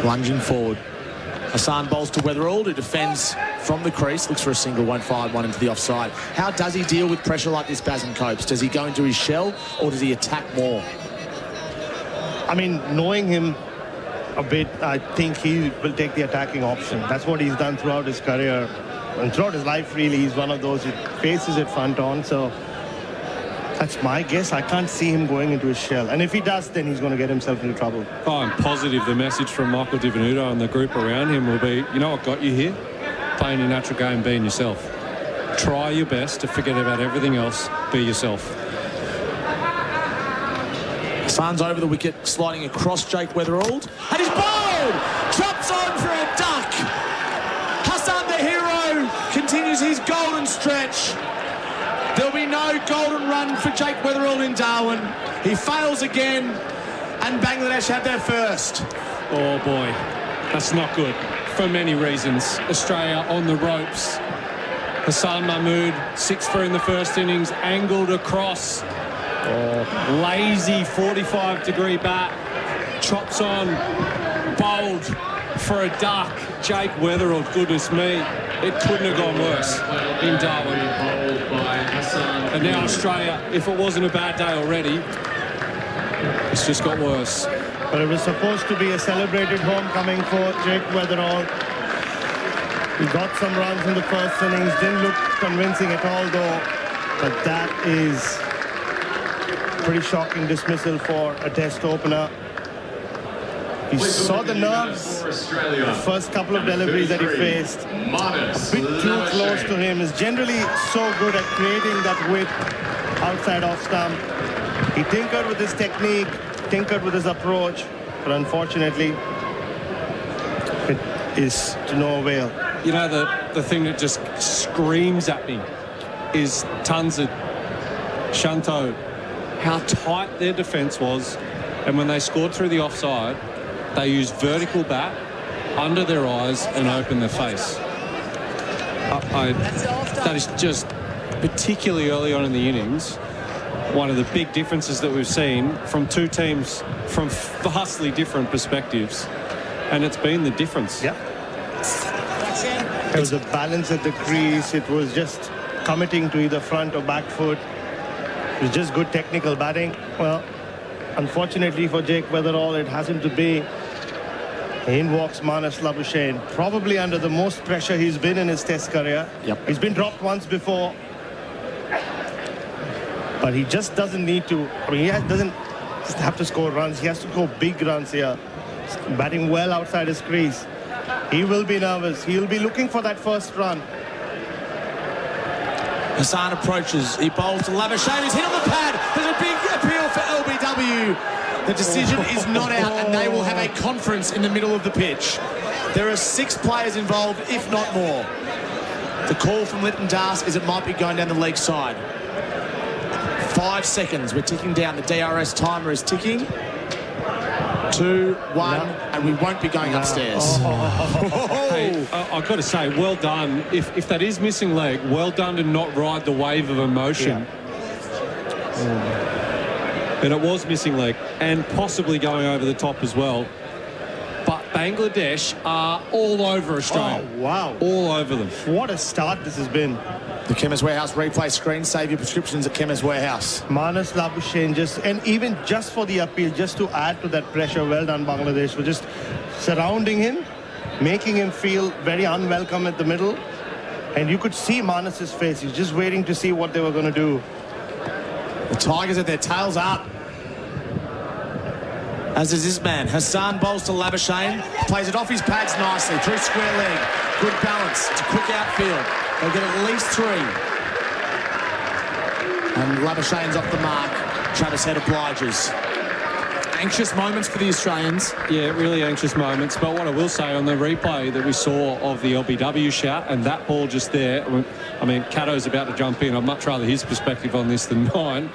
Lunging forward. Hassan bowls to Weatherald, who defends from the crease, looks for a single, won't fire one into the offside. How does he deal with pressure like this, Baz and Copes? Does he go into his shell or does he attack more? I mean, knowing him a bit, I think he will take the attacking option. That's what he's done throughout his career and throughout his life, really. He's one of those who faces it front on, so that's my guess. I can't see him going into his shell. And if he does, then he's going to get himself into trouble. I'm positive the message from Michael Di Venuto and the group around him will be, you know what got you here? Playing your natural game, being yourself. Try your best to forget about everything else. Be yourself. Hassan's over the wicket, sliding across Jake Weatherald. And he's bowled! Chops on for a duck! Hassan, the hero, continues his golden stretch. There'll be no golden run for Jake Weatherald in Darwin. He fails again, and Bangladesh have their first. Oh boy, that's not good for many reasons. Australia on the ropes. Hassan Mahmood, 6 for in the first innings, angled across. Lazy 45-degree bat, chops on, bowled, for a duck, Jake Weatherall, goodness me, it couldn't have gone worse in Darwin. And now Australia, if it wasn't a bad day already, it's just got worse. But it was supposed to be a celebrated homecoming for Jake Weatherall. He got some runs in the first innings, didn't look convincing at all though. But that is pretty shocking dismissal for a test opener. He saw the nerves, the first couple of deliveries that he faced. A bit too close to him. Is generally so good at creating that width outside off stump. He tinkered with his technique, tinkered with his approach, but unfortunately, it is to no avail. You know, the thing that just screams at me is Tunza, Shanto, how tight their defence was, and when they scored through the offside, they used vertical bat under their eyes and opened their face. That is just, particularly early on in the innings, one of the big differences that we've seen from two teams from vastly different perspectives, and it's been the difference. Yeah. It was a balance at the crease. It was just committing to either front or back foot. It was just good technical batting. Well, unfortunately for Jake Weatherall, it hasn't to be. In walks Marnus Labuschagne, probably under the most pressure he's been in his test career. Yep. He's been dropped once before. But he just doesn't need to, I mean, he doesn't just have to score runs. He has to go big runs here. He's batting well outside his crease. He will be nervous. He'll be looking for that first run. Hassan approaches. He bowls to Labuschagne. He's hit on the pad. There's a big appeal for LBW. The decision is not out, and they will have a conference in the middle of the pitch. There are 6 players involved, if not more. The call from Lytton Das is it might be going down the leg side. 5 seconds. We're ticking down. The DRS timer is ticking. 2, 1, and we won't be going upstairs. Hey, I've got to say, well done. If that is missing leg, well done to not ride the wave of emotion. And it was missing leg, and possibly going over the top as well. But Bangladesh are all over Australia. Oh, wow. All over them. What a start this has been. The Chemist Warehouse replay screen. Save your prescriptions at Chemist Warehouse. Marnus Labuschagne and even just for the appeal, just to add to that pressure, well done Bangladesh, for just surrounding him, making him feel very unwelcome at the middle. And you could see Marnus's face. He's just waiting to see what they were going to do. The Tigers have their tails up. As is this man. Hassan bowls to Labuschagne. Plays it off his pads nicely. Through square leg. Good balance. It's a quick outfield. They'll get at least 3. And Labuschagne's off the mark. Travis Head obliges. Anxious moments for the Australians. Yeah, really anxious moments. But what I will say on the replay that we saw of the LBW shout, and that ball just there, I mean, Cato's about to jump in. I'd much rather his perspective on this than mine.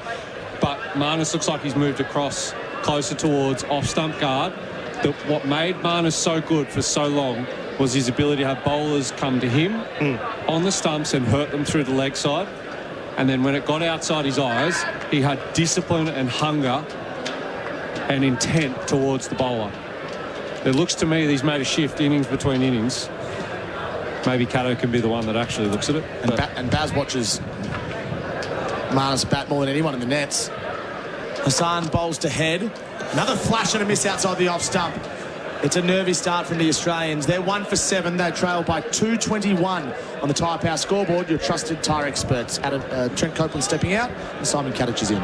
But Marnus looks like he's moved across closer towards off-stump guard. What made Marnus so good for so long was his ability to have bowlers come to him on the stumps and hurt them through the leg side. And then when it got outside his eyes, he had discipline and hunger and intent towards the bowler. It looks to me that he's made a shift innings between innings. Maybe Cato can be the one that actually looks at it. And Baz watches Marnus bat more than anyone in the nets. Hassan bowls to Head. Another flash and a miss outside the off stump. It's a nervy start from the Australians. They're 1 for 7. They trail by 221 on the Tyre Power scoreboard. Your trusted tyre experts. Trent Copeland stepping out, and Simon Katich is in.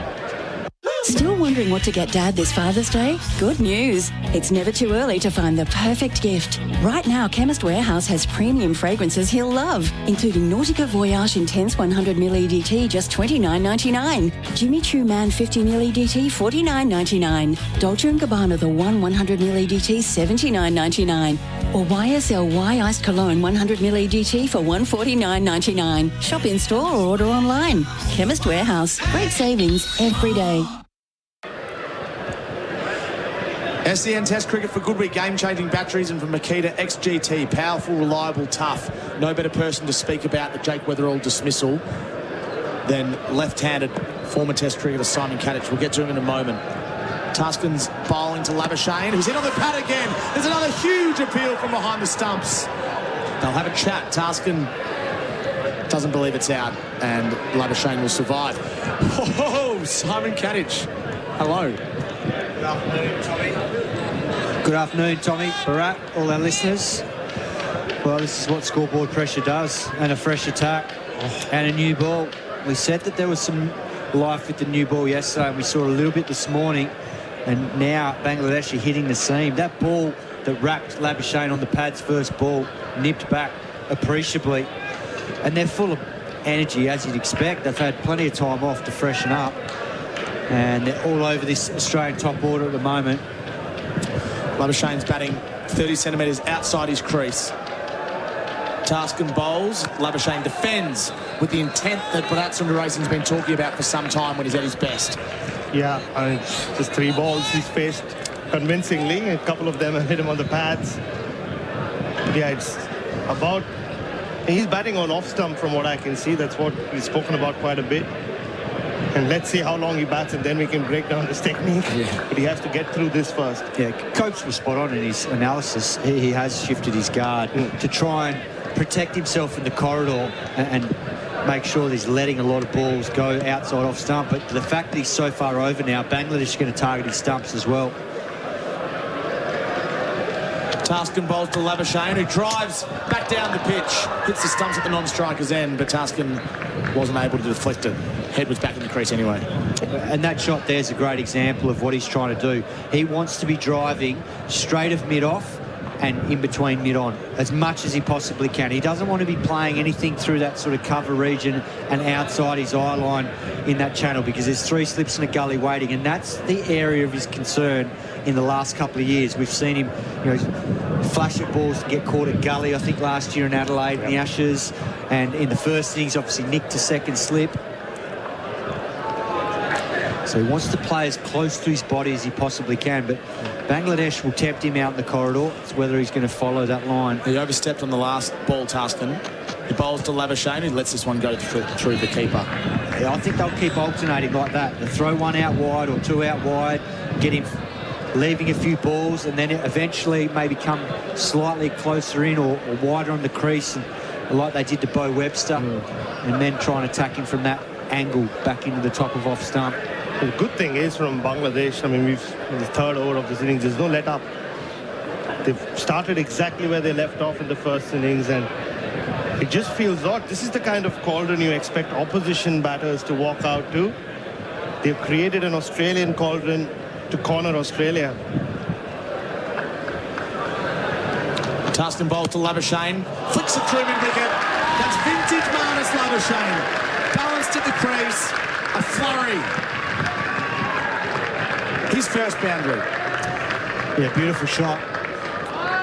Still wondering what to get Dad this Father's Day? Good news. It's never too early to find the perfect gift. Right now, Chemist Warehouse has premium fragrances he'll love, including Nautica Voyage Intense 100ml EDT, just $29.99. Jimmy Choo Man 50ml EDT, $49.99. Dolce & Gabbana The One 100ml EDT, $79.99. Or YSL Iced Cologne 100ml EDT for $149.99. Shop in store or order online. Chemist Warehouse. Great savings every day. SEN Test Cricket for Goodweek, game-changing batteries, and from Makita XGT, powerful, reliable, tough. No better person to speak about the Jake Weatherall dismissal than left-handed former Test cricketer Simon Katich. We'll get to him in a moment. Tuscan's bowling to Labuschagne, who's in on the pad again. There's another huge appeal from behind the stumps. They'll have a chat. Tuscan doesn't believe it's out, and Labuschagne will survive. Oh, Simon Katich. Hello. Good afternoon, Tommy. Good afternoon, Tommy, Bharat, all our listeners. Well, this is what scoreboard pressure does, and a fresh attack, and a new ball. We said that there was some life with the new ball yesterday, and we saw a little bit this morning, and now Bangladesh are hitting the seam. That ball that wrapped Labuschagne on the pad's first ball nipped back appreciably, and they're full of energy, as you'd expect. They've had plenty of time off to freshen up, and they're all over this Australian top order at the moment. Labuschagne's batting 30 centimetres outside his crease. Tuscan bowls, Labuschagne defends with the intent that Bharat Sundaresan's been talking about for some time when he's at his best. Yeah, just 3 balls he's faced convincingly. A couple of them have hit him on the pads. Yeah, it's about... He's batting on off stump from what I can see. That's what he's spoken about quite a bit. And let's see how long he bats, and then we can break down his technique. Yeah. But he has to get through this first. Yeah, Coach was spot on in his analysis. He has shifted his guard to try and protect himself in the corridor and make sure that he's letting a lot of balls go outside off stump. But the fact that he's so far over now, Bangladesh are going to target his stumps as well. Tuscan bowls to Labuschagne, who drives back down the pitch, hits the stumps at the non-striker's end, but Tuscan wasn't able to deflect it. Head was back in the crease anyway. And that shot there's a great example of what he's trying to do. He wants to be driving straight of mid-off and in between mid-on as much as he possibly can. He doesn't want to be playing anything through that sort of cover region and outside his eye line in that channel, because there's 3 slips and a gully waiting, and that's the area of his concern in the last couple of years. We've seen him, flash at balls and get caught at gully, I think last year in Adelaide in the Ashes, and in the first innings obviously nicked a second slip. So he wants to play as close to his body as he possibly can, but Bangladesh will tempt him out in the corridor. It's whether he's going to follow that line. He overstepped on the last ball, Tuscan. He bowls to Labuschagne, who lets this one go through the keeper. Yeah, I think they'll keep alternating like that. They'll throw 1 out wide or 2 out wide, get him leaving a few balls, and then eventually maybe come slightly closer in or wider on the crease, and, like they did to Bo Webster, and then try and attack him from that angle back into the top of off stump. The good thing is from Bangladesh, I mean, in the 3rd over of this innings, there's no let-up. They've started exactly where they left off in the first innings, and it just feels odd. This is the kind of cauldron you expect opposition batters to walk out to. They've created an Australian cauldron to corner Australia. Tuscan bowls to Labuschagne, flicks it through mid-wicket. That's vintage Marnus Labuschagne. Balanced at the crease, a flurry. His first boundary. Yeah, beautiful shot.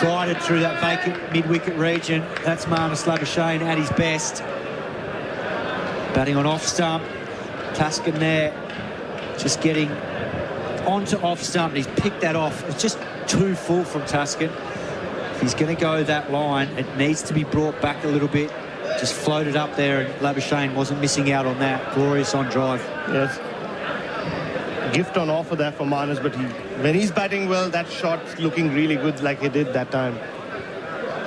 Guided through that vacant mid-wicket region. That's Marnus Labuschagne at his best. Batting on off stump. Tuscan there, just getting onto off stump. He's picked that off. It's just too full from Tuscan. If he's going to go that line, it needs to be brought back a little bit. Just floated up there, and Labuschagne wasn't missing out on that. Glorious on drive. Yes. Gift on offer there for Marnus, but when he's batting well, that shot's looking really good like he did that time.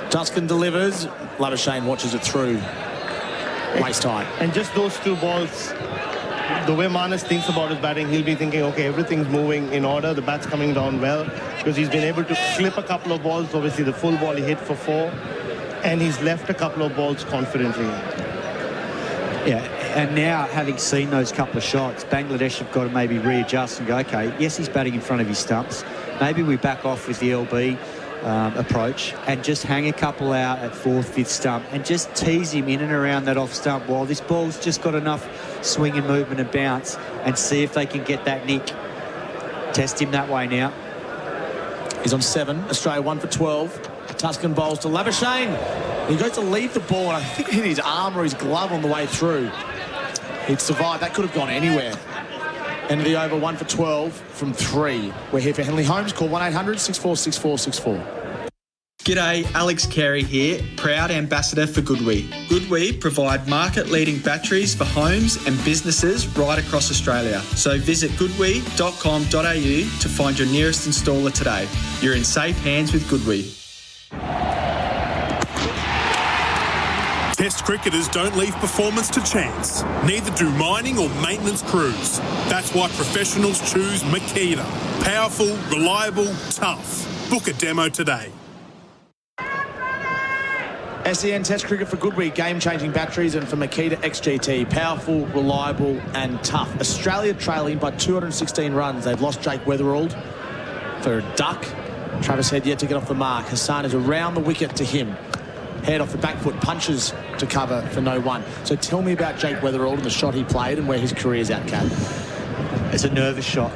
Tuscan delivers. Labuschagne watches it through. Waist high. And just those 2 balls, the way Marnus thinks about his batting, he'll be thinking, okay, everything's moving in order, the bat's coming down well, because he's been able to clip a couple of balls. Obviously, the full ball he hit for 4, and he's left a couple of balls confidently. Yeah, and now, having seen those couple of shots, Bangladesh have got to maybe readjust and go, okay, yes, he's batting in front of his stumps. Maybe we back off with the LB approach and just hang a couple out at 4th, 5th stump and just tease him in and around that off stump while this ball's just got enough swing and movement and bounce, and see if they can get that nick. Test him that way now. He's on 7. Australia 1 for 12. Tuscan bowls to Labuschagne. He goes to leave the ball, and I think it hit his arm or his glove on the way through. He'd survived. That could have gone anywhere. End of the over, 1 for 12 from 3. We're here for Henley Holmes. Call 1-800-646464. G'day, Alex Carey here, proud ambassador for Goodwe. Goodwe provide market-leading batteries for homes and businesses right across Australia. So visit goodwe.com.au to find your nearest installer today. You're in safe hands with Goodwe. Test cricketers don't leave performance to chance. Neither do mining or maintenance crews. That's why professionals choose Makita. Powerful, reliable, tough. Book a demo today. SEN Test Cricket for Goodwe, game-changing batteries, and for Makita XGT, powerful, reliable and tough. Australia trailing by 216 runs. They've lost Jake Weatherald for a duck. Travis Head yet to get off the mark. Hassan is around the wicket to him. Head off the back foot, punches to cover for no one. So tell me about Jake Weatherald and the shot he played and where his career's at, Kat. It's a nervous shot.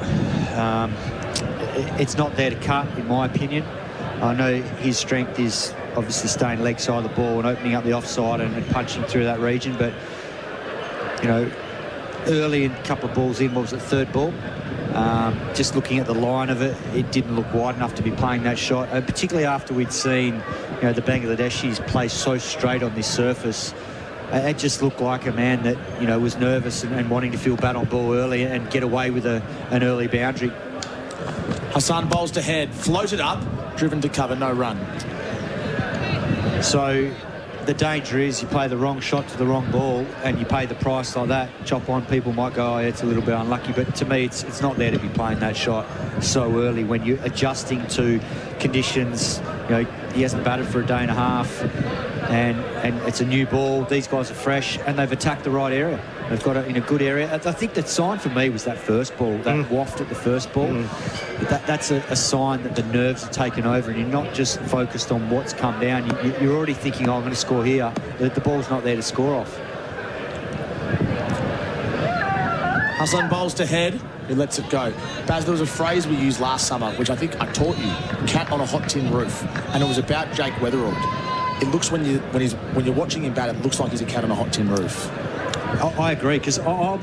It's not there to cut, in my opinion. I know his strength is obviously staying leg side of the ball and opening up the offside and punching through that region. But, you know, early in a couple of balls in, what was it, third ball? Just looking at the line of it, it didn't look wide enough to be playing that shot. Particularly after we'd seen, you know, the Bangladeshis play so straight on this surface. It just looked like a man that, you know, was nervous and wanting to feel bat on ball early and get away with an early boundary. Hassan bowls to Head, floated up, driven to cover, no run. So the danger is you play the wrong shot to the wrong ball and you pay the price like that. Chop on, people might go, oh, it's a little bit unlucky. But to me, it's not there to be playing that shot so early when you're adjusting to conditions. You know, he hasn't batted for a day and a half and it's a new ball. These guys are fresh and they've attacked the right area. They've got it in a good area. I think the sign for me was that first ball, that waft at the first ball. That's a sign that the nerves are taken over and you're not just focused on what's come down. You're already thinking, oh, I'm going to score here. The ball's not there to score off. Hassan bowls to Head, he lets it go. Baz, there was a phrase we used last summer, which I think I taught you, cat on a hot tin roof, and it was about Jake Weatherald. It looks when you're watching him bat, it looks like he's a cat on a hot tin roof. I agree, because I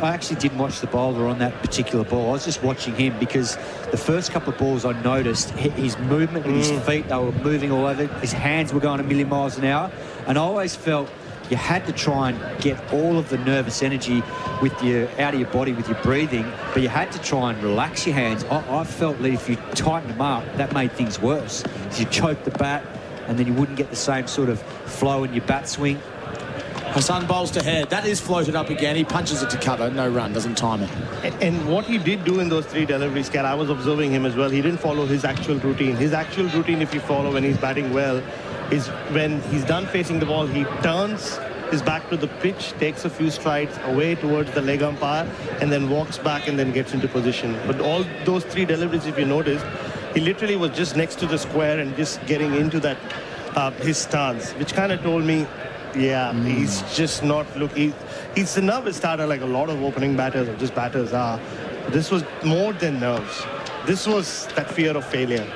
actually didn't watch the bowler on that particular ball. I was just watching him because the first couple of balls I noticed, his movement with his feet, they were moving all over. His hands were going a million miles an hour. And I always felt you had to try and get all of the nervous energy out of your body with your breathing, but you had to try and relax your hands. I felt that if you tightened them up, that made things worse. Because you choked the bat, and then you wouldn't get the same sort of flow in your bat swing. Hassan bowls to Head. That is floated up again. He punches it to cover. No run. Doesn't time it. And what he did do in those three deliveries, Kat, I was observing him as well. He didn't follow his actual routine. His actual routine, if you follow when he's batting well, is when he's done facing the ball, he turns his back to the pitch, takes a few strides away towards the leg umpire, and then walks back and then gets into position. But all those three deliveries, if you notice, he literally was just next to the square and just getting into that his stance, which kind of told me, yeah, he's just not he's a nervous starter like a lot of opening batters or just batters are. This was more than nerves. This was that fear of failure.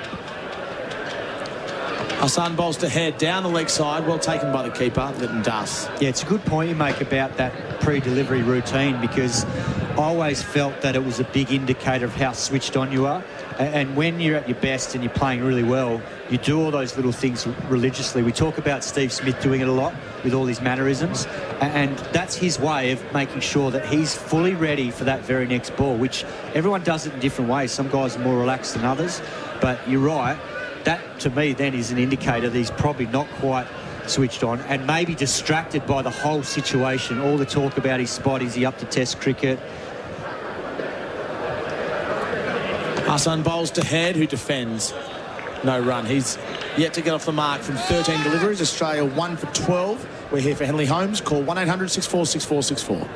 Hassan bowls to Head, down the leg side, well taken by the keeper, Lytton Duss. Yeah, it's a good point you make about that pre-delivery routine, because I always felt that it was a big indicator of how switched on you are. And when you're at your best and you're playing really well, you do all those little things religiously. We talk about Steve Smith doing it a lot with all his mannerisms, and that's his way of making sure that he's fully ready for that very next ball, which everyone does it in different ways. Some guys are more relaxed than others, but you're right. That, to me, then is an indicator that he's probably not quite switched on and maybe distracted by the whole situation. All the talk about his spot, is he up to Test cricket? Hassan bowls to Head, who defends. No run. He's yet to get off the mark from 13 deliveries. Australia 1 for 12. We're here for Henley Holmes. Call 1-800-64-6464.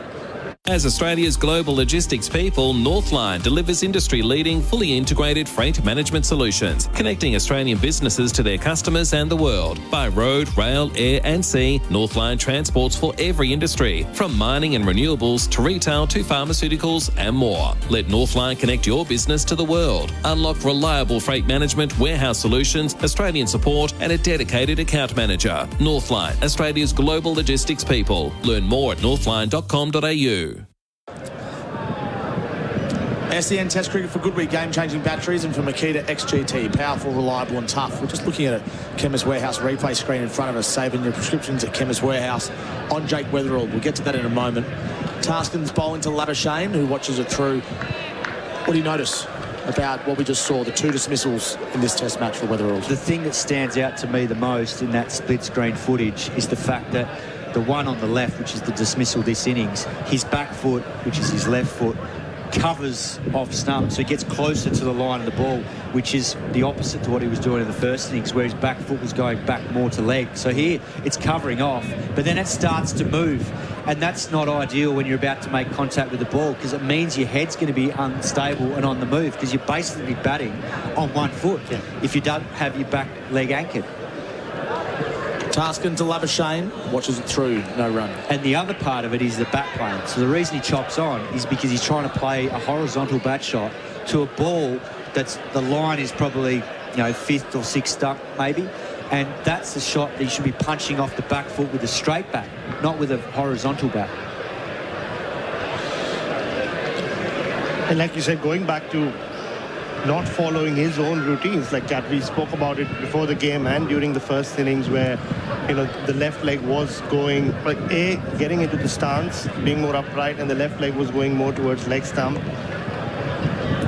As Australia's global logistics people, Northline delivers industry-leading, fully integrated freight management solutions, connecting Australian businesses to their customers and the world. By road, rail, air and sea, Northline transports for every industry, from mining and renewables to retail to pharmaceuticals and more. Let Northline connect your business to the world. Unlock reliable freight management, warehouse solutions, Australian support and a dedicated account manager. Northline, Australia's global logistics people. Learn more at northline.com.au. SEN Test Cricket for Goodweek, game-changing batteries, and for Makita XGT, powerful, reliable and tough. We're just looking at a Chemist Warehouse replay screen in front of us, saving your prescriptions at Chemist Warehouse on Jake Weatherall. We'll get to that in a moment. Taskin's bowling to Labuschagne, who watches it through. What do you notice about what we just saw, the 2 dismissals in this Test match for Weatherall? The thing that stands out to me the most in that split-screen footage is the fact that the one on the left, which is the dismissal this innings, his back foot, which is his left foot, covers off stump, so he gets closer to the line of the ball, which is the opposite to what he was doing in the first innings, where his back foot was going back more to leg. So here it's covering off, but then it starts to move, and that's not ideal when you're about to make contact with the ball, because it means your head's going to be unstable and on the move, because you're basically batting on one foot if you don't have your back leg anchored. Taskin to Labuschagne, watches it through, no run. And the other part of it is the bat playing. So the reason he chops on is because he's trying to play a horizontal bat shot to a ball that's, the line is probably, 5th or 6th stump maybe, and that's the shot that he should be punching off the back foot with a straight bat, not with a horizontal bat. And like you said, going back to not following his own routines, like that we spoke about it before the game and during the first innings, where the left leg was going getting into the stance, being more upright, and the left leg was going more towards leg stump,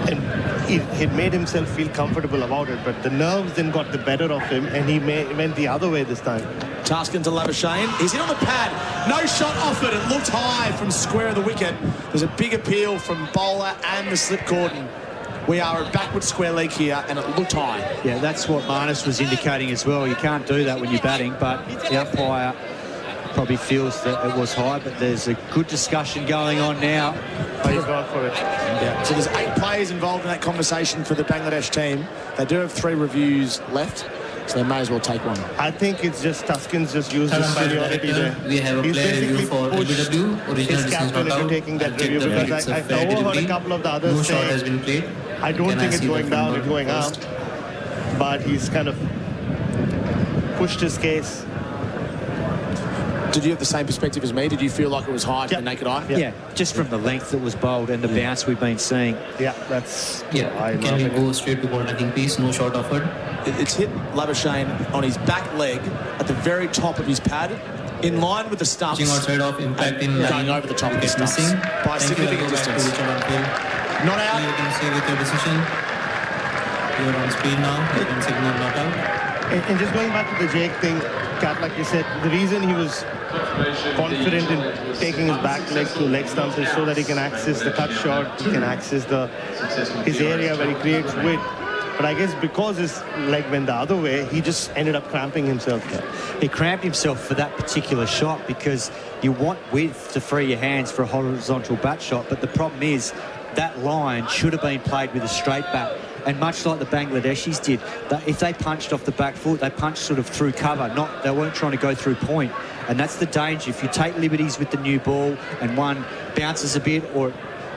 and he made himself feel comfortable about it, but the nerves then got the better of him, and he went the other way this time. Taskin to Labuschagne, he's hit on the pad, no shot offered, it looked high from square of the wicket. There's a big appeal from bowler and the slip cordon. We are a backward square leg here, and it looked high. Yeah, that's what Marnus was indicating as well. You can't do that when you're batting, but the umpire probably feels that it was high, but there's a good discussion going on now. He's gone for it. Yeah. So there's 8 players involved in that conversation for the Bangladesh team. They do have 3 reviews left, so they may as well take one. I think it's just Taskin's just used his superiority there. We have a player review for LBW, original distance not out. Taking that review, because I overheard a couple of the others no shot saying, has been played. I don't think it's going down, it's going up. But he's kind of pushed his case. Did you have the same perspective as me? Did you feel like it was high to the naked eye? Yeah, just from the length that was bowled and the bounce we've been seeing. Yeah, that's... Can we go straight to ball attacking piece? No shot offered. It's hit Labuschagne on his back leg at the very top of his pad, in line with the stumps. Pitching outside of impact in going over the top of the stumps by a significant distance. Not out. You can say with your decision. You're on speed now. You can signal not out. And just going back to the Jake thing, Kat, like you said, the reason he was confident in taking his back leg to leg stumps is so that he can access the cut shot, he can access his area where he creates width. But I guess because his leg went the other way, he just ended up cramping himself. He cramped himself for that particular shot because you want width to free your hands for a horizontal bat shot, but the problem is that line should have been played with a straight bat. And much like the Bangladeshis did, if they punched off the back foot, they punched sort of through cover. They weren't trying to go through point. And that's the danger. If you take liberties with the new ball and one bounces a bit or it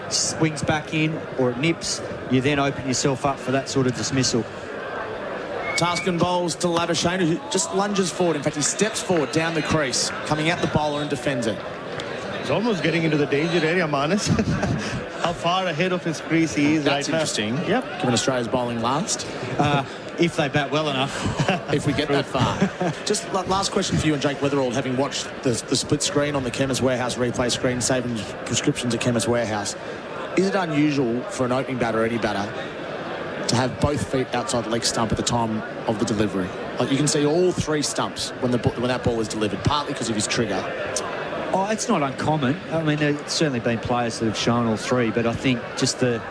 swings back in or it nips, you then open yourself up for that sort of dismissal. Taskin bowls to Labuschagne, who just lunges forward. In fact, he steps forward down the crease, coming at the bowler and defends it. He's almost getting into the danger area, Marnus. How far ahead of his crease he is That's right now. interesting. Yep. Given Australia's bowling last. If they bat well enough. If we get that far. Just last question for you and Jake Weatherall, having watched the split screen on the Chemist Warehouse replay screen, saving prescriptions at Chemist Warehouse. Is it unusual for an opening batter or any batter to have both feet outside the leg stump at the time of the delivery? Like you can see all 3 stumps when that ball is delivered, partly because of his trigger. Oh, it's not uncommon. I mean, there's certainly been players that have shown all 3, but I think just the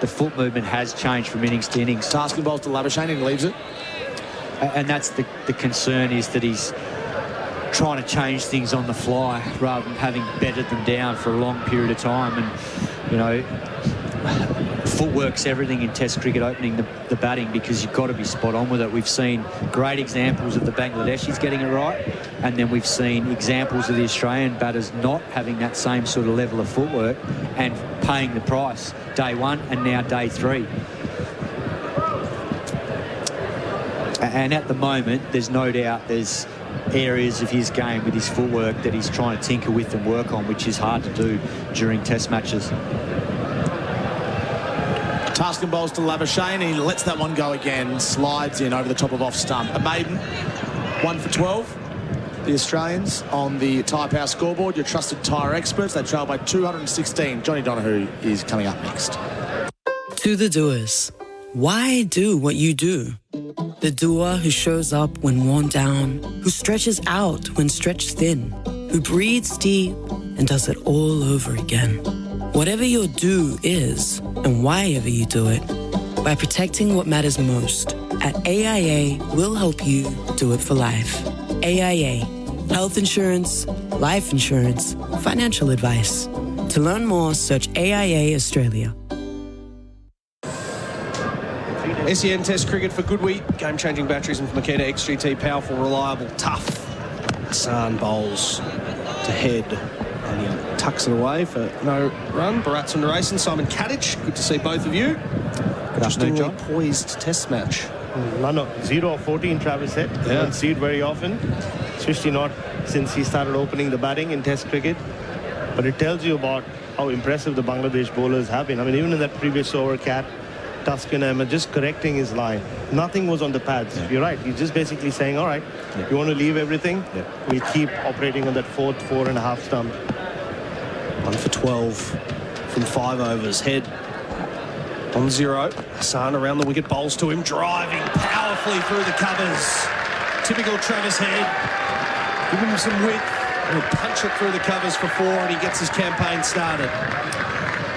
foot movement has changed from innings to innings. Taskin bowls to Labuschagne and leaves it. And that's the concern, is that he's trying to change things on the fly rather than having bedded them down for a long period of time. And, footwork's everything in Test cricket, opening the batting, because you've got to be spot on with it. We've seen great examples of the Bangladeshis getting it right, and then we've seen examples of the Australian batters not having that same sort of level of footwork and paying the price day 1 and now day 3. And at the moment, there's no doubt there's areas of his game with his footwork that he's trying to tinker with and work on, which is hard to do during Test matches. Tasking bowls to Labuschagne. He lets that one go again. Slides in over the top of off stump. A maiden. 1 for 12. The Australians on the Tyre Power scoreboard. Your trusted tyre experts. They trail by 216. Johnny Donehue is coming up next. To the doers. Why do what you do? The doer who shows up when worn down, who stretches out when stretched thin, who breathes deep and does it all over again. Whatever your do is, and why ever you do it, by protecting what matters most, at AIA, we'll help you do it for life. AIA. Health insurance, life insurance, financial advice. To learn more, search AIA Australia. SEN Test cricket for Goodwheat. Game-changing batteries and Makita XGT. Powerful, reliable, tough. Hassan bowls to head. And he tucks it away for no run. Bharat, Sundaresan, Simon Katich. Good to see both of you. Good afternoon, John. Poised Test match. No, 0 of 14, Travis said. You don't see it very often, especially not since he started opening the batting in Test cricket. But it tells you about how impressive the Bangladesh bowlers have been. I mean, even in that previous over, Cat, Tuscan Ahmed just correcting his line. Nothing was on the pads. Yeah. You're right. He's just basically saying, all right, you want to leave everything? Yeah. We'll keep operating on that 4.5 stump. 1 for 12 from 5 overs. Head on 0. Hassan around the wicket, bowls to him, driving powerfully through the covers. Typical Travis Head. Give him some width. And he'll punch it through the covers for 4, and he gets his campaign started.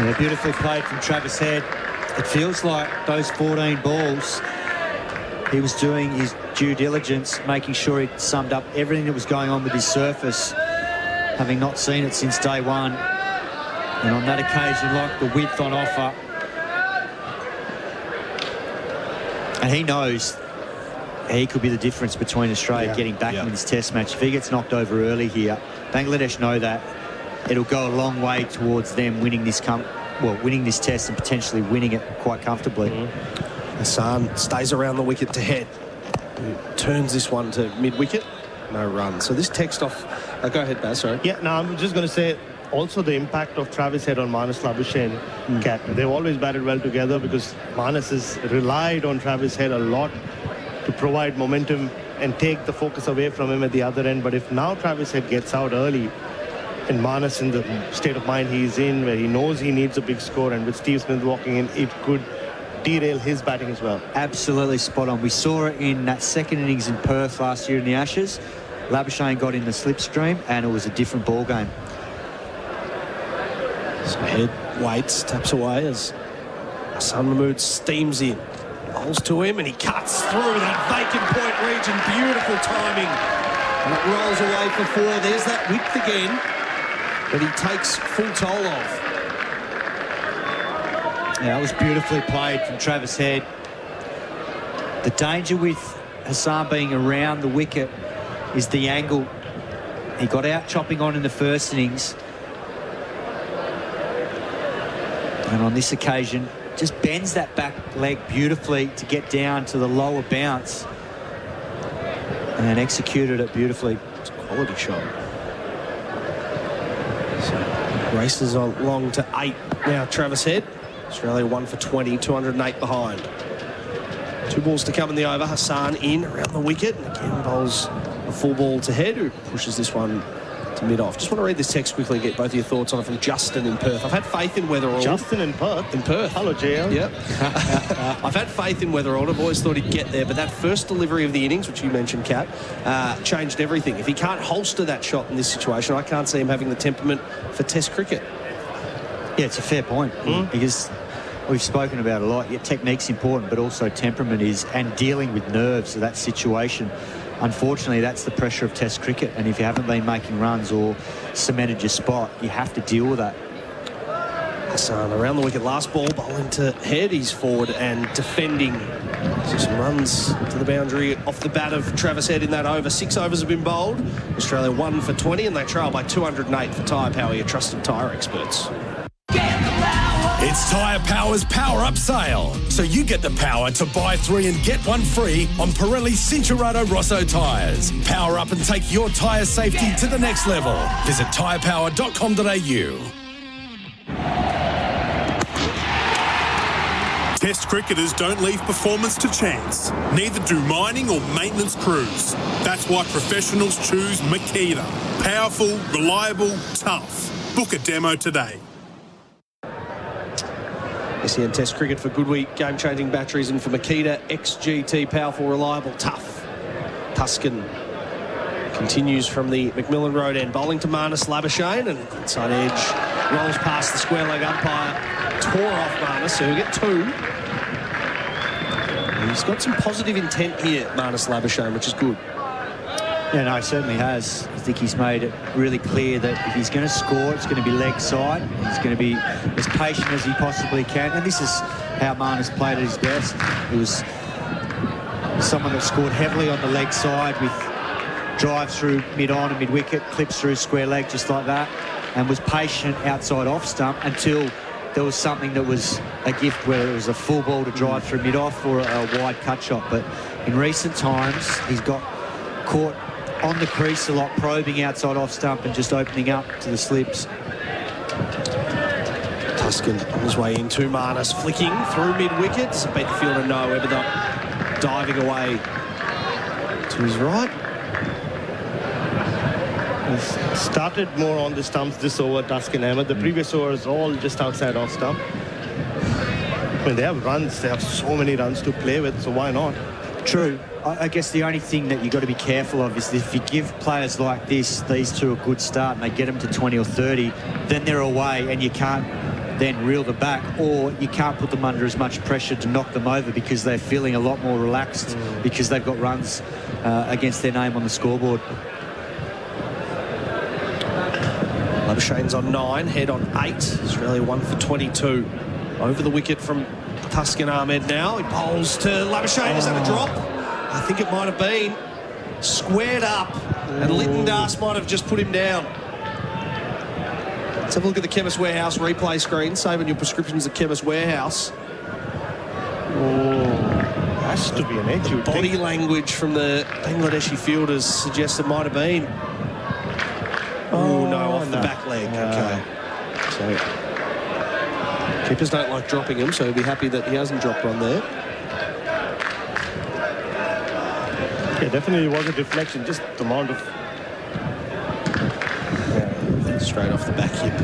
Yeah, beautifully played from Travis Head. It feels like those 14 balls, he was doing his due diligence, making sure he summed up everything that was going on with his surface, having not seen it since day one. And on that occasion, like the width on offer. And he knows he could be the difference between Australia getting back in this Test match. If he gets knocked over early here, Bangladesh know that. It'll go a long way towards them winning this winning this Test and potentially winning it quite comfortably. Hassan stays around the wicket to Head. Turns this one to mid-wicket. No run. So this text off... go ahead, Baz, sorry. Yeah, no, I'm just going to say also the impact of Travis Head on Marnus Labuschagne. Cat. They've always batted well together because Marnus has relied on Travis Head a lot to provide momentum and take the focus away from him at the other end. But if now Travis Head gets out early, and Marnus in the state of mind he's in, where he knows he needs a big score, and with Steve Smith walking in, it could derail his batting as well. Absolutely spot on. We saw it in that second innings in Perth last year in the Ashes. Labuschagne got in the slipstream, and it was a different ball game. So Head waits, taps away as Hassan Mahmood steams in. Bowls to him, and he cuts through that vacant point region. Beautiful timing. And it rolls away for 4. There's that width again that he takes full toll of. Yeah, that was beautifully played from Travis Head. The danger with Hassan being around the wicket is the angle. He got out chopping on in the first innings. And on this occasion, just bends that back leg beautifully to get down to the lower bounce. And executed it beautifully. It's a quality shot. So races on long to 8 now. Travis Head. Australia 1 for 20, 208 behind. 2 balls to come in the over. Hassan in around the wicket. And again bowls a full ball to Head, who pushes this one to mid-off. Just want to read this text quickly, get both of your thoughts on it from Justin in Perth. I've had faith in Weatherall. Justin in Perth? In Perth. Hello, JL. Yep. I've had faith in Weatherall. I've always thought he'd get there, but that first delivery of the innings, which you mentioned, Kat, changed everything. If he can't holster that shot in this situation, I can't see him having the temperament for Test cricket. Yeah, it's a fair point. Because we've spoken about a lot. Yeah, technique's important, but also temperament is, and dealing with nerves of that situation. Unfortunately, that's the pressure of Test cricket, and if you haven't been making runs or cemented your spot, you have to deal with that. Hassan around the wicket, last ball, bowling to Head. He's forward and defending. So some runs to the boundary off the bat of Travis Head in that over. 6 overs have been bowled. Australia 1 for 20, and they trail by 208 for Tyre Power, your trusted tyre experts. It's Tyre Power's Power Up Sale. So you get the power to buy 3 and get 1 free on Pirelli Cincherato Rosso tyres. Power up and take your tyre safety to the next level. Visit tyrepower.com.au. Test cricketers don't leave performance to chance. Neither do mining or maintenance crews. That's why professionals choose Makita. Powerful, reliable, tough. Book a demo today. SEN Test cricket for Goodwee. Game-changing batteries in for Makita. XGT, powerful, reliable, tough. Tuscan continues from the McMillan Road end. Bowling to Marnus Labuschagne, and inside edge rolls past the square leg umpire. Tore off Marnus, so he'll get 2. He's got some positive intent here, Marnus Labuschagne, which is good. Yeah, no, he certainly has. I think he's made it really clear that if he's going to score, it's going to be leg side. He's going to be as patient as he possibly can. And this is how Marnus played at his best. He was someone that scored heavily on the leg side with drives through mid-on and mid-wicket, clips through square leg just like that, and was patient outside off stump until there was something that was a gift, whether it was a full ball to drive through mid-off or a wide cut shot. But in recent times, he's got caught on the crease a lot, probing outside off stump and just opening up to the slips. Tuscan on his way into Marnus, flicking through mid-wicket. Does it beat the fielder? No. Ever diving away to his right. He's started more on the stumps this over, Tuscan Ahmed. The previous over is all just outside off stump. I mean, they have runs. They have so many runs to play with, so why not? True. I guess the only thing that you've got to be careful of is if you give players like these two a good start and they get them to 20 or 30, then they're away and you can't then reel them back, or you can't put them under as much pressure to knock them over because they're feeling a lot more relaxed because they've got runs against their name on the scoreboard. Labuschagne's on 9, head on 8. Australia 1 for 22. Over the wicket from Tuscan Ahmed now. He bowls to Labuschagne. Is that a drop? I think it might have been. Squared up. And Littendas might have just put him down. Let's have a look at the Chemist Warehouse replay screen. Saving your prescriptions at Chemist Warehouse. Has to be an edge. Body language from the Bangladeshi fielders suggests it might have been. Oh, no, off the back leg. Okay. So keepers don't like dropping him, so he'll be happy that he hasn't dropped one there. Yeah, definitely was a deflection, just the amount of... Straight off the back hip.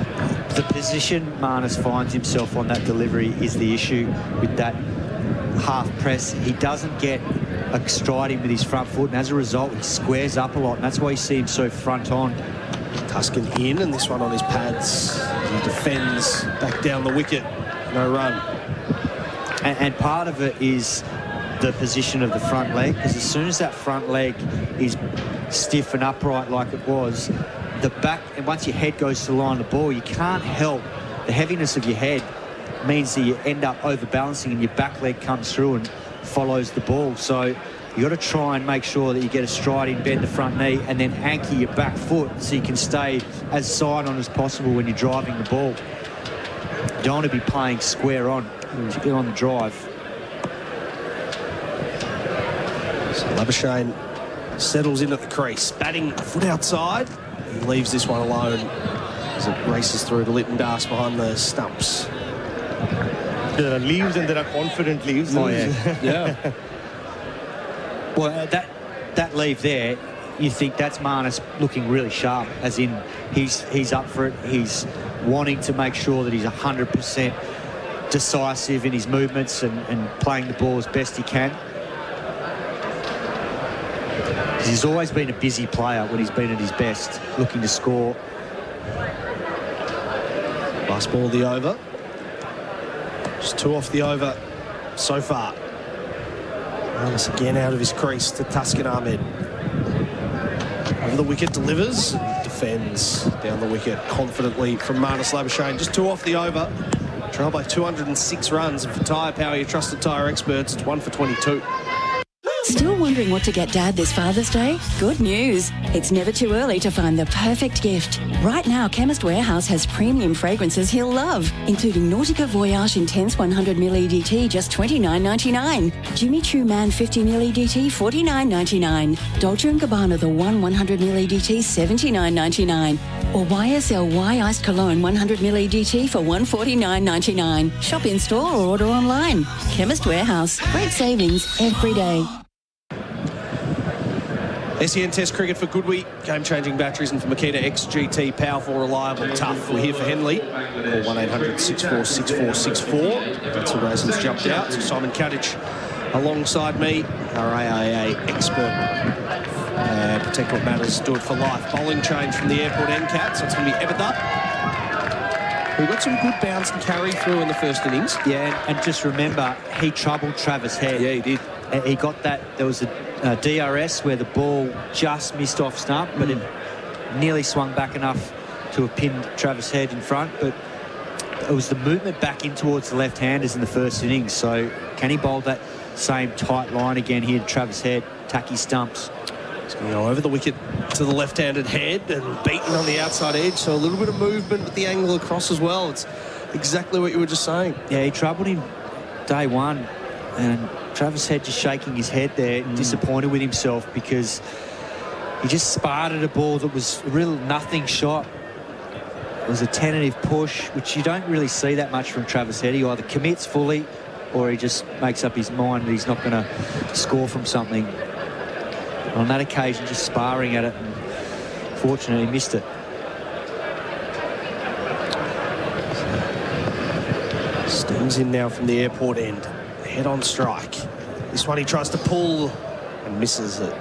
The position Marnus finds himself on that delivery is the issue with that half press. He doesn't get a striding with his front foot, and as a result, he squares up a lot, and that's why you see him so front on. Tuscan in, and this one on his pads. He defends back down the wicket. No run. And part of it is the position of the front leg, because as soon as that front leg is stiff and upright like it was, the back, and once your head goes to line the ball, you can't help. The heaviness of your head means that you end up overbalancing and your back leg comes through and follows the ball. So you got to try and make sure that you get a stride in, bend the front knee, and then anchor your back foot so you can stay as side on as possible when you're driving the ball. You don't want to be playing square on, particularly on the drive. So Labuschagne settles in at the crease, batting a foot outside. He leaves this one alone as it races through to Littendas behind the stumps. There are leaves and there are confident leaves. Oh, yeah. Yeah. Well, that leave there, you think that's Marnus looking really sharp, as in he's up for it. He's wanting to make sure that he's 100% decisive in his movements and playing the ball as best he can. He's always been a busy player when he's been at his best, looking to score. Last ball of the over. Just 2 off the over so far. Marnus again out of his crease to Tuscan Ahmed. Over the wicket, delivers, defends down the wicket confidently from Marnus Labuschagne. Just 2 off the over. Trail by 206 runs. And for tyre power, your trusted tyre experts, it's 1 for 22. Still wondering what to get Dad this Father's Day? Good news. It's never too early to find the perfect gift. Right now, Chemist Warehouse has premium fragrances he'll love, including Nautica Voyage Intense 100ml EDT, just $29.99. Jimmy Choo Man 50ml EDT, $49.99. Dolce & Gabbana The One 100ml EDT, $79.99. Or YSL Iced Cologne 100ml EDT for $149.99. Shop in store or order online. Chemist Warehouse. Great savings every day. SEN Test cricket for Goodwee. Game-changing batteries, and for Makita XGT, powerful, reliable, tough. We're here for Henley. Call 1-800-64-6464. Sundaresan's jumped out. So Simon Katich alongside me, our AIA expert. Protect what matters, do it for life. Bowling change from the airport end cap, so it's going to be Bharat. We got some good bounce and carry through in the first innings. Yeah, and just remember, he troubled Travis Head. Yeah, he did. He got that. There was a DRS where the ball just missed off stump, but it nearly swung back enough to have pinned Travis Head in front. But it was the movement back in towards the left-handers in the first innings. So can he bowl that same tight line again here to Travis Head, tacky stumps? It's going to go over the wicket to the left-handed Head and beaten on the outside edge. So a little bit of movement with the angle across as well. It's exactly what you were just saying. Yeah, he troubled him day one, and Travis Head just shaking his head there, disappointed with himself because he just sparred a ball that was a real nothing shot. It was a tentative push, which you don't really see that much from Travis Head. He either commits fully or he just makes up his mind that he's not going to score from something. On that occasion, just sparring at it, and fortunately missed it. Steams in now from the airport end. Head on strike. This one he tries to pull and misses it.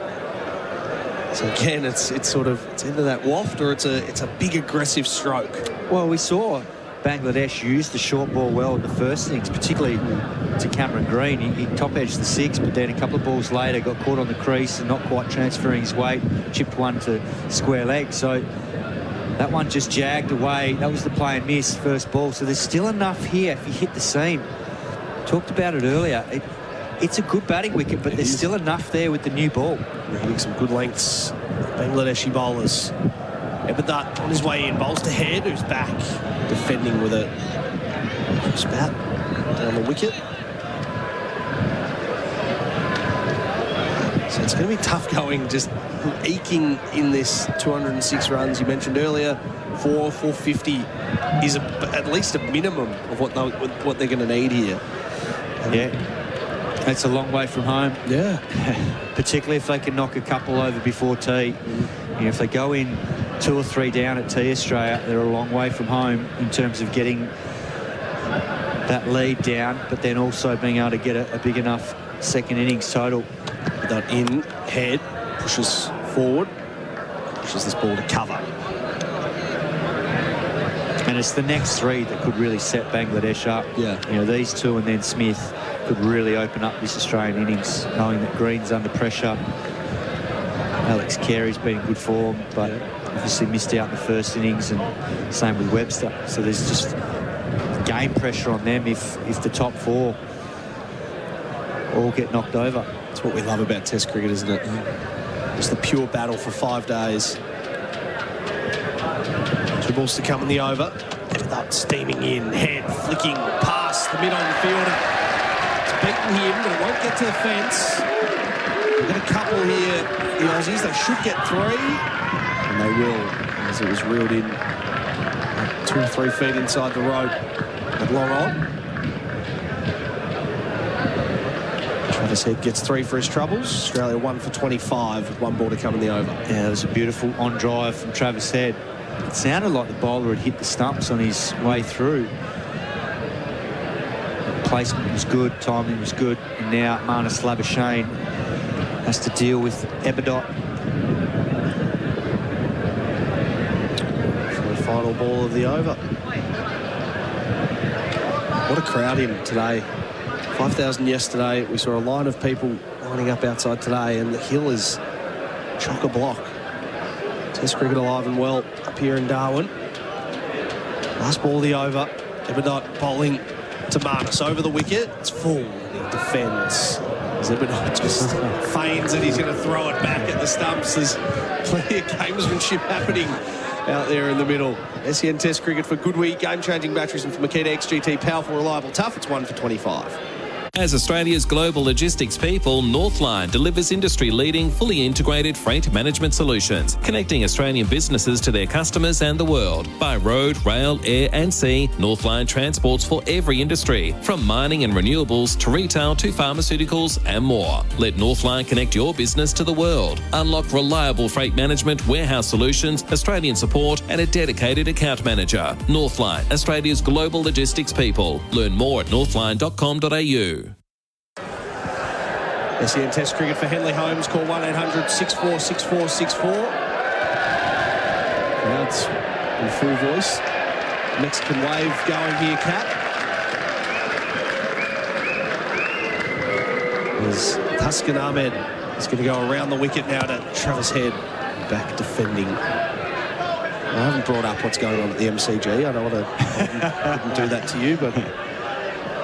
So again, it's either that waft or it's a big aggressive stroke. Well, we saw Bangladesh use the short ball well in the first innings, particularly to Cameron Green. He top-edged the six, but then a couple of balls later got caught on the crease and not quite transferring his weight, chipped one to square leg. So that one just jagged away. That was the play and miss first ball. So there's still enough here if you hit the seam. Talked about it earlier. It's a good batting wicket, but there's still enough there with the new ball. Hitting some good lengths. Bangladeshi bowlers. Bharat on his way in, bowls to Head, who's back, defending with a spat down the wicket. So it's going to be tough going, just eking in this 206 runs you mentioned earlier. 450 is at least a minimum of what they're going to need here. Yeah, that's a long way from home. Yeah. Particularly if they can knock a couple over before tea. You know, if they go in 2 or 3 down at Tea Australia, they're a long way from home in terms of getting that lead down, but then also being able to get a big enough second innings total. That in, Head pushes forward, pushes this ball to cover. And it's the next 3 that could really set Bangladesh up. Yeah. You know, these 2 and then Smith could really open up this Australian innings, knowing that Green's under pressure. Alex Carey's been in good form, but obviously missed out in the first innings, and same with Webster. So there's just game pressure on them if the top 4 all get knocked over. That's what we love about Test cricket, isn't it? Just the pure battle for 5 days. 2 balls to come in the over. That steaming in, Head flicking past the mid-on fielder. It's beaten him, but it won't get to the fence. We've got a couple here, the Aussies. They should get 3, and they will, as it was reeled in 2 or 3 feet inside the rope. But long on. Travis Head gets 3 for his troubles. Australia 1 for 25 with 1 ball to come in the over. Yeah, it was a beautiful on drive from Travis Head. It sounded like the bowler had hit the stumps on his way through. Placement was good, timing was good, and now Marnus Labuschagne has to deal with Bharat. For the final ball of the over. What a crowd in today. 5,000 yesterday. We saw a line of people lining up outside today, and the hill is chock-a-block. Test cricket alive and well up here in Darwin. Last ball of the over. Bharat bowling to Marnus over the wicket. It's full, and he defends. Zebedee just feigns that he's going to throw it back at the stumps. There's plenty of gamesmanship happening out there in the middle. SEN Test Cricket for Goodwee. Game-changing batteries and for Makita XGT. Powerful, reliable, tough. It's 1 for 25. As Australia's global logistics people, Northline delivers industry-leading, fully integrated freight management solutions, connecting Australian businesses to their customers and the world. By road, rail, air and sea, Northline transports for every industry, from mining and renewables to retail to pharmaceuticals and more. Let Northline connect your business to the world. Unlock reliable freight management, warehouse solutions, Australian support and a dedicated account manager. Northline, Australia's global logistics people. Learn more at northline.com.au. SEN Test Cricket for Henley Holmes. Call 1-800-646464. Crowds in full voice. Mexican wave going here, Cat. As Tuscan Ahmed is going to go around the wicket now to Travis Head, back defending. I haven't brought up what's going on at the MCG. I don't want to do that to you, but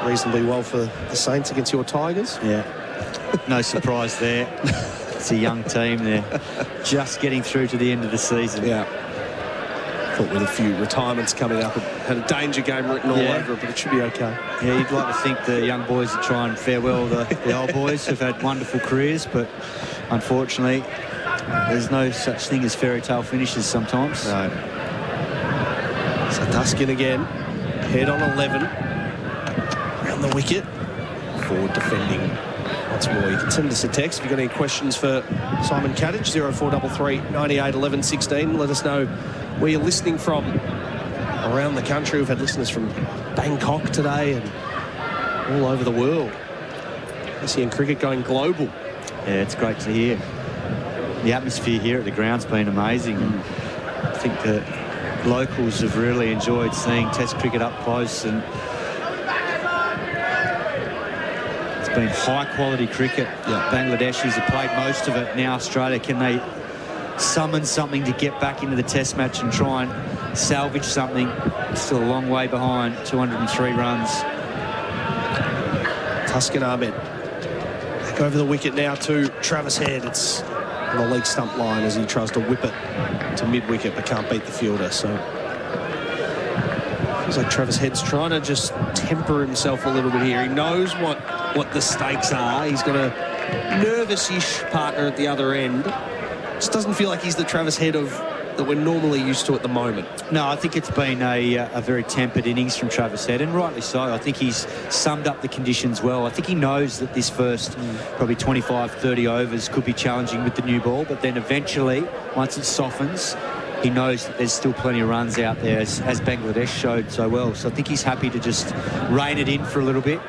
reasonably well for the Saints against your Tigers. Yeah. No surprise there. It's a young team. They're just getting through to the end of the season. Yeah. Thought with a few retirements coming up, it had a danger game written all over it, but it should be okay. Yeah, you'd like to think the young boys would try and farewell the old boys who've had wonderful careers, but unfortunately, there's no such thing as fairy tale finishes sometimes. No. So Tuscan again, head on 11. Around the wicket. Forward defending once more. You can send us a text if you've got any questions for Simon Katich, 0433 98 11 16. Let us know where you're listening from around the country. We've had listeners from Bangkok today and all over the world. SEN Cricket going global. Yeah, it's great to hear. The atmosphere here at the ground's been amazing. And I think the locals have really enjoyed seeing Test cricket up close, and it's been high-quality cricket. Bangladeshis have played most of it. Now Australia, can they summon something to get back into the Test match and try and salvage something? Still a long way behind, 203 runs. Tuscan Ahmed back over the wicket now to Travis Head. It's on the leg stump line as he tries to whip it to mid-wicket but can't beat the fielder. So feels like Travis Head's trying to just temper himself a little bit here. He knows what the stakes are. He's got a nervous-ish partner at the other end. Just doesn't feel like he's the Travis Head that we're normally used to at the moment. No, I think it's been a very tempered innings from Travis Head, and rightly so. I think he's summed up the conditions well. I think he knows that this first probably 25, 30 overs could be challenging with the new ball, but then eventually, once it softens, he knows that there's still plenty of runs out there, as Bangladesh showed so well. So I think he's happy to just rein it in for a little bit.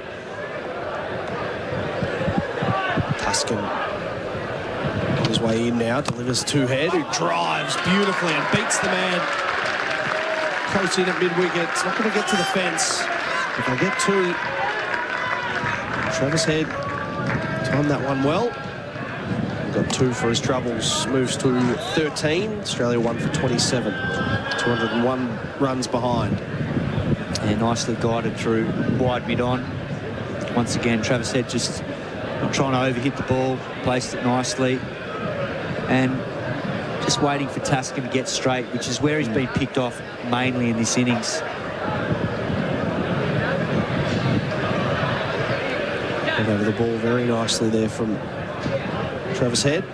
Tuscan on his way in now, delivers to Head, who drives beautifully and beats the man close in at mid-wicket. It's not going to get to the fence. If they get two, Travis Head timed that one well. Got 2 for his troubles, moves to 13. Australia 1 for 27, 201 runs behind. And nicely guided through wide mid-on. Once again, Travis Head just not trying to overhit the ball, placed it nicely, and just waiting for Tuscan to get straight, which is where he's been picked off mainly in this innings. Got over the ball very nicely there from Travis Head.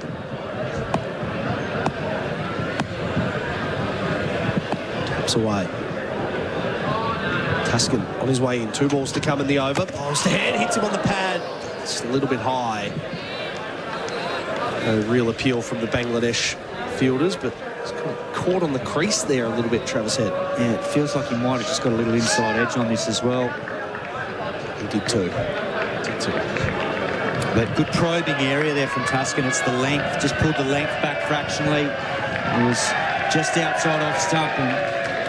Taps away. Tuscan on his way in. 2 balls to come in the over. Bowls to Head, hits him on the pad. It's a little bit high. No real appeal from the Bangladesh fielders, but he's kind of caught on the crease there a little bit, Travis Head. Yeah, it feels like he might have just got a little inside edge on this as well. He did too. But good probing area there from Tuscan. It's the length, just pulled the length back fractionally. It was just outside off stump, and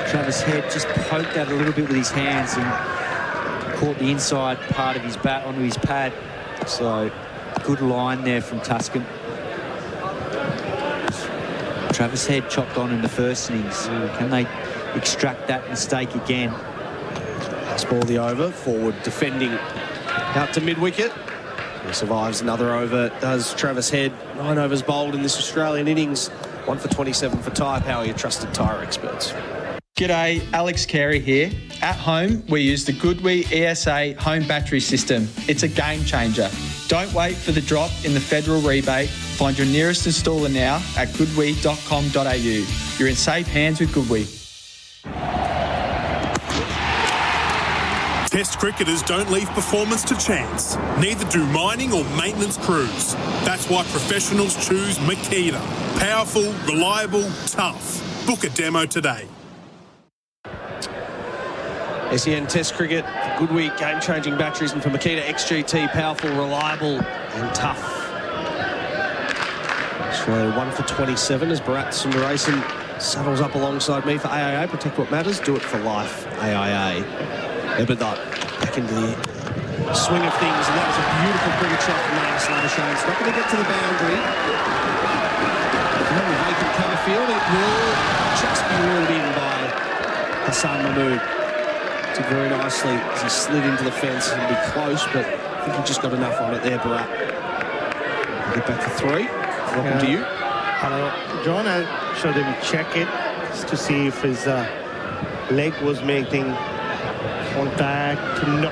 Travis Head just poked that a little bit with his hands and caught the inside part of his bat onto his pad. So good line there from Tuscan. Travis Head chopped on in the first innings. Can they extract that mistake again? Let's ball the over. Forward defending out to mid-wicket. He survives another over, does Travis Head. 9 overs bowled in this Australian innings. 1 for 27 for tyre power, your trusted tyre experts. G'day, Alex Carey here. At home, we use the Goodwee ESA home battery system. It's a game changer. Don't wait for the drop in the federal rebate. Find your nearest installer now at goodwee.com.au. You're in safe hands with Goodwee. Test cricketers don't leave performance to chance. Neither do mining or maintenance crews. That's why professionals choose Makita. Powerful, reliable, tough. Book a demo today. SEN Test Cricket, Goodwee game-changing batteries, and for Makita XGT, powerful, reliable and tough. Australia 1 for 27 as Bharat Sundaresan saddles up alongside me for AIA. Protect what matters, do it for life, AIA. Bharat back into the swing of things, and that was a beautiful cricket shot from Marnus Labuschagne. It's not going to get to the boundary. From a vacant cover field, it will just be ruled in by Hassan Mahmood. Did very nicely as he slid into the fence and be close, but I think he just got enough on it there, Bharat. Get back for 3. Welcome to you. Hello, John. I showed him check it just to see if his leg was making contact. No. I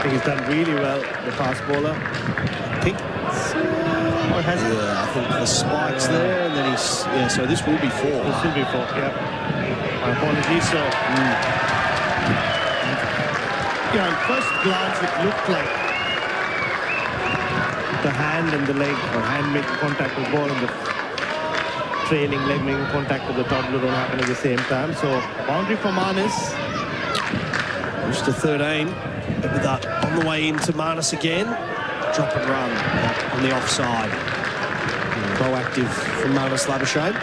think he's done really well, the fast bowler. I think so. Or has he? Yeah, I think the spike's there, and then he's... Yeah, so this will be 4. This will be 4, yeah. My apologies, so... Yeah, at first glance, it looked like the hand and the leg, or hand making contact with the ball, and the trailing leg making contact with the toddler don't happen at the same time. So, boundary for Marnus. Pushed to 13. With that on the way into Marnus again. Drop and run on the offside. Proactive from Marnus Labuschagne.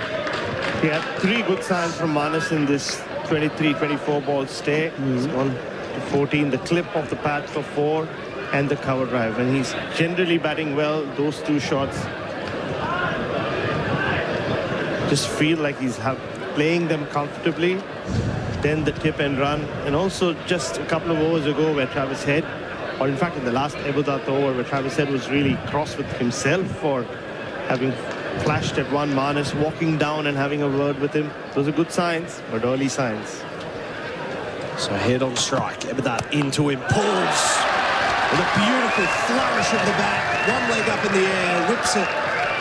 He had 3 good signs from Marnus in this 23-24 ball stay. He's gone to 14, the clip of the pad for 4, and the cover drive. And he's generally batting well. Those 2 shots just feel like he's playing them comfortably. Then the tip and run. And also just a couple of overs ago where Travis Head, or in fact in the last Abudat over where Travis Head was really cross with himself for having flashed at one Marnus, walking down and having a word with him. Those are good signs, but early signs. So Head on strike. Abudat into him, pulls with a beautiful flourish of the bat. One leg up in the air, whips it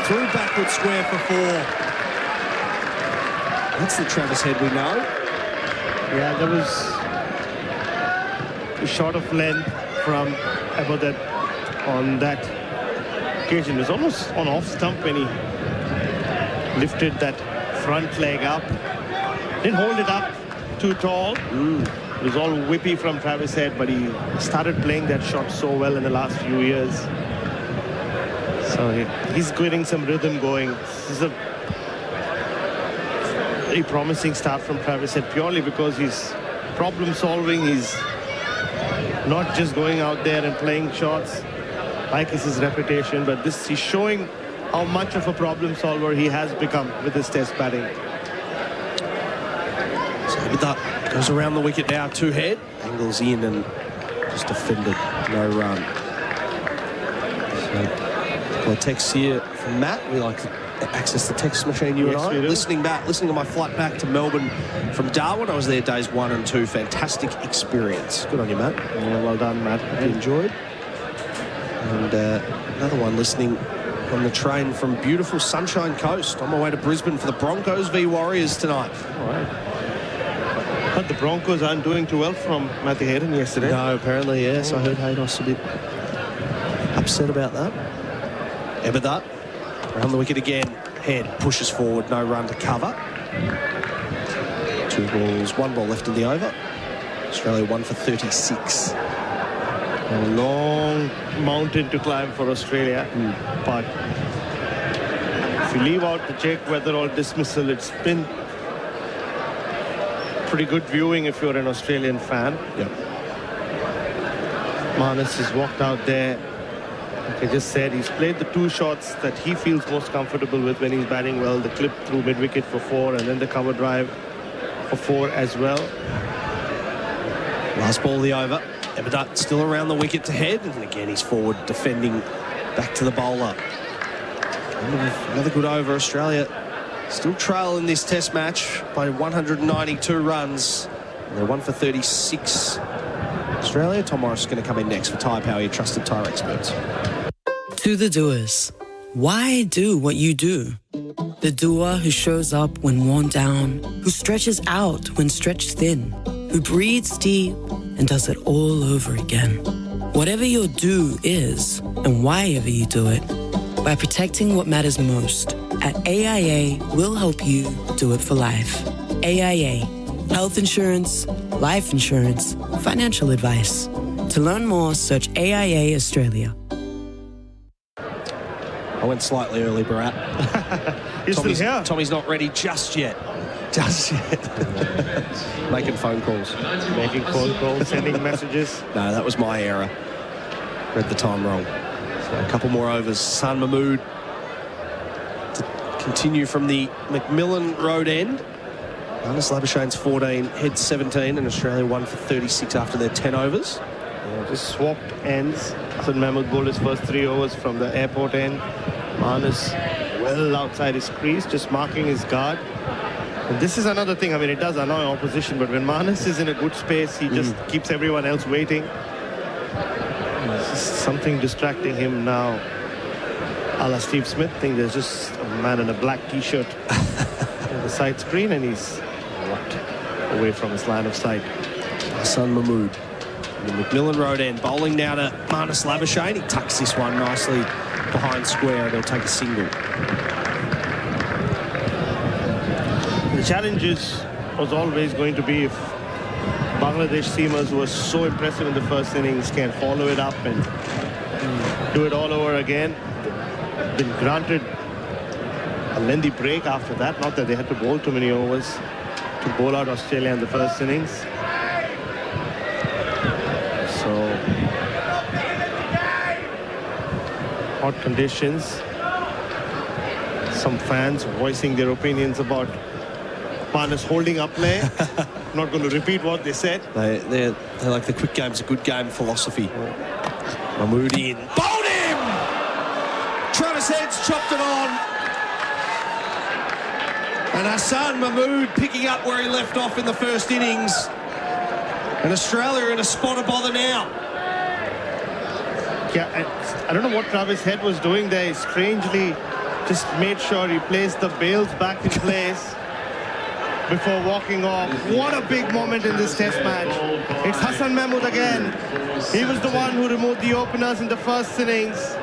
through backward square for 4. That's the Travis Head we know. Yeah, there was a shot of length from Abudat on that occasion. It was almost on off stump when he lifted that front leg up. Didn't hold it up too tall. It was all whippy from Travis Head, but he started playing that shot so well in the last few years. So he's getting some rhythm going. This is a very promising start from Travis Head, purely because he's problem solving. He's not just going out there and playing shots like it's his reputation, but this he's showing how much of a problem solver he has become with his test batting. So that goes around the wicket now, 2 Head, angles in and just defended, no run. So, well, text here from Matt. We like to access the text machine, you and I. Listening to my flight back to Melbourne from Darwin. I was there days 1 and 2. Fantastic experience. Good on you, Matt. Yeah, well done, Matt. Hope you enjoyed. And another one listening on the train from beautiful Sunshine Coast on my way to Brisbane for the Broncos v Warriors tonight. All right. But the Broncos aren't doing too well from Matthew Hayden yesterday. No, apparently, yes. I heard Haydos a bit upset about that. Abudat around the wicket again. Head pushes forward, no run to cover. 2 balls, 1 ball left in the over. Australia 1 for 36. A long mountain to climb for Australia, but if you leave out the check whether or dismissal, it's been pretty good viewing if you're an Australian fan. Yep. Marnus has walked out there. Like I just said, he's played the 2 shots that he feels most comfortable with when he's batting well. The clip through mid-wicket for 4 and then the cover drive for 4 as well. Last ball of the over. Bharat still around the wicket to head, and again he's forward defending back to the bowler. Another good over. Australia still trail in this test match by 192 runs. And they're 1 for 36. Australia. Tom Morris is going to come in next for Tyre Power, your trusted tyre experts. To the doers, why do what you do? The doer who shows up when worn down, who stretches out when stretched thin, who breathes deep and does it all over again. Whatever your do is, and why ever you do it, by protecting what matters most, at AIA, we'll help you do it for life. AIA, health insurance, life insurance, financial advice. To learn more, search AIA Australia. I went slightly early, Bharat. Tommy's not ready just yet. Just yet. Making phone calls. Making phone calls, sending messages. No, that was my error. Read the time wrong. So a couple more overs. Hassan Mahmood to continue from the McMillan Road end. Marnus Labuschagne's 14, head 17, and Australia 1 for 36 after their 10 overs. Yeah, just swapped ends. Hassan Mahmood bowled his first 3 overs from the airport end. Marnus well outside his crease, just marking his guard. And this is another thing, I mean, it does annoy opposition, but when Marnus is in a good space, he just keeps everyone else waiting. There's just something distracting him now. A la Steve Smith, I think there's just a man in a black t-shirt on the side screen, and he's walked away from his line of sight. Hassan Mahmood. The McMillan Road end, bowling now to Marnus Labuschagne. He tucks this one nicely behind square. They'll take a single. The challenge was always going to be if Bangladesh seamers, who were so impressive in the first innings, can follow it up and do it all over again. Been granted a lengthy break after that. Not that they had to bowl too many overs to bowl out Australia in the first innings. So, hot conditions. Some fans voicing their opinions about Marnus holding up play. Not going to repeat what they said. They're like the quick game's a good game philosophy. Mahmood in. Bowled him! Travis Head's chopped it on. And Hassan Mahmood picking up where he left off in the first innings. And Australia in a spot of bother now. Yeah, I don't know what Travis Head was doing there. He strangely just made sure he placed the bails back in place before walking off. What a big moment in this test match. It's Hassan Mahmood again. He was the one who removed the openers in the first innings.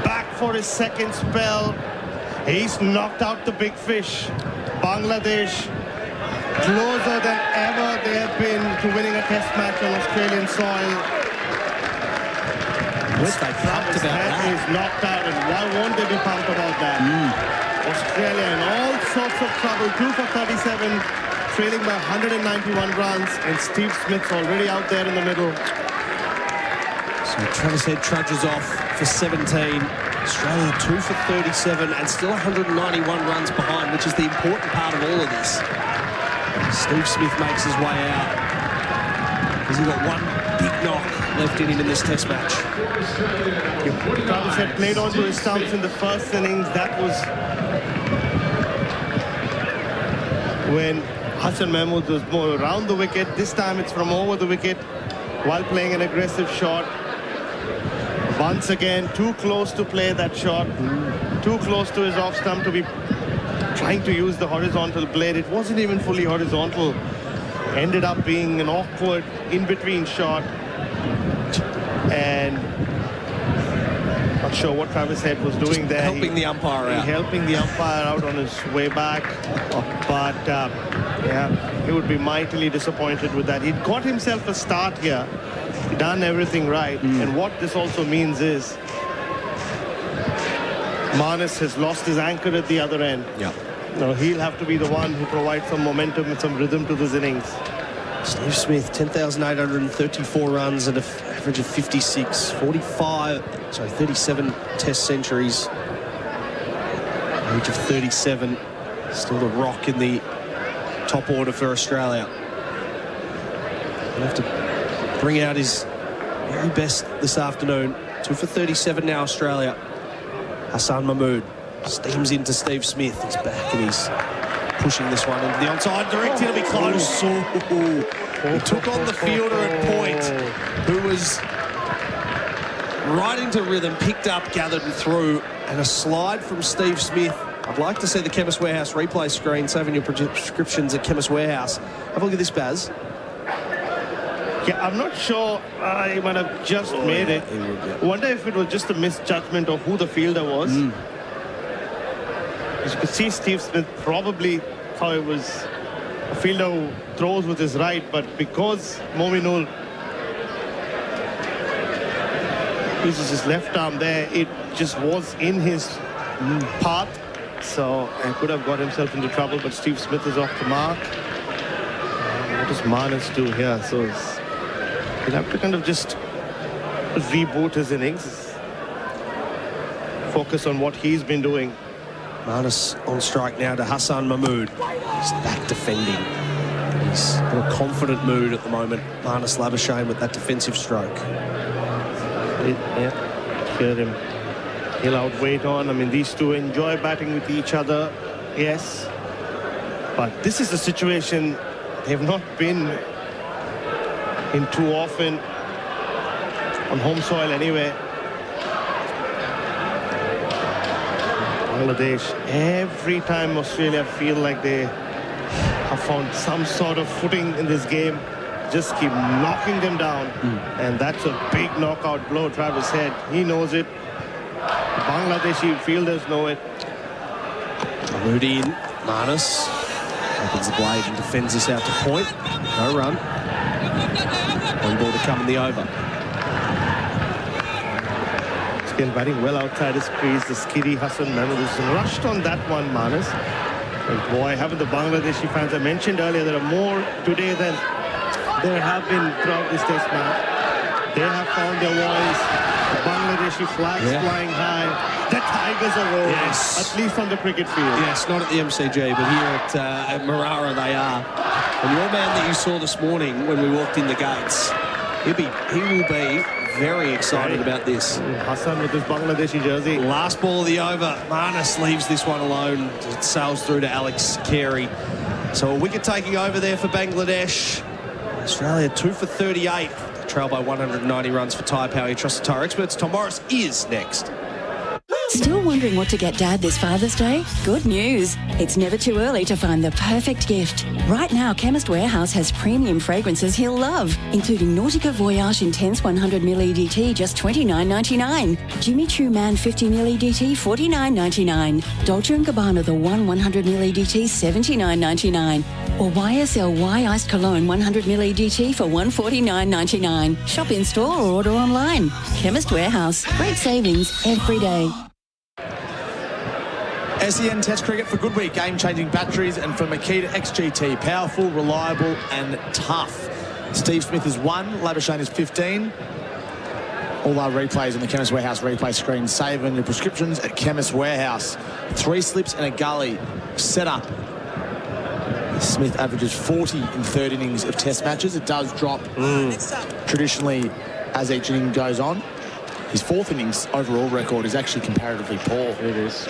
Back for his second spell. He's knocked out the big fish. Bangladesh closer than ever they have been to winning a test match on Australian soil. Travis Head is knocked out, and why won't they be pumped about that? Australia in all sorts of trouble, 2 for 37, trailing by 191 runs, and Steve Smith's already out there in the middle. So Travis Head trudges off for 17. Australia 2 for 37 and still 191 runs behind, which is the important part of all of this. Steve Smith makes his way out. He's got one big knock left in him in this test match. Travis Head played onto his stumps in the first innings. That was when Hassan Mahmood was more around the wicket. This time it's from over the wicket while playing an aggressive shot. Once again, too close to play that shot. Too close to his off stump to be trying to use the horizontal blade. It wasn't even fully horizontal. Ended up being an awkward in-between shot. And not sure what Travis Head was doing there. Helping the umpire out. Helping the umpire out on his way back. But yeah, he would be mightily disappointed with that. He'd got himself a start here. He'd done everything right. And what this also means is Marnus has lost his anchor at the other end. Yeah. Now he'll have to be the one who provides some momentum and some rhythm to this innings. Steve Smith, 10,834 runs and an average of 56, 37 test centuries. Age of 37, still the rock in the top order for Australia. We'll have to bring out his very best this afternoon. 2 for 37 now, Australia. Hassan Mahmood steams into Steve Smith. He's back and he's pushing this one into the onside. Direct, it'll be close. He took on the fielder at point, who was right into rhythm, picked up, gathered and through, and a slide from Steve Smith. I'd like to see the Chemist Warehouse replay screen, saving your prescriptions at Chemist Warehouse. Have a look at this, Baz. Yeah, I'm not sure. He might have just made it. Wonder if it was just a misjudgment of who the fielder was. As you could see, Steve Smith probably thought it was a fielder who throws with his right, but because Mominul uses his left arm there, it just was in his path. So he could have got himself into trouble, but Steve Smith is off the mark. What does Manus do here? So he'll have to kind of just reboot his innings. Focus on what he's been doing. Manus on strike now to Hassan Mahmood. He's back defending. He's in a confident mood at the moment. Manus Labuschagne with that defensive stroke. Yeah, hear him. He'll outweight on. I mean, these two enjoy batting with each other, yes. But this is a situation they've not been in too often on home soil anyway. Bangladesh, every time Australia feel like they have found some sort of footing in this game, just keep knocking them down. And that's a big knockout blow. Travis said he knows it. The Bangladeshi fielders know it. Mahmood in. Manus opens the blade and defends this out to point. No run. One ball to come in the over. Again, batting well outside his crease. The skiddy Hassan Mahmood is rushed on that one, Manus. And boy, haven't the Bangladeshi fans, I mentioned earlier, there are more today than there have been throughout this test match. They have found their voice. The Bangladeshi flags flying high. The Tigers are rolling, at least on the cricket field. Yes, not at the MCG, but here at Marara they are. And your man that you saw this morning when we walked in the gates, he will be very excited about this. Hassan with his Bangladeshi jersey. Last ball of the over. Manus leaves this one alone. It sails through to Alex Carey. So a wicket taking over there for Bangladesh. Australia 2 for 38. They trail by 190 runs for Tyre Power. Your trusted tyre experts. Tom Morris is next. Still wondering what to get Dad this Father's Day? Good news. It's never too early to find the perfect gift. Right now, Chemist Warehouse has premium fragrances he'll love, including Nautica Voyage Intense 100ml EDT, just $29.99. Jimmy Choo Man 50ml EDT, $49.99. Dolce & Gabbana The One 100ml EDT, $79.99. Or YSL Iced Cologne 100ml EDT for $149.99. Shop in store or order online. Chemist Warehouse. Great savings every day. SEN Test Cricket for Goodweek, game-changing batteries, and for Makita XGT, powerful, reliable and tough. Steve Smith is 1, Labuschagne is 15. All our replays on the Chemist Warehouse replay screen. Save on your prescriptions at Chemist Warehouse. 3 slips and a gully set up. Smith averages 40 in third innings of Test matches. It does drop traditionally as each inning goes on. His 4th innings overall record is actually comparatively poor. It is.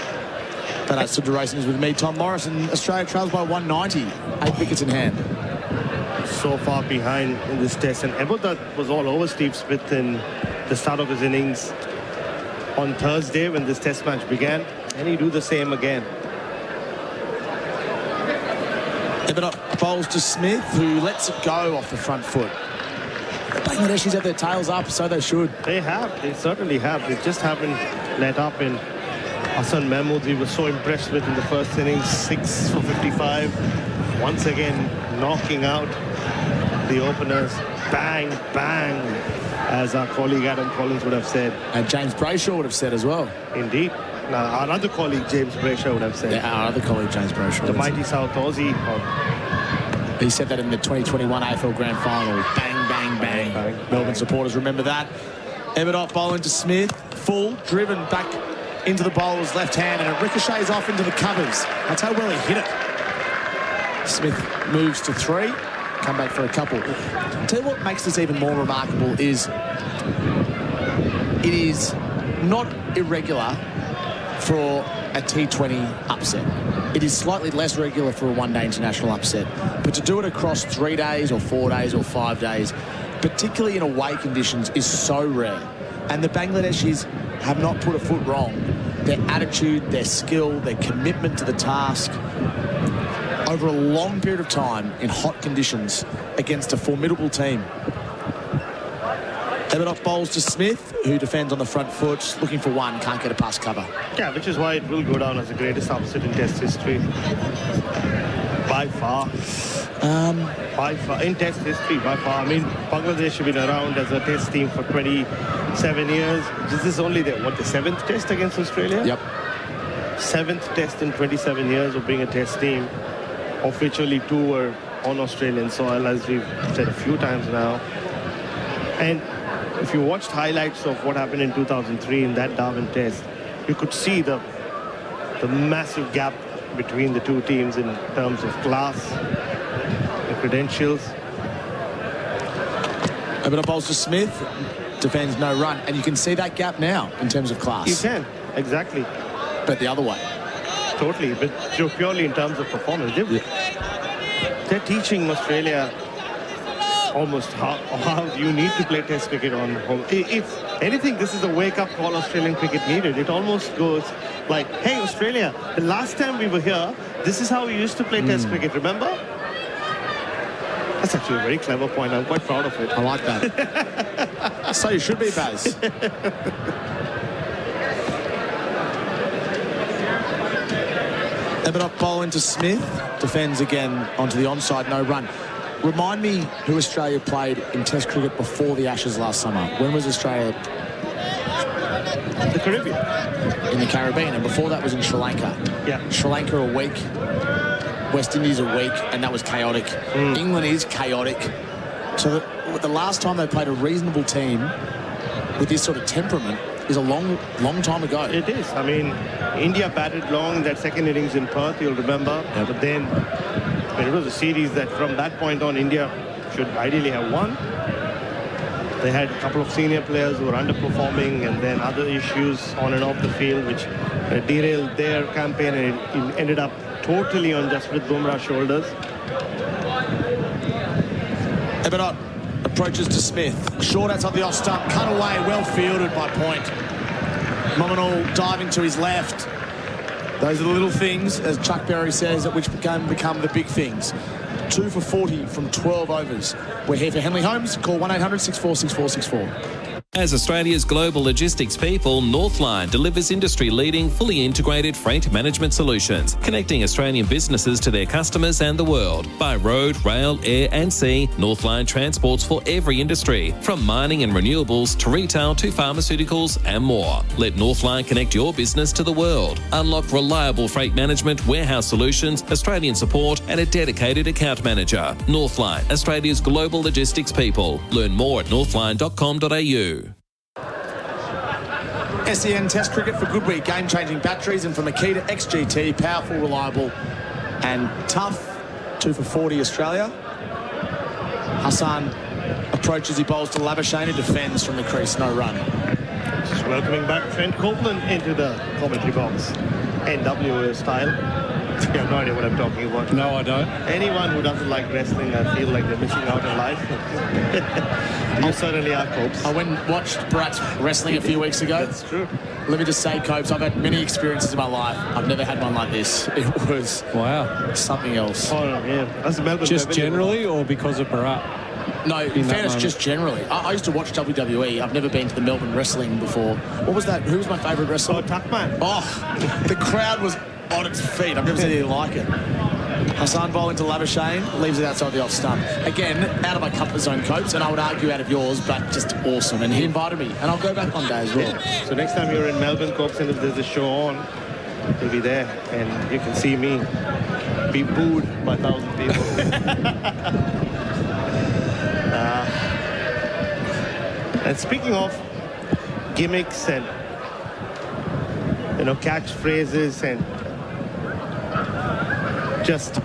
But Sundaresan is with me, Tom Morris, and Australia trails by 190, 8 wickets in hand. So far behind in this test, and Eboda was all over Steve Smith in the start of his innings on Thursday when this test match began, and he do the same again. Eboda bowls to Smith, who lets it go off the front foot. The Bangladeshis have their tails up, so they should. They have, they certainly have. They just haven't let up. In Hassan Mahmood, he was so impressed with in the first innings, 6 for 55. Once again, knocking out the openers. Bang, bang, as our colleague Adam Collins would have said. And James Brayshaw would have said as well. Indeed. Now, our other colleague, James Brayshaw, would have said. Yeah, our other colleague, James Brayshaw. The mighty South Aussie. He said that in the 2021 AFL Grand Final. Bang, bang, bang. Bang. Melbourne supporters remember that. Eberdott bowling to Smith. Full, driven back into the bowler's left hand, and it ricochets off into the covers. That's how well he hit it. Smith moves to 3. come back for a couple. Tell you what makes this even more remarkable is it is not irregular for a T20 upset. It is slightly less regular for a one-day international upset. But to do it across 3 days or 4 days or 5 days, particularly in away conditions, is so rare. And the Bangladeshis have not put a foot wrong. Their attitude, their skill, their commitment to the task over a long period of time in hot conditions against a formidable team. Everett bowls to Smith, who defends on the front foot, looking for one, can't get a pass cover. Yeah, which is why it will go down as the greatest upset in Test history. By far. By far. In Test history, by far. I mean, Bangladesh have been around as a Test team for 27 years. This is only the 7th Test against Australia? Yep. 7th Test in 27 years of being a Test team, of which only 2 were on Australian soil, as we've said a few times now. And if you watched highlights of what happened in 2003 in that Darwin Test, you could see the massive gap between the two teams in terms of class and credentials. Over the bowls to Smith, defends no run, and you can see that gap now in terms of class. You can, exactly. But the other way. Totally, but purely in terms of performance. They're teaching Australia almost how you need to play Test cricket on home. If anything, this is a wake-up call Australian cricket needed. It almost goes like, hey, Australia, the last time we were here, this is how we used to play Test cricket, remember? That's actually a very clever point. I'm quite proud of it. I like that. So you should be, Baz. Everett bowling to Smith, defends again onto the onside, no run. Remind me who Australia played in Test cricket before the Ashes last summer. When was Australia? The Caribbean. In the Caribbean, and before that was in Sri Lanka. Yeah. Sri Lanka a week, West Indies a week, and that was chaotic. England is chaotic. So the last time they played a reasonable team with this sort of temperament is a long time ago. It is. I mean, India batted long in that second innings in Perth, you'll remember. Yeah. But then it was a series that from that point on, India should ideally have won. They had a couple of senior players who were underperforming, and then other issues on and off the field which derailed their campaign, and it ended up totally on Jasprit Bumrah's shoulders. Everett approaches to Smith. Short outside the off stump, cut away, well fielded by Point. Mominal diving to his left. Those are the little things, as Chuck Berry says, that which become the big things. 2 for 40 from 12 overs. We're here for Henley Homes. Call 1-800-646464. As Australia's global logistics people, Northline delivers industry-leading, fully integrated freight management solutions, connecting Australian businesses to their customers and the world. By road, rail, air and sea, Northline transports for every industry, from mining and renewables to retail to pharmaceuticals and more. Let Northline connect your business to the world. Unlock reliable freight management, warehouse solutions, Australian support and a dedicated account manager. Northline, Australia's global logistics people. Learn more at northline.com.au. SEN Test cricket for Goodwee, game-changing batteries, and for Makita XGT, powerful, reliable and tough. 2 for 40 Australia. Hassan approaches, he bowls to Labuschagne, who defends from the crease, no run. Just welcoming back Trent Copeland into the commentary box. NWA style. You have no idea what I'm talking about. No, I don't. Anyone who doesn't like wrestling, I feel like they're missing out on life. You certainly are, Copes. I went and watched Bharat wrestling a few weeks ago. That's true. Let me just say, Copes, I've had many experiences in my life. I've never had one like this. It was something else. Oh, yeah. That's Melbourne. Just generally, or because of Bharat? No, in fairness, just generally. I used to watch WWE. I've never been to the Melbourne wrestling before. What was that? Who was my favourite wrestler? Oh, Tuckman. Oh, the crowd was on its feet. I've never seen anything like it. Hassan bowling to Labuschagne, leaves it outside the off stump. Again, out of my comfort zone, Copes, and I would argue out of yours, but just awesome. And he invited me, and I'll go back one day as well. Yeah. So next time you're in Melbourne, Copes, and if there's a show on, you'll be there, and you can see me be booed by 1,000 people. And speaking of gimmicks and catchphrases and just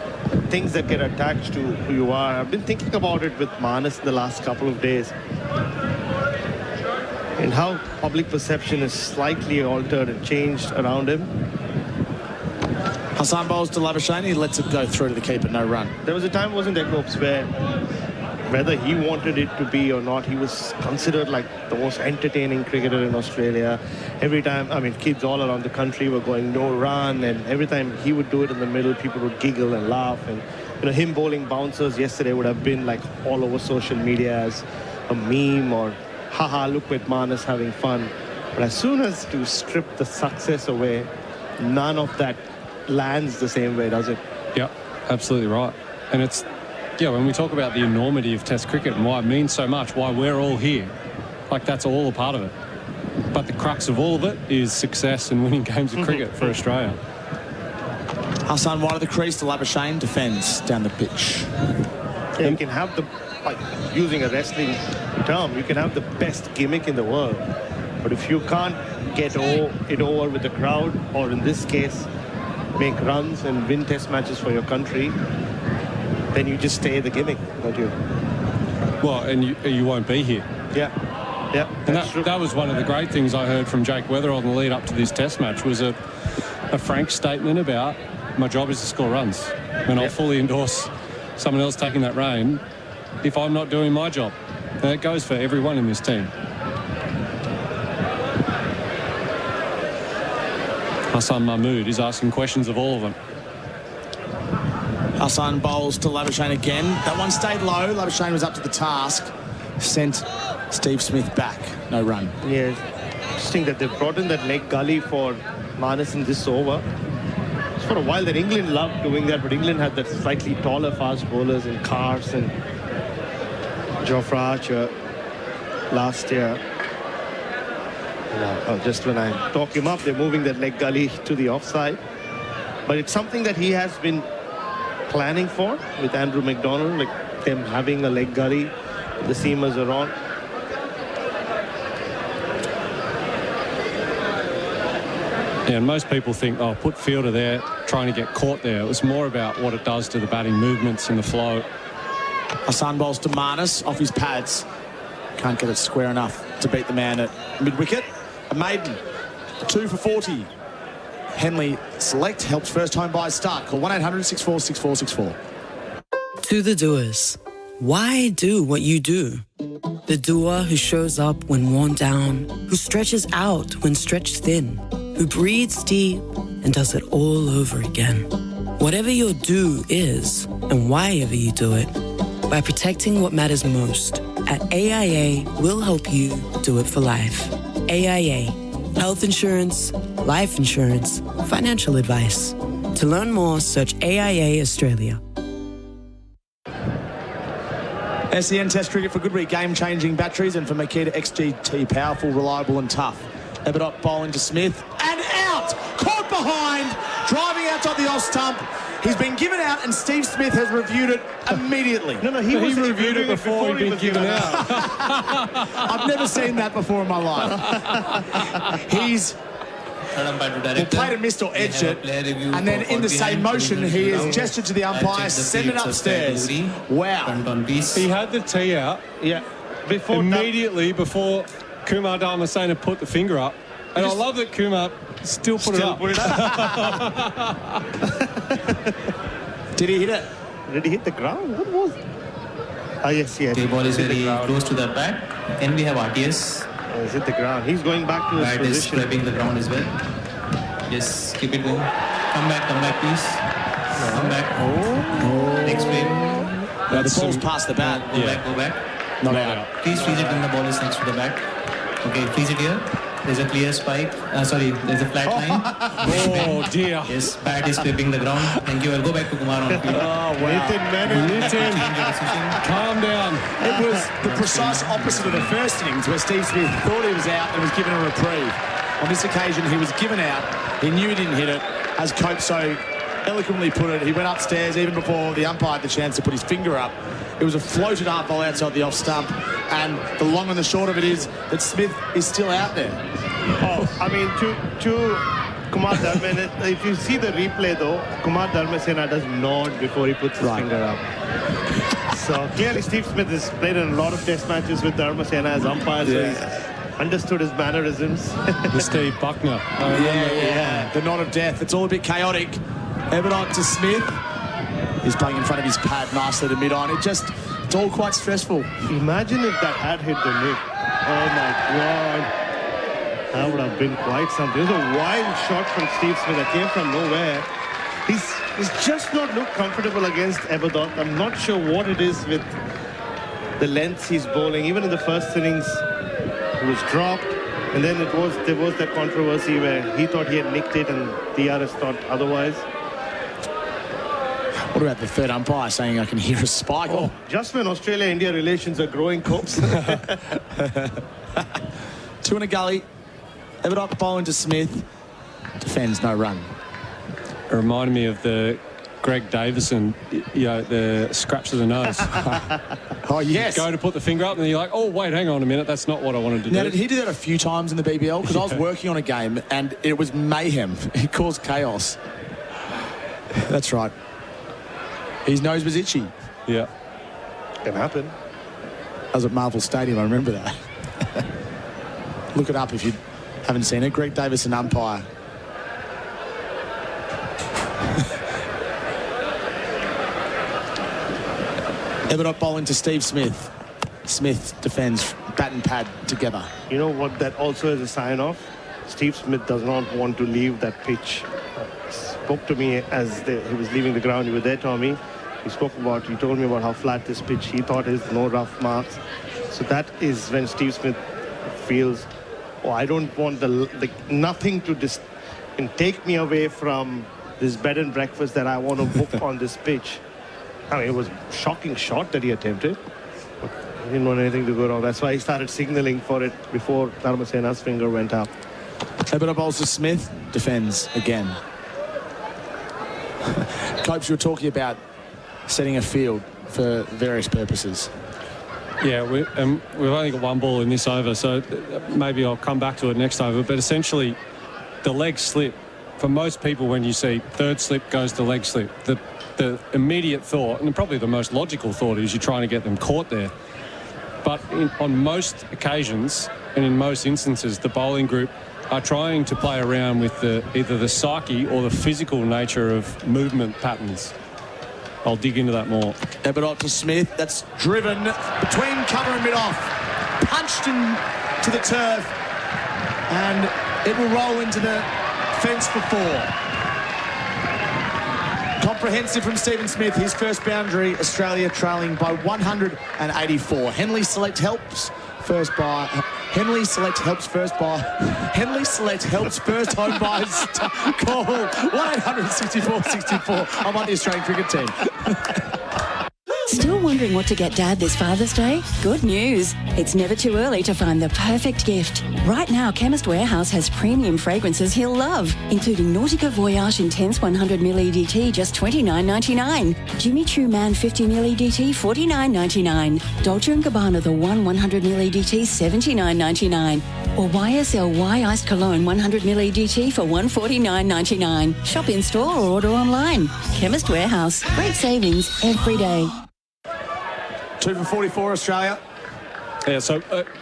things that get attached to who you are. I've been thinking about it with Manas the last couple of days, and how public perception is slightly altered and changed around him. Hassan bowls to Labuschagne, he lets it go through to the keeper, no run. There was a time, wasn't there, Copes, where whether he wanted it to be or not, he was considered like the most entertaining cricketer in Australia. Every time, I mean, kids all around the country were going no run, and every time he would do it in the middle, people would giggle and laugh. And, you know, him bowling bouncers yesterday would have been like all over social media as a meme or, haha, look at Manas having fun. But as soon as to strip the success away, none of that lands the same way, does it? Yeah, absolutely right. And it's, yeah, when we talk about the enormity of Test cricket and why it means so much, why we're all here, like that's all a part of it. But the crux of all of it is success and winning games of cricket for Australia. Hassan wide of the crease to Labuschagne, defends down the pitch. Yeah, you can have the, like, using a wrestling term, you can have the best gimmick in the world. But if you can't get it over with the crowd, or in this case, make runs and win test matches for your country, then you just stay the gimmick, don't you? Well, and you won't be here. Yeah, yeah. And that was one of the great things I heard from Jake Weather on the lead up to this test match, was a frank statement about my job is to score runs. And I'll fully endorse someone else taking that reign if I'm not doing my job. And it goes for everyone in this team. Hassan Mahmood is asking questions of all of them. Hassan bowls to Labuschagne again. That one stayed low. Labuschagne was up to the task. Sent Steve Smith back. No run. Yeah, interesting that they've brought in that leg gully for Manas in this over. It's for a while that England loved doing that, but England had that slightly taller fast bowlers in Cars and Jofra Archer last year. Just when I talk him up, they're moving that leg gully to the offside. But it's something that he has been planning for with Andrew McDonald, like them having a leg gully, the seamers are on. Yeah, and most people think, oh, put fielder there, trying to get caught there. It was more about what it does to the batting movements and the flow. Hassan bowls to Manas off his pads. Can't get it square enough to beat the man at mid-wicket. A maiden, 2 for 40. Henley select helps first home buyers start. Call 1-800-64-6464. To the doers. Why do what you do? The doer who shows up when worn down, who stretches out when stretched thin, who breathes deep and does it all over again. Whatever your do is, and why ever you do it, by protecting what matters most, at AIA, we'll help you do it for life. AIA. Health insurance, life insurance, financial advice. To learn more, search AIA Australia. SEN Test cricket for Goodweek, game-changing batteries, and for Makita XGT, powerful, reliable and tough. Eberdot bowling to Smith, and out! Caught behind, driving outside the off stump. He's been given out, and Steve Smith has reviewed it immediately. No, he reviewed it before he'd been given out. I've never seen that before in my life. He's played a missed or edged it, and then in the same motion, he has gestured to the umpire, send it upstairs. Wow. He had the tee out. Yeah. Immediately before Kumar Dharmasena put the finger up. And I love that Kumar still put it up. Did he hit it? Did he hit the ground? What was it? Ah, yes. The ball is very close to the bat. Can we have RTS? He's hit the ground. He's going back to his Bat position. is scraping the ground as well. Yes, keep it going. Come back, please. Come back. Next frame. No, the ball's past the bat. Go back. Not out. Please freeze it when the ball is next to the bat. Okay, freeze it here. There's a clear spike. There's a flat line. Oh dear. Yes, bat is scraping the ground. Thank you. I'll go back to Kumar on field. Oh, wow. Nathan, calm down. It was the precise opposite of the first innings, where Steve Smith thought he was out and was given a reprieve. On this occasion, he was given out. He knew he didn't hit it. As Cope so eloquently put it, he went upstairs even before the umpire had the chance to put his finger up. It was a floated art ball outside the off stump, and the long and the short of it is that Smith is still out there. Oh, I mean, to Kumar Dharmasena, if you see the replay though, Kumar Dharmasena does nod before he puts his finger up. So clearly Steve Smith has played in a lot of test matches with Dharmasena as umpire, so he's understood his mannerisms. The Steve Buckner. The knot of death. It's all a bit chaotic. Everett to Smith. He's playing in front of his pad nicely to mid-on. It's all quite stressful. Imagine if that had hit the net. Oh my God. That would have been quite something. It was a wild shot from Steve Smith that came from nowhere. He's just not looked comfortable against Aberdot. I'm not sure what it is with the lengths he's bowling. Even in the first innings, he was dropped. And then there was that controversy where he thought he had nicked it and DRS thought otherwise. What about the third umpire saying I can hear a spike? Oh, just when Australia-India relations are growing copes. Two in a gully. Everett bowling to Smith. Defends, no run. It reminded me of the Greg Davison, the scratch to the nose. Oh, yes. You go to put the finger up and then you're like, oh, wait, hang on a minute. That's not what I wanted to do. Now, did he do that a few times in the BBL? Because I was working on a game and it was mayhem. It caused chaos. That's right. His nose was itchy. Yeah. Can happen. I was at Marvel Stadium, I remember that. Look it up if you haven't seen it. Greg Davison umpire. Everett bowling to Steve Smith. Smith defends, bat and pad together. You know what that also is a sign of? Steve Smith does not want to leave that pitch. Spoke to me as he was leaving the ground. You were there, Tommy. He told me about how flat this pitch he thought is, no rough marks. So that is when Steve Smith feels, I don't want nothing to take me away from this bed and breakfast that I want to book on this pitch. I mean, it was a shocking shot that he attempted. But he didn't want anything to go wrong. That's why he started signaling for it before Dharmasena's finger went up. Everett bowls to Smith, defends again. Copes, you were talking about setting a field for various purposes. Yeah, we've only got one ball in this over, so maybe I'll come back to it next over. But essentially, the leg slip, for most people, when you see third slip goes to leg slip, the immediate thought, and probably the most logical thought, is you're trying to get them caught there. But on most occasions, and in most instances, the bowling group are trying to play around with either the psyche or the physical nature of movement patterns. I'll dig into that more. Everett to Smith. That's driven between cover and mid-off. Punched into the turf. And it will roll into the fence for 4. Comprehensive from Stephen Smith. His first boundary. Australia trailing by 184. Henley Select helps. First by Henley Select helps first by Henley Select helps first home buys. Call 1-800-64-64. I'm on the Australian cricket team. Still wondering what to get Dad this Father's Day? Good news. It's never too early to find the perfect gift. Right now, Chemist Warehouse has premium fragrances he'll love, including Nautica Voyage Intense 100ml EDT, just $29.99. Jimmy Choo Man 50ml EDT, $49.99. Dolce & Gabbana The One 100ml EDT, $79.99. Or YSL Iced Cologne 100ml EDT for $149.99. Shop in store or order online. Chemist Warehouse. Great savings every day. 2 for 44, Australia. Yeah, so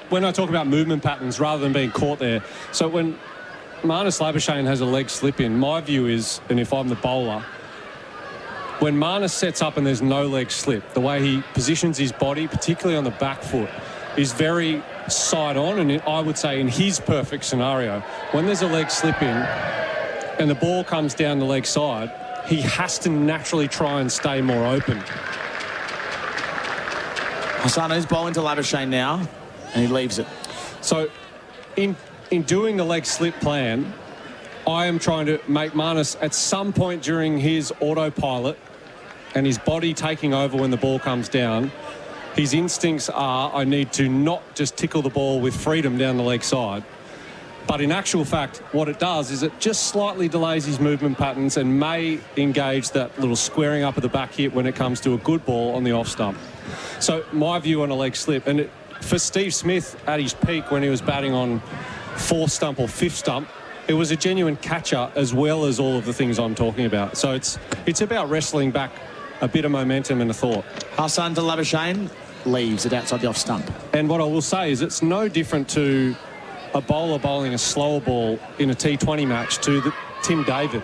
when I talk about movement patterns rather than being caught there, so when Marnus Labuschagne has a leg slip in, my view is, and if I'm the bowler, when Marnus sets up and there's no leg slip, the way he positions his body, particularly on the back foot, is very side on, and I would say in his perfect scenario, when there's a leg slip in and the ball comes down the leg side, he has to naturally try and stay more open. Hasano's bowling to Labuschagne now, and he leaves it. So, in doing the leg slip plan, I am trying to make Marnus, at some point during his autopilot and his body taking over when the ball comes down, his instincts are, I need to not just tickle the ball with freedom down the leg side. But in actual fact, what it does is it just slightly delays his movement patterns and may engage that little squaring up of the back hip when it comes to a good ball on the off stump. So my view on a leg slip, and for Steve Smith at his peak when he was batting on 4th stump or 5th stump, it was a genuine catcher as well as all of the things I'm talking about. So it's about wrestling back a bit of momentum and a thought. Hassan de Labuschagne leaves it outside the off stump. And what I will say is it's no different to a bowler bowling a slower ball in a T20 match to Tim David.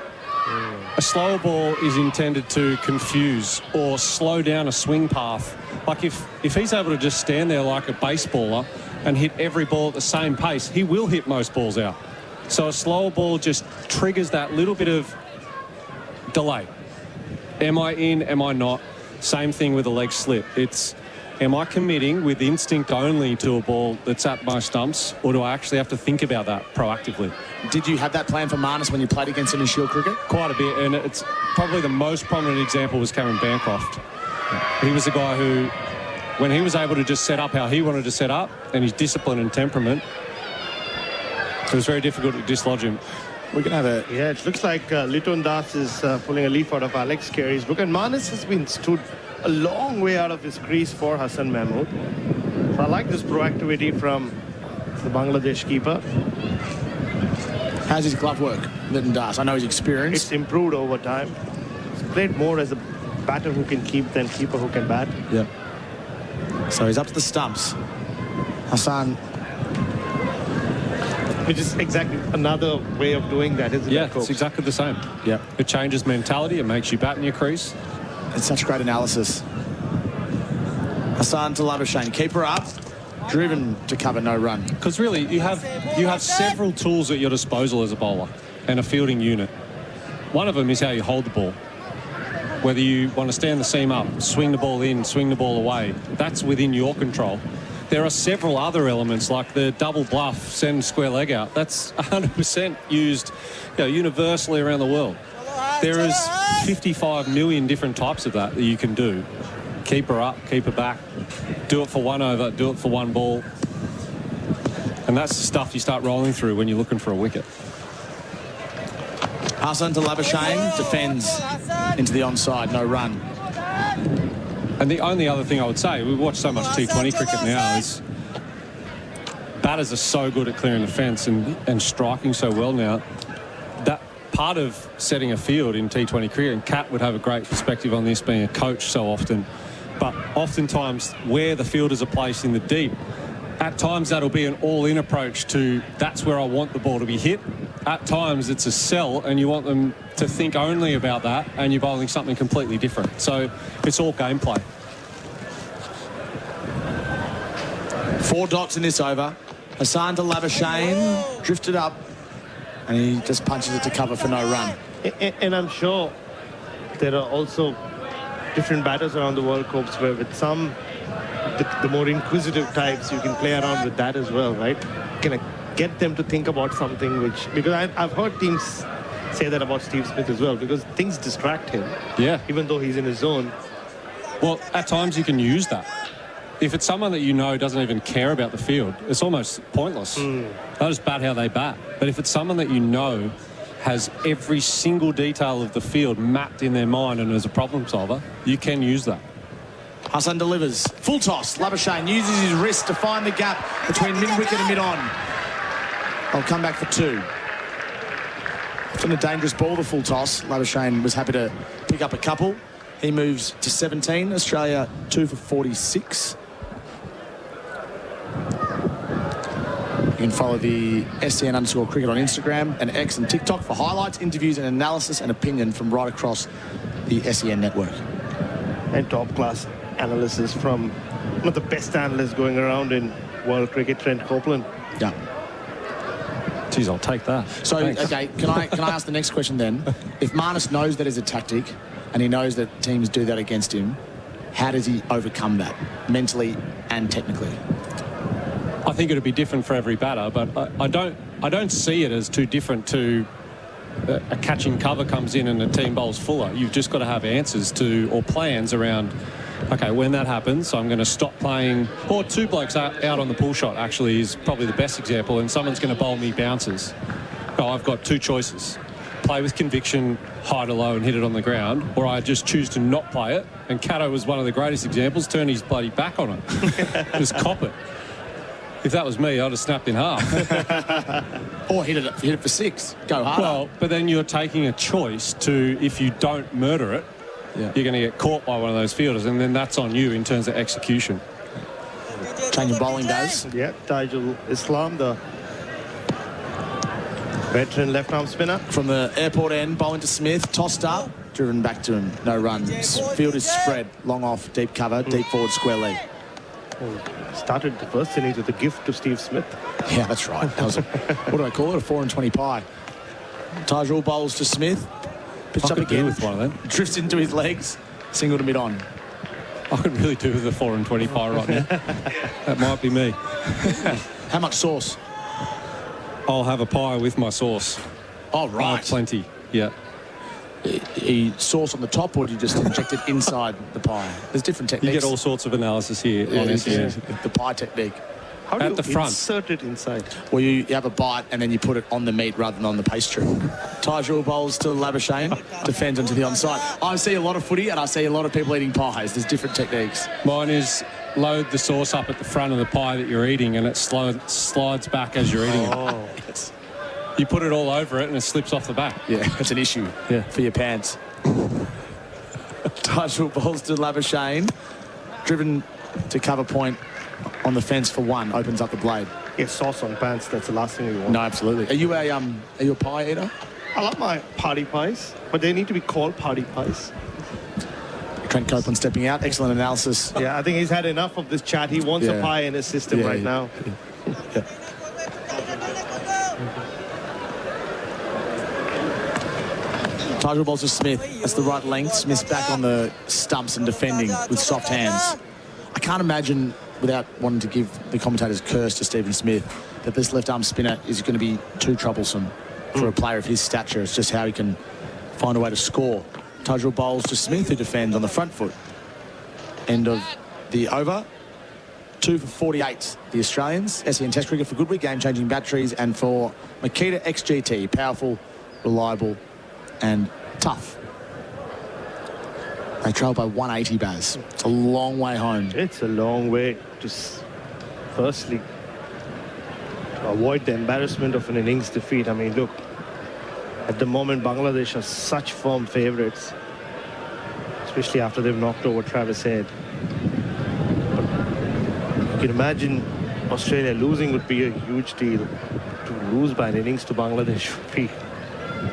A slower ball is intended to confuse or slow down a swing path. Like if he's able to just stand there like a baseballer and hit every ball at the same pace, he will hit most balls out. So a slower ball just triggers that little bit of delay. Am I in? Am I not? Same thing with a leg slip. Am I committing with instinct only to a ball that's at my stumps, or do I actually have to think about that proactively? Did you have that plan for Marnus when you played against him in Shield cricket? Quite a bit, and it's probably the most prominent example was Cameron Bancroft. He was a guy who, when he was able to just set up how he wanted to set up, and his discipline and temperament, it was very difficult to dislodge him. We're going to have a... Yeah, it looks like Liton Das is pulling a leaf out of Alex Carey's book, and Marnus has been stood a long way out of his crease for Hassan Mahmood. So I like this proactivity from the Bangladesh keeper. How's his glove work, Liton Das? I know he's experienced. It's improved over time. He's played more as a batter who can keep than keeper who can bat. Yep. So he's up to the stumps. Hassan. Which is exactly another way of doing that, isn't it? Yeah, it's exactly the same. Yeah. It changes mentality. It makes you bat in your crease. It's such great analysis. Hassan de Labuschagne, keeper up, driven to cover no run. Because really, you have several tools at your disposal as a bowler and a fielding unit. One of them is how you hold the ball. Whether you want to stand the seam up, swing the ball in, swing the ball away, that's within your control. There are several other elements like the double bluff, send square leg out. That's 100% used universally around the world. There is 55 million different types of that you can do. Keeper up, keeper back, do it for one over, do it for one ball. And that's the stuff you start rolling through when you're looking for a wicket. Hassan de Labuschagne defends into the onside, no run. And the only other thing I would say, we watch so much T20 cricket now, is batters are so good at clearing the fence and striking so well now. That part of setting a field in T20 cricket, and Kat would have a great perspective on this being a coach so often, but oftentimes where the fielders are placed in the deep, at times that'll be an all-in approach to that's where I want the ball to be hit. At times it's a sell and you want them to think only about that and you're bowling something completely different. So it's all gameplay. 4 dots in this over. Hassan de Labuschagne drifted up and he just punches it to cover for no run. And I'm sure there are also different batters around the World Cups where with some, the more inquisitive types, you can play around with that as well, right? Can I get them to think about something which... Because I've heard teams say that about Steve Smith as well, because things distract him. Yeah. Even though he's in his zone. Well, at times you can use that. If it's someone that you know doesn't even care about the field, it's almost pointless. They'll just bat how they bat. But if it's someone that you know has every single detail of the field mapped in their mind and is a problem solver, you can use that. Hassan delivers. Full toss. Labuschagne uses his wrist to find the gap between mid-wicket and mid-on. I'll come back for 2. From a dangerous ball, the full toss. Labuschagne was happy to pick up a couple. He moves to 17. Australia 2 for 46. You can follow the SEN_cricket on Instagram and X and TikTok for highlights, interviews and analysis and opinion from right across the SEN network. And top-class analysis from one of the best analysts going around in world cricket, Trent Copeland. Yeah. Geez, I'll take that. So, thanks. okay, can I ask the next question then? If Marnus knows that is a tactic and he knows that teams do that against him, how does he overcome that mentally and technically? I think it'd be different for every batter, but I don't see it as too different to a catching cover comes in and a team bowls fuller. You've just got to have answers to or plans around, okay, when that happens, I'm going to stop playing, or 2 blokes out on the pull shot actually is probably the best example, and someone's going to bowl me bounces. Oh, I've got 2 choices. Play with conviction, high to low and hit it on the ground, or I just choose to not play it. And Kato was one of the greatest examples, turn his bloody back on it. Just cop it. If that was me, I'd have snapped in half. Or hit it for 6. Go harder. Well, but then you're taking a choice to, if you don't murder it, you're going to get caught by one of those fielders, and then that's on you in terms of execution. Change of bowling does. Yeah, Tajul Islam, the veteran left-arm spinner. From the airport end, bowling to Smith, tossed up, driven back to him, no runs. Field is spread, long off, deep cover, deep forward, square leg. Started the first innings with a gift to Steve Smith. Yeah, that's right. That was what do I call it? A 4 and 20 pie. Tajul bowls to Smith. Pitched up again with one of them. Drifts into his legs. Single to mid-on. I could really do with a 4 and 20 pie right now. That might be me. How much sauce? I'll have a pie with my sauce. Oh, right. I have plenty, yeah. Sauce on the top, or do you just inject it inside the pie? There's different techniques. You get all sorts of analysis here on SEN. The pie technique. How do At you the front. insert it inside? Well, you have a bite and then you put it on the meat rather than on the pastry. Tajul bowls to Labuschagne, defends onto the onside. I see a lot of footy and I see a lot of people eating pies. There's different techniques. Mine is load the sauce up at the front of the pie that you're eating, and it slides back as you're eating it. Yes. You put it all over it and it slips off the back. Yeah, it's an issue for your pants. Tajul bowls to Labuschagne, driven to cover point on the fence for 1, opens up the blade. Yeah, sauce on pants, that's the last thing we want. No, absolutely. Are you a pie eater? I love my party pies, but they need to be called party pies. Trent Copeland stepping out. Excellent analysis. Yeah, I think he's had enough of this chat. He wants a pie in his system right now. Yeah. Tajul bowls to Smith. That's the right length. Smith's back on the stumps and defending with soft hands. I can't imagine, without wanting to give the commentators curse to Stephen Smith, that this left-arm spinner is going to be too troublesome for a player of his stature. It's just how he can find a way to score. Tajul bowls to Smith, who defends on the front foot. End of the over. 2 for 48, the Australians. SEN Test Cricket for Goodway, game-changing batteries, and for Makita XGT, powerful, reliable, and tough. They trail by 180, Baz. It's a long way home. It's a long way to, firstly, to avoid the embarrassment of an innings defeat. I mean, look, at the moment, Bangladesh are such firm favourites, especially after they've knocked over Travis Head. But you can imagine Australia losing would be a huge deal. To lose by an innings to Bangladesh would be,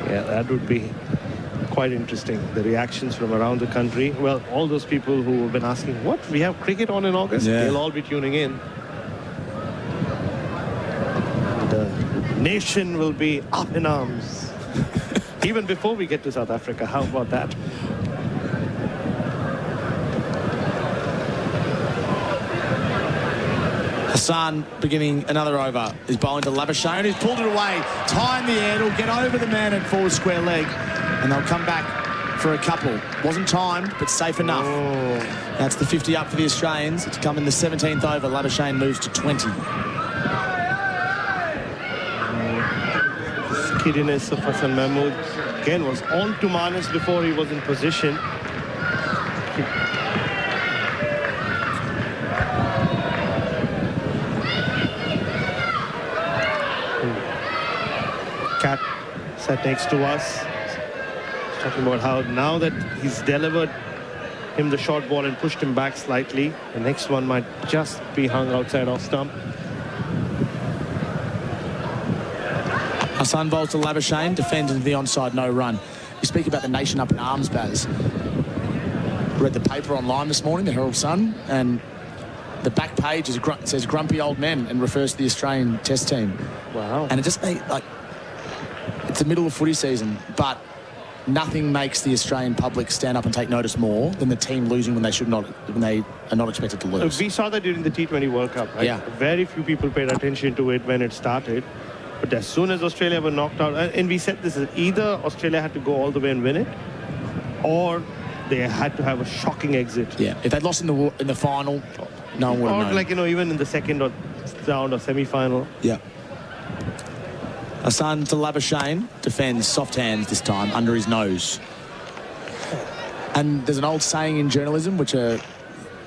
that would be quite interesting. The reactions from around the country. Well, all those people who have been asking, what, we have cricket on in August? Yeah. They'll all be tuning in. The nation will be up in arms. Even before we get to South Africa. How about that? Hassan beginning another over. He's bowling to Labuschagne. He's pulled it away. Tie in the air. It'll get over the man at forward square leg. And they'll come back for a couple. Wasn't timed, but safe enough. That's the 50 up for the Australians. It's come in the 17th over. Labuschagne moves to 20. The skiddiness of Hassan Mahmood again was on to Manas before he was in position. Cat sat next to us. He's talking about how now that he's delivered him the short ball and pushed him back slightly, the next one might just be hung outside off stump. Hassan bowls to Labuschagne, defends into the onside, no run. You speak about the nation up in arms, Baz. Read the paper online this morning, the Herald Sun, and the back page says grumpy old men and refers to the Australian Test team. Wow. And it just like it's the middle of footy season, but nothing makes the Australian public stand up and take notice more than the team losing when they are not expected to lose. We saw that during the T20 World Cup, right? Yeah. Very few people paid attention to it when it started. But as soon as Australia were knocked out, and we said this, is either Australia had to go all the way and win it, or they had to have a shocking exit. Yeah, if they'd lost in the final, no one would have known. Or like, even in the second round or semi-final. Yeah. Hassan to Labuschagne, defends soft hands this time, under his nose. And there's an old saying in journalism, which a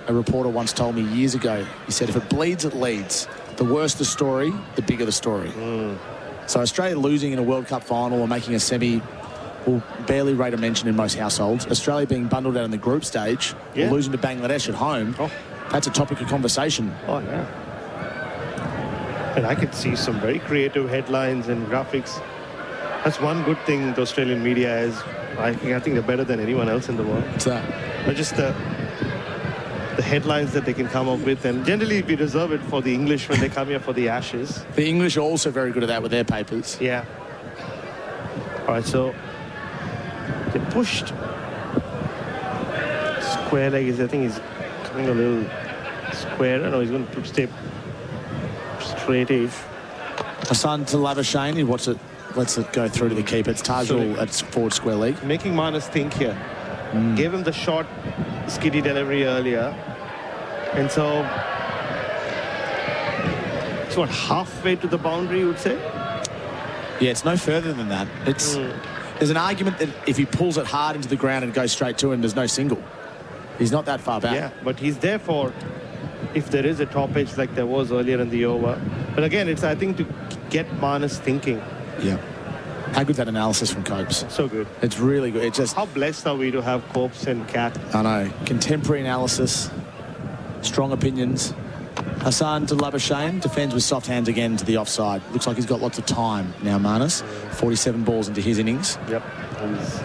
reporter once told me years ago. He said, if it bleeds, it leads. The worse the story, the bigger the story. So Australia losing in a World Cup final or making a semi will barely rate a mention in most households. Australia being bundled out in the group stage or losing to Bangladesh at home, that's a topic of conversation. Oh, yeah. And I could see some very creative headlines and graphics. That's one good thing the Australian media is. I think they're better than anyone else in the world. What's that? But just the headlines that they can come up with, and generally we reserve it for the English when they come here for the Ashes. The English are also very good at that with their papers. Yeah. All right, so they pushed. Square leg is, I think he's coming a little square. No, he's going to stay straight-ish. Hassan to Labuschagne, he lets it go through to the keeper. It's Tajul at forward square leg. Making Manas think here. Gave him the short, skiddy delivery earlier. And so, it's what, halfway to the boundary, you would say? Yeah, it's no further than that. There's an argument that if he pulls it hard into the ground and goes straight to him, there's no single. He's not that far back. Yeah, but he's there for if there is a top edge like there was earlier in the over. But again, it's, I think, to get Manas thinking. Yeah. How good that analysis from Copes. So good. It's really good. It's just... How blessed are we to have Copes and Cat? I know. Contemporary analysis, strong opinions. Hassan to Labuschagne defends with soft hands again to the offside. Looks like he's got lots of time now, Manas. 47 balls into his innings. Yep. He's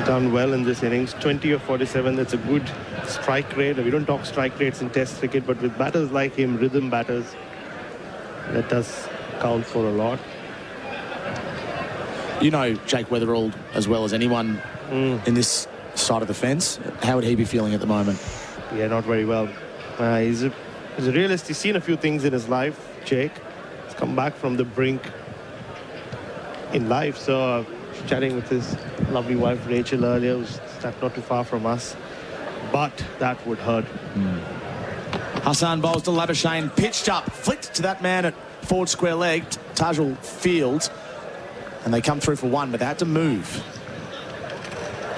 done well in this innings. 20 of 47, that's a good strike rate. We don't talk strike rates in Test cricket, but with batters like him, rhythm batters, that does count for a lot. You know Jake Weatherald as well as anyone in this side of the fence. How would he be feeling at the moment? Yeah, not very well. He's a realist. He's seen a few things in his life, Jake. He's come back from the brink in life. So chatting with his lovely wife, Rachel, earlier, who's not too far from us. But that would hurt. Hassan bowls to Labuschagne, pitched up, flicked to that man at forward square leg. Tajul fields. And they come through for one, but they had to move.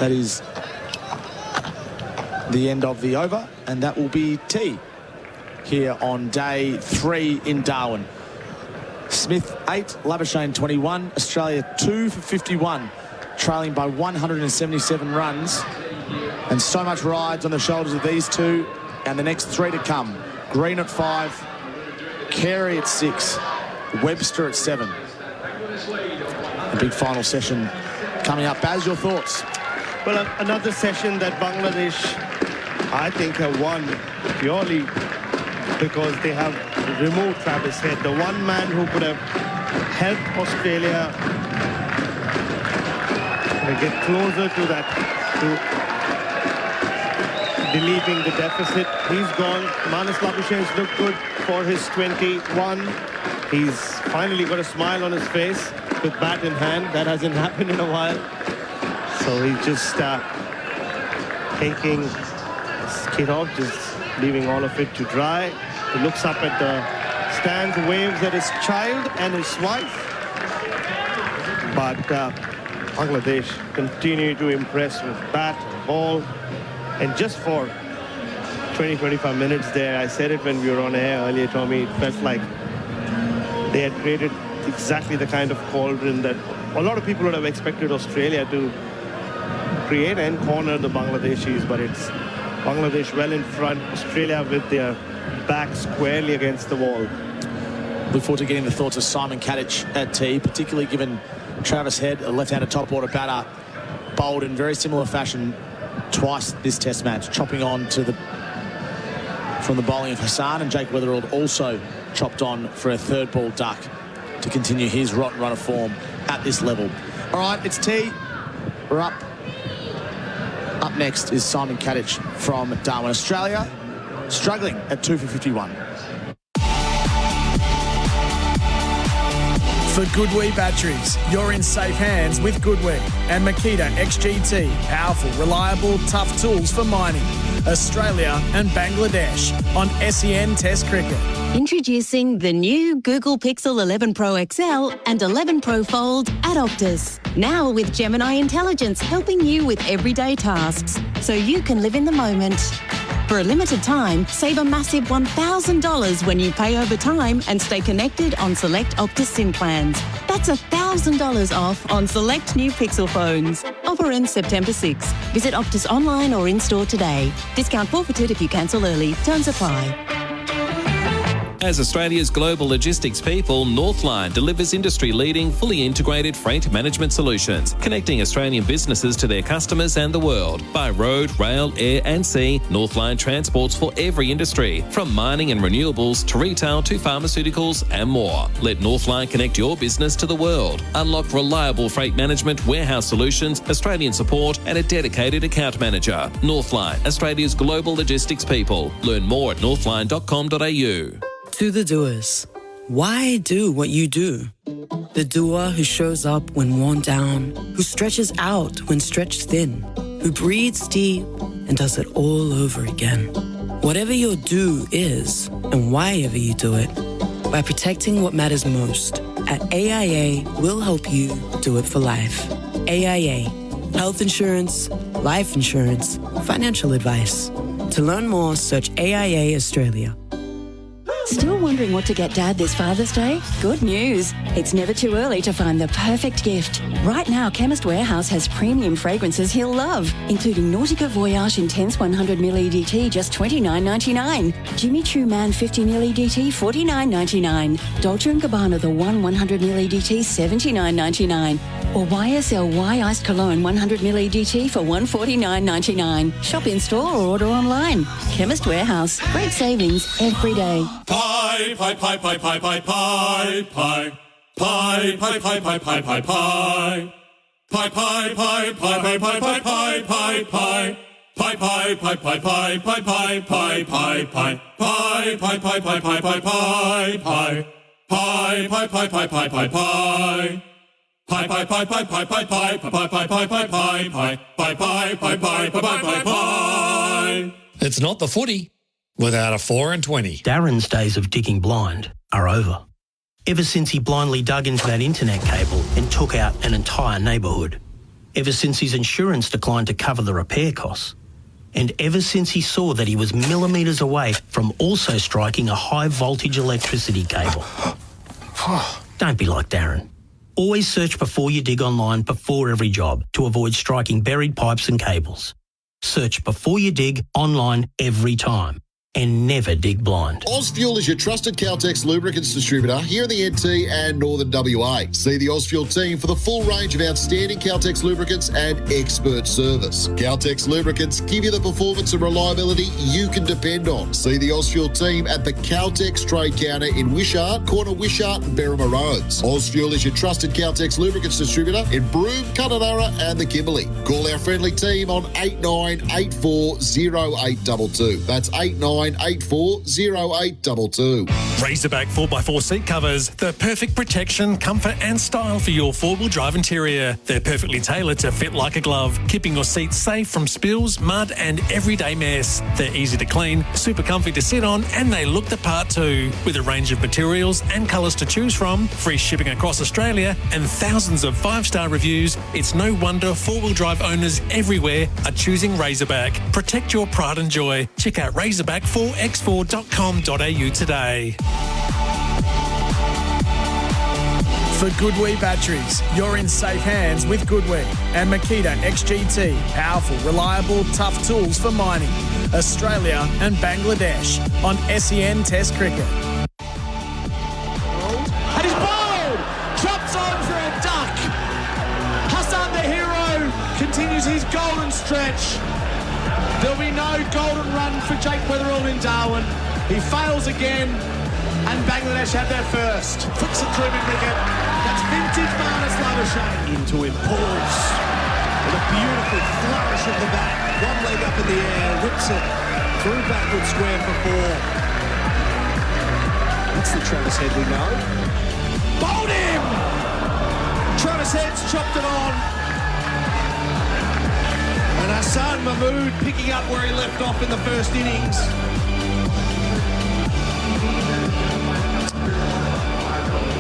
That is the end of the over, and that will be tea here on day 3 in Darwin. Smith 8, Labuschagne 21, Australia 2 for 51, trailing by 177 runs. And so much rides on the shoulders of these two, and the next 3 to come. Green at 5, Carey at 6, Webster at 7. A big final session coming up. Baz, your thoughts? Well, another session that Bangladesh, I think, have won purely because they have removed Travis Head, the one man who could have helped Australia get closer to that, to relieving the deficit. He's gone. Manas Labuschagne's looked good for his 21. He's finally got a smile on his face with bat in hand. That hasn't happened in a while. So he's just taking his kit off, just leaving all of it to dry. He looks up at the stands, waves at his child and his wife. But Bangladesh continue to impress with bat and ball. And just for 20-25 minutes there, I said it when we were on air earlier, Tommy, it felt like they had created exactly the kind of cauldron that a lot of people would have expected Australia to create and corner the Bangladeshis, but it's Bangladesh well in front, Australia with their back squarely against the wall. Look forward to getting the thoughts of Simon Katich at tea, particularly given Travis Head, a left-handed top order batter, bowled in very similar fashion twice this test match, chopping on to from the bowling of Hassan, and Jake Weatherald also chopped on for a third ball duck to continue his rotten run of form at this level. All right, it's tea. We're up. Up next is Simon Katich from Darwin, Australia, struggling at 2 for 51. For Goodwee batteries, you're in safe hands with Goodwee and Makita XGT. Powerful, reliable, tough tools for mining. Australia and Bangladesh on SEN Test Cricket. Introducing the new Google Pixel 11 Pro XL and 11 Pro Fold at Optus. Now with Gemini Intelligence helping you with everyday tasks so you can live in the moment. For a limited time, save a massive $1,000 when you pay over time and stay connected on select Optus SIM plans. That's $1,000 off on select new Pixel phones. Offer ends September 6. Visit Optus online or in-store today. Discount forfeited if you cancel early. Terms apply. As Australia's global logistics people, Northline delivers industry-leading, fully integrated freight management solutions, connecting Australian businesses to their customers and the world. By road, rail, air and sea, Northline transports for every industry, from mining and renewables to retail to pharmaceuticals and more. Let Northline connect your business to the world. Unlock reliable freight management, warehouse solutions, Australian support and a dedicated account manager. Northline, Australia's global logistics people. Learn more at northline.com.au. To the doers, why do what you do? The doer who shows up when worn down, who stretches out when stretched thin, who breathes deep and does it all over again. Whatever your do is, and why ever you do it, by protecting what matters most, at AIA, we'll help you do it for life. AIA, health insurance, life insurance, financial advice. To learn more, search AIA Australia. Still wondering what to get Dad this Father's Day? Good news. It's never too early to find the perfect gift. Right now, Chemist Warehouse has premium fragrances he'll love, including Nautica Voyage Intense 100ml EDT, just $29.99. Jimmy Choo Man 50ml EDT, $49.99. Dolce & Gabbana The One 100ml EDT, $79.99. Or YSL Iced Cologne 100ml EDT for $149.99. Shop in store or order online. Chemist Warehouse. Great savings every day. Pie, pie, pie, pie, pie, pie, pie, pie. Pie, pie, pie, pie, pie, pie, pie. Pie, pie, pie, pie, pie, pie, pie, pie, pie, pie. Pie, pie, pie, pie, pie, pie, pie, pie, pie, pie. Pie, pie, pie, pie, pie, pie, pie, pie. Pie, pie, pie, pie, pie, pie, pie. Pie, pie, pie, pie, pie, pie, pie, pie, pie, pie, pie, pie, pie. Pie, pie, pie, pie, pie, pie, pie. It's not the footy without a 4 and 20. Darren's days of digging blind are over. Ever since he blindly dug into that internet cable and took out an entire neighbourhood. Ever since his insurance declined to cover the repair costs. And ever since he saw that he was millimetres away from also striking a high voltage electricity cable. Don't be like Darren. Always search before you dig online before every job to avoid striking buried pipes and cables. Search before you dig online every time. And never dig blind. Ausfuel is your trusted Caltex lubricants distributor here in the NT and Northern WA. See the Ausfuel team for the full range of outstanding Caltex lubricants and expert service. Caltex lubricants give you the performance and reliability you can depend on. See the Ausfuel team at the Caltex trade counter in Wishart, corner Wishart and Berrima Roads. Ausfuel is your trusted Caltex lubricants distributor in Broome, Kununurra and the Kimberley. Call our friendly team on 89840822. That's 89840822. Razorback 4x4 seat covers, the perfect protection, comfort and style for your four-wheel drive interior. They're perfectly tailored to fit like a glove, keeping your seats safe from spills, mud and everyday mess. They're easy to clean, super comfy to sit on and they look the part too. With a range of materials and colours to choose from, free shipping across Australia and thousands of 5-star reviews, it's no wonder four-wheel drive owners everywhere are choosing Razorback. Protect your pride and joy. Check out razorback4x4.com.au today. For Goodwee batteries, you're in safe hands with Goodwee and Makita XGT. Powerful, reliable, tough tools for mining. Australia and Bangladesh on SEN Test Cricket. And he's bowled! Chops on for a duck. Hassan the hero continues his golden stretch. There'll be no golden run for Jake Weatherall in Darwin. He fails again, and Bangladesh have their first. Flicks it through mid-wicket. That's vintage Marnus Labuschagne. Into him, pulls. With a beautiful flourish of the bat. One leg up in the air, whips it through backward square for 4. That's the Travis Head we know. Bowled him! Travis Head's chopped it on. And Hassan Mahmood picking up where he left off in the first innings.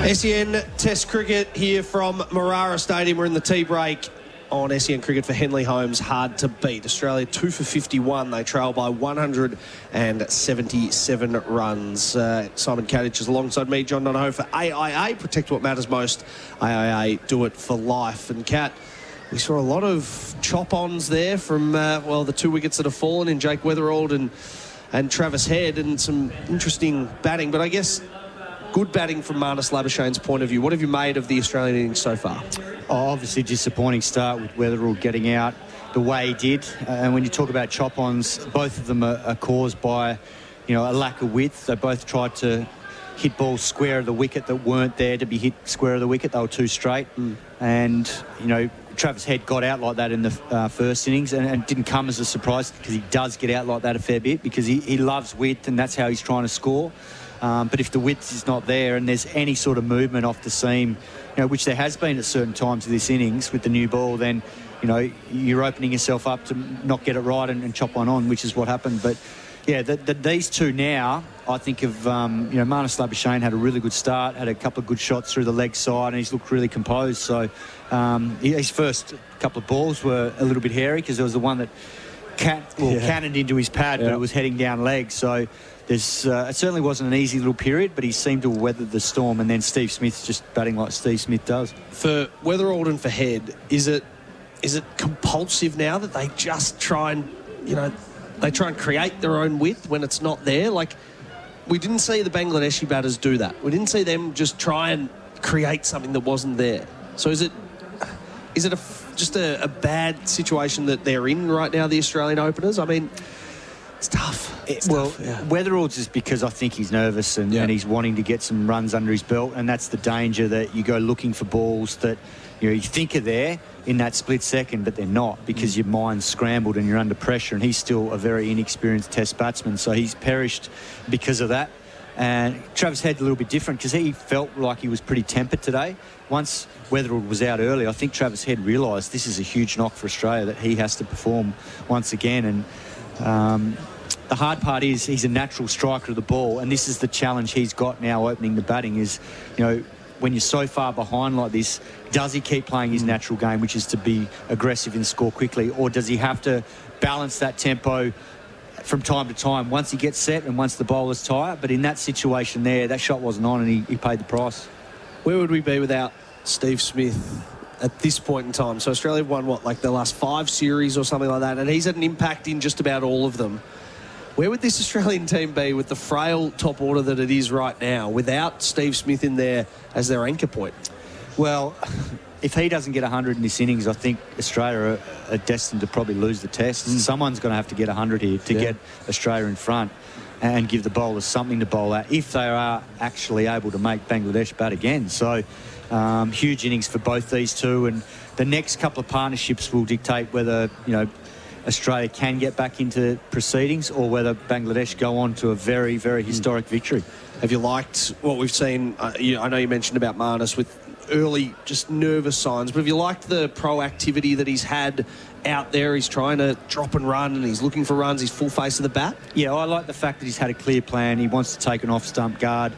SEN Test Cricket here from Marara Stadium. We're in the tea break. on SEN Cricket for Henley Holmes, hard to beat. Australia 2 for 51. They trail by 177 runs. Simon Katich is alongside me, John Donehue, for AIA. Protect what matters most. AIA, do it for life. And Kat, we saw a lot of chop-ons there from, the 2 wickets that have fallen in Jake Weatherald and Travis Head, and some interesting batting. But I guess good batting from Marnus Labuschagne's point of view. What have you made of the Australian innings so far? Obviously, disappointing start with Weatherall getting out the way he did. And when you talk about chop-ons, both of them are caused by, a lack of width. They both tried to hit balls square of the wicket that weren't there to be hit square of the wicket. They were too straight. And, Travis Head got out like that in the first innings and didn't come as a surprise, because he does get out like that a fair bit, because he loves width and that's how he's trying to score. But if the width is not there and there's any sort of movement off the seam, which there has been at certain times of this innings with the new ball, then, you're opening yourself up to not get it right and chop one on, which is what happened. But, yeah, these two now, I think of, Marnus Labuschagne had a really good start, had a couple of good shots through the leg side, and he's looked really composed. So his first couple of balls were a little bit hairy, because there was the one that cannoned into his pad, but it was heading down leg. So it certainly wasn't an easy little period, but he seemed to have weathered the storm. And then Steve Smith's just batting like Steve Smith does. For Weatherald and for Head, is it compulsive now that they just try and, they try and create their own width when it's not there? Like, we didn't see the Bangladeshi batters do that. We didn't see them just try and create something that wasn't there. So is it just a bad situation that they're in right now, the Australian openers? I mean, it's tough. Weatherall's is because I think he's nervous and he's wanting to get some runs under his belt, and that's the danger, that you go looking for balls that you think are there in that split second, but they're not, because your mind's scrambled and you're under pressure, and he's still a very inexperienced test batsman, so he's perished because of that. And Travis Head a little bit different, because he felt like he was pretty tempered today. Once Weatherall was out early, I think Travis Head realised this is a huge knock for Australia, that he has to perform once again. And the hard part is he's a natural striker of the ball, and this is the challenge he's got now opening the batting is, when you're so far behind like this, does he keep playing his natural game, which is to be aggressive and score quickly, or does he have to balance that tempo from time to time once he gets set and once the bowler's tired? But in that situation there, that shot wasn't on, and he paid the price. Where would we be without Steve Smith at this point in time? So Australia have won, the last 5 series or something like that, and he's had an impact in just about all of them. Where would this Australian team be with the frail top order that it is right now, without Steve Smith in there as their anchor point? Well, if he doesn't get 100 in this innings, I think Australia are destined to probably lose the test. Someone's going to have to get 100 here to get Australia in front and give the bowlers something to bowl at, if they are actually able to make Bangladesh bat again. So huge innings for both these two, and the next couple of partnerships will dictate whether, Australia can get back into proceedings, or whether Bangladesh go on to a very, very historic victory. Have you liked what we've seen? I know you mentioned about Marnus with early just nervous signs, but have you liked the proactivity that he's had out there? He's trying to drop and run, and he's looking for runs. He's full face of the bat. Yeah, I like the fact that he's had a clear plan. He wants to take an off-stump guard.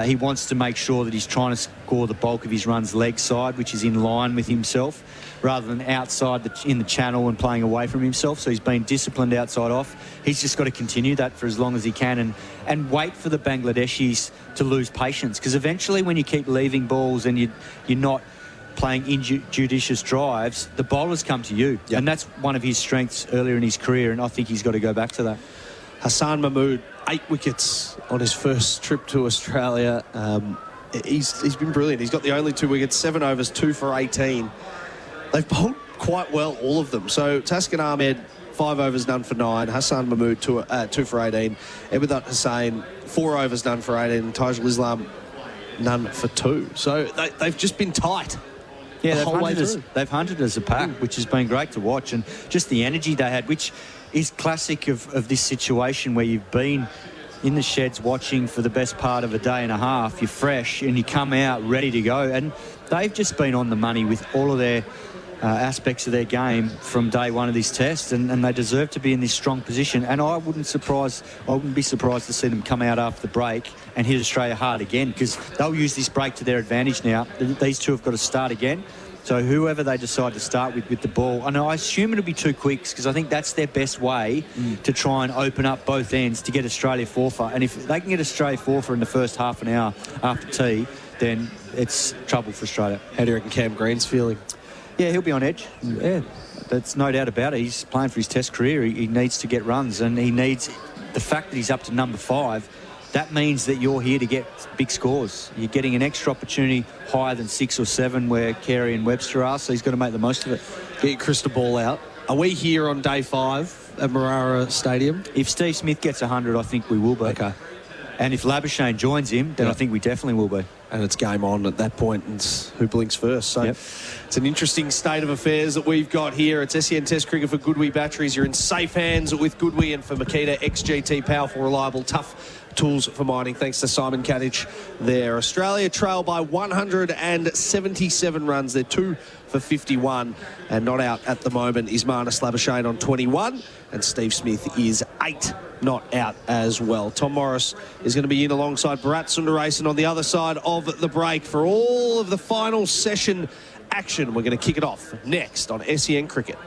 He wants to make sure that he's trying to score the bulk of his runs leg side, which is in line with himself, rather than outside in the channel and playing away from himself. So he's been disciplined outside off. He's just got to continue that for as long as he can and wait for the Bangladeshis to lose patience, because eventually when you keep leaving balls and you're not playing injudicious drives, the bowlers come to you. Yep. And that's one of his strengths earlier in his career, and I think he's got to go back to that. Hassan Mahmood, 8 wickets on his first trip to Australia. He's been brilliant. He's got the only 2 wickets, 7 overs, 2 for 18. They've bowled quite well, all of them. So Taskin Ahmed, 5 overs, none for 9. Hassan Mahmood, 2 for 18. Ebadat Hussain, 4 overs, none for 18. And Tajul Islam, none for 2. So they've just been tight. Yeah, they've hunted as a pack, which has been great to watch. And just the energy they had, which is classic of this situation where you've been in the sheds watching for the best part of a day and a half. You're fresh and you come out ready to go. And they've just been on the money with all of their aspects of their game from day one of this test, and they deserve to be in this strong position. And I wouldn't be surprised to see them come out after the break and hit Australia hard again, because they'll use this break to their advantage now. These two have got to start again, So whoever they decide to start with the ball, and I assume it'll be 2 quicks because I think that's their best way to try and open up both ends to get Australia forfeit. And if they can get Australia forfeit in the first half an hour after tea, then it's trouble for Australia. How do you reckon Cam Green's feeling? Yeah, he'll be on edge. Yeah, that's no doubt about it. He's playing for his Test career. He needs to get runs, and he needs the fact that he's up to number 5. That means that you're here to get big scores. You're getting an extra opportunity higher than 6 or 7 where Carey and Webster are, so he's got to make the most of it. Get your crystal ball out. Are we here on day 5 at Marara Stadium? If Steve Smith gets 100, I think we will be. Okay. And if Labuschagne joins him, then I think we definitely will be. And it's game on at that point, and it's who blinks first. So it's an interesting state of affairs that we've got here. It's SEN Test Cricket for Goodwee Batteries. You're in safe hands with Goodwee, and for Makita XGT, powerful, reliable, tough tools for mining. Thanks to Simon Katich there. Australia trail by 177 runs. They're 2 for 51, and not out at the moment is Marnus Labuschagne on 21, and Steve Smith is 8 not out as well. Tom Morris is going to be in alongside Bharat Sundaresan on the other side of the break for all of the final session action. We're going to kick it off next on SEN Cricket.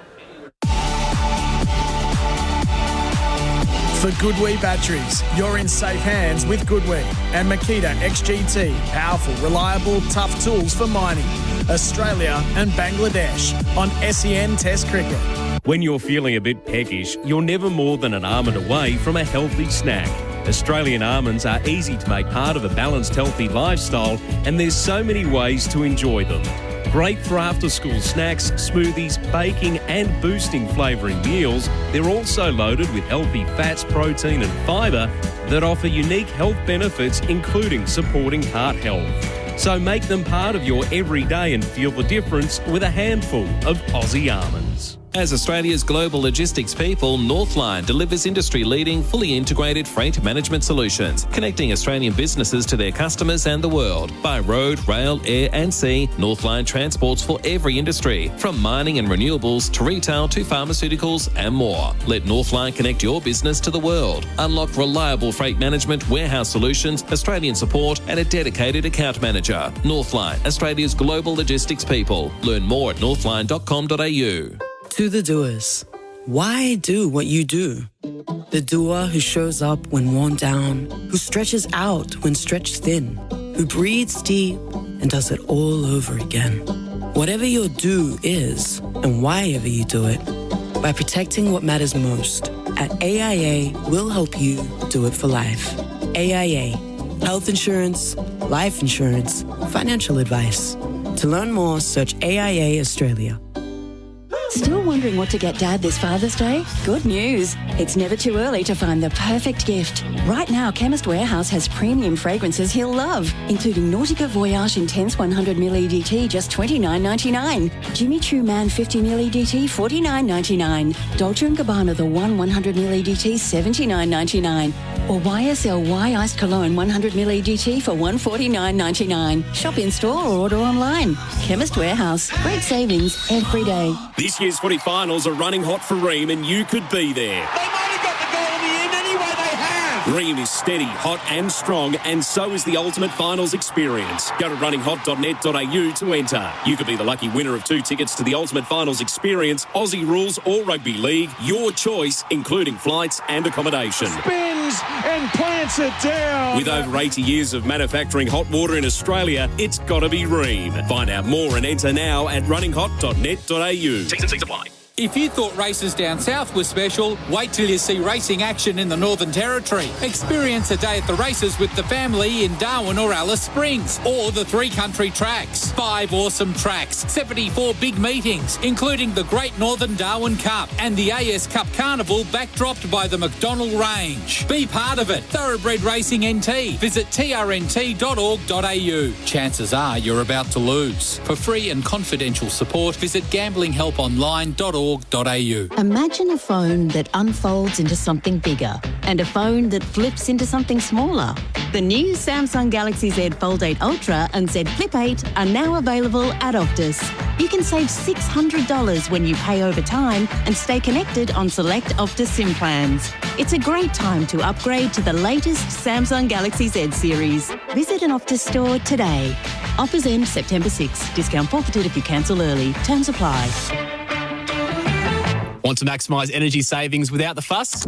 For Goodwee Batteries, you're in safe hands with Goodwee and Makita XGT, powerful, reliable, tough tools for mining. Australia and Bangladesh on SEN Test Cricket. When you're feeling a bit peckish, you're never more than an almond away from a healthy snack. Australian almonds are easy to make part of a balanced, healthy lifestyle, and there's so many ways to enjoy them. Great for after-school snacks, smoothies, baking and boosting flavouring meals, they're also loaded with healthy fats, protein and fibre that offer unique health benefits, including supporting heart health. So make them part of your everyday and feel the difference with a handful of Aussie almonds. As Australia's global logistics people, Northline delivers industry-leading, fully integrated freight management solutions, connecting Australian businesses to their customers and the world. By road, rail, air and sea, Northline transports for every industry, from mining and renewables to retail to pharmaceuticals and more. Let Northline connect your business to the world. Unlock reliable freight management, warehouse solutions, Australian support and a dedicated account manager. Northline, Australia's global logistics people. Learn more at northline.com.au. To the doers, why do what you do? The doer who shows up when worn down, who stretches out when stretched thin, who breathes deep and does it all over again. Whatever your do is, and why ever you do it, by protecting what matters most, at AIA, we'll help you do it for life. AIA, health insurance, life insurance, financial advice. To learn more, search AIA Australia. Still wondering what to get Dad this Father's Day? Good news. It's never too early to find the perfect gift. Right now, Chemist Warehouse has premium fragrances he'll love, including Nautica Voyage Intense 100ml EDT, just $29.99. Jimmy Choo Man 50ml EDT, $49.99. Dolce & Gabbana The One 100ml EDT, $79.99. Or YSL Iced Cologne 100ml EDT for $149.99. Shop in store or order online. Chemist Warehouse. Great savings every day. This year's footy finals are running hot for Ream, and you could be there. They might have got the goal in the end anyway, they have. Ream is steady, hot and strong, and so is the ultimate finals experience. Go to runninghot.net.au to enter. You could be the lucky winner of 2 tickets to the ultimate finals experience, Aussie rules or rugby league. Your choice, including flights and accommodation. Spins and plants it down. With over 80 years of manufacturing hot water in Australia, it's got to be Ream. Find out more and enter now at runninghot.net.au. T's and C's apply. If you thought races down south were special, wait till you see racing action in the Northern Territory. Experience a day at the races with the family in Darwin or Alice Springs, or the 3 country tracks. 5 awesome tracks, 74 big meetings, including the Great Northern Darwin Cup and the AS Cup Carnival backdropped by the McDonnell Range. Be part of it. Thoroughbred Racing NT. Visit trnt.org.au. Chances are you're about to lose. For free and confidential support, visit gamblinghelponline.org.au. Imagine a phone that unfolds into something bigger and a phone that flips into something smaller. The new Samsung Galaxy Z Fold 8 Ultra and Z Flip 8 are now available at Optus. You can save $600 when you pay over time and stay connected on select Optus SIM plans. It's a great time to upgrade to the latest Samsung Galaxy Z series. Visit an Optus store today. Offers end September 6. Discount forfeited if you cancel early. Terms apply. Want to maximise energy savings without the fuss?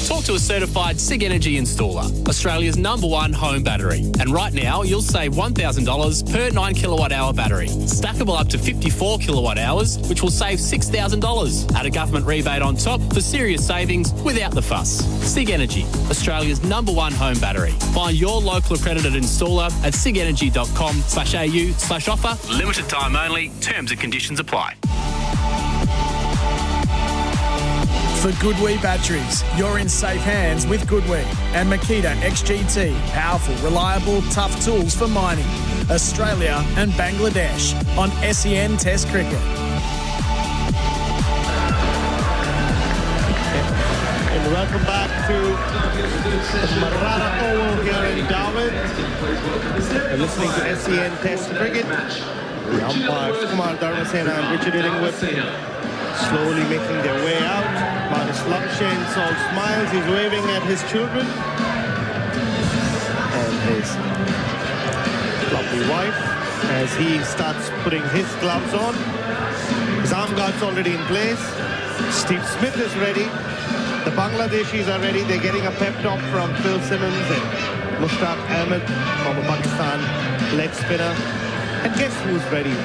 Talk to a certified SIG Energy installer, Australia's #1 home battery. And right now, you'll save $1,000 per 9 kilowatt hour battery. Stackable up to 54 kilowatt hours, which will save $6,000. Add a government rebate on top for serious savings without the fuss. SIG Energy, Australia's #1 home battery. Find your local accredited installer at sigenergy.com/au/offer. Limited time only. Terms and conditions apply. For Goodwee batteries, you're in safe hands with Goodwee and Makita XGT. Powerful, reliable, tough tools for mining. Australia and Bangladesh on SEN Test Cricket. And welcome back to Marana Oval here in Darwin. You're listening to SEN Test Cricket. The umpires, Kumar Dharmasena and Richard Illingworth, slowly making their way out. Marnus Labuschagne all smiles. He's waving at his children and his lovely wife as he starts putting his gloves on. His arm guard's already in place. Steve Smith is ready. The Bangladeshis are ready. They're getting a pep talk from Phil Simmons and Mushtaq Ahmed, former Pakistan leg spinner. And guess who's ready?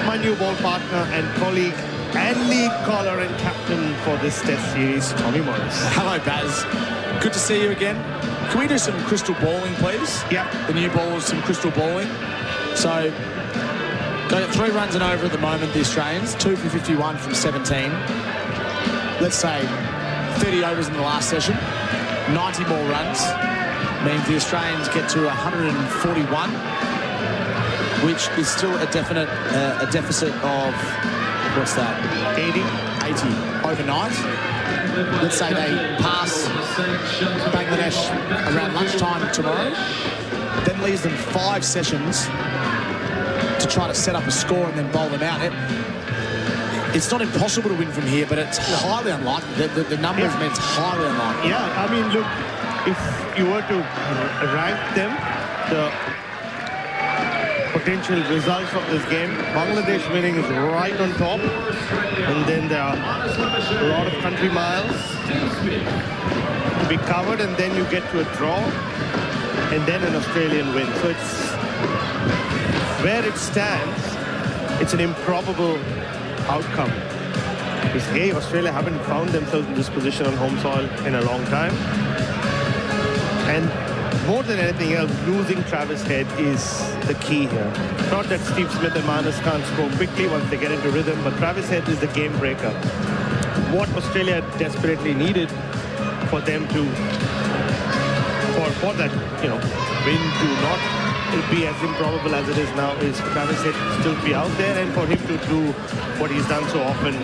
My new ball partner and colleague and lead caller and captain for this test series, Tommy Morris. Hello, Baz. Good to see you again. Can we do some crystal balling, please? Yeah. The new ball is some crystal balling. So, got 3 runs and over at the moment, the Australians. 2 for 51 from 17. Let's say 30 overs in the last session. 90 more runs. Means the Australians get to 141, which is still a deficit of... What's that? 80 overnight. Let's say they pass Bangladesh around lunchtime tomorrow. Then leaves them 5 sessions to try to set up a score and then bowl them out. It's not impossible to win from here, but it's highly unlikely. The numbers mean it's highly unlikely. Yeah, I mean, look, if you were to rank them, the potential results of this game, Bangladesh winning is right on top, and then there are a lot of country miles to be covered, and then you get to a draw, and then an Australian win. So it's where it stands, it's an improbable outcome. Because A, Australia haven't found themselves in this position on home soil in a long time, and more than anything else, losing Travis Head is the key here. Not that Steve Smith and Marnus can't score quickly once they get into rhythm, but Travis Head is the game breaker. What Australia desperately needed for them to, for that, win to not be as improbable as it is now, is for Travis Head to still be out there and for him to do what he's done so often,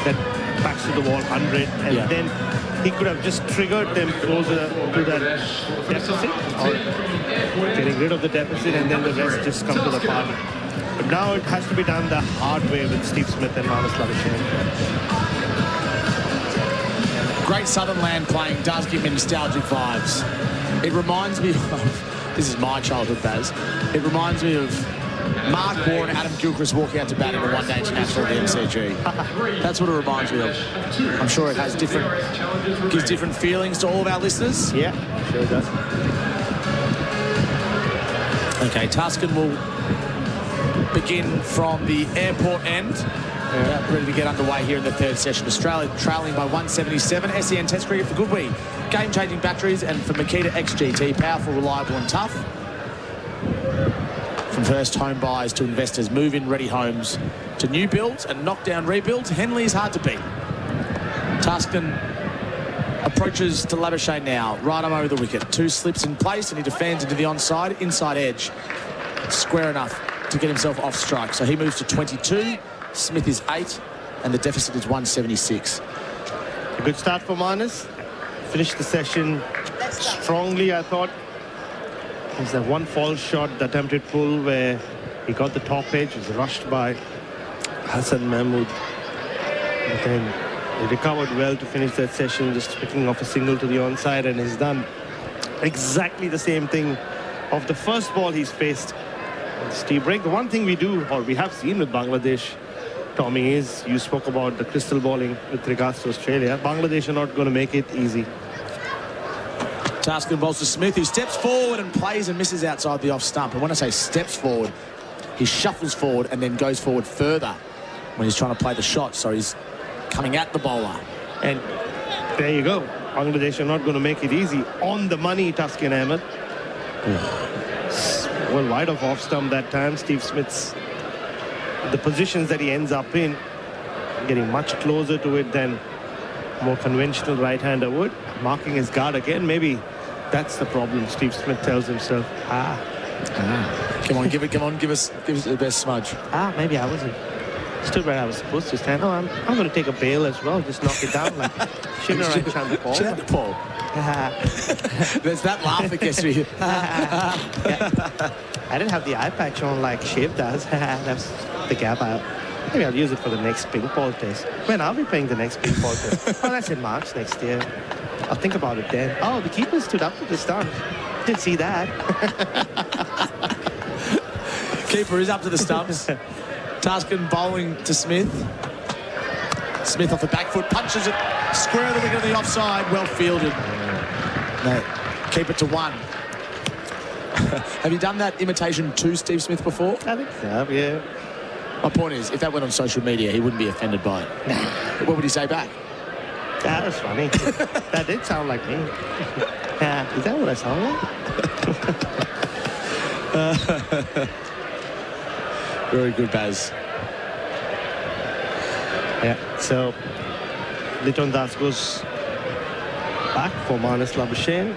that backs to the wall 100, and then he could have just triggered them closer to that deficit, or getting rid of the deficit, and then the rest just come to the party. But now it has to be done the hard way with Steve Smith and Marnus Labuschagne. Great Southern land playing does give me nostalgic vibes. It reminds me of, this is my childhood, Baz, it reminds me of Mark Bourne and Adam Gilchrist walking out to bat in the one-day international at the MCG. That's what it reminds me of. I'm sure it has gives different feelings to all of our listeners. Yeah, sure it does. Okay, Tuscan will begin from the airport end. Ready to get underway here in the 3rd session. Australia trailing by 177. SEN Test Cricket for Goodwee. Game-changing batteries, and for Makita XGT, powerful, reliable and tough. From first home buyers to investors, move-in ready homes to new builds and knock-down rebuilds, Henley is hard to beat. Tuscan approaches to Labuschagne now, right arm over the wicket. 2 slips in place and he defends into the onside, inside edge. Square enough to get himself off strike. So he moves to 22, Smith is 8, and the deficit is 176. A good start for Marnus. Finished the session strongly, I thought. There's that one false shot, the attempted pull where he got the top edge, was rushed by Hassan Mahmood. But then he recovered well to finish that session, just picking off a single to the onside, and he's done exactly the same thing of the first ball he's faced. Steve break. The one thing we do, or we have seen with Bangladesh, Tommy, is you spoke about the crystal balling with regards to Australia. Bangladesh are not going to make it easy. Taskin bowls to Smith, who steps forward and plays and misses outside the off stump. And when I say steps forward, he shuffles forward and then goes forward further when he's trying to play the shot. So he's coming at the bowler. And there you go. Bangladesh are not going to make it easy. On the money, Taskin Ahmed. Well, wide off stump that time. Steve Smith's, the positions that he ends up in, getting much closer to it than more conventional right-hander would. Marking his guard again. Maybe that's the problem, Steve Smith tells himself. Come on, give us the best smudge. Maybe I wasn't stood where I was supposed to stand. Oh, I'm going to take a bail as well. Just knock it down like Shinner and Chandapal. There's that laugh that gets me. I didn't have the eye patch on like Shiv does. That's the gap out. Maybe I'll use it for the next ping ball test. When I'll be playing the next ping ball test. Oh, that's in March next year. I'll think about it then. Oh, the keeper stood up to the stump. Didn't see that. Keeper is up to the stumps. Taskin bowling to Smith. Smith off the back foot, punches it square of the wicket on the offside. Well fielded. No, keep it to 1. Have you done that imitation to Steve Smith before? I think so, yeah. My point is, if that went on social media, he wouldn't be offended by it. What would he say back? That was funny. That did sound like me. Is that what I sound like? Very good, Baz. Yeah, so Liton Das goes back for Manas Labuschagne.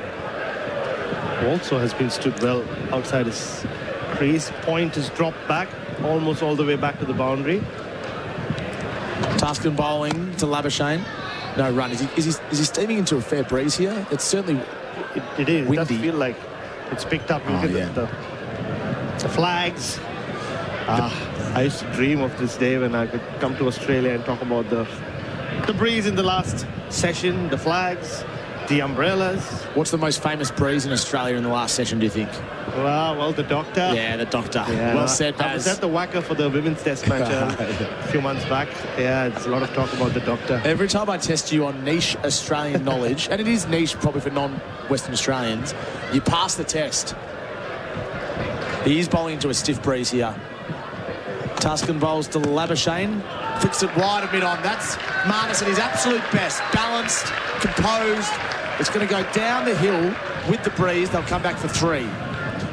Also has been stood well outside his crease. Point is dropped back, almost all the way back to the boundary. Taskin bowling to Labuschagne. No run. Is he steaming into a fair breeze here? It's certainly it is. Windy. It does feel like it's picked up. Look at the flags. I used to dream of this day when I could come to Australia and talk about the breeze in the last session, the flags, the umbrellas. What's the most famous breeze in Australia in the last session, do you think? Well, the doctor. Yeah, the doctor. Yeah. Well said, Baz. I was at the Wacker for the women's test match a few months back. Yeah, it's a lot of talk about the doctor. Every time I test you on niche Australian knowledge, and it is niche probably for non-Western Australians, you pass the test. He is bowling into a stiff breeze here. Taskin bowls to Labuschagne, flicks it wide and mid-on. That's Manas at his absolute best. Balanced, composed. It's going to go down the hill with the breeze. They'll come back for 3.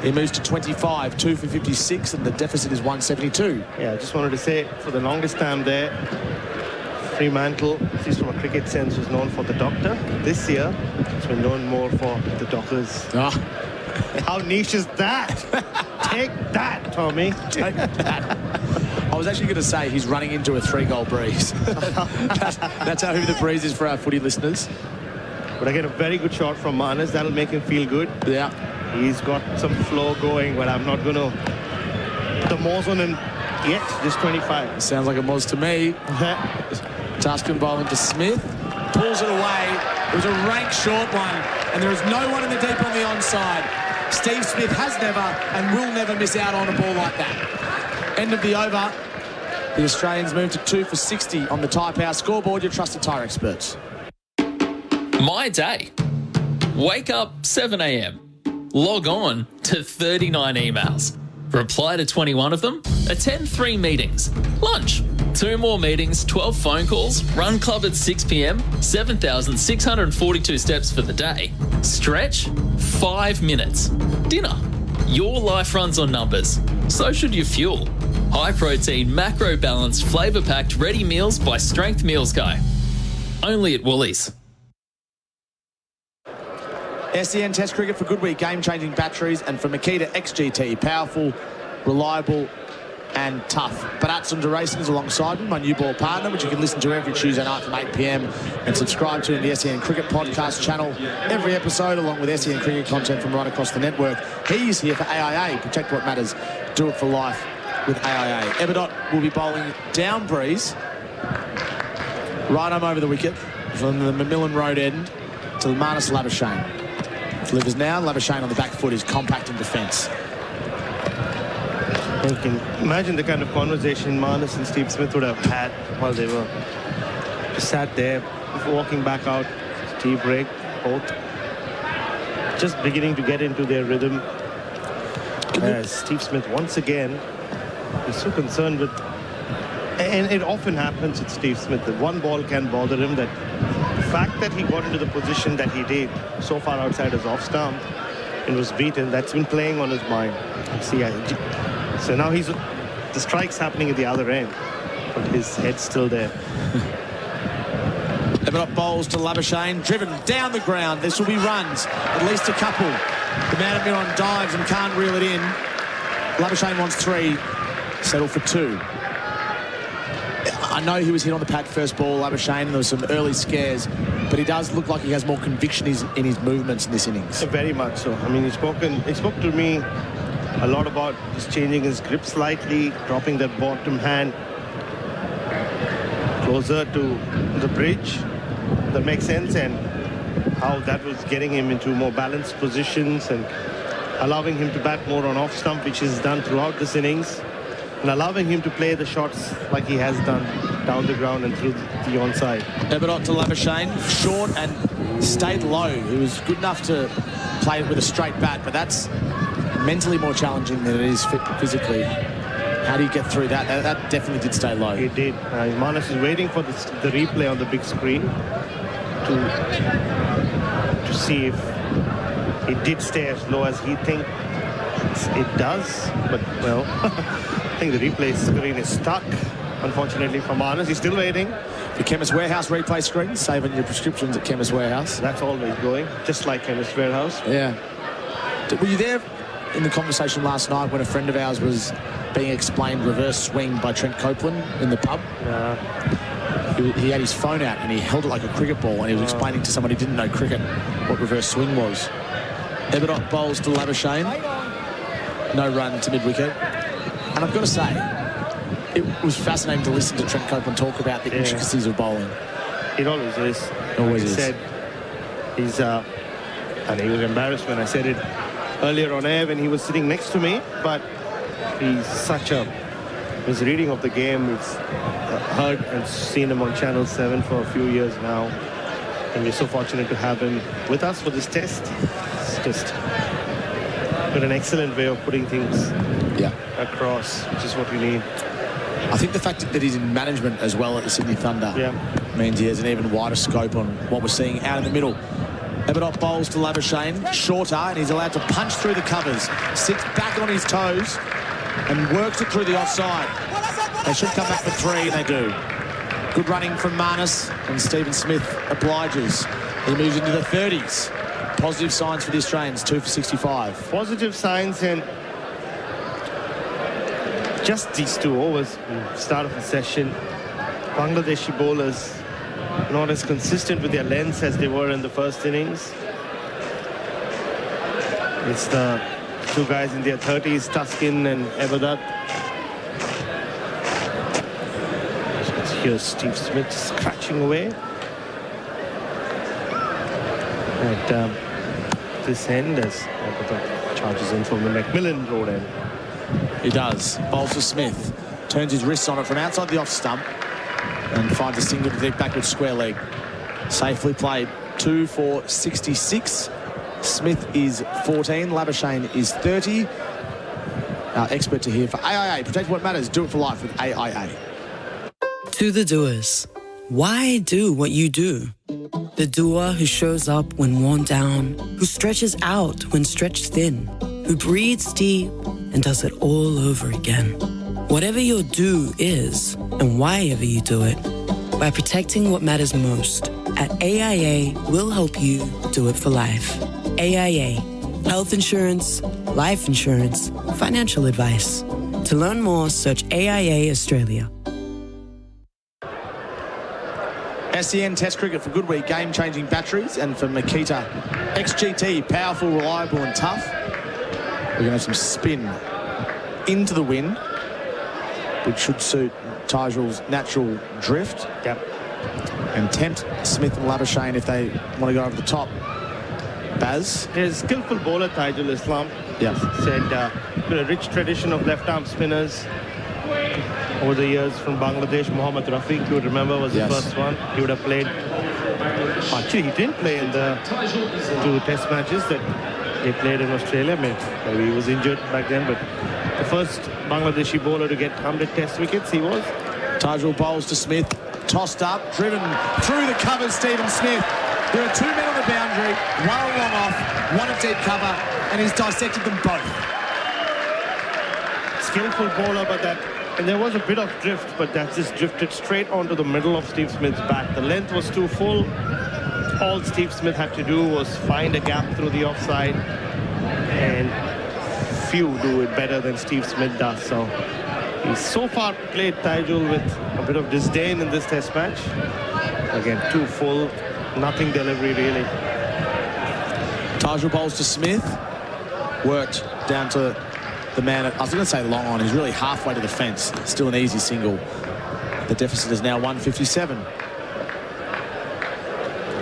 He moves to 25, 2 for 56, and the deficit is 172. Yeah, I just wanted to say, for the longest time there, Fremantle, at least from a cricket sense, was known for the doctor. This year, it's been known more for the Dockers. How niche is that? Take that, Tommy. Take that. I was actually going to say he's running into a 3-goal breeze. That's how the breeze is for our footy listeners. But I get a very good shot from Manas. That'll make him feel good. Yeah. He's got some flow going, but I'm not going to put the Moz on him yet. Just 25. Sounds like a Moz to me. Taskin bowling to Smith. Pulls it away. It was a rank short one. And there is no one in the deep on the onside. Steve Smith has never and will never miss out on a ball like that. End of the over. The Australians move to 2 for 60 on the Tyre Power scoreboard. Your trusted tyre experts. My day. Wake up 7 a.m. Log on to 39 emails. Reply to 21 of them. Attend 3 meetings. Lunch. 2 more meetings, 12 phone calls. Run club at 6 p.m. 7,642 steps for the day. Stretch. 5 minutes. Dinner. Your life runs on numbers. So should your fuel. High protein, macro balanced, flavour packed ready meals by Strength Meals Co. Only at Woolies. SEN Test Cricket for Goodweek, game-changing batteries, and for Makita XGT, powerful, reliable and tough. Bharat Sundaresan is alongside me, my new ball partner, which you can listen to every Tuesday night from 8 p.m. and subscribe to in the SEN Cricket Podcast channel. Every episode, along with SEN Cricket content from right across the network. He's here for AIA, protect what matters, do it for life with AIA. Eberdot will be bowling down breeze, right arm over the wicket, from the Macmillan Road end to Manas Labuschagne. Delivers now. Labuschagne on the back foot is compact in defence. You can imagine the kind of conversation Marnus and Steve Smith would have had while they were just sat there before walking back out. Steve, Rick, both just beginning to get into their rhythm. As Steve Smith once again is so concerned with, and it often happens with Steve Smith, that one ball can bother him, that the fact that he got into the position that he did so far outside his off stump and was beaten, that's been playing on his mind. See, so now the strike's happening at the other end, but his head's still there. They've got balls to Labuschagne, driven down the ground. This will be runs, at least a couple. The man at Miron dives and can't reel it in. Labuschagne wants 3, settle for 2. I know he was hit on the pad first ball, Labuschagne, and there was some early scares, but he does look like he has more conviction in his movements in this innings. Very much so. I mean, he spoke to me a lot about just changing his grip slightly, dropping that bottom hand closer to the bridge. That makes sense, and how that was getting him into more balanced positions and allowing him to bat more on off stump, which he's done throughout this innings, and allowing him to play the shots like he has done down the ground and through the onside. Eberdot to Labuschagne, short and stayed low. He was good enough to play it with a straight bat, but that's mentally more challenging than it is physically. How do you get through that? That definitely did stay low. It did. Marnus is waiting for the replay on the big screen to see if it did stay as low as he thinks it does. But, well, I think the replay screen is stuck, unfortunately, for Marnus. He's still waiting. The Chemist Warehouse replay screen, saving your prescriptions at Chemist Warehouse. That's always going, just like Chemist Warehouse. Yeah. Were you there in the conversation last night when a friend of ours was being explained reverse swing by Trent Copeland in the pub? He had his phone out and he held it like a cricket ball, and he was explaining to someone who didn't know cricket what reverse swing was. Eberdot bowls to Labuschagne. No run to mid-wicket. And I've got to say, it was fascinating to listen to Trent Copeland talk about the intricacies of bowling. It always is. Always is. Said, and he was embarrassed when I said it earlier on air when he was sitting next to me, but he's his reading of the game, we've heard and seen him on Channel 7 for a few years now, and we're so fortunate to have him with us for this test. It's just got an excellent way of putting things across, which is what we need. I think the fact that he's in management as well at the Sydney Thunder means he has an even wider scope on what we're seeing out in the middle. Eberdot bowls to Labuschagne, shorter, and he's allowed to punch through the covers, sits back on his toes and works it through the offside. They should come back for 3, and they do. Good running from Marnus, and Stephen Smith obliges. He moves into the 30s. Positive signs for the Australians, 2 for 65. Positive signs, and just these 2 overs, start of a session. Bangladeshi bowlers not as consistent with their lengths as they were in the first innings. It's the 2 guys in their 30s, Tuskin and Eberdot. Here's Steve Smith scratching away at this end as Eberdot charges in from the Macmillan Road end. He does. Bowls to Smith. Turns his wrists on it from outside the off stump and finds a single to deep backward square leg. Safely played. 2 for 66. Smith is 14. Labuschagne is 30. Our expert to hear for AIA. Protect what matters. Do it for life with AIA. To the doers. Why do what you do? The doer who shows up when worn down, who stretches out when stretched thin, who breathes deep and does it all over again. Whatever your do is, and why ever you do it, by protecting what matters most, at AIA, we'll help you do it for life. AIA, health insurance, life insurance, financial advice. To learn more, search AIA Australia. SEN Test Cricket for Goodwee, game-changing batteries, and for Makita XGT, powerful, reliable and tough. We're going to have some spin into the wind, which should suit Tyjal's natural drift. And tempt Smith and Labuschagne if they want to go over the top. Baz? He's skillful bowler, Taijul Islam. Yeah. Said, a rich tradition of left-arm spinners over the years from Bangladesh. Mohammad Rafiq, you would remember, was the first one. He would have played. Actually, he didn't play in the 2 test matches that they played in Australia. Maybe he was injured back then, but the first Bangladeshi bowler to get 100 test wickets, he was. Taijul bowls to Smith. Tossed up, driven through the covers, Stephen Smith. There are 2 men on the boundary, one long off, one at deep cover, and he's dissected them both. Skillful bowler, but and there was a bit of drift, but that just drifted straight onto the middle of Steve Smith's bat. The length was too full. All Steve Smith had to do was find a gap through the offside, and few do it better than Steve Smith does. So he's so far played Taijul with a bit of disdain in this test match. Again, too full, nothing delivery really. Taijul bowls to Smith. Worked down to the man, I was going to say long on, he's really halfway to the fence. Still an easy single. The deficit is now 157.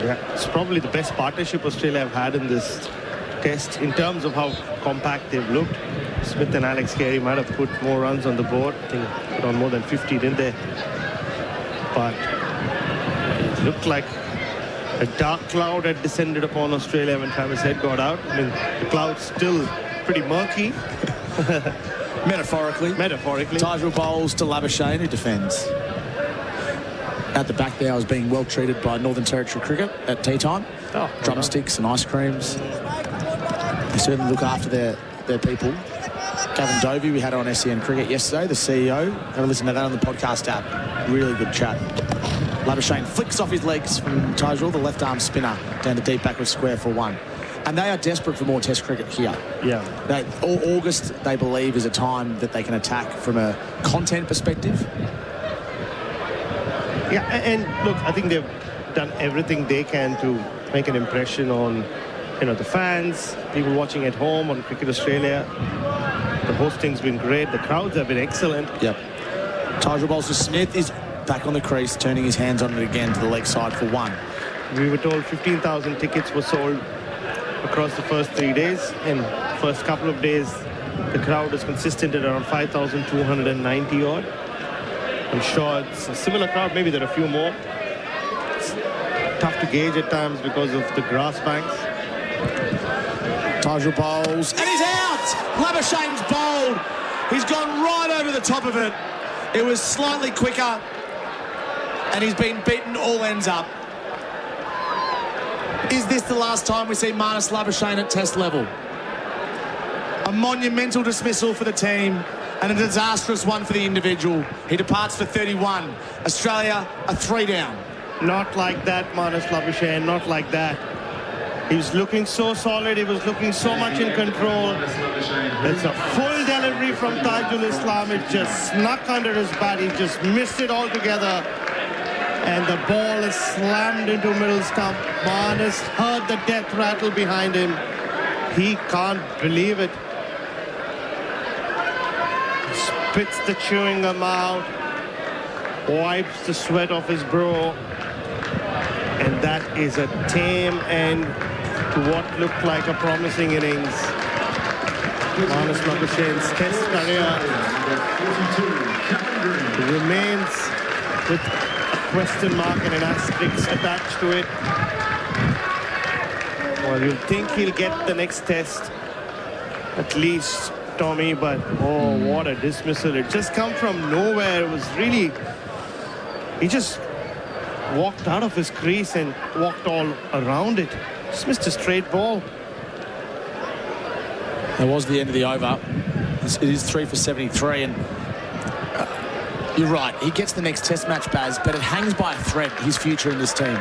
Yeah, it's probably the best partnership Australia have had in this test in terms of how compact they've looked. Smith and Alex Carey might have put more runs on the board. I think put on more than 50, didn't they? But it looked like a dark cloud had descended upon Australia when Travis Head got out. I mean, the cloud's still pretty murky. Metaphorically. Taijul bowls to Labuschagne, who defends. At the back there, I was being well treated by Northern Territory Cricket at tea time. Drumsticks and ice creams. They certainly look after their people. Gavin Dovey, we had her on SEN Cricket yesterday, the CEO. Have a listen to that on the podcast app. Really good chat. Labuschagne flicks off his legs from Taijul, the left-arm spinner, down the deep backward square for 1. And they are desperate for more Test cricket here. Yeah. August, they believe, is a time that they can attack from a content perspective. Yeah, and look, I think they've done everything they can to make an impression on, the fans, people watching at home on Cricket Australia. The hosting's been great. The crowds have been excellent. Yep. Taijul bowls to Smith is back on the crease, turning his hands on it again to the leg side for 1. We were told 15,000 tickets were sold across the first 3 days. In first couple of days, the crowd is consistent at around 5,290 odd. I'm sure it's a similar crowd. Maybe there are a few more. It's tough to gauge at times because of the grass banks. Taijul bowls, and he's out! Labuschagne's bowled. He's gone right over the top of it. It was slightly quicker, and he's been beaten all ends up. Is this the last time we see Marnus Labuschagne at Test level? A monumental dismissal for the team and a disastrous one for the individual. He departs for 31. Australia are 3 down. Not like that, Marnus Labuschagne, not like that. He was looking so solid, he was looking so much in control. It's a full delivery from Taijul Islam. It just snuck under his bat. He just missed it altogether. And the ball is slammed into middle stump. Marnus heard the death rattle behind him. He can't believe it. Spits the chewing gum out, wipes the sweat off his brow, and that is a tame end to what looked like a promising innings. Marnus Labuschagne's Test career remains with a question mark and an asterisk attached to it. Well, you'll think he'll get the next Test, at least, Tommy, but oh, what a dismissal. It just come from nowhere. It was really, he just walked out of his crease and walked all around it. Just missed a straight ball. That was the end of the over. It is 3 for 73, and you're right, he gets the next Test match, Baz, but it hangs by a thread, his future in this team.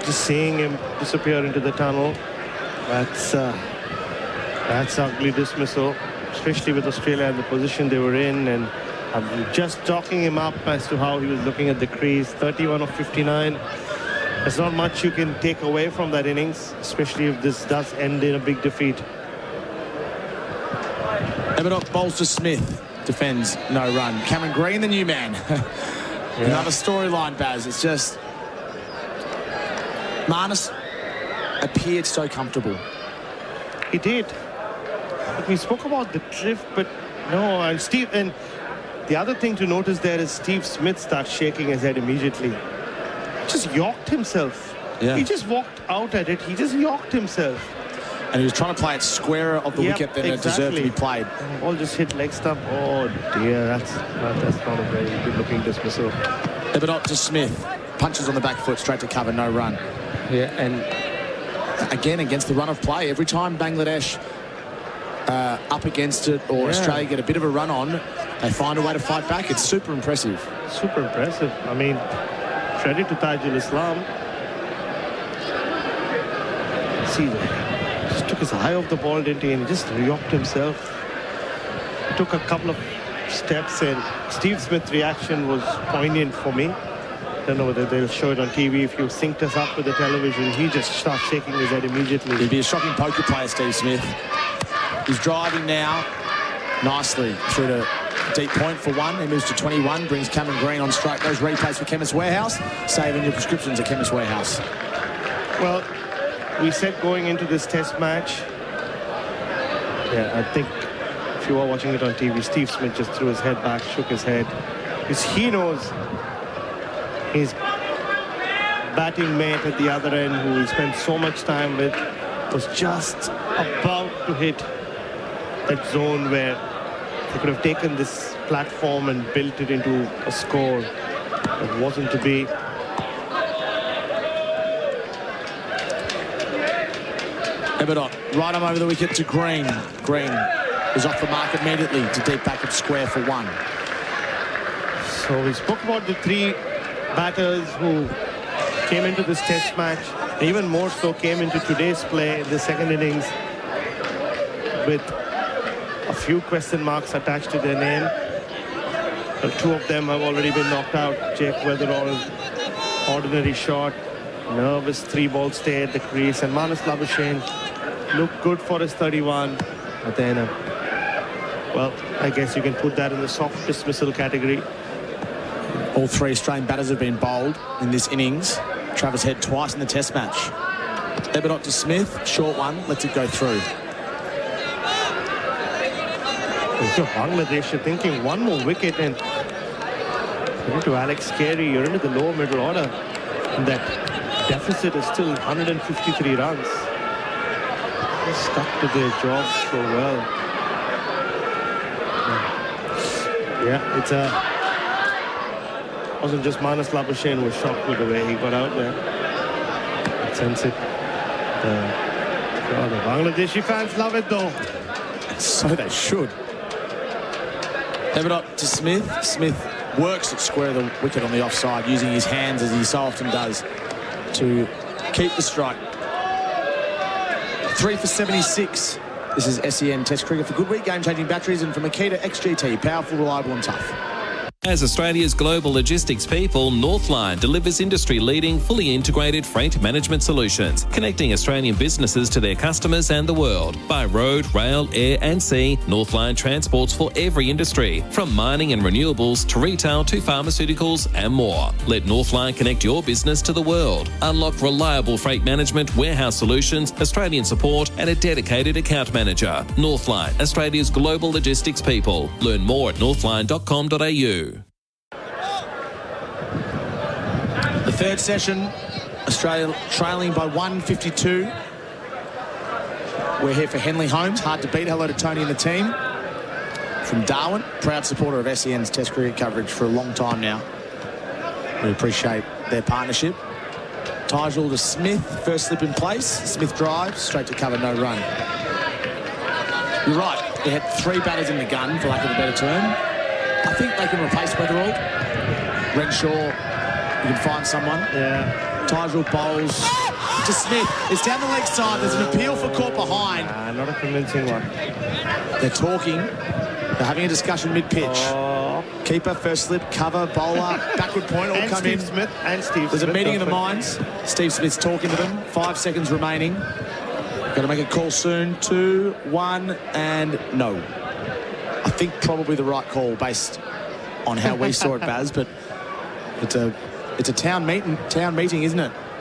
Just seeing him disappear into the tunnel, that's ugly dismissal, especially with Australia in the position they were in, and I'm just talking him up as to how he was looking at the crease. 31 of 59. There's not much you can take away from that innings, especially if this does end in a big defeat. Everett bowls to Smith, defends, no run. Cameron Green, the new man. Another storyline, Baz. It's just Marnus appeared so comfortable. He did. But we spoke about the drift, but no, and Steve, and the other thing to notice there is Steve Smith starts shaking his head immediately. Just yorked himself. Yeah. He just walked out at it. He just yorked himself. And he was trying to play it squarer of the wicket than it deserved to be played. And ball just hit leg stump. Oh dear, that's not a very good looking dismissal. Bharat to Smith. Punches on the back foot, straight to cover, no run. Yeah, and again against the run of play. Every time Bangladesh up against it or Australia get a bit of a run on, they find a way to fight back. It's super impressive. Super impressive. I mean, credit to Tajul Islam. See, just took his eye off the ball, didn't he? And he just yorked himself. Took a couple of steps, and Steve Smith's reaction was poignant for me. I don't know whether they'll show it on TV. If you synced us up with the television, he just starts shaking his head immediately. He'd be a shocking poker player, Steve Smith. He's driving now nicely through to deep point for one. He moves to 21, brings Cameron Green on straight. Those replays for Chemist Warehouse. Saving your prescriptions at Chemist Warehouse. Well, we said going into this test match, I think if you are watching it on TV, Steve Smith just threw his head back, shook his head, because he knows his batting mate at the other end, who he spent so much time with, was just about to hit that zone where they could have taken this platform and built it into a score. It wasn't to be. Bharat, right arm over the wicket to Green. Green is off the mark immediately to deep back and square for one. So we spoke about the three batters who came into this test match, even more so came into today's play in the second innings with a few question marks attached to their name. Well, two of them have already been knocked out. Jake Weatherall, ordinary shot, nervous 3-ball stay at the crease, and Marnus Labuschagne looked good for his 31, but then well, I guess you can put that in the soft dismissal category. All three Australian batters have been bowled in this innings. Travis Head twice in the test match. Bharat to Smith, short one, lets it go through. Bangladesh, you're thinking one more wicket and you're into Alex Carey, you're into the lower middle order, and that deficit is still 153 runs. They stuck to their job so well. Yeah, it's wasn't just Marnus Labuschagne was shocked with the way he got out there. I sense it. The Bangladeshi fans love it though. So they should. Bharat to Smith. Smith works at square of the wicket on the offside, using his hands as he so often does to keep the strike. 3 for 76. This is SEN Test Cricket for good week, game-changing batteries, and for Makita XGT, powerful, reliable and tough. As Australia's global logistics people, Northline delivers industry-leading, fully integrated freight management solutions, connecting Australian businesses to their customers and the world. By road, rail, air and sea, Northline transports for every industry, from mining and renewables to retail to pharmaceuticals and more. Let Northline connect your business to the world. Unlock reliable freight management, warehouse solutions, Australian support and a dedicated account manager. Northline, Australia's global logistics people. Learn more at northline.com.au. The third session, Australia trailing by 152. We're here for Henley Holmes, hard to beat. Hello to Tony and the team. From Darwin, proud supporter of SEN's Test cricket coverage for a long time now. We appreciate their partnership. Tajul to Smith, first slip in place. Smith drives, straight to cover, no run. You're right, we had three batters in the gun, for lack of a better term. I think they can replace Weatherall. Renshaw, you can find someone. Yeah. Tajul bowls to Smith. It's down the leg side. There's an appeal for caught behind. Not a convincing one. They're talking. They're having a discussion mid-pitch. Keeper, first slip, cover, bowler, backward point, all and come Steve in. Smith and Steve There's Smith. a meeting in the minds. Steve Smith's talking to them. 5 seconds remaining. Got to make a call soon. 2, 1, and no. I think probably the right call based on how we saw it, Baz, but it's a town meeting, isn't it?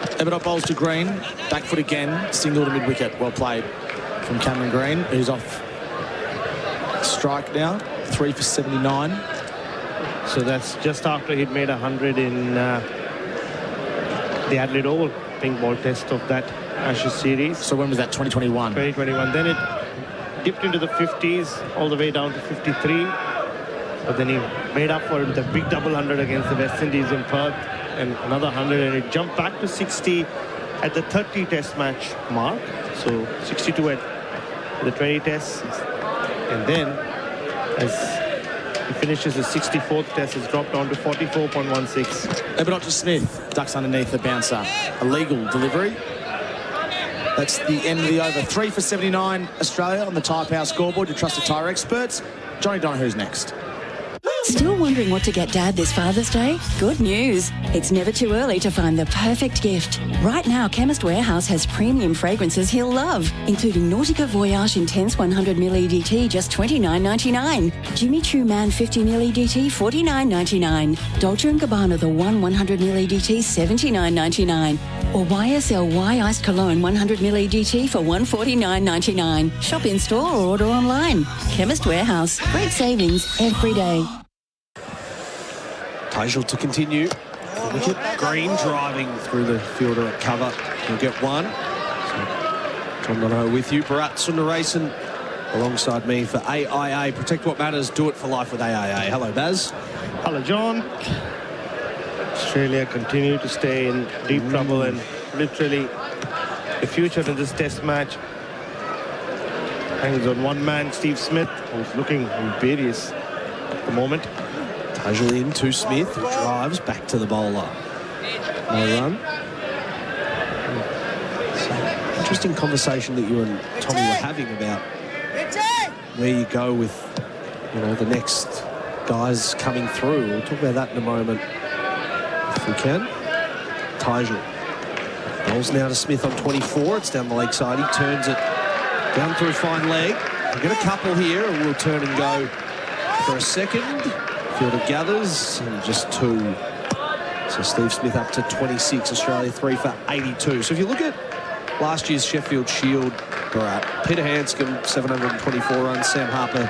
Bharat bowls to Green. Back foot again. Single to mid-wicket. Well played from Cameron Green, who's off strike now. 3 for 79. So that's just after he'd made 100 in the Adelaide Oval pink ball test of that Ashes series. So when was that? 2021? 2021. Then it dipped into the 50s, all the way down to 53. But then he made up for it with a big double 100 against the West Indies in Perth, and another 100, and it jumped back to 60 at the 30 test match mark. So 62 at the 20 tests. And then as he finishes the 64th test, it's dropped down to 44.16. Bharat to Smith. Ducks underneath the bouncer. A legal delivery. That's the end of the over. 3 for 79 Australia on the Tyre Power scoreboard. Your trusted tyre experts. Johnny Donehue's next. Still wondering what to get Dad this Father's Day? Good news. It's never too early to find the perfect gift. Right now, Chemist Warehouse has premium fragrances he'll love, including Nautica Voyage Intense 100ml EDT, just $29.99. Jimmy Choo Man 50ml EDT, $49.99. Dolce & Gabbana The One 100ml EDT, $79.99. Or YSL Iced Cologne 100ml EDT for $149.99. Shop in store or order online. Chemist Warehouse. Great savings every day. Tajul to continue. Wicket. Green driving through the fielder at cover. He'll get one. So, John Donehue with you. Bharat Sundaresan alongside me for AIA. Protect what matters. Do it for life with AIA. Hello, Baz. Hello, John. Australia continue to stay in deep trouble, and literally the future in this test match hangs on one man, Steve Smith, who's looking imperious at the moment. Tajul in to Smith, who drives back to the bowler. No run. So, interesting conversation that you and Tommy were having about where you go with, the next guys coming through. We'll talk about that in a moment if we can. Tajul bowls now to Smith on 24. It's down the leg side. He turns it down through fine leg. We've got a couple here, and we'll turn and go for a second. Fielder gathers, and just two. So Steve Smith up to 26. Australia 3 for 82. So if you look at last year's Sheffield Shield, Bharat, Peter Hanscom 724 runs, Sam Harper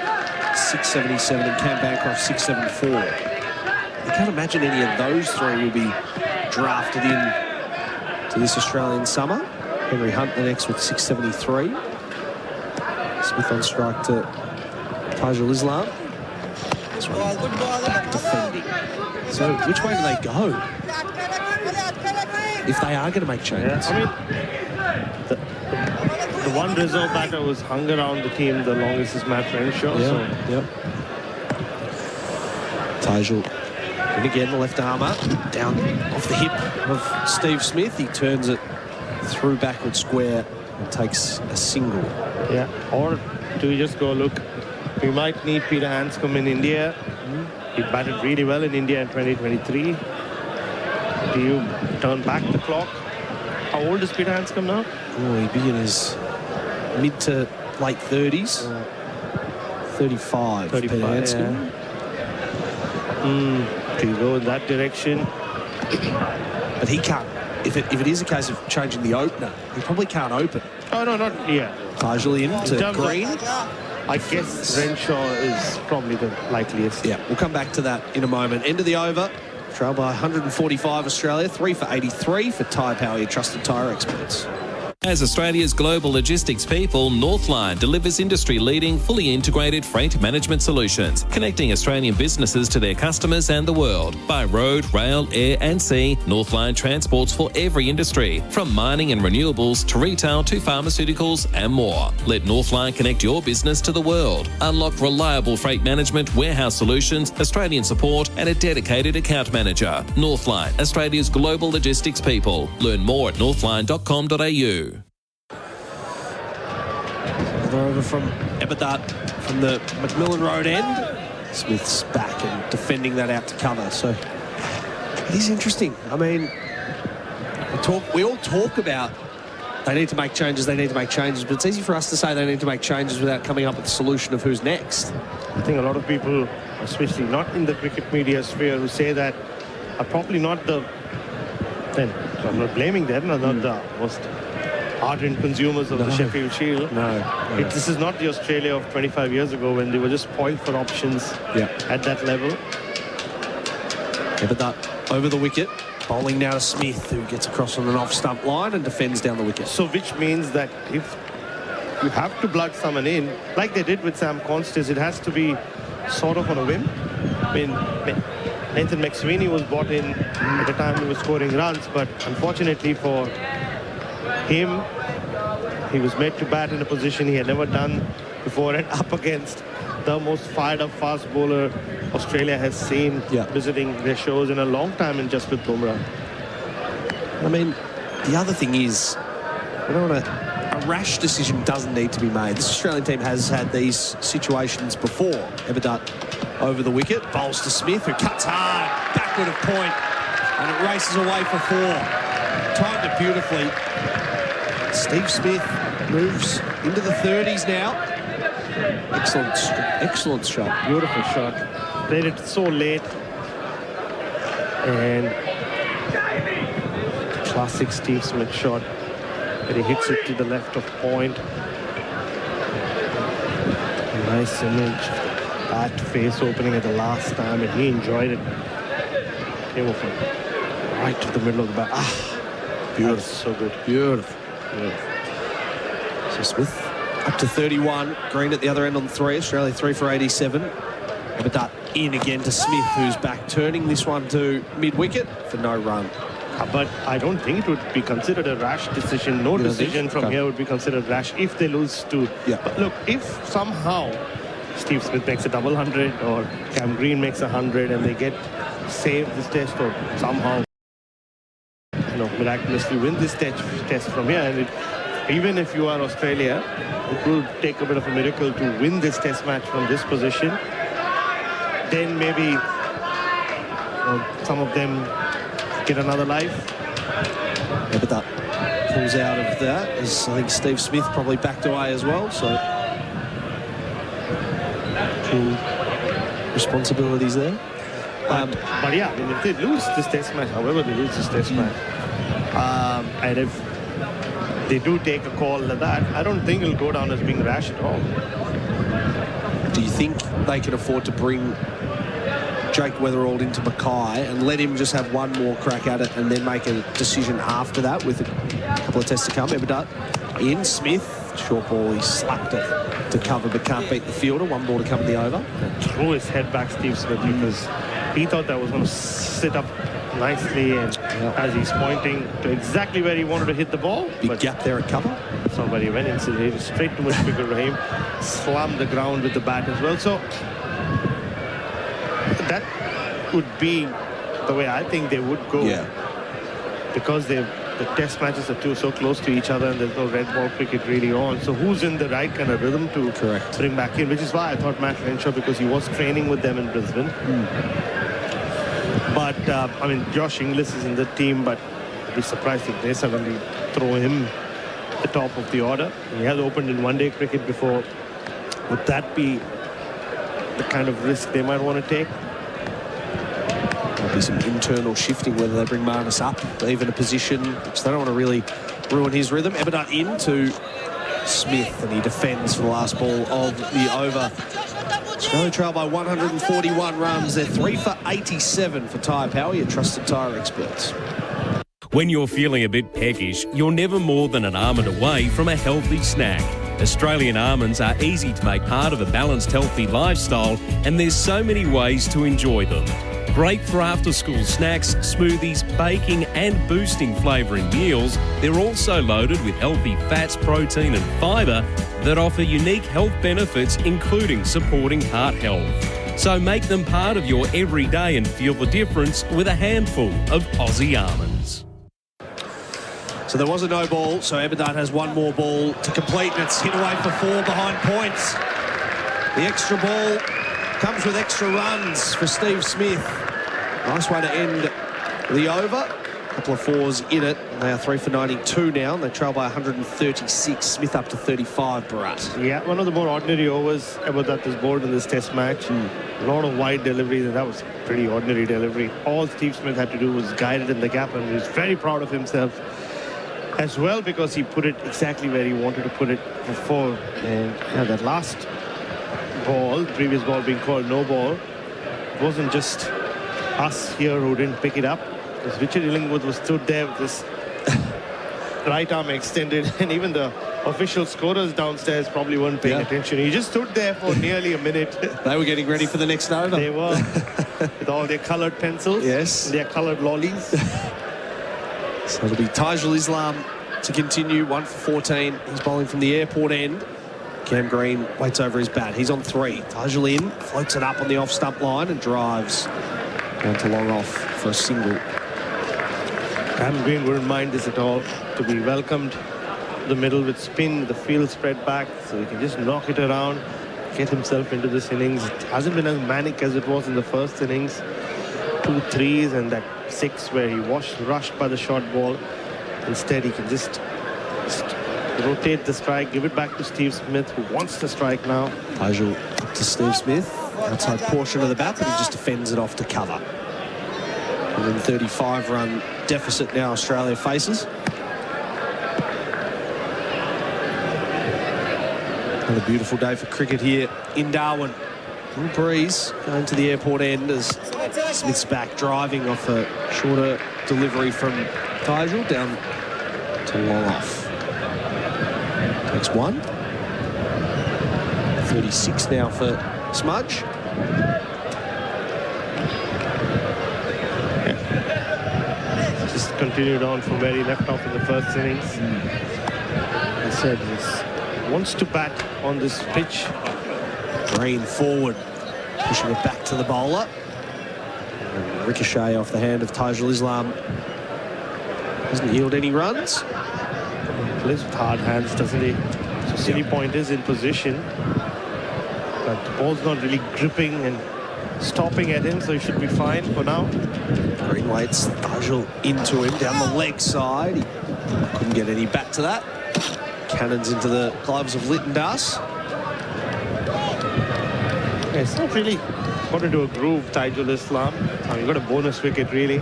677, and Cam Bancroft 674. You can't imagine any of those three will be drafted in to this Australian summer. Henry Hunt the next with 673. Smith on strike to Tajul Islam. Back defending. So which way do they go if they are going to make changes? Yeah, I mean, the one reserve batter who's hung around the team the longest is Matt Renshaw. Yeah. Tajul, and again the left armour down off the hip of Steve Smith. He turns it through backward square and takes a single. Yeah, or do we just go, look, we might need Peter Hanscom in India. He batted really well in India in 2023. Do you turn back the clock? How old is Peter Hanscom now? Oh, he'd be in his mid to late 30s. 35 Peter Hanscom. Do you go in that direction? But he can't. If it is a case of changing the opener, he probably can't open. Oh, no, not yet. Tajul in to Green. I guess Renshaw is probably the likeliest. Yeah, we'll come back to that in a moment. End of the over. Trail by 145 Australia, 3 for 83 for Tyre Power, your trusted tyre experts. As Australia's global logistics people, Northline delivers industry-leading, fully integrated freight management solutions, connecting Australian businesses to their customers and the world. By road, rail, air and sea, Northline transports for every industry, from mining and renewables to retail to pharmaceuticals and more. Let Northline connect your business to the world. Unlock reliable freight management, warehouse solutions, Australian support and a dedicated account manager. Northline, Australia's global logistics people. Learn more at northline.com.au. Over from Bharat from the Macmillan Road end. Smith's back and defending that out to cover. So it is interesting. I mean, we all talk about they need to make changes, but it's easy for us to say they need to make changes without coming up with a solution of who's next. I think a lot of people, especially not in the cricket media sphere, who say that are probably not the I'm not blaming them. I'm not the most ardent consumers of the Sheffield Shield. This is not the Australia of 25 years ago when they were just poised for options at that level. But that over the wicket, bowling now to Smith, who gets across on an off-stump line and defends down the wicket. So which means that if you have to blood someone in, like they did with Sam Constance, it has to be sort of on a whim. I mean, Nathan McSweeney was brought in at the time he was scoring runs, but unfortunately for him, he was made to bat in a position he had never done before and up against the most fired-up fast bowler Australia has seen visiting their shows in a long time in Jasprit Bumrah. I mean, the other thing is, we don't want to... A rash decision doesn't need to be made. This Australian team has had these situations before. Eberdutt over the wicket, bowls to Smith, who cuts hard, backward of point, and it races away for 4. Timed it beautifully. Steve Smith moves into the 30s now. Excellent shot. Beautiful shot. Played it so late. And classic Steve Smith shot. But he hits it to the left of point. Nice image. Bat face opening at the last time, and he enjoyed it. Came over right to the middle of the bat. Beautiful. So good. Beautiful. So Smith up to 31. Green at the other end on 3. Australia 3 for 87. Eberdutt in again to Smith, who's back, turning this one to mid-wicket for no run. But I don't think it would be considered a rash decision. No decision from here would be considered rash if they lose to. But look, if somehow Steve Smith makes a double 100 or Cam Green makes 100 and they get saved this test, or somehow miraculously win this test from here, and even if you are Australia, it will take a bit of a miracle to win this test match from this position. Then maybe some of them get another life. Eberdutt pulls out of that, as I think Steve Smith probably backed away as well. So two responsibilities there. But yeah, I mean, if they lose this test match, however they lose this test match, and if they do take a call like that, I don't think it'll go down as being rash at all. Do you think they can afford to bring Jake Weatherald into Mackay and let him just have one more crack at it and then make a decision after that with a couple of tests to come? Eberdutt in, Smith, short ball, he slapped it to cover but can't beat the fielder. 1 ball to come in the over. Threw his head back, Steve Smith, because he thought that was going to sit up nicely, and as he's pointing to exactly where he wanted to hit the ball. Big gap there at cover. Somebody went in, straight to Mushfiqur Rahim, slammed the ground with the bat as well. So that would be the way I think they would go. Because the test matches are so close to each other and there's no red ball cricket really on. So who's in the right kind of rhythm to bring back in, which is why I thought Matt Renshaw, because he was training with them in Brisbane. But, I mean, Josh Inglis is in the team, but I'd be surprised if they suddenly throw him at the top of the order. He has opened in one-day cricket before. Would that be the kind of risk they might want to take? Might be some internal shifting, whether they bring Marnus up, even a position which they don't want to really ruin his rhythm. Eberdutt into Smith, and he defends for the last ball of the over. Australia trail by 141 runs. They're 3 for 87 for tyre power, your trusted tyre experts. When you're feeling a bit peckish, you're never more than an almond away from a healthy snack. Australian almonds are easy to make part of a balanced, healthy lifestyle, and there's so many ways to enjoy them. Great for after-school snacks, smoothies, baking and boosting flavouring meals. They're also loaded with healthy fats, protein and fibre that offer unique health benefits, including supporting heart health. So make them part of your everyday and feel the difference with a handful of Aussie almonds. So there was a no ball, so Eberdutt has one more ball to complete, and it's hit away for 4 behind points. The extra ball comes with extra runs for Steve Smith. Nice way to end the over. couple of fours in it. They are 3 for 92 now, and they trail by 136. Smith up to 35, Bharat. Yeah, one of the more ordinary overs ever that was bowled in this test match. A lot of wide deliveries, and that was pretty ordinary delivery. All Steve Smith had to do was guide it in the gap, and he was very proud of himself as well, because he put it exactly where he wanted to put it before. And that last ball, the previous ball being called no ball, it wasn't just us here who didn't pick it up, because Richard Illingworth was stood there with his right arm extended, and even the official scorers downstairs probably weren't paying attention. He just stood there for nearly a minute. They were getting ready for the next over. They were, with all their coloured pencils, and their coloured lollies. So it'll be Tajul Islam to continue, 1 for 14. He's bowling from the airport end. Cam Green waits over his bat. He's on 3. Tajul in, floats it up on the off-stump line and drives down to long off for a single. Cam Green wouldn't mind this at all, to be welcomed the middle with spin, the field spread back, so he can just knock it around, get himself into this innings. It hasn't been as manic as it was in the first innings. 2 threes and that 6 where he was rushed by the short ball. Instead, he can just rotate the strike, give it back to Steve Smith, who wants the strike now. Tajul up to Steve Smith, outside portion of the bat, but he just defends it off to cover. 135-run deficit now Australia faces. Another beautiful day for cricket here in Darwin. A little breeze going to the airport end as Smith's back, driving off a shorter delivery from Tajul down to long off. Takes 1. 36 now for Smudge. Just continued on from where he left off in the first innings. I said he wants to bat on this pitch. Green forward, pushing it back to the bowler. And ricochet off the hand of Tajul Islam. Doesn't yield any runs. Plays with hard hands, doesn't he? So City Point is in position, but the ball's not really gripping and stopping at him, so he should be fine for now. Green waits Tajul into him down the leg side. He couldn't get any back to that. Cannons into the gloves of Litton Das. It's not really got into a groove, Tajul Islam. He got a bonus wicket, really.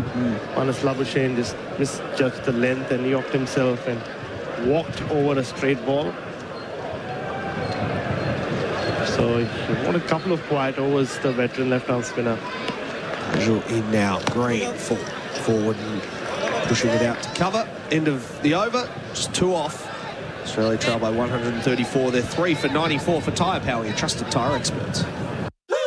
Manas Labuschagne just misjudged the length and yoked himself and walked over a straight ball. So he won a couple of quiet overs, the veteran left-arm spinner. Tajul in now. Green forward and pushing it out to cover. End of the over, just 2 off. Australia trail by 134. They're 3 for 94 for Tyre Power, your trusted tyre experts.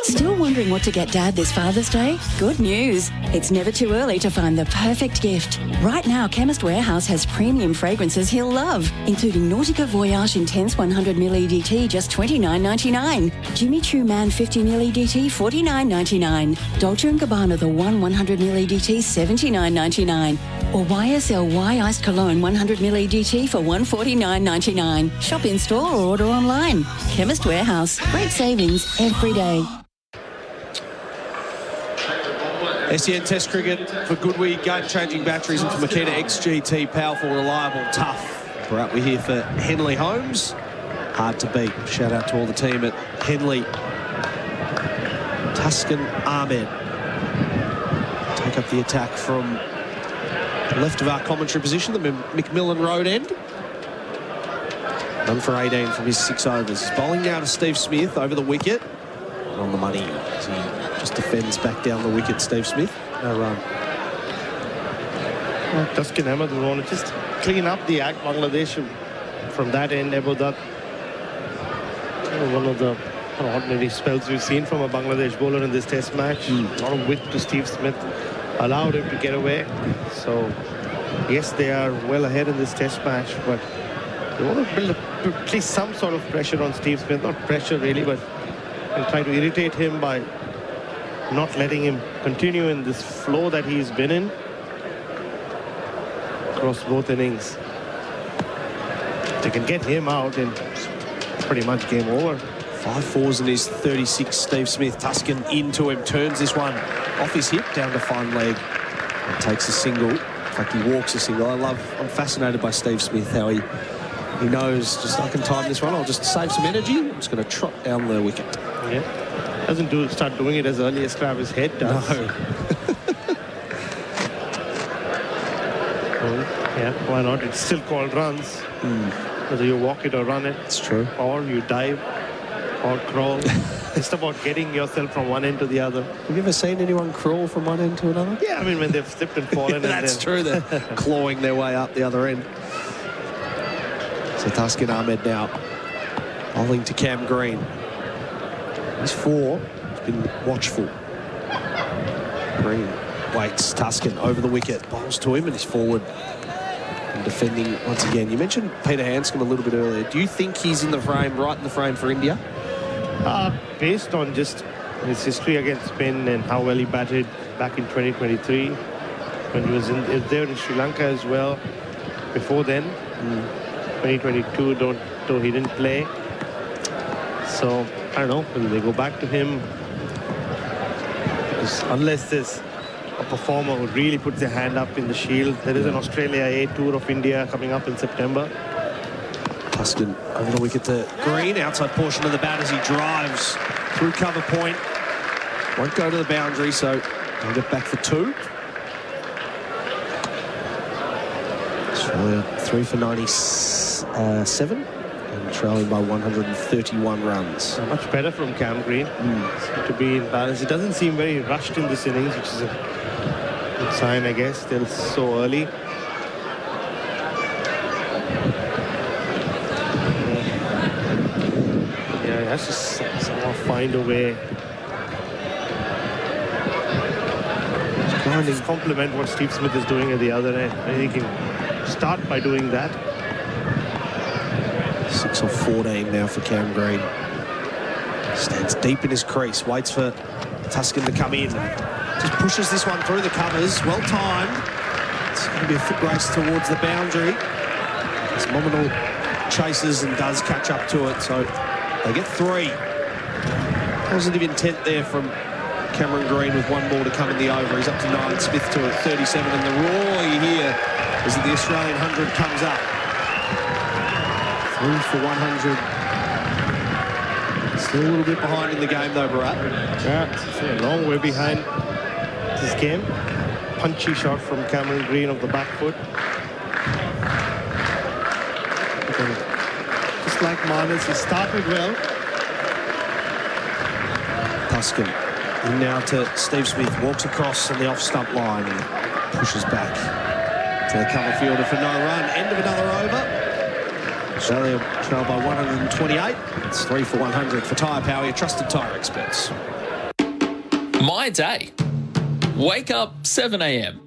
Still wondering what to get Dad this Father's Day? Good news. It's never too early to find the perfect gift. Right now, Chemist Warehouse has premium fragrances he'll love, including Nautica Voyage Intense 100ml EDT, just $29.99. Jimmy Choo Man 50ml EDT, $49.99. Dolce & Gabbana The One 100ml EDT, $79.99. Or YSL Iced Cologne 100ml EDT for $149.99. Shop in store or order online. Chemist Warehouse. Great savings every day. SEN Test Cricket for Goodwee, game-changing batteries, and for Makita XGT, powerful, reliable, tough. We're here for Henley Homes. Hard to beat. Shout out to all the team at Henley. Tuscan Ahmed take up the attack from the left of our commentary position, the McMillan Road end. 1 for 18 from his 6 overs. He's bowling now to Steve Smith over the wicket. On the money as he just defends back down the wicket. Steve Smith, no run. Well, Tuscan Ahmed will want to just clean up the act. Bangladesh from that end, about that. One of the ordinary spells we've seen from a Bangladesh bowler in this test match. A lot of width to Steve Smith, allowed him to get away. So yes, they are well ahead in this test match, but they want to build at least some sort of pressure on Steve Smith. Not pressure really, but and try to irritate him by not letting him continue in this flow that he's been in across both innings. If they can get him out, and it's pretty much game over. 5 fours in his 36. Steve Smith, Tuscan into him, turns this one off his hip down to fine leg and takes a single. In fact, he walks a single. I'm fascinated by Steve Smith, how he knows, just I can time this one. I'll just save some energy. I'm just going to trot down the wicket. Yeah. Doesn't start doing it as early as Travis Head does. No. Yeah, why not? It's still called runs. Whether you walk it or run it. It's true. Or you dive or crawl. It's about getting yourself from one end to the other. Have you ever seen anyone crawl from one end to another? Yeah, I mean, when they've slipped and fallen. That's true. They're clawing their way up the other end. So Tuscan Ahmed now bowling to Cam Green. He's 4. He's been watchful. Green waits. Tuscan over the wicket. Bowls to him and he's forward. And defending once again. You mentioned Peter Hanscom a little bit earlier. Do you think he's in the frame, right in the frame for India? Based on just his history against spin and how well he batted back in 2023, when he was there in Sri Lanka as well. Before then, 2022, though he didn't play. So I don't know. Will they go back to him? Because unless there's a performer who really puts their hand up in the Shield, there is an Australia A tour of India coming up in September. Tuscan over the wicket to Green, outside portion of the bat as he drives through cover point. Won't go to the boundary, so he'll get back for 2. Australia 3 for 97 and trailing by 131 runs. Much better from Cam Green. To be in balance. It doesn't seem very rushed in this innings, which is a good sign, I guess. Still so early. Has to somehow find a way. Just complement what Steve Smith is doing at the other end. I think he can start by doing that. 6 of 14 now for Cam Green. Stands deep in his crease, waits for Tuscan to come in. Just pushes this one through the covers, well timed. It's going to be a foot race towards the boundary. As Mominal chases and does catch up to it, so they get 3. Positive intent there from Cameron Green with 1 more to come in the over. He's up to 9, Smith to 37, and the roar you hear as the Australian 100 comes up. 3 for 100. Still a little bit behind in the game though, Bharat. Yeah, a long way behind this game. Punchy shot from Cameron Green off the back foot. Just like Marnus, he started well. Tuscan in now to Steve Smith, walks across on the off-stump line and pushes back to the cover fielder for no run. End of another over. Australia trail by 128. It's 3 for 100 for Tyre Power, your trusted tyre experts. My day. Wake up 7 a.m.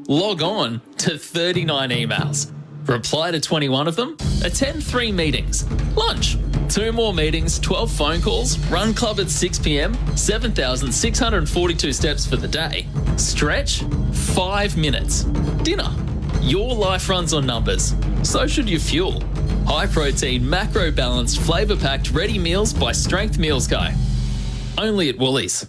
Log on to 39 emails. Reply to 21 of them. Attend 3 meetings. Lunch. 2 more meetings, 12 phone calls, run club at 6 p.m, 7,642 steps for the day. Stretch, 5 minutes. Dinner. Your life runs on numbers. So should your fuel. High protein, macro balanced, flavour packed ready meals by Strength Meals Guy. Only at Woolies.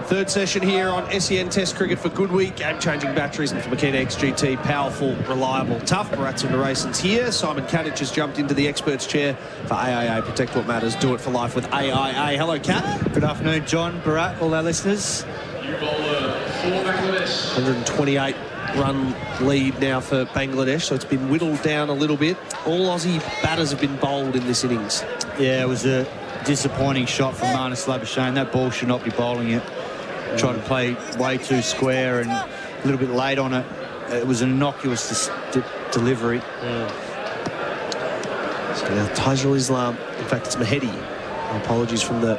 Third session here on SEN Test Cricket for Goodweek. Game-changing batteries and for Makita XGT. Powerful, reliable, tough. Bharat Sundaresan's here. Simon Katich has jumped into the expert's chair for AIA. Protect what matters. Do it for life with AIA. Hello, Kat. Good afternoon, John, Bharat, all our listeners. 128 run lead now for Bangladesh, so it's been whittled down a little bit. All Aussie batters have been bowled in this innings. Yeah, it was a disappointing shot from Marnus Labuschagne. That ball should not be bowling it. Tried to play way too square and a little bit late on it. It was an innocuous delivery. So now Tajul Islam, in fact it's Mahedi. Apologies from the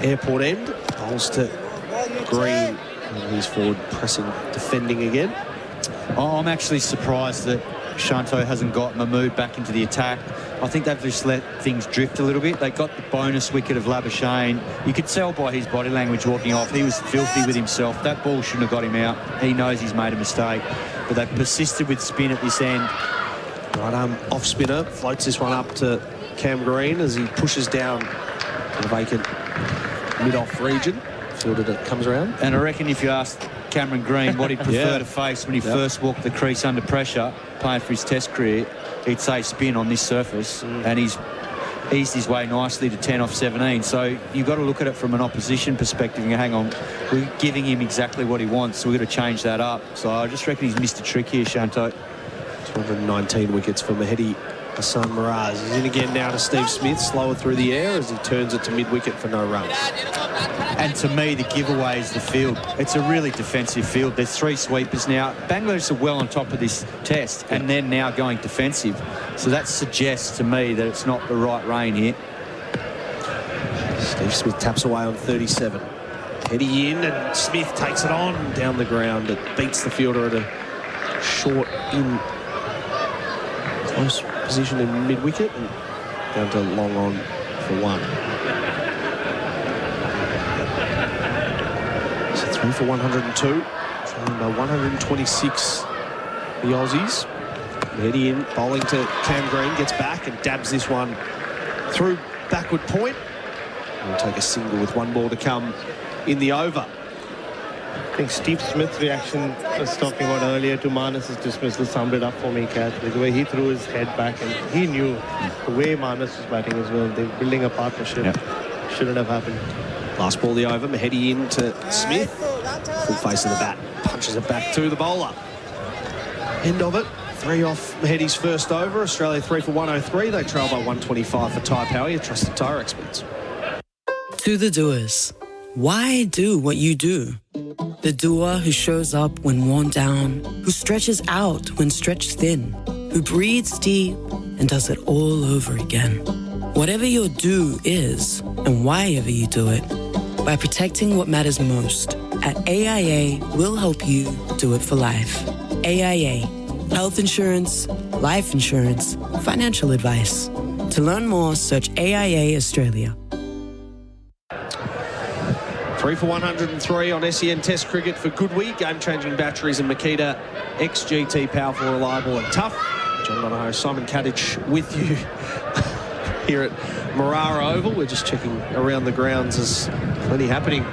airport end. Bowls to Green. And he's forward pressing, defending again. I'm actually surprised that Shanto hasn't got Mahmood back into the attack. I think they've just let things drift a little bit. They got the bonus wicket of Labuschagne. You could tell by his body language walking off. He was filthy with himself. That ball shouldn't have got him out. He knows he's made a mistake. But they persisted with spin at this end. Right arm off spinner. Floats this one up to Cam Green as he pushes down the vacant mid-off region. Fielder that comes around. And I reckon if you asked Cameron Green what he'd prefer to face when he first walked the crease under pressure, playing for his Test career, he'd say spin on this surface, and he's eased his way nicely to 10 off 17. So you've got to look at it from an opposition perspective and go, hang on, we're giving him exactly what he wants, so we've got to change that up. So I just reckon he's missed a trick here, Shanto. 219 wickets for Mahedi Hassan Miraz. He's in again now to Steve Smith, slower through the air as he turns it to mid-wicket for no runs. And to me, the giveaway is the field. It's a really defensive field. There's 3 sweepers now. Bangladesh are well on top of this test, and they're now going defensive. So that suggests to me that it's not the right rain here. Steve Smith taps away on 37. Heady in, and Smith takes it on down the ground. It beats the fielder at a short in close position in mid-wicket and down to long on for 1. So 3 for 102. Trailing by 126 the Aussies. Heady in, bowling to Cam Green, gets back and dabs this one through backward point. We'll take a single with 1 ball to come in the over. I think Steve Smith's reaction I was talking about earlier to Manas's dismissal summed it up for me, Kat. The way he threw his head back, and he knew the way Manas was batting as well. They were building a partnership. Shouldn't have happened. Last ball the over, Mahedi in to Smith. Full face of the bat, punches it back to the bowler. End of it. 3 off Mahedi's first over. Australia 3 for 103. They trail by 125 for tyre power, your trusted tyre experts. To the doers, why do what you do? The doer who shows up when worn down, who stretches out when stretched thin, who breathes deep and does it all over again. Whatever your do is, and why ever you do it, by protecting what matters most, at AIA, we'll help you do it for life. AIA. Health insurance, life insurance, financial advice. To learn more, search AIA Australia. 3 for 103 on SEN Test cricket for Goodwee. Game-changing batteries and Makita XGT, powerful, reliable and tough. John Donehue, Simon Katich with you here at Marara Oval. We're just checking around the grounds. There's plenty happening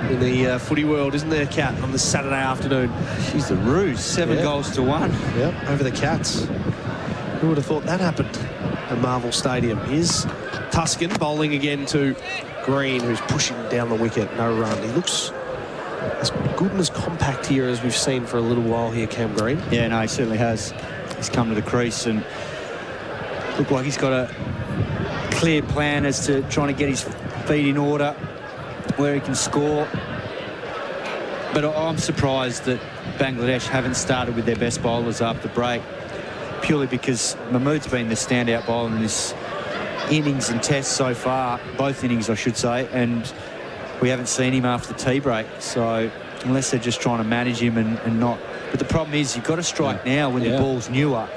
in the footy world, isn't there, Kat, on this Saturday afternoon? She's the ruse. 7 goals to 1. Yep, over the Cats. Who would have thought that happened at Marvel Stadium? Here's Tuscan bowling again to Green, who's pushing down the wicket. No run. He looks as good and as compact here as we've seen for a little while here, Cam Green. Yeah, no, he certainly has. He's come to the crease and looked like he's got a clear plan as to trying to get his feet in order where he can score. But I'm surprised that Bangladesh haven't started with their best bowlers after break, purely because Mahmood's been the standout bowler in this innings and tests so far, both innings I should say, and we haven't seen him after the tea break. So unless they're just trying to manage him and not. But the problem is you've got to strike now when the ball's newer,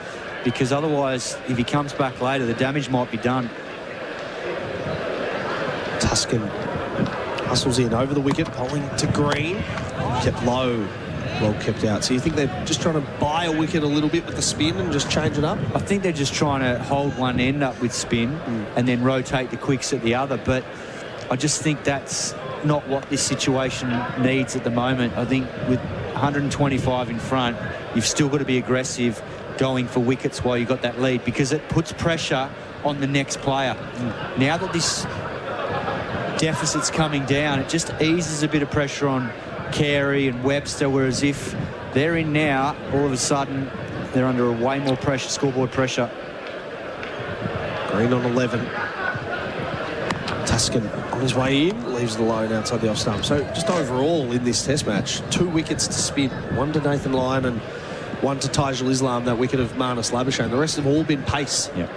because otherwise if he comes back later the damage might be done. Tuscan hustles in over the wicket, bowling to Green, kept low, well kept out. So you think they're just trying to buy a wicket a little bit with the spin and just change it up? I think they're just trying to hold one end up with spin and then rotate the quicks at the other, but I just think that's not what this situation needs at the moment. I think with 125 in front, you've still got to be aggressive going for wickets while you've got that lead, because it puts pressure on the next player. Now that this deficit's coming down, it just eases a bit of pressure on Carey and Webster, whereas if they're in now, all of a sudden they're under way more pressure, scoreboard pressure. Green on 11. Tuscan on his way in, leaves the line outside the off stump. So just overall in this test match, 2 wickets to spin, 1 to Nathan Lyon and 1 to Taijul Islam, that wicket of Marnus Labuschagne. The rest have all been pace. Yep.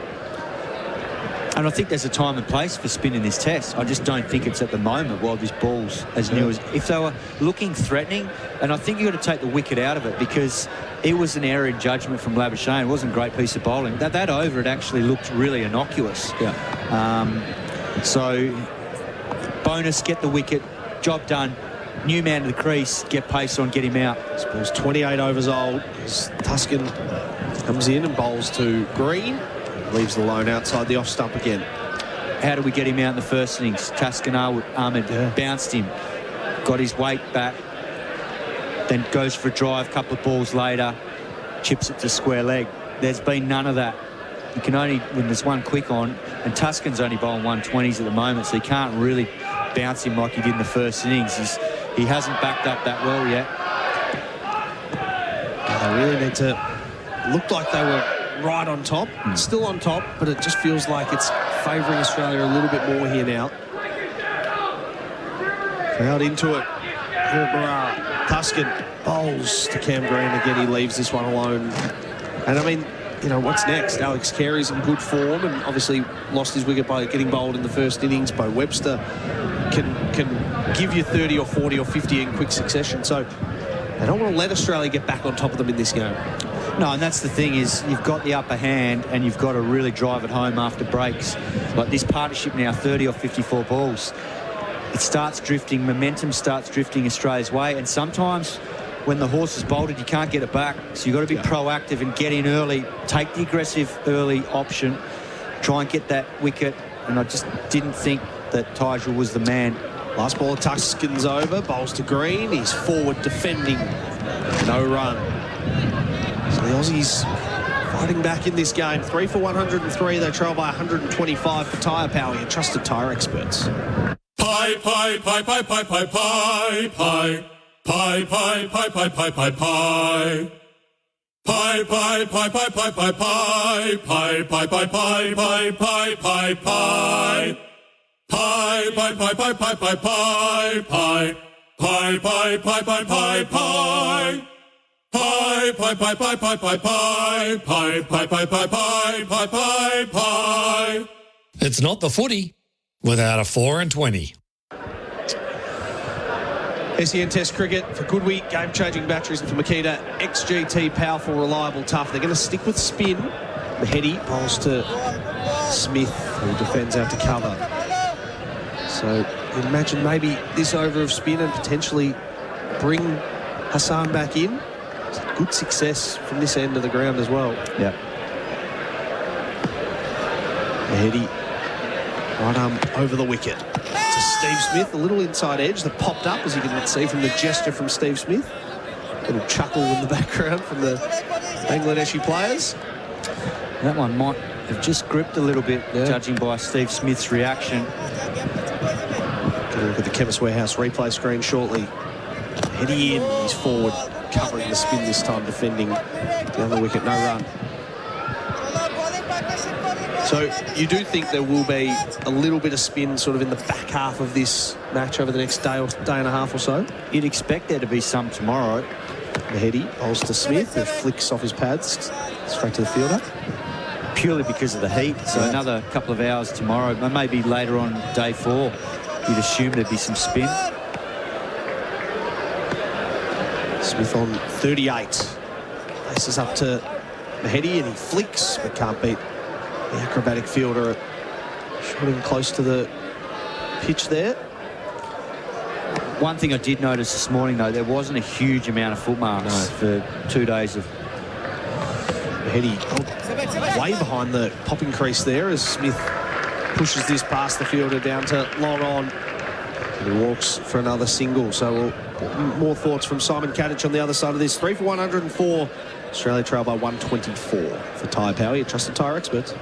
And I think there's a time and place for spin in this test. I just don't think it's at the moment while this ball's as new as... If they were looking threatening, and I think you've got to take the wicket out of it, because it was an error in judgment from Labuschagne. It wasn't a great piece of bowling. That over, it actually looked really innocuous. So, bonus, get the wicket, job done. New man to the crease, get pace on, get him out. This ball's 28 overs old as Tuscan comes in and bowls to Green. Leaves the lone outside the off stump again. How do we get him out in the first innings? Tuscan Ahmed bounced him, got his weight back, then goes for a drive, couple of balls later, chips it to square leg. There's been none of that. You can only, when there's one quick on, and Tuscan's only bowling 120s at the moment, so you can't really bounce him like he did in the first innings. He hasn't backed up that well yet. They really need to look like they were right on top, still on top, but it just feels like it's favouring Australia a little bit more here now. Crowd into it. Here at Bharat. Tuscan bowls to Cam Green. Again, he leaves this one alone. And I mean, you know, what's next? Alex Carey's in good form and obviously lost his wicket by getting bowled in the first innings. Bo Webster can give you 30 or 40 or 50 in quick succession. So they don't want to let Australia get back on top of them in this game. No, and that's the thing is you've got the upper hand and you've got to really drive it home after breaks. Like this partnership now, 30 or 54 balls. It starts drifting, momentum starts drifting Australia's way, and sometimes when the horse is bolted, you can't get it back. So you've got to be proactive and get in early, take the aggressive early option, try and get that wicket. And I just didn't think that Tygel was the man. Last ball of Tuscan's over, bowls to Green. He's forward defending, no run. So the Aussies fighting back in this game. 3 for 103. They trail by 125 for tyre power, your trusted tyre experts. Pie, pie, pie, pie, pie, pie, pie, pie. Pie, pie, pie, pie, pie, pie, pie. Pie, pie, pie, pie, pie, pie, pie. Pie, pie, pie, pie, pie, pie, pie, pie. Pie, pie, pie, pie, pie, pie, pie, pie. Pie, pie, pie, pie, pie, pie. Pie, pie, pie, pie, pie, pie, pie. Pie, pie, pie, pie, pie, pie, pie, pie. It's not the footy without a 4 and 20. SEN Test cricket for good week, game-changing batteries, and for Makita, XGT, powerful, reliable, tough. They're going to stick with spin. Mahedi bowls to Smith, who defends out to cover. So imagine maybe this over of spin and potentially bring Hassan back in. Good success from this end of the ground as well. Yeah. Mahedi, right arm over the wicket. To Steve Smith, a little inside edge that popped up, as you can see from the gesture from Steve Smith. A little chuckle in the background from the Bangladeshi players. That one might have just gripped a little bit, judging by Steve Smith's reaction. Going to look at the Chemist Warehouse replay screen shortly. Heading in, he's forward, covering the spin this time, defending down the wicket, no run. So you do think there will be a little bit of spin sort of in the back half of this match over the next day and a half or so? You'd expect there to be some tomorrow. Mahedi bowls to Smith, who flicks off his pads straight to the fielder. Purely because of the heat, so another couple of hours tomorrow, maybe later on day 4, you'd assume there'd be some spin. Smith on 38. Places up to Mahedi and he flicks, but can't beat the acrobatic fielder. Shot him close to the pitch there. One thing I did notice this morning, though, there wasn't a huge amount of footmarks for 2 days of... Mahedi way behind the popping crease there as Smith pushes this past the fielder down to long on. And he walks for another single. So more thoughts from Simon Katich on the other side of this. 3 for 104. Australia trail by 124 for tyre power, your trusted tyre experts.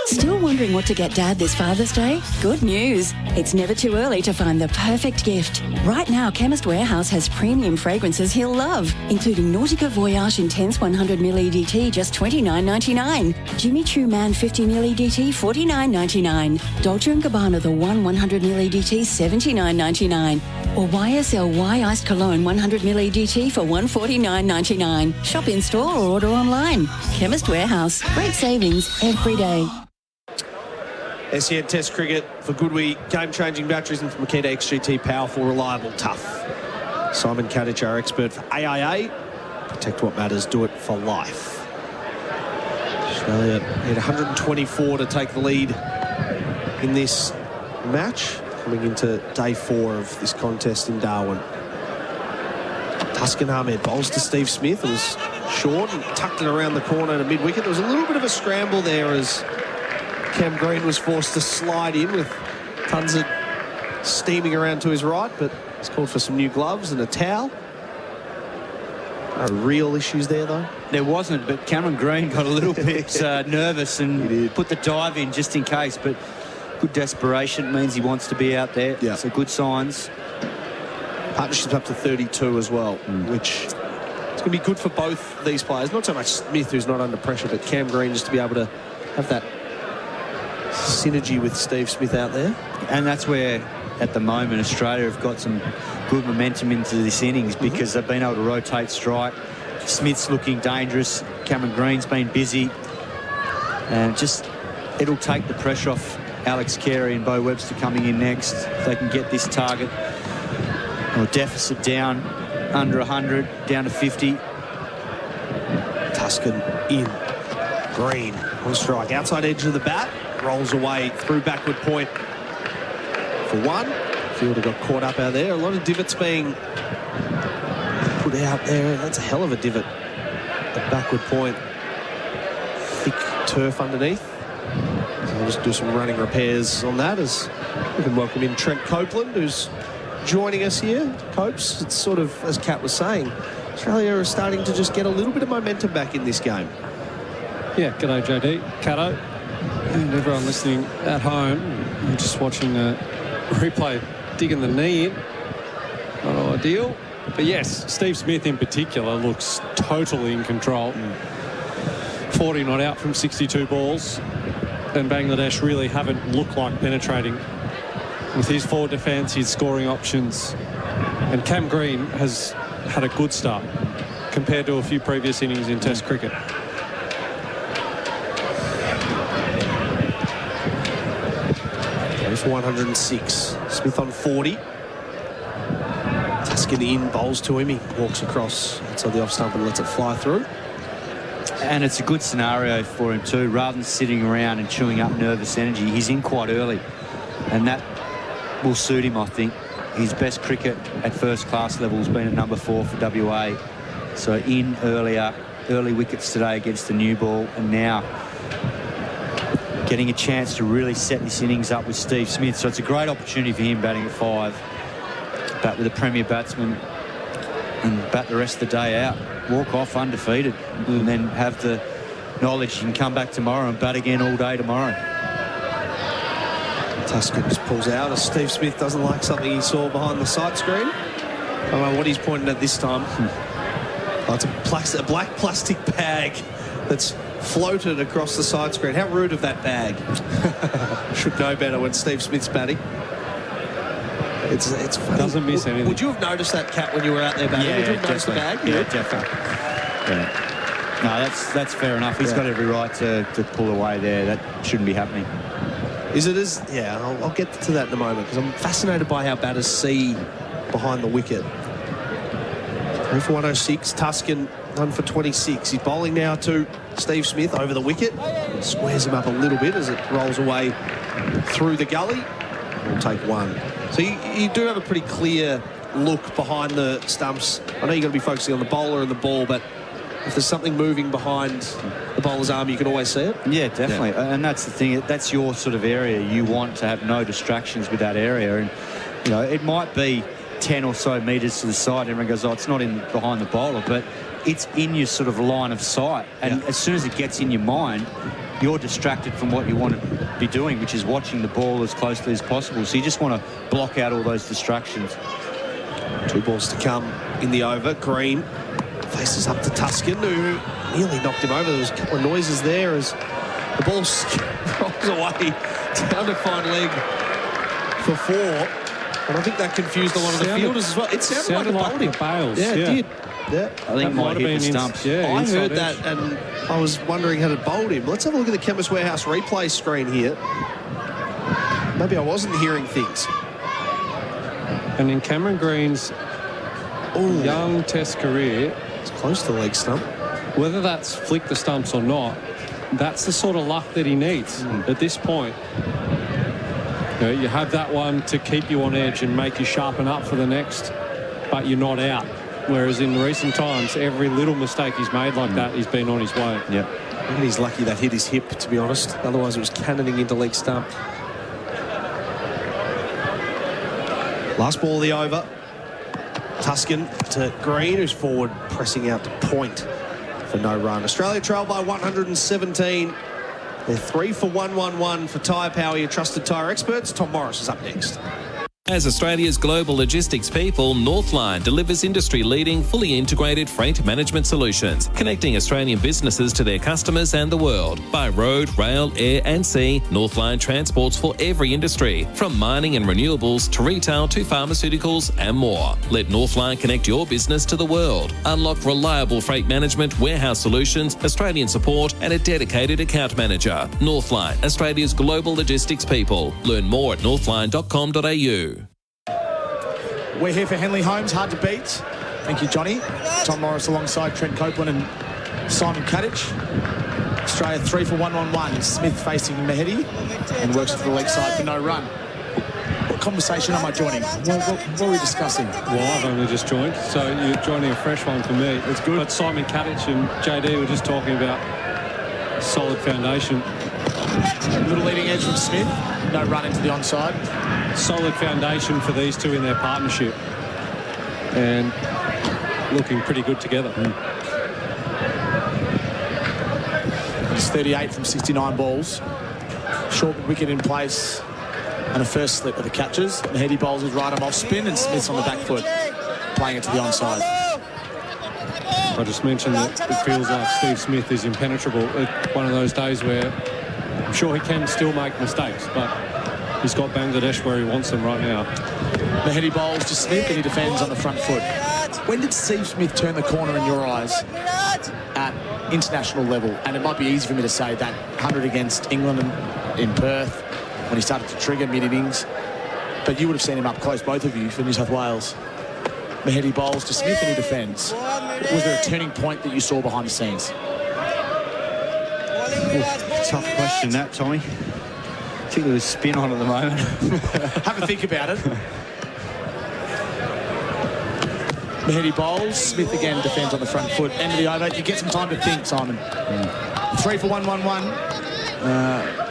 Still wondering what to get Dad this Father's Day? Good news. It's never too early to find the perfect gift. Right now, Chemist Warehouse has premium fragrances he'll love, including Nautica Voyage Intense 100ml EDT, just $29.99. Jimmy Choo Man 50ml EDT, $49.99. Dolce & Gabbana The One 100ml EDT, $79.99. Or YSL Iced Cologne 100ml EDT for $149.99. Shop in store or order online. Chemist Warehouse. Great savings every day. SEN Test cricket for good week, game-changing batteries, and from Makita XGT, powerful, reliable, tough. Simon Katich, our expert for AIA. Protect what matters, do it for life. Australia need 124 to take the lead in this match, coming into day 4 of this contest in Darwin. Tuscan Ahmed bowls to Steve Smith. It was short and tucked it around the corner to mid-wicket. There was a little bit of a scramble there as Cam Green was forced to slide in with tons of steaming around to his right, but he's called for some new gloves and a towel. No real issues there, though? There wasn't, but Cameron Green got a little bit nervous and put the dive in just in case. But good desperation. It means he wants to be out there. Yeah. So good signs. Partnership's up to 32 as well, which is going to be good for both these players. Not so much Smith, who's not under pressure, but Cam Green just to be able to have that synergy with Steve Smith out there. And that's where, at the moment, Australia have got some good momentum into this innings because they've been able to rotate strike. Smith's looking dangerous. Cameron Green's been busy. And just, it'll take the pressure off Alex Carey and Bo Webster coming in next. If they can get this target or deficit down under 100, down to 50. Tuscan in. Green on strike. Outside edge of the bat. Rolls away through backward point for one. Fielder got caught up out there. A lot of divots being put out there. That's a hell of a divot at backward point. Thick turf underneath. So we'll just do some running repairs on that as we can welcome in Trent Copeland, who's joining us here. Copes, it's sort of, as Kat was saying, Australia are starting to just get a little bit of momentum back in this game. Yeah, g'day JD, Cato, and everyone listening at home. I'm just watching the replay, digging the knee in. Not ideal. But yes, Steve Smith in particular looks totally in control. 40 not out from 62 balls. And Bangladesh really haven't looked like penetrating. With his forward defence, his scoring options. And Cam Green has had a good start compared to a few previous innings in Test cricket. For 106. Smith on 40. Tuscan in, bowls to him. He walks across outside the off stump and lets it fly through. And it's a good scenario for him too. Rather than sitting around and chewing up nervous energy, he's in quite early. And that will suit him, I think. His best cricket at first class level has been at number 4 for WA. So in early wickets today against the new ball, and now getting a chance to really set this innings up with Steve Smith. So it's a great opportunity for him batting at 5. Bat with a premier batsman and bat the rest of the day out. Walk off undefeated and then have the knowledge he can come back tomorrow and bat again all day tomorrow. Tuscan just pulls out as Steve Smith doesn't like something he saw behind the sight screen. I don't know what he's pointing at this time. Oh, it's a black plastic bag that's floated across the side screen. How rude of that bag. Should know better when Steve Smith's batting. It's funny. Doesn't miss anything. Would you have noticed that, Cat, when you were out there batting? Yeah, Would you have noticed the bag? Yeah, definitely. Yeah. No, that's fair enough. He's got every right to pull away there. That shouldn't be happening. Is it as... Yeah, I'll get to that in a moment because I'm fascinated by how batters see behind the wicket. 3 for 106. Tuscan 1 for 26. He's bowling now to Steve Smith over the wicket. Squares him up a little bit as it rolls away through the gully. We'll take 1. So you do have a pretty clear look behind the stumps. I know you're going to be focusing on the bowler and the ball, but if there's something moving behind the bowler's arm, you can always see it. Yeah, definitely. Yeah. And that's the thing. That's your sort of area. You want to have no distractions with that area. And, you know, it might be 10 or so metres to the side. Everyone goes, oh, it's not in behind the bowler, but it's in your sort of line of sight. And as soon as it gets in your mind, you're distracted from what you want to be doing, which is watching the ball as closely as possible. So you just want to block out all those distractions. 2 balls to come in the over. Green faces up to Tuscan, who nearly knocked him over. There was a couple of noises there as the ball rolls away down to fine leg for 4. And I think that confused a lot of the fielders as well. It sounded like it bowled him. Bales. Yeah, it did. Yeah. I think it might have hit the stumps. I heard that and I was wondering had it bowled him. Let's have a look at the Chemist Warehouse replay screen here. Maybe I wasn't hearing things. And in Cameron Green's young Test career, it's close to the leg stump. Whether that's flicked the stumps or not, that's the sort of luck that he needs at this point. You know, you have that one to keep you on edge and make you sharpen up for the next, but you're not out. Whereas in recent times, every little mistake he's made like that, he's been on his way. Yep. I think he's lucky that hit his hip, to be honest. Otherwise, it was cannoning into leg stump. Last ball of the over. Tuscan to Green, who's forward pressing out to point for no run. Australia trail by 117. They're 3 for 111 for tyre power, your trusted tyre experts. Tom Morris is up next. As Australia's global logistics people, Northline delivers industry-leading, fully integrated freight management solutions, connecting Australian businesses to their customers and the world. By road, rail, air and sea, Northline transports for every industry, from mining and renewables to retail to pharmaceuticals and more. Let Northline connect your business to the world. Unlock reliable freight management, warehouse solutions, Australian support and a dedicated account manager. Northline, Australia's global logistics people. Learn more at northline.com.au. We're here for Henley Homes, hard to beat. Thank you, Johnny. Tom Morris alongside Trent Copeland and Simon Katich. Australia 3 for 111. Smith facing Mahedi and works for the leg side for no run. What conversation am I joining? What are we discussing? Well, I've only just joined, so you're joining a fresh one for me. It's good. But Simon Katich and JD were just talking about solid foundation. Little leading edge from Smith. No run into the onside. Solid foundation for these two in their partnership. And looking pretty good together. It's 38 from 69 balls. Short wicket in place and a first slip of the catches. And Mahedi bowls his right arm off spin and Smith's on the back foot, playing it to the onside. I just mentioned that it feels like Steve Smith is impenetrable. It's one of those days where I'm sure he can still make mistakes, but he's got Bangladesh where he wants them right now. Mahedi bowls to Smith and he defends on the front foot. When did Steve Smith turn the corner in your eyes at international level? And it might be easy for me to say that 100 against England in Perth when he started to trigger mid-innings, but you would have seen him up close, both of you, for New South Wales. Mahedi bowls to Smith and he defends. Was there a turning point that you saw behind the scenes? Tough question that, Tommy. I think there was spin on at the moment. Have a think about it. Mahedi bowls. Smith again defends on the front foot. End of the over. You get some time to think, Simon. 3 for 111.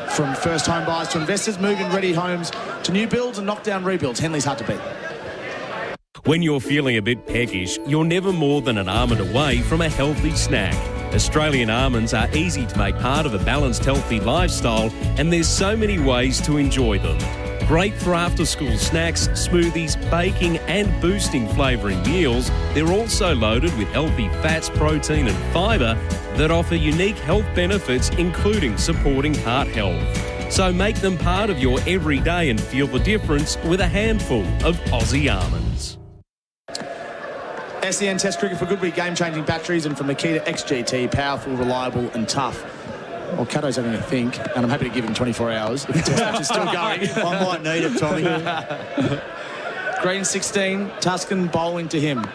From first home buyers to investors, moving ready homes to new builds and knockdown rebuilds. Henley's hard to beat. When you're feeling a bit peckish, you're never more than an almond away from a healthy snack. Australian almonds are easy to make part of a balanced, healthy lifestyle, and there's so many ways to enjoy them. Great for after-school snacks, smoothies, baking and boosting flavouring meals. They're also loaded with healthy fats, protein and fibre that offer unique health benefits, including supporting heart health. So make them part of your everyday and feel the difference with a handful of Aussie almonds. SEN Test Cricket for Goodway, game-changing batteries, and for Makita XGT, powerful, reliable and tough. Well, Cato's having a think, and I'm happy to give him 24 hours if the test match is still going. I might need it, Tommy. Green 16, Tuscan bowling to him.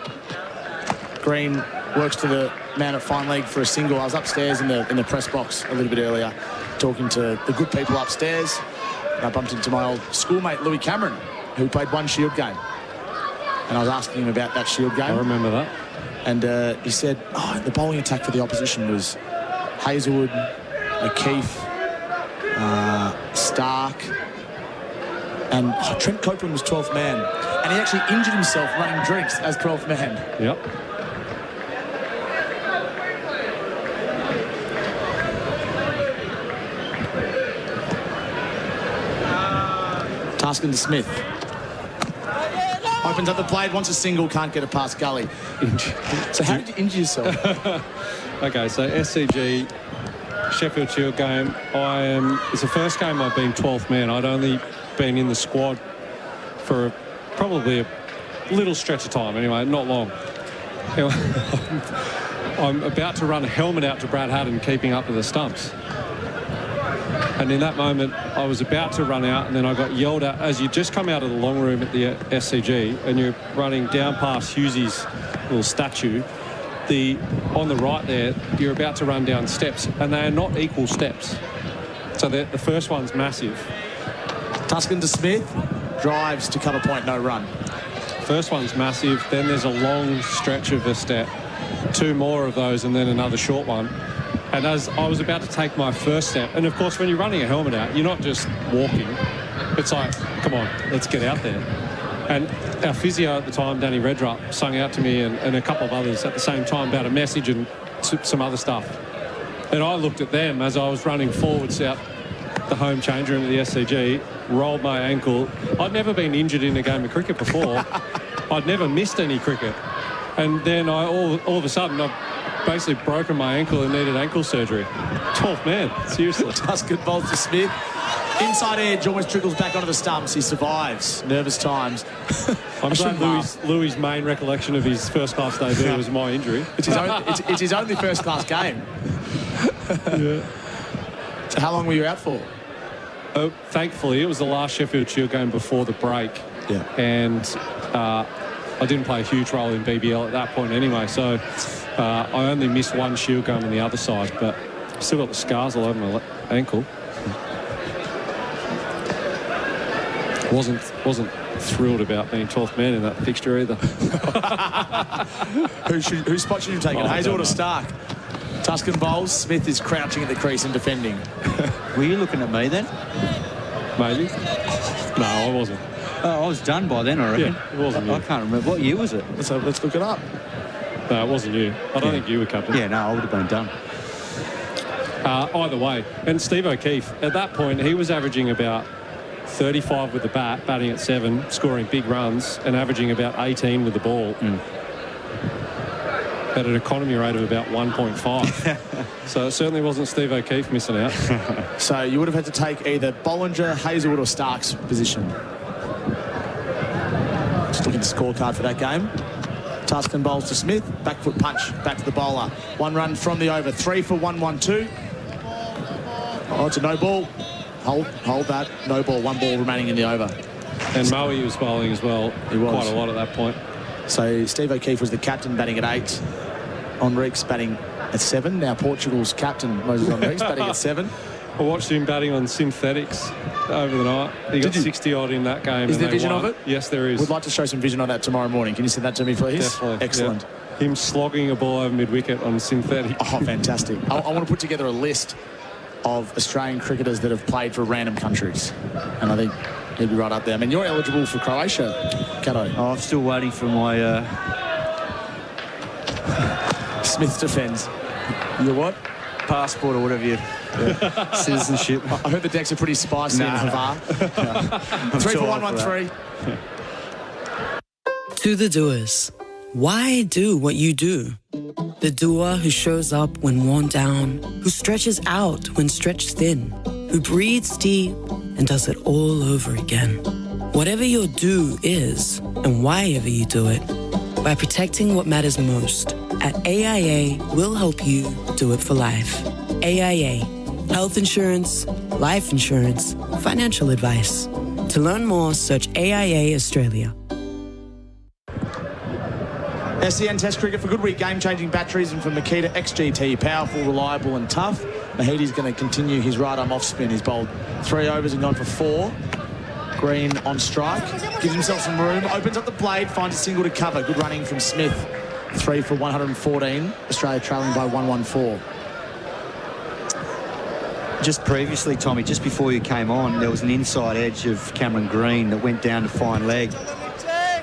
Green works to the man at fine leg for a single. I was upstairs in the press box a little bit earlier, talking to the good people upstairs. And I bumped into my old schoolmate, Louis Cameron, who played one Shield game. And I was asking him about that Shield game. I remember that. And he said, the bowling attack for the opposition was Hazelwood, O'Keefe, Stark, and Trent Copeland was 12th man. And he actually injured himself running drinks as 12th man. Yep. Tuscan to Smith. Opens up the plate, wants a single, can't get it past Gully. So how did you injure yourself? Okay, so SCG, Sheffield Shield game. It's the first game I've been 12th man. I'd only been in the squad for probably a little stretch of time, anyway, not long. Anyway, I'm about to run a helmet out to Brad Haddon, keeping up with the stumps. And in that moment, I was about to run out, and then I got yelled at as you just come out of the long room at the SCG, and you're running down past Hughesy's little statue. On the right there, you're about to run down steps, and they are not equal steps. So the first one's massive. Tuscan to Smith, drives to cover point, no run. First one's massive, then there's a long stretch of a step, 2 more of those, and then another short one. And as I was about to take my first step, and of course when you're running a helmet out, you're not just walking. It's like, come on, let's get out there. And our physio at the time, Danny Redrup, sung out to me and a couple of others at the same time about a message and some other stuff. And I looked at them as I was running forwards out the home change room at the SCG, rolled my ankle. I'd never been injured in a game of cricket before. I'd never missed any cricket. And then all of a sudden, I've basically broken my ankle and needed ankle surgery. 12th man, seriously. Tuscan bowls to Smith. Inside edge, almost trickles back onto the stumps. He survives. Nervous times. I'm glad Louis' main recollection of his first-class debut was my injury. It's his only first-class game. Yeah. So how long were you out for? Thankfully, it was the last Sheffield Shield game before the break. Yeah. And I didn't play a huge role in BBL at that point anyway, so I only missed one Shield game on the other side, but still got the scars all over my ankle. Wasn't thrilled about being 12th man in that fixture either. Whose spot should you take? Hazelwood or Stark? Tuscan bowls. Smith is crouching at the crease and defending. Were you looking at me then? Maybe. No, I wasn't. Oh, I was done by then, I reckon. Yeah, it wasn't you. I can't remember. What year was it? Let's look it up. No, it wasn't you. I don't think you were captain. Yeah, no, I would have been done. Either way. And Steve O'Keefe, at that point, he was averaging about 35 with the bat, batting at 7, scoring big runs, and averaging about 18 with the ball. At an economy rate of about 1.5. So it certainly wasn't Steve O'Keefe missing out. So you would have had to take either Bollinger, Hazelwood or Stark's position. Just looking at the scorecard for that game. Tuscan bowls to Smith. Back foot punch back to the bowler. 1 run from the over. 3 for 1-1-2. Oh, it's a no ball. Hold that. No ball. 1 ball remaining in the over. And Moe was bowling as well. He was. Quite a lot at that point. So Steve O'Keefe was the captain, batting at 8. Enrique's batting at 7. Now Portugal's captain, Moses Enrique's batting at 7. I watched him batting on synthetics over the night. He got 60-odd in that game. Is there vision of it? Yes, there is. We'd like to show some vision on that tomorrow morning. Can you send that to me, please? Definitely. Excellent. Yeah. Him slogging a ball over mid-wicket on synthetic. Oh, fantastic. I want to put together a list of Australian cricketers that have played for random countries. And I think he'd be right up there. I mean, you're eligible for Croatia, Kato. Oh, I'm still waiting for my... Smith defends. Your what? Passport or whatever you... citizenship. I heard the decks are pretty spicy in Havar. 3 for 1-1-3. To the doers. Why do what you do? The doer who shows up when worn down, who stretches out when stretched thin, who breathes deep and does it all over again. Whatever your do is, and why ever you do it, by protecting what matters most, at AIA, we'll help you do it for life. AIA. Health insurance, life insurance, financial advice. To learn more, search AIA Australia. SEN Test Cricket for good week. Game-changing batteries and from Makita XGT. Powerful, reliable and tough. Mahedi's going to continue his right-arm off-spin. He's bowled 3 overs and gone for 4. Green on strike. Gives himself some room. Opens up the blade. Finds a single to cover. Good running from Smith. 3 for 114. Australia trailing by 114. Just previously, Tommy, just before you came on, there was an inside edge of Cameron Green that went down to fine leg.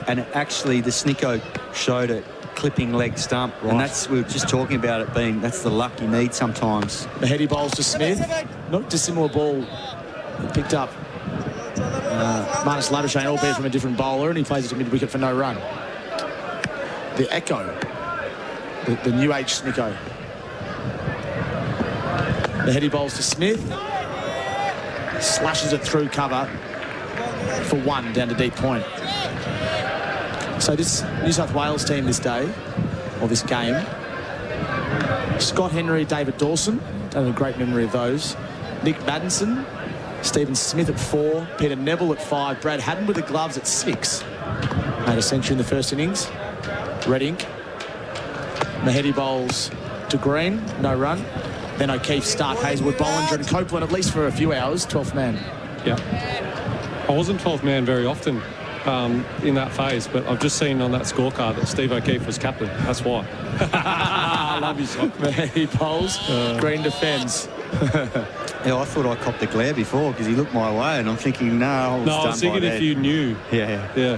And actually, the Snicko showed it, clipping leg stump. Right. And that's, we were just talking about it being, that's the luck you need sometimes. Mahedi bowls to Smith. Not dissimilar ball picked up. Marnus Labuschagne, albeit from a different bowler, and he plays it to mid-wicket for no run. The Echo. The new age Snicko. Mahedi bowls to Smith. Slashes it through cover for 1 down to deep point. So this New South Wales team this day, or this game, Scott Henry, David Dawson, don't have a great memory of those. Nick Maddinson, Stephen Smith at 4, Peter Neville at 5, Brad Haddon with the gloves at 6. Made a century in the first innings. Red ink. Mahedi bowls to Green, no run. Then O'Keefe, Stark, Hazelwood, Bollinger and Copeland, at least for a few hours, 12th man. Yeah. I wasn't 12th man very often in that phase, but I've just seen on that scorecard that Steve O'Keefe was captain. That's why. I love you, son. Mahedi bowls, Green defends. Yeah, I thought I copped the glare before because he looked my way and I'm thinking, no, I was thinking if you knew. Yeah.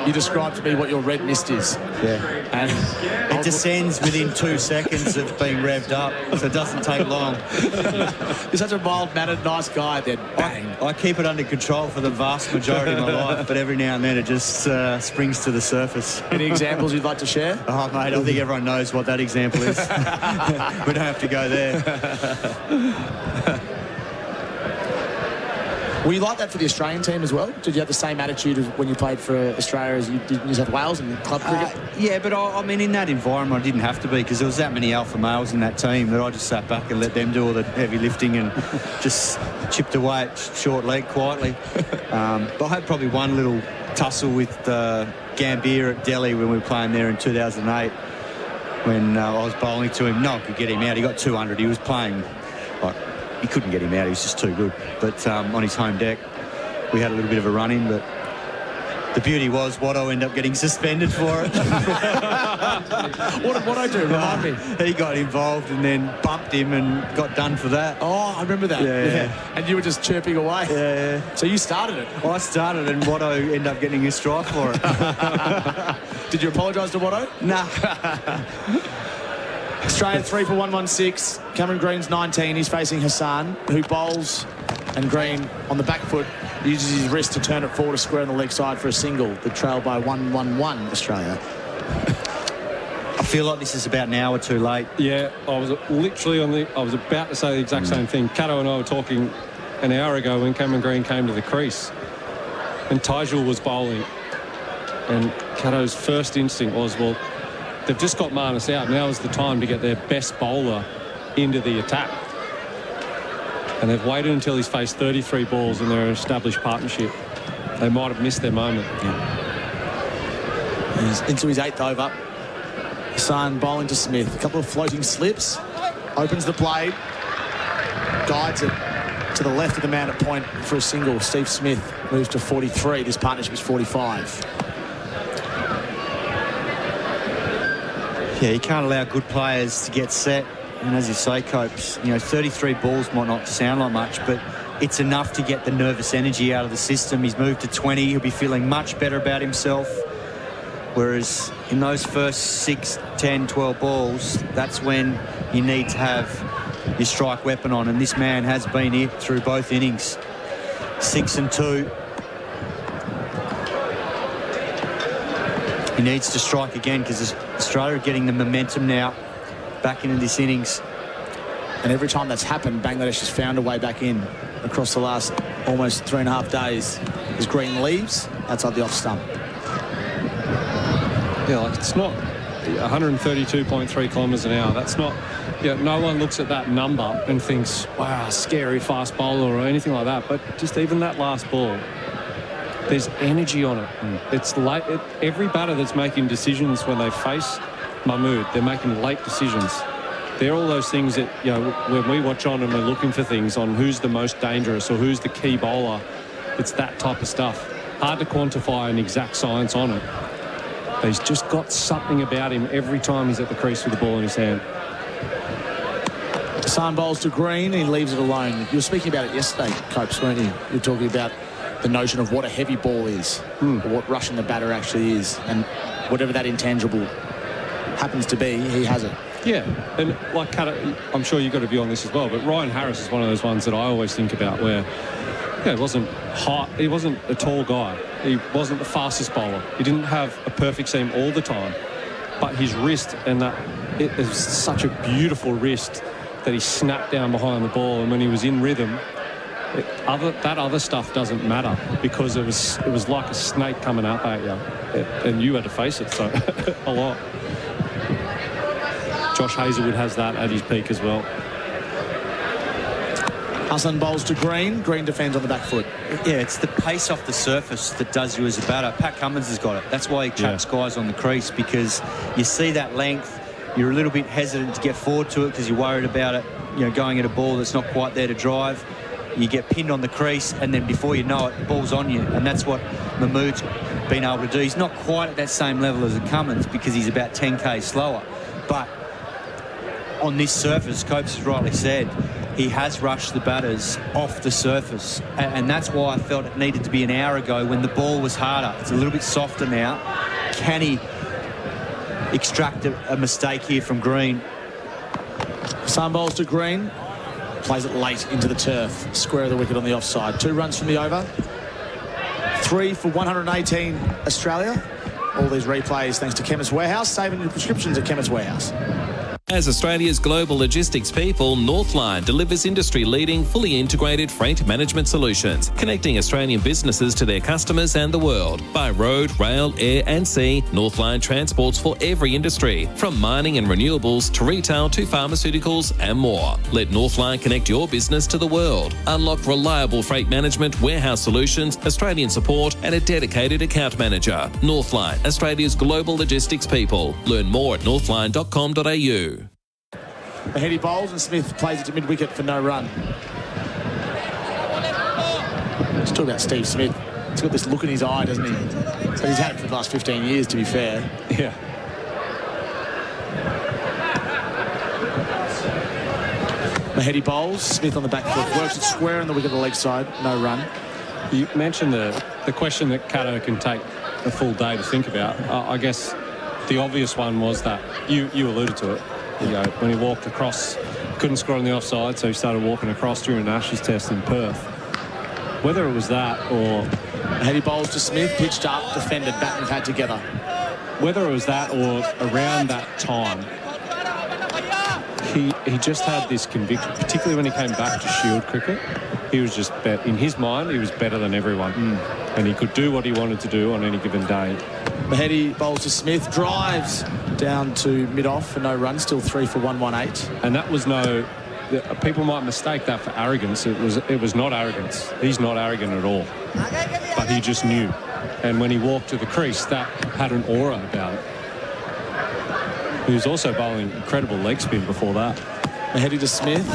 you described to me what your red mist is. Yeah. And it descends within 2 seconds of being revved up, so it doesn't take long. You're such a mild-mannered, nice guy, then bang. I keep it under control for the vast majority of my life, but every now and then it just springs to the surface. Any examples you'd like to share? Oh, mate, I think everyone knows what that example is. We don't have to go there. Were you like that for the Australian team as well? Did you have the same attitude of when you played for Australia as you did in New South Wales and club cricket? Yeah, but I mean, in that environment, I didn't have to be because there was that many alpha males in that team that I just sat back and let them do all the heavy lifting and just chipped away at short leg quietly. But I had probably one little tussle with Gambier at Delhi when we were playing there in 2008 when I was bowling to him. No one could get him out. He got 200. He was playing like... He couldn't get him out. He was just too good. But on his home deck, we had a little bit of a run-in, but the beauty was Watto ended up getting suspended for it. What did Watto do? Remind me. He got involved and then bumped him and got done for that. Oh, I remember that. Yeah. And you were just chirping away. Yeah. So you started it. I started and Watto ended up getting a strike for it. Did you apologise to Watto? Nah. Australia 3 for 116. Cameron Green's 19. He's facing Hassan, who bowls, and Green on the back foot uses his wrist to turn it forward to square on the leg side for a single. The trail by 111 Australia. I feel like this is about an hour too late. Yeah, I was literally I was about to say the exact same thing. Kato and I were talking an hour ago when Cameron Green came to the crease and Tijul was bowling, and Kato's first instinct was, well, they've just got Marnus out. Now is the time to get their best bowler into the attack. And they've waited until he's faced 33 balls in their established partnership. They might have missed their moment. Yeah. He's into his 8th over. Hassan bowling to Smith. A couple of floating slips. Opens the blade. Guides it to the left of the man at point for a single. Steve Smith moves to 43. This partnership is 45. Yeah, you can't allow good players to get set. And as you say, Copes, 33 balls might not sound like much, but it's enough to get the nervous energy out of the system. He's moved to 20. He'll be feeling much better about himself. Whereas in those first 6, 10, 12 balls, that's when you need to have your strike weapon on. And this man has been it through both innings. 6 and 2. He needs to strike again because Australia are getting the momentum now back into this innings. And every time that's happened, Bangladesh has found a way back in across the last almost 3.5 days. As Green leaves outside the off stump. Yeah, like it's not 132.3 kilometres an hour. That's not... no one looks at that number and thinks, wow, scary fast bowler or anything like that. But just even that last ball, there's energy on it. It's late. Every batter that's making decisions when they face Mahmood, they're making late decisions. They're all those things that, when we watch on and we're looking for things on who's the most dangerous or who's the key bowler, it's that type of stuff. Hard to quantify an exact science on it. But he's just got something about him every time he's at the crease with the ball in his hand. Hassan bowls to Green, he leaves it alone. You were speaking about it yesterday, Copes, weren't you? You were talking about the notion of what a heavy ball is, or what rushing the batter actually is, and whatever that intangible happens to be, he has it. Yeah, and like I'm sure you've got a view on this as well, but Ryan Harris is one of those ones that I always think about where he wasn't hot, he wasn't a tall guy, he wasn't the fastest bowler, he didn't have a perfect seam all the time, but his wrist and it was such a beautiful wrist that he snapped down behind the ball, and when he was in rhythm, that other stuff doesn't matter because it was like a snake coming up at you, and you had to face it so a lot. Josh Hazlewood has that at his peak as well. Hassan bowls to Green. Green defends on the back foot. Yeah, it's the pace off the surface that does you as a batter. Pat Cummins has got it. That's why he traps guys on the crease, because you see that length, you're a little bit hesitant to get forward to it because you're worried about it, going at a ball that's not quite there to drive. You get pinned on the crease, and then before you know it, the ball's on you. And that's what Mahmood's been able to do. He's not quite at that same level as a Cummins because he's about 10k slower. But on this surface, Copes has rightly said, he has rushed the batters off the surface, and that's why I felt it needed to be an hour ago when the ball was harder. It's a little bit softer now. Can he extract a mistake here from Green? Sun bowls to Green. Plays it late into the turf. Square of the wicket on the offside. 2 runs from the over. 3 for 118 Australia. All these replays thanks to Chemist Warehouse. Saving your prescriptions at Chemist Warehouse. As Australia's global logistics people, Northline delivers industry-leading, fully integrated freight management solutions, connecting Australian businesses to their customers and the world. By road, rail, air and sea, Northline transports for every industry, from mining and renewables to retail to pharmaceuticals and more. Let Northline connect your business to the world. Unlock reliable freight management, warehouse solutions, Australian support and a dedicated account manager. Northline, Australia's global logistics people. Learn more at northline.com.au. Mahedi bowls and Smith plays it to mid-wicket for no run. Let's talk about Steve Smith. He's got this look in his eye, doesn't he? So he's had it for the last 15 years, to be fair. Yeah. Mahedi bowls, Smith on the back foot, works it square on the wicket on the leg side, no run. You mentioned the question that Kato can take a full day to think about. I guess the obvious one was that you alluded to it. You know, when he walked across, couldn't score on the offside, so he started walking across during an Ashes test in Perth. Whether it was that or... Mahedi bowls to Smith, pitched up, defended, bat and pad together. Whether it was that or around that time, he just had this conviction, particularly when he came back to Shield cricket. He was just, in his mind, he was better than everyone. And he could do what he wanted to do on any given day. Mahedi bowls to Smith, drives down to mid-off for no run, still 3 for 118. And that was no... People might mistake that for arrogance. It was not arrogance. He's not arrogant at all. But he just knew. And when he walked to the crease, that had an aura about it. He was also bowling incredible leg spin before that. Mahedi to Smith.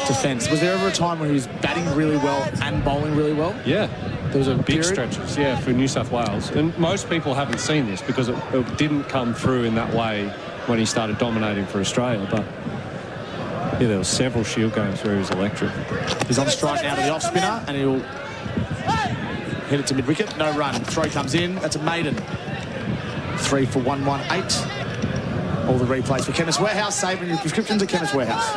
Defence. Was there ever a time when he was batting really well and bowling really well? Yeah. There was a big period? stretches, yeah, for New South Wales. And most people haven't seen this because it didn't come through in that way when he started dominating for Australia. But yeah, there were several Shield games where he was electric. He's on strike now to the off-spinner and he'll hit it to mid-wicket. No run. Throw comes in. That's a maiden. 3 for 118. All the replays for Chemist Warehouse. Saving your prescriptions at Chemist Warehouse.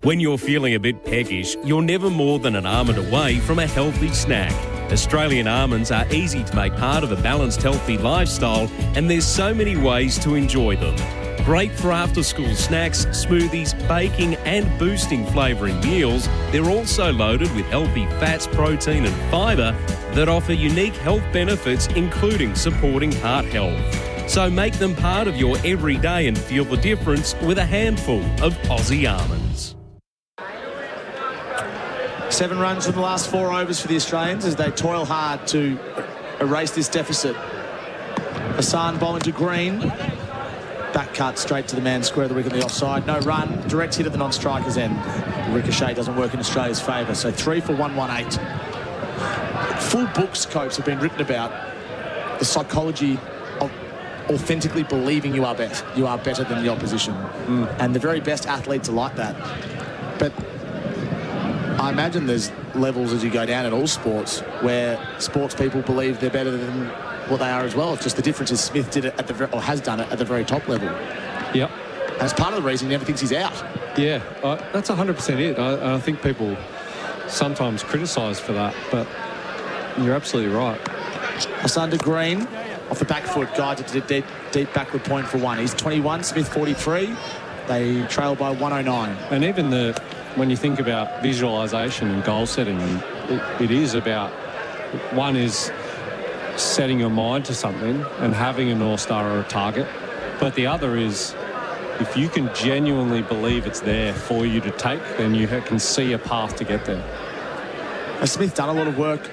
When you're feeling a bit peckish, you're never more than an almond away from a healthy snack. Australian almonds are easy to make part of a balanced, healthy lifestyle, and there's so many ways to enjoy them. Great for after-school snacks, smoothies, baking and boosting flavouring meals, they're also loaded with healthy fats, protein and fibre that offer unique health benefits, including supporting heart health. So make them part of your everyday and feel the difference with a handful of Aussie almonds. 7 runs from the last 4 overs for the Australians as they toil hard to erase this deficit. Hassan bowling to Green. Back cut straight to the man square of the wicket on the offside. No run. Direct hit at the non-striker's end. The ricochet doesn't work in Australia's favour. So 3 for 118. Full books, Copes, have been written about the psychology of authentically believing you are better. You are better than the opposition. And the very best athletes are like that. But I imagine there's levels as you go down in all sports where sports people believe they're better than what they are as well. It's just the difference is Smith did it at the or has done it at the very top level. Yep. And it's part of the reason he never thinks he's out. Yeah, that's 100% it. I think people sometimes criticise for that, but you're absolutely right. Hassan to Green off the back foot, guides it to deep backward point for 1. He's 21, Smith 43. They trail by 109. And even when you think about visualisation and goal setting, it is about, one is setting your mind to something and having a North Star or a target. But the other is, if you can genuinely believe it's there for you to take, then you can see a path to get there. Has Smith done a lot of work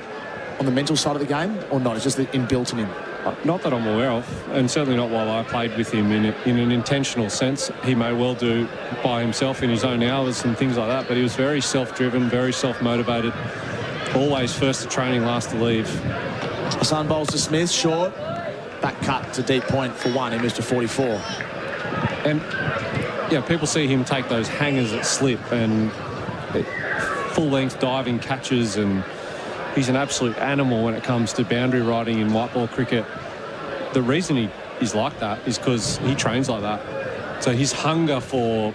on the mental side of the game or not? It's just inbuilt in him? Not that I'm aware of, and certainly not while I played with him in an intentional sense. He may well do by himself in his own hours and things like that, but he was very self-driven, very self-motivated, always first to training, last to leave. Hassan bowls to Smith, short, back cut to deep point for 1. He moves to 44. And people see him take those hangers at slip and full-length diving catches, and he's an absolute animal when it comes to boundary riding in white ball cricket. The reason he is like that is because he trains like that. So his hunger for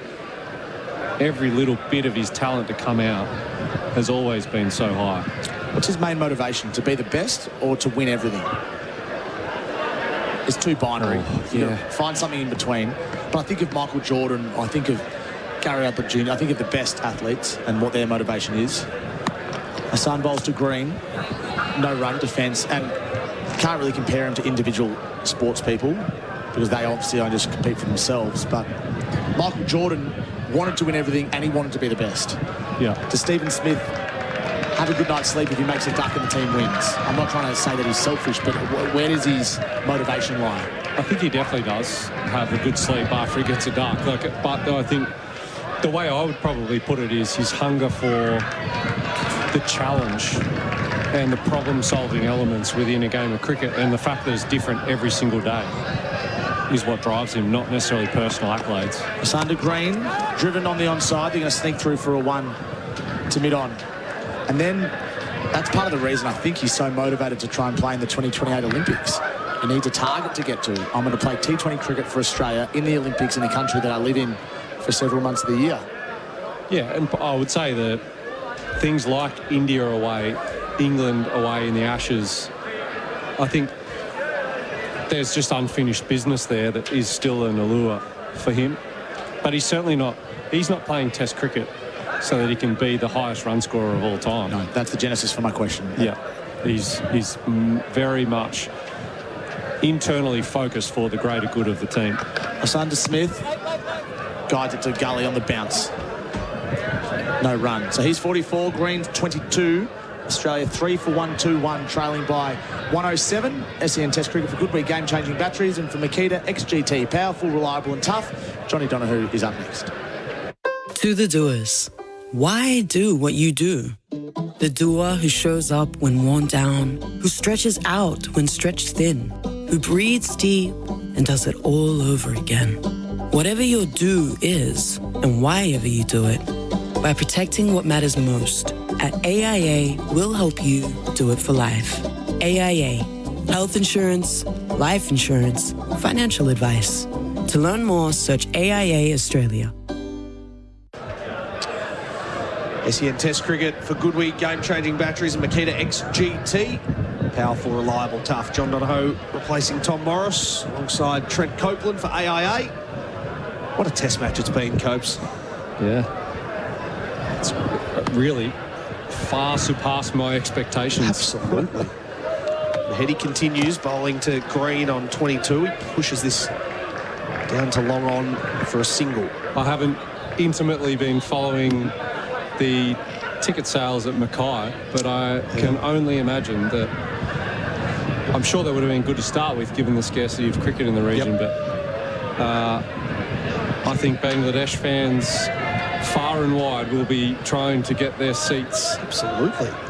every little bit of his talent to come out has always been so high. What's his main motivation? To be the best or to win everything? It's too binary. Find something in between. But I think of Michael Jordan, I think of Gary Ablett Jr., I think of the best athletes and what their motivation is. Hassan bowls to Green, no run, defence, and can't really compare him to individual sports people because they obviously only just compete for themselves. But Michael Jordan wanted to win everything and he wanted to be the best. Yeah. To Stephen Smith, have a good night's sleep if he makes a duck and the team wins. I'm not trying to say that he's selfish, but where does his motivation lie? I think he definitely does have a good sleep after he gets a duck. But I think the way I would probably put it is his hunger for the challenge and the problem-solving elements within a game of cricket, and the fact that it's different every single day is what drives him, not necessarily personal accolades. Hassan to Green, driven on the onside. They're going to sneak through for a 1 to mid-on. And then that's part of the reason I think he's so motivated to try and play in the 2028 Olympics. He needs a target to get to. I'm going to play T20 cricket for Australia in the Olympics in a country that I live in for several months of the year. Yeah, and I would say that things like India away, England away in the Ashes, I think there's just unfinished business there that is still an allure for him. But he's certainly not, he's not playing Test cricket so that he can be the highest run scorer of all time. No, that's the genesis for my question. Yeah, he's very much internally focused for the greater good of the team. Hassan to Smith, guides it to Gully on the bounce. No run. So he's 44, Green's 22. Australia 3 for 1-2-1, trailing by 107. SEN Test Cricket for good week, game-changing batteries, and for Makita XGT, powerful, reliable and tough. Johnny Donehue is up next. To the doers, why do what you do? The doer who shows up when worn down, who stretches out when stretched thin, who breathes deep and does it all over again. Whatever your do is, and why ever you do it, by protecting what matters most, at AIA, we'll help you do it for life. AIA, health insurance, life insurance, financial advice. To learn more, search AIA Australia. SEN Test Cricket for good week, game-changing batteries and Makita XGT. Powerful, reliable, tough. John Donehue replacing Tom Morris alongside Trent Copeland for AIA. What a test match it's been, Copes. Yeah. It's really far surpassed my expectations. Absolutely. Mahedi continues bowling to Green on 22. He pushes this down to long on for a single. I haven't intimately been following the ticket sales at Mackay, but I can only imagine that I'm sure that would have been good to start with given the scarcity of cricket in the region, but I think Bangladesh fans far and wide will be trying to get their seats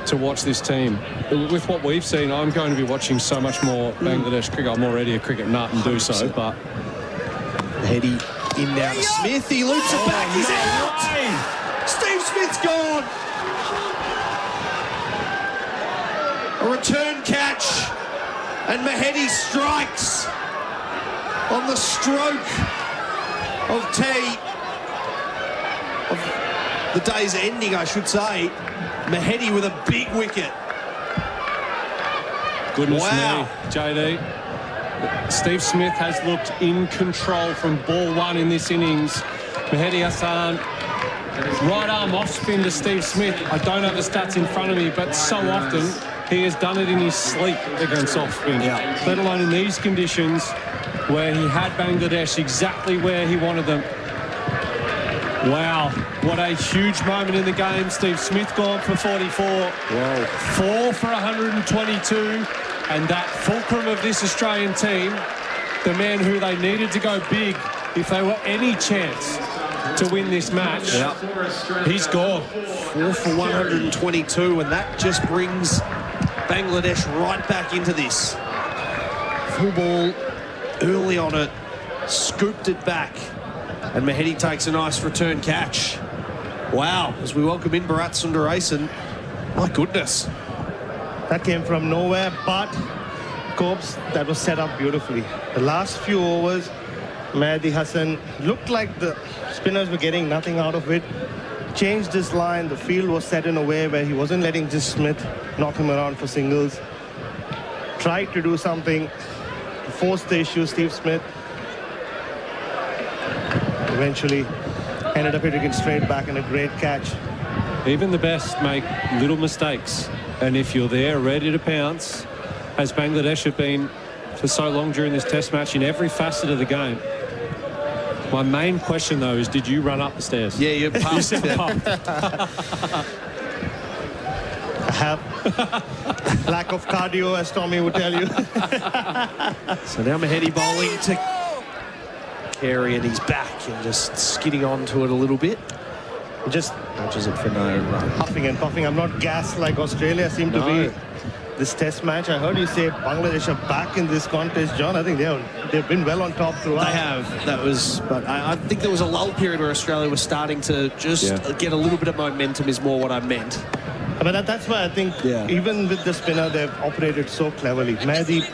to watch this team. With what we've seen, I'm going to be watching so much more Bangladesh cricket. I'm already a cricket nut and do so, but Mahedi in now to Smith. He loops it back. He's out. Steve Smith's gone. A return catch, and Mahedi strikes on the stroke of tea. Of the day's ending, I should say. Mahedi with a big wicket. Goodness me, JD. Steve Smith has looked in control from ball one in this innings. Mahedi Hassan, right arm off spin to Steve Smith. I don't have the stats in front of me, but so often he has done it in his sleep against off spin, let alone in these conditions where he had Bangladesh exactly where he wanted them. Wow, what a huge moment in the game. Steve Smith gone for 44. Wow. 4 for 122. And that fulcrum of this Australian team, the man who they needed to go big if they were any chance to win this match, he's gone. 4 for 122, and that just brings Bangladesh right back into this. Full ball early on it, scooped it back. And Mahedi takes a nice return catch. Wow, as we welcome in Bharat Sundaresan. My goodness. That came from nowhere, but Copes, that was set up beautifully. The last few overs, Mehdi Hassan looked like the spinners were getting nothing out of it. Changed his line. The field was set in a way where he wasn't letting just Smith knock him around for singles. Tried to do something to force the issue, Steve Smith. Eventually ended up hitting it straight back in a great catch. Even the best make little mistakes. And if you're there ready to pounce, as Bangladesh have been for so long during this test match in every facet of the game. My main question, though, is did you run up the stairs? Yeah, you pumped. You said pumped. I have lack of cardio, as Tommy would tell you. So now Mahedi bowling to Carey, and he's back and just skidding onto it a little bit. Just nudges it for no run. Huffing and puffing. I'm not gassed like Australia seem to be this test match. I heard you say Bangladesh are back in this contest, John. I think they've been well on top throughout. They have. That was, but I think there was a lull period where Australia was starting to just get a little bit of momentum is more what I meant. But that's why I think even with the spinner, they've operated so cleverly. Mehdi.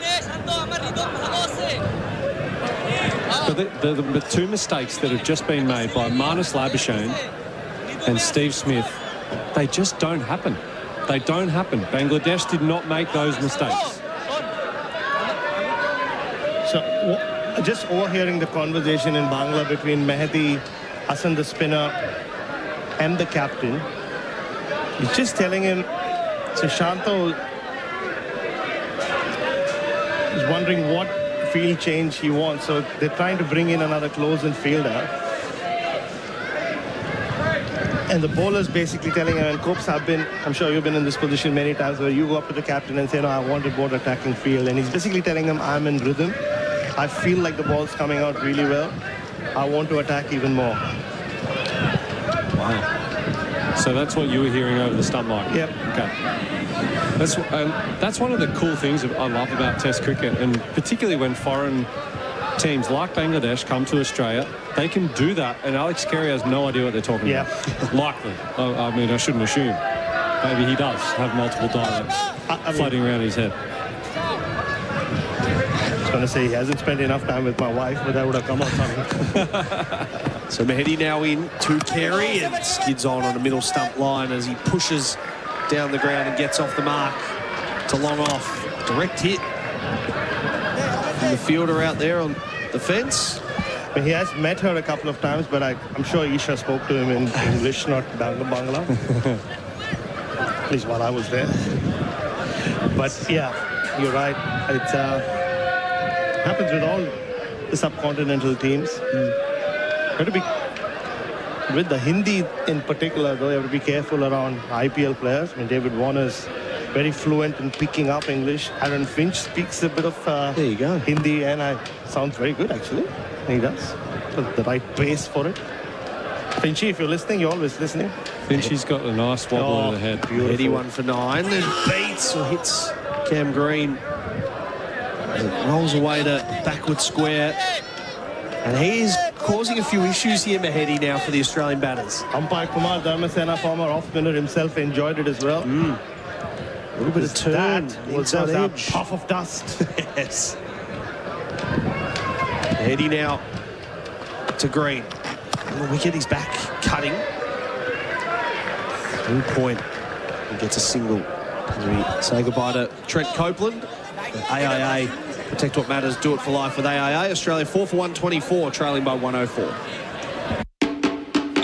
But the two mistakes that have just been made by Marnus Labuschagne and Steve Smith, they just don't happen. They don't happen. Bangladesh did not make those mistakes. So just overhearing the conversation in Bangla between Mehdi Hassan, the spinner, and the captain, he's just telling him, so Shanto is wondering what field change he wants. So they're trying to bring in another close-in fielder. And the bowler's basically telling him, and Copes have been, I'm sure you've been in this position many times where you go up to the captain and say, no, I want a more attacking field. And he's basically telling him, I'm in rhythm. I feel like the ball's coming out really well. I want to attack even more. Wow. So that's what you were hearing over the stump mic? Yep. Okay. That's one of the cool things I love about Test cricket, and particularly when foreign teams like Bangladesh come to Australia, they can do that, and Alex Carey has no idea what they're talking about. Likely. I mean, I shouldn't assume. Maybe he does have multiple dialects floating around his head. I was going to say he hasn't spent enough time with my wife, but that would have come out something. So Mahedi now in to Carey and skids on a middle stump line as he pushes down the ground and gets off the mark to long off. Direct hit. And the fielder out there on the fence. I mean, he has met her a couple of times, but I'm sure Isha spoke to him in English, not Bangla. At least while I was there. But yeah, you're right. It happens with all the subcontinental teams. You have to be, with the Hindi in particular, though, you have to be careful around IPL players. I mean, David Warner's very fluent in picking up English. Aaron Finch speaks a bit of there you go. Hindi, and sounds very good, actually. He does. The right pace for it. Finchy, if you're listening, you're always listening. Finchy's got a nice wobble to the head. Eddie 1 for 9. Then beats or hits Cam Green. As it rolls away to backward square. And he's causing a few issues here, Mahedi, now for the Australian batters. Umpire Kumar Dharmasena, former off-spinner himself, enjoyed it as well. A little bit of turn. Was just a puff of dust. Yes. Mahedi now to Green. On the wicket, he's back cutting. 1 point. He gets a single. As we say goodbye to Trent Copeland. AIA. Protect what matters, do it for life with AIA. Australia 4 for 124, trailing by 104.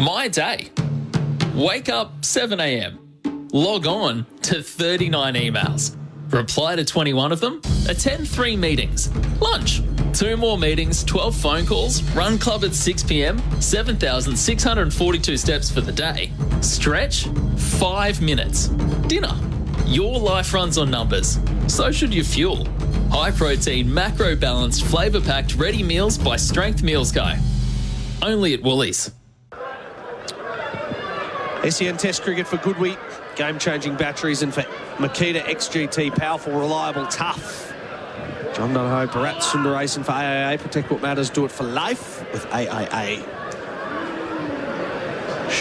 My day. Wake up 7 a.m. Log on to 39 emails. Reply to 21 of them. Attend 3 meetings. Lunch. 2 more meetings, 12 phone calls. Run club at 6 p.m. 7,642 steps for the day. Stretch. 5 minutes. Dinner. Your life runs on numbers. So should your fuel. High-protein, macro-balanced, flavour-packed ready meals by Strength Meals Guy. Only at Woolies. SEN Test cricket for Goodwheat. Game-changing batteries, and for Makita XGT, powerful, reliable, tough. John Donehue, Bharat Sundaresan for AIA. Protect what matters, do it for life with AIA.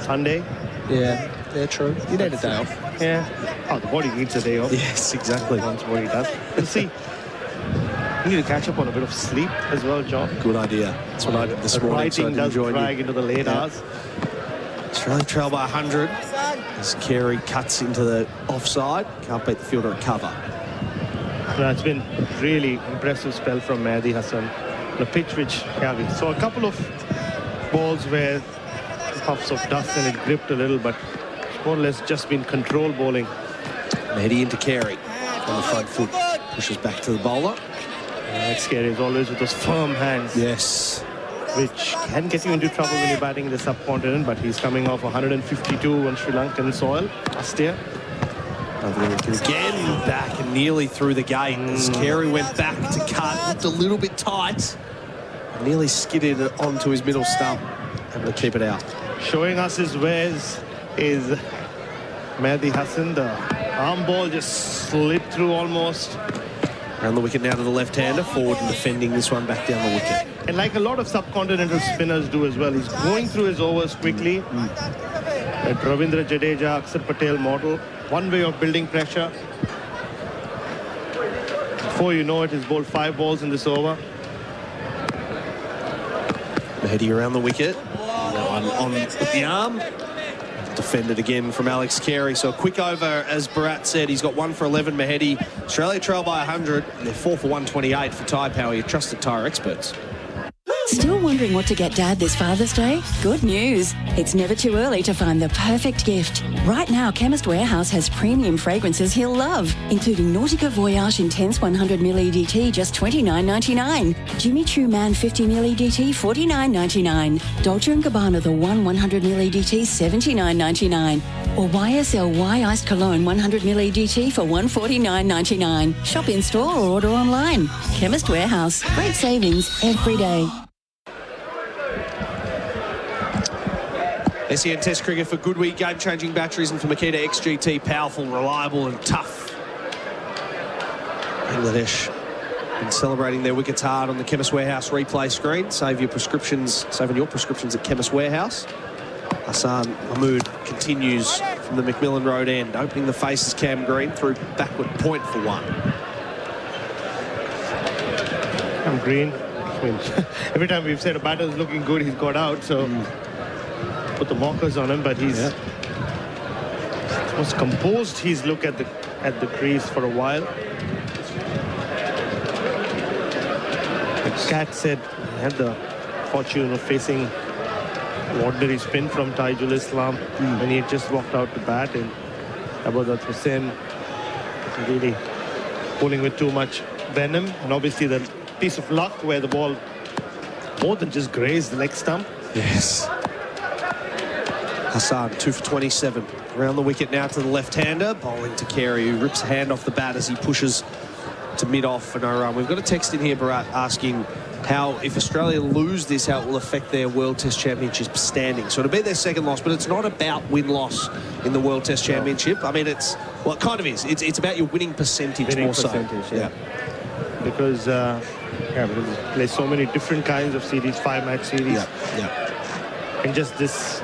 Sunday. Yeah, true. You need a day off. Yeah. Oh, the body needs a day off. Yes, exactly. Once body does. And see, you need to catch up on a bit of sleep as well, John. Good idea. That's what I did this morning. Writing does drag into the late hours. Australia trail by 100 as Carey cuts into the offside. Can't beat the fielder at cover. No, it's been really impressive spell from Mehdi Hassan. The pitch which, we saw a couple of balls where puffs of dust and it gripped a little, but more or less just been control bowling. Mehdi into Carey on the front foot. Pushes back to the bowler. That's scary as always with those firm hands. Yes. Which can get you into trouble when you're batting in the subcontinent, but he's coming off 152 on Sri Lankan soil last year. Again back and nearly through the gate as Carey went back to cut. Looked a little bit tight. Nearly skidded it onto his middle stump. Able to keep it out. Showing us his wares is Mehdi Hassan. The arm ball just slipped through almost. Around the wicket now to the left-hander. Forward and defending this one back down the wicket. And like a lot of subcontinental spinners do as well, he's going through his overs quickly. That Ravindra Jadeja, Akshar Patel model. One way of building pressure. Before you know it, he's bowled 5 balls in this over. Mehdi around the wicket. On with the arm. Defended again from Alex Carey. So a quick over, as Bharat said. He's got 1 for 11, Mehdi. Australia trail by 100. And they're 4 for 128 for tyre power. Your trusted tyre experts. Still wondering what to get Dad this Father's Day? Good news. It's never too early to find the perfect gift. Right now, Chemist Warehouse has premium fragrances he'll love, including Nautica Voyage Intense 100ml EDT, just $29.99. Jimmy Choo Man 50ml EDT, $49.99. Dolce & Gabbana The One 100ml EDT, $79.99. Or YSL Iced Cologne 100ml EDT for $149.99. Shop in store or order online. Chemist Warehouse. Great savings every day. SEN Test Cricket for Goodwee, game-changing batteries, and for Makita XGT, powerful, reliable and tough. Bangladesh been celebrating their wickets hard on the Chemist Warehouse replay screen. Saving your prescriptions at Chemist Warehouse. Hassan Mahmood continues from the McMillan Road end, opening the faces Cam Green through backward point for 1. Cam Green, I mean, every time we've said a batter's looking good, he's got out, so put the markers on him, but he's most composed he's looked at the crease for a while. The Cat said he had the fortune of facing ordinary spin from Taijul Islam when he had just walked out to bat, and Bharat Hussain really bowling with too much venom, and obviously the piece of luck where the ball more than just grazed the leg stump. Yes. Hassan 2 for 27. Around the wicket now to the left-hander, bowling to Carey, who rips a hand off the bat as he pushes to mid-off for no run. We've got a text in here, Bharat, asking how, if Australia lose this, how it will affect their World Test Championship standing. So it'll be their second loss, but it's not about win-loss in the World Test Championship. I mean, it kind of is. It's about your winning percentage more so. Yeah. Because because there's so many different kinds of series, 5-match series. And just this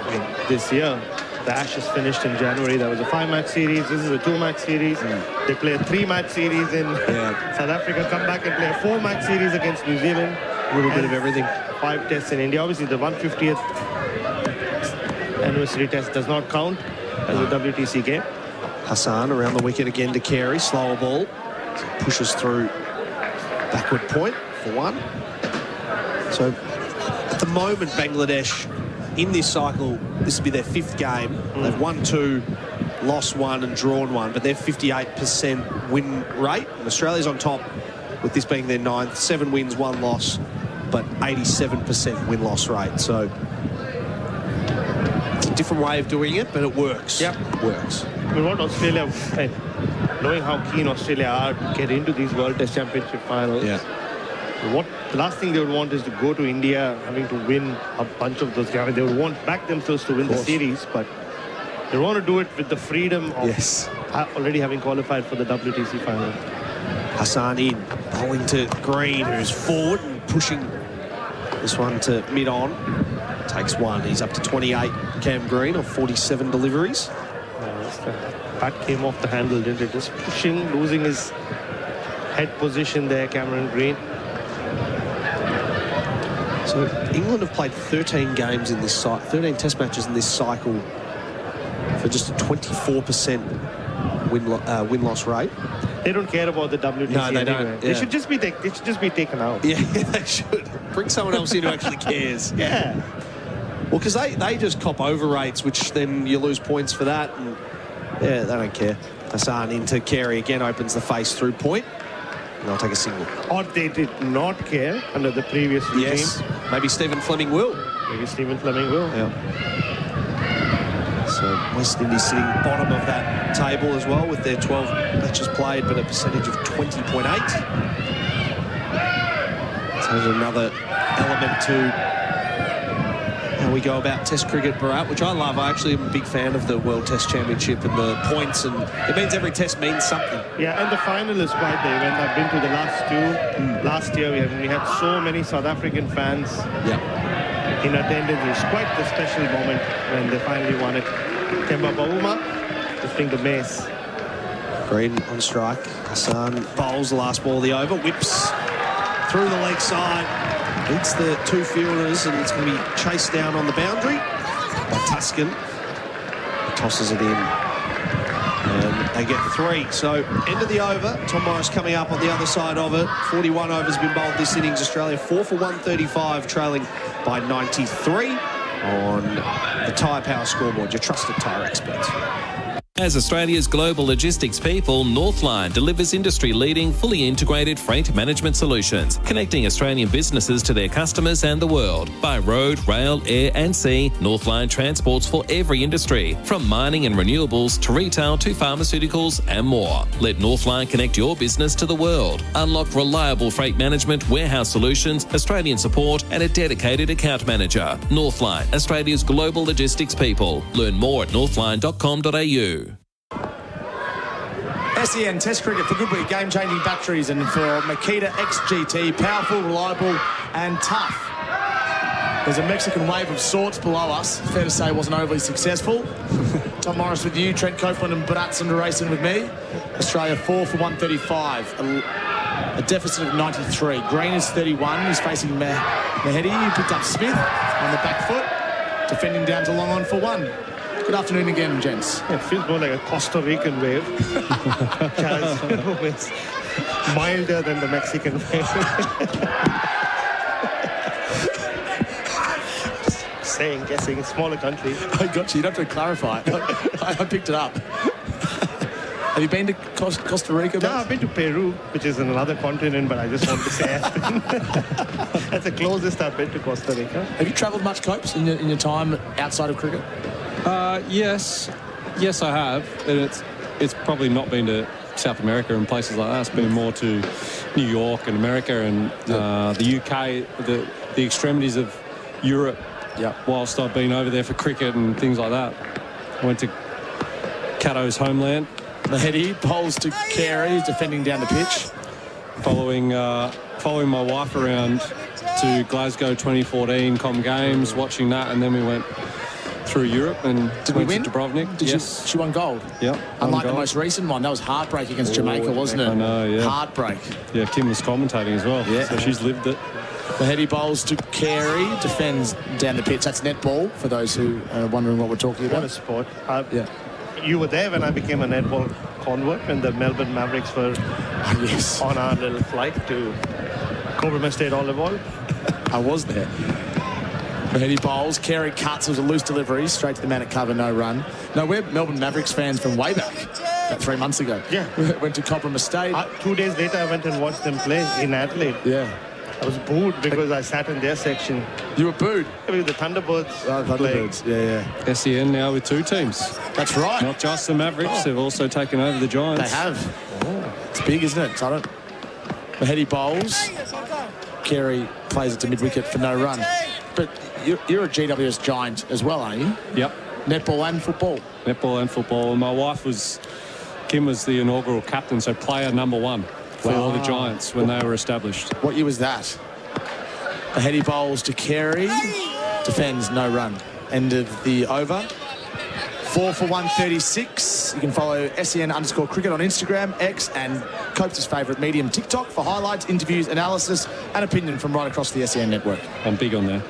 year, the Ashes finished in January. That was a 5-match series. This is a 2-match series. They play a 3-match series in South Africa, come back and play a 4-match series against New Zealand. A little bit of everything. 5 tests in India. Obviously, the 150th anniversary test does not count as a WTC game. Hassan around the wicket again to Carey. Slower ball. Pushes through backward point for 1. So at the moment, Bangladesh in this cycle, this will be their 5th game. They've won 2, lost 1 and drawn 1, but they're 58% win rate. And Australia's on top with this being their 9th. 7 wins, 1 loss, but 87% win-loss rate. So it's a different way of doing it, but it works. Yep. It works. I mean, what Australia, knowing how keen Australia are to get into these World Test Championship finals, the last thing they would want is to go to India having to win a bunch of those games. They would want back themselves to win the series, but they want to do it with the freedom of already having qualified for the WTC final. Hassan in, bowling to Green, who's forward and pushing this one to mid-on. takes one. He's up to 28, Cam Green, of 47 deliveries. That came off the handle, didn't it? Just pushing, losing his head position there, Cameron Green. So England have played 13 games in this 13 test matches in this cycle for just a 24% win-loss rate. They don't care about the WTC. No, they anyway. don't. Yeah. They should just be taken out. Yeah, they should. Bring someone else in who actually cares. Yeah. Well, because they just cop over rates, which then you lose points for that. And yeah, they don't care. Hassan into Carey again, opens the face through point. And they'll take a single. Or they did not care under the previous regime. Yes. Maybe Stephen Fleming will. Maybe Stephen Fleming will. Yeah. So West Indies sitting bottom of that table as well with their 12 matches played, but a percentage of 20.8. So there's another element to how we go about Test cricket, Bharat, which I love. I actually am a big fan of the World Test Championship and the points, and it means every test means something. Yeah, and the final is quite the event. I've been to the last two. Last year we had so many South African fans in attendance. It was quite the special moment when they finally won it. Kemba Bavuma lifting the mace. Green on strike. Hassan bowls the last ball of the over, whips through the leg side, beats the two fielders, and it's going to be chased down on the boundary by Tuscan. Tosses it in, and they get 3. So end of the over. Tom Morris coming up on the other side of it. 41 overs been bowled this innings. Australia 4 for 135, trailing by 93 on the Tyre Power scoreboard, your trusted tyre experts. As Australia's global logistics people, Northline delivers industry-leading, fully integrated freight management solutions, connecting Australian businesses to their customers and the world. By road, rail, air and sea, Northline transports for every industry, from mining and renewables to retail to pharmaceuticals and more. Let Northline connect your business to the world. Unlock reliable freight management, warehouse solutions, Australian support and a dedicated account manager. Northline, Australia's global logistics people. Learn more at northline.com.au. SEN Test cricket for Goodway, game-changing batteries, and for Makita XGT, powerful, reliable and tough. There's a Mexican wave of sorts below us. Fair to say it wasn't overly successful. Tom Morris with you, Trent, Copeland and Bharat Sundaresan with me. Australia 4 for 135, a deficit of 93. Green is 31, he's facing Mahedi, who picked up Smith on the back foot, defending down to long on for 1. Good afternoon again, gents. It feels more like a Costa Rican wave. It's milder than the Mexican wave. Just guessing, smaller country. I got you. You don't have to clarify. I picked it up. Have you been to Costa Rica? No, I've been to Peru, which is in another continent, but I just want to say that's the closest I've been to Costa Rica. Have you travelled much, Copes, in your time outside of cricket? Yes, I have, and it's probably not been to South America and places like that. It's been more to New York and America and the UK, the extremities of Europe. Yeah. Whilst I've been over there for cricket and things like that, I went to Cato's homeland. Mahedi bowls to Carey, who's defending down the pitch. Following my wife around to Glasgow 2014 Com Games, watching that, and then we went through Europe and went to Dubrovnik. Yes. She won gold. Yeah. Unlike the most recent one, that was heartbreak against Jamaica, wasn't it? I know, yeah. Heartbreak. Yeah, Kim was commentating as well. Yeah. So she's lived it. Mahedi bowls to Carey, defends down the pitch. That's netball, for those who are wondering what we're talking about. What a sport. You were there when I became a netball convert when the Melbourne Mavericks were on our little flight to Copeland State Volleyball. I was there. Mahedi bowls, Carey cuts, it was a loose delivery, straight to the man at cover, no run. No, we're Melbourne Mavericks fans from way back, about 3 months ago. Yeah. Went to Copeland State. 2 days later, I went and watched them play in Adelaide. Yeah. I was booed because I sat in their section. You were booed? With the Thunderbirds. Oh, Thunderbirds, yeah. SEN now with 2 teams. That's right. Not just the Mavericks, they've also taken over the Giants. They have. Oh, it's big, isn't it? So Mahedi bowls. Carey plays it to mid-wicket for no run. But you're a GWS Giant as well, aren't you? Yep. Netball and football. Netball and football. And my wife Kim was the inaugural captain, so player number 1 for all the Giants when they were established. What year was that? Mahedi bowls to Carey. defends, no run. End of the over. 4 for 136. You can follow SEN_cricket on Instagram, X, and Cope's favourite medium, TikTok, for highlights, interviews, analysis, and opinion from right across the SEN network. I'm big on that.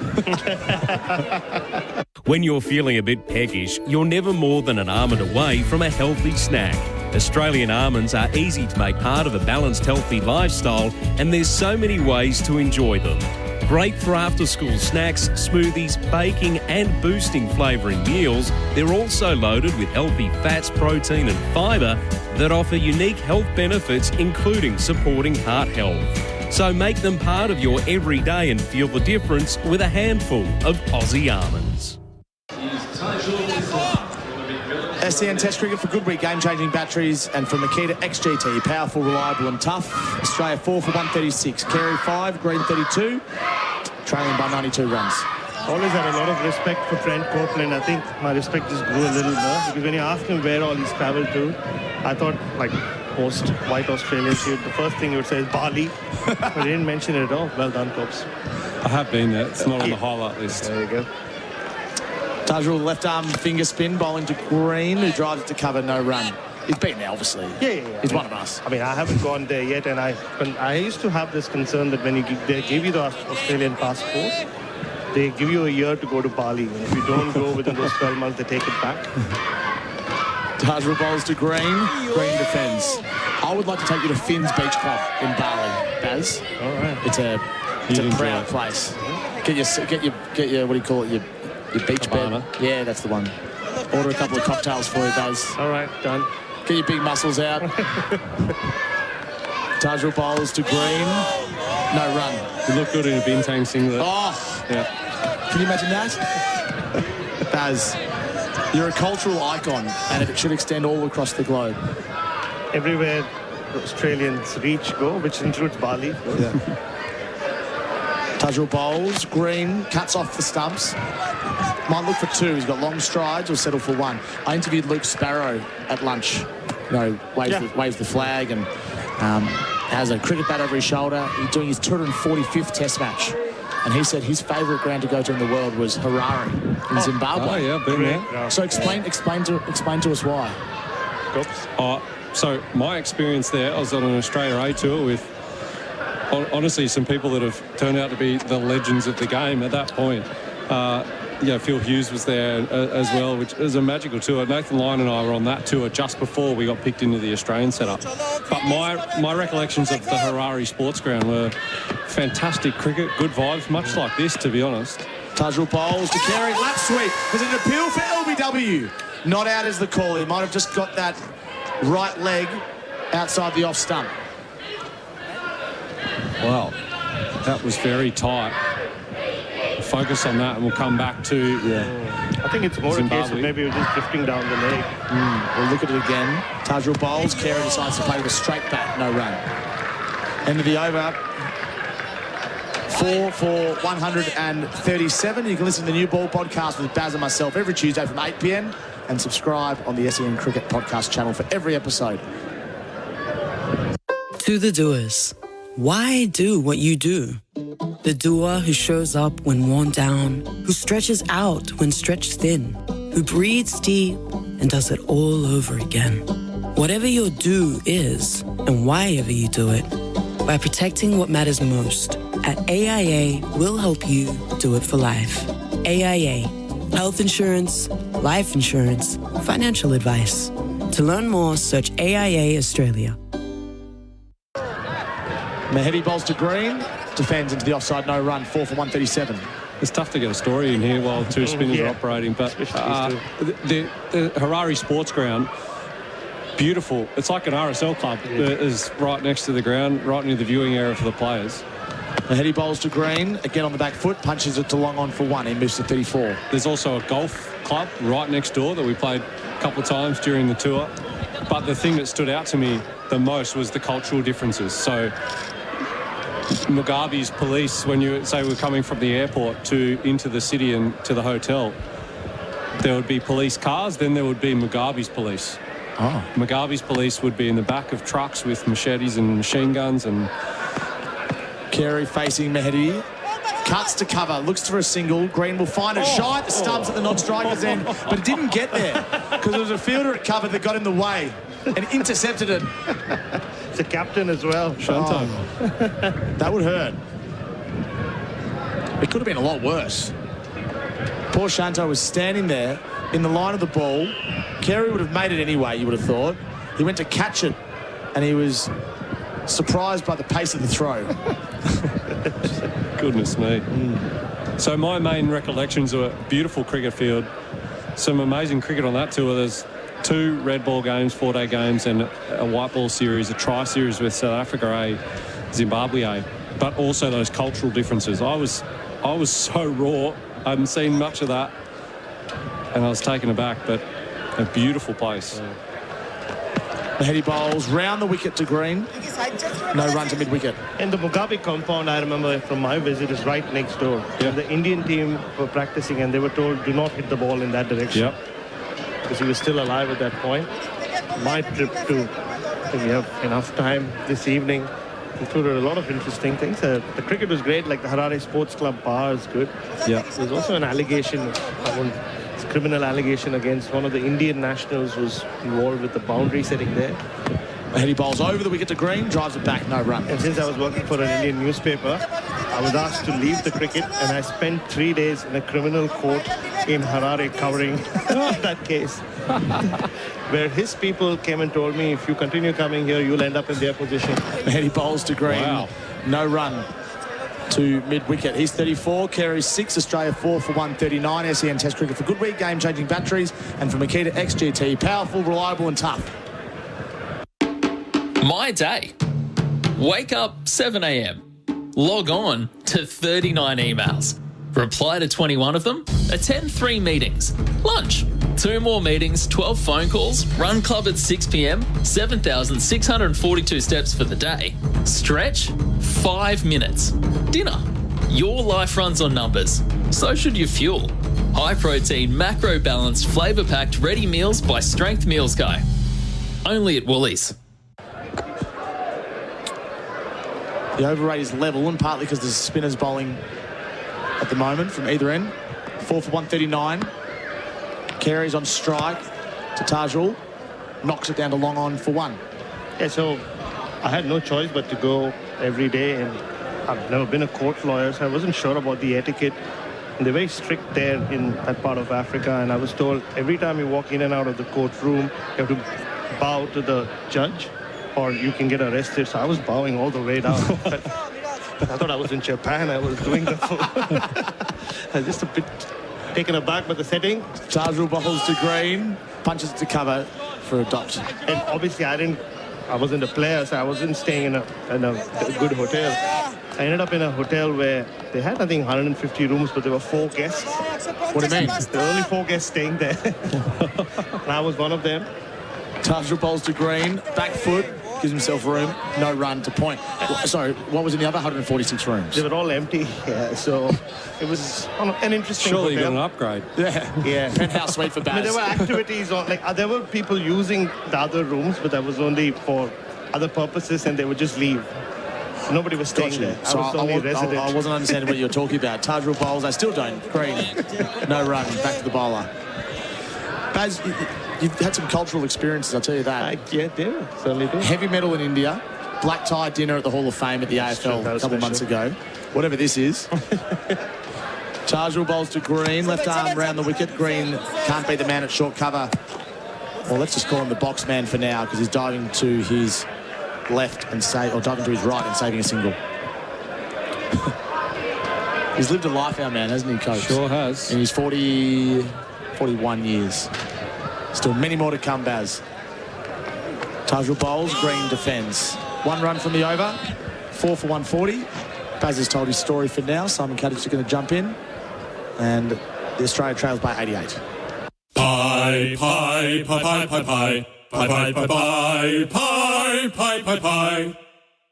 When you're feeling a bit peckish, you're never more than an almond away from a healthy snack. Australian almonds are easy to make part of a balanced, healthy lifestyle, and there's so many ways to enjoy them. Great for after-school snacks, smoothies, baking and boosting flavouring meals, they're also loaded with healthy fats, protein and fibre that offer unique health benefits, including supporting heart health. So make them part of your everyday and feel the difference with a handful of Aussie almonds. SEN Test Cricket for Goodweek, game-changing batteries, and for Makita XGT, powerful, reliable and tough. Australia 4 for 136, Carey 5, Green 32, trailing by 92 runs. Always had a lot of respect for Trent, Copeland. I think my respect just grew a little more because when you ask him where all he's travelled to, I thought, like most white Australians, the first thing he would say is Bali, but he didn't mention it at all. Well done, Copes. I have been there. It's not on the highlight list. There you go. Tajul left arm finger spin, bowling to Green, who drives it to cover, no run. He's beaten now, obviously. Yeah. He's one of us. I mean, I haven't gone there yet, and I used to have this concern that when they give you the Australian passport, they give you a year to go to Bali. And if you don't go within those 12 months, they take it back. Tajul bowls to Green. Green defends. I would like to take you to Finn's Beach Club in Bali, Baz. All right. It's a proud place. Get your what do you call it? Your beach bed. Yeah, that's the one. Order a couple of cocktails for you, Baz. All right, done. Get your big muscles out. Tajul bowls to Green. No run. You look good in a Bintang singlet. Oh! Yeah. Can you imagine that? Baz, you're a cultural icon, and it should extend all across the globe. Everywhere the Australians reach, go, which includes Bali. Yeah. Tajul bowls. Green cuts off the stumps. Might look for two. He's got long strides or settle for one. I interviewed Luke Sparrow at lunch. Waves the flag and has a cricket bat over his shoulder. He's doing his 245th Test match. And he said his favourite ground to go to in the world was Harare in Zimbabwe. Oh, yeah, been there. So explain to us why. So my experience there, I was on an Australia A tour with, honestly, some people that have turned out to be the legends of the game at that point. Phil Hughes was there as well, which is a magical tour. Nathan Lyon and I were on that tour just before we got picked into the Australian setup. But my recollections of the Harare Sports Ground were fantastic cricket, good vibes, much like this, to be honest. Tajul bowls to Carey, lap sweep. Was it an appeal for LBW? Not out is the call. He might have just got that right leg outside the off stump. Wow, that was very tight. Focus on that and we'll come back to I think it's more Zimbabwe. A case of maybe we're just drifting down the leg. We'll look at it again. Tajul bowls. Carey decides to play with a straight bat, no run. End of the over. 4 for 137. You can listen to the New Ball podcast with Baz and myself every Tuesday from 8 p.m. and subscribe on the SEN Cricket podcast channel for every episode. To the doers. Why do what you do? The doer who shows up when worn down, who stretches out when stretched thin, who breathes deep and does it all over again. Whatever your do is, and why ever you do it, by protecting what matters most, at AIA, we'll help you do it for life. AIA, health insurance, life insurance, financial advice. To learn more, search AIA Australia. Mahedi bowls to Green, defends into the offside, no run, 4 for 137. It's tough to get a story in here while two spinners are operating, but the Harare Sports Ground, beautiful. It's like an RSL club. It is right next to the ground, right near the viewing area for the players. Mahedi bowls to Green, again on the back foot, punches it to long on for one. He moves to 34. There's also a golf club right next door that we played a couple of times during the tour. But the thing that stood out to me the most was the cultural differences. So Mugabe's police, when you say we're coming from the airport into the city and to the hotel, there would be police cars, then there would be Mugabe's police. Oh. Mugabe's police would be in the back of trucks with machetes and machine guns. And Carey facing Mahedi. Cuts to cover, looks for a single. Green will find a shot. The stubs at the non-striker's end, but it didn't get there because there was a fielder at cover that got in the way and intercepted it. It's a captain as well. Shanto. That would hurt. It could have been a lot worse. Poor Shanto was standing there in the line of the ball. Carey would have made it anyway, you would have thought. He went to catch it, and he was surprised by the pace of the throw. Goodness me. So my main recollections are a beautiful cricket field. Some amazing cricket on that tour. There's 2 red ball games, 4-day games, and a white ball series, a tri-series with South Africa A, Zimbabwe A. But also those cultural differences. I was so raw. I hadn't seen much of that, and I was taken aback. But a beautiful place. The heady bowls round the wicket to Green. No run to mid-wicket. And the Mugabe compound, I remember from my visit, is right next door. Yeah. The Indian team were practicing and they were told, do not hit the ball in that direction. Yep. Because he was still alive at that point. My trip to, I think we have enough time this evening, included a lot of interesting things. The cricket was great, like the Harare Sports Club bar is good. Yeah. There was also an allegation, criminal allegation against one of the Indian nationals who was involved with the boundary setting there. Heady bowls over the wicket to Green, drives it back, no run. And since I was working for an Indian newspaper, I was asked to leave the cricket, and I spent 3 days in a criminal court in Harare covering that case. Where his people came and told me, if you continue coming here, you'll end up in their position. Heady bowls to Green, no run to mid-wicket. He's 34, Carey's 6, Australia 4 for 139. SEN Test cricket for good week, game-changing batteries, and for Makita XGT, powerful, reliable and tough. My day. Wake up 7 a.m. Log on to 39 emails. Reply to 21 of them. Attend 3 meetings. Lunch. 2 more meetings, 12 phone calls. Run club at 6 p.m. 7,642 steps for the day. Stretch. 5 minutes. Dinner. Your life runs on numbers. So should your fuel. High protein, macro balanced, flavour packed ready meals by Strength Meals Guy. Only at Woolies. The over rate is level, and partly because there's spinners bowling at the moment from either end. 4 for 139. Carey's on strike to Tajul. Knocks it down to long on for 1. Yeah, so I had no choice but to go every day, and I've never been a court lawyer, so I wasn't sure about the etiquette. And they're very strict there in that part of Africa, and I was told every time you walk in and out of the courtroom, you have to bow to the judge, or you can get arrested. So I was bowing all the way down. I thought I was in Japan. I was doing the full. I was just a bit taken aback by the setting. Tajul bowls to Green, punches it to cover for a dot. And obviously I wasn't a player, so I wasn't staying in a good hotel. I ended up in a hotel where they had, I think, 150 rooms, but there were 4 guests. What do you mean? There were only 4 guests staying there. And I was one of them. Tajul bowls to Green, back foot, gives himself room, no run to point. Sorry, what was in the other 146 rooms? They were all empty, yeah, so it was an interesting Surely you got hotel. an upgrade. Yeah. Penthouse suite for Baz. There were activities on, there were people using the other rooms, but that was only for other purposes, and they would just leave. So nobody was staying there. So I was the only resident. I wasn't understanding what you were talking about. Tajul bowls, I still don't. Green, no run, back to the bowler. Baz, you've had some cultural experiences, I'll tell you that. Yeah, certainly do. Heavy medal in India, black tie dinner at the Hall of Fame at the AFL a couple of months ago. Whatever this is. Tajul bowls to Green, left arm round the wicket. Green can't beat the man at short cover. Well, let's just call him the box man for now, because he's diving to his left and diving to his right and saving a single. He's lived a life, our man, hasn't he, Coach? Sure has. And he's 41 years. Still many more to come, Baz. Tajul bowls, Green defends. 1 run from the over, 4 for 140. Baz has told his story for now. Simon Katich is going to jump in, and the Australia trails by 88. Pie, pie, pie, pie, pie, pie. Pie, pie, pie, pie, pie, pie, pie, pie.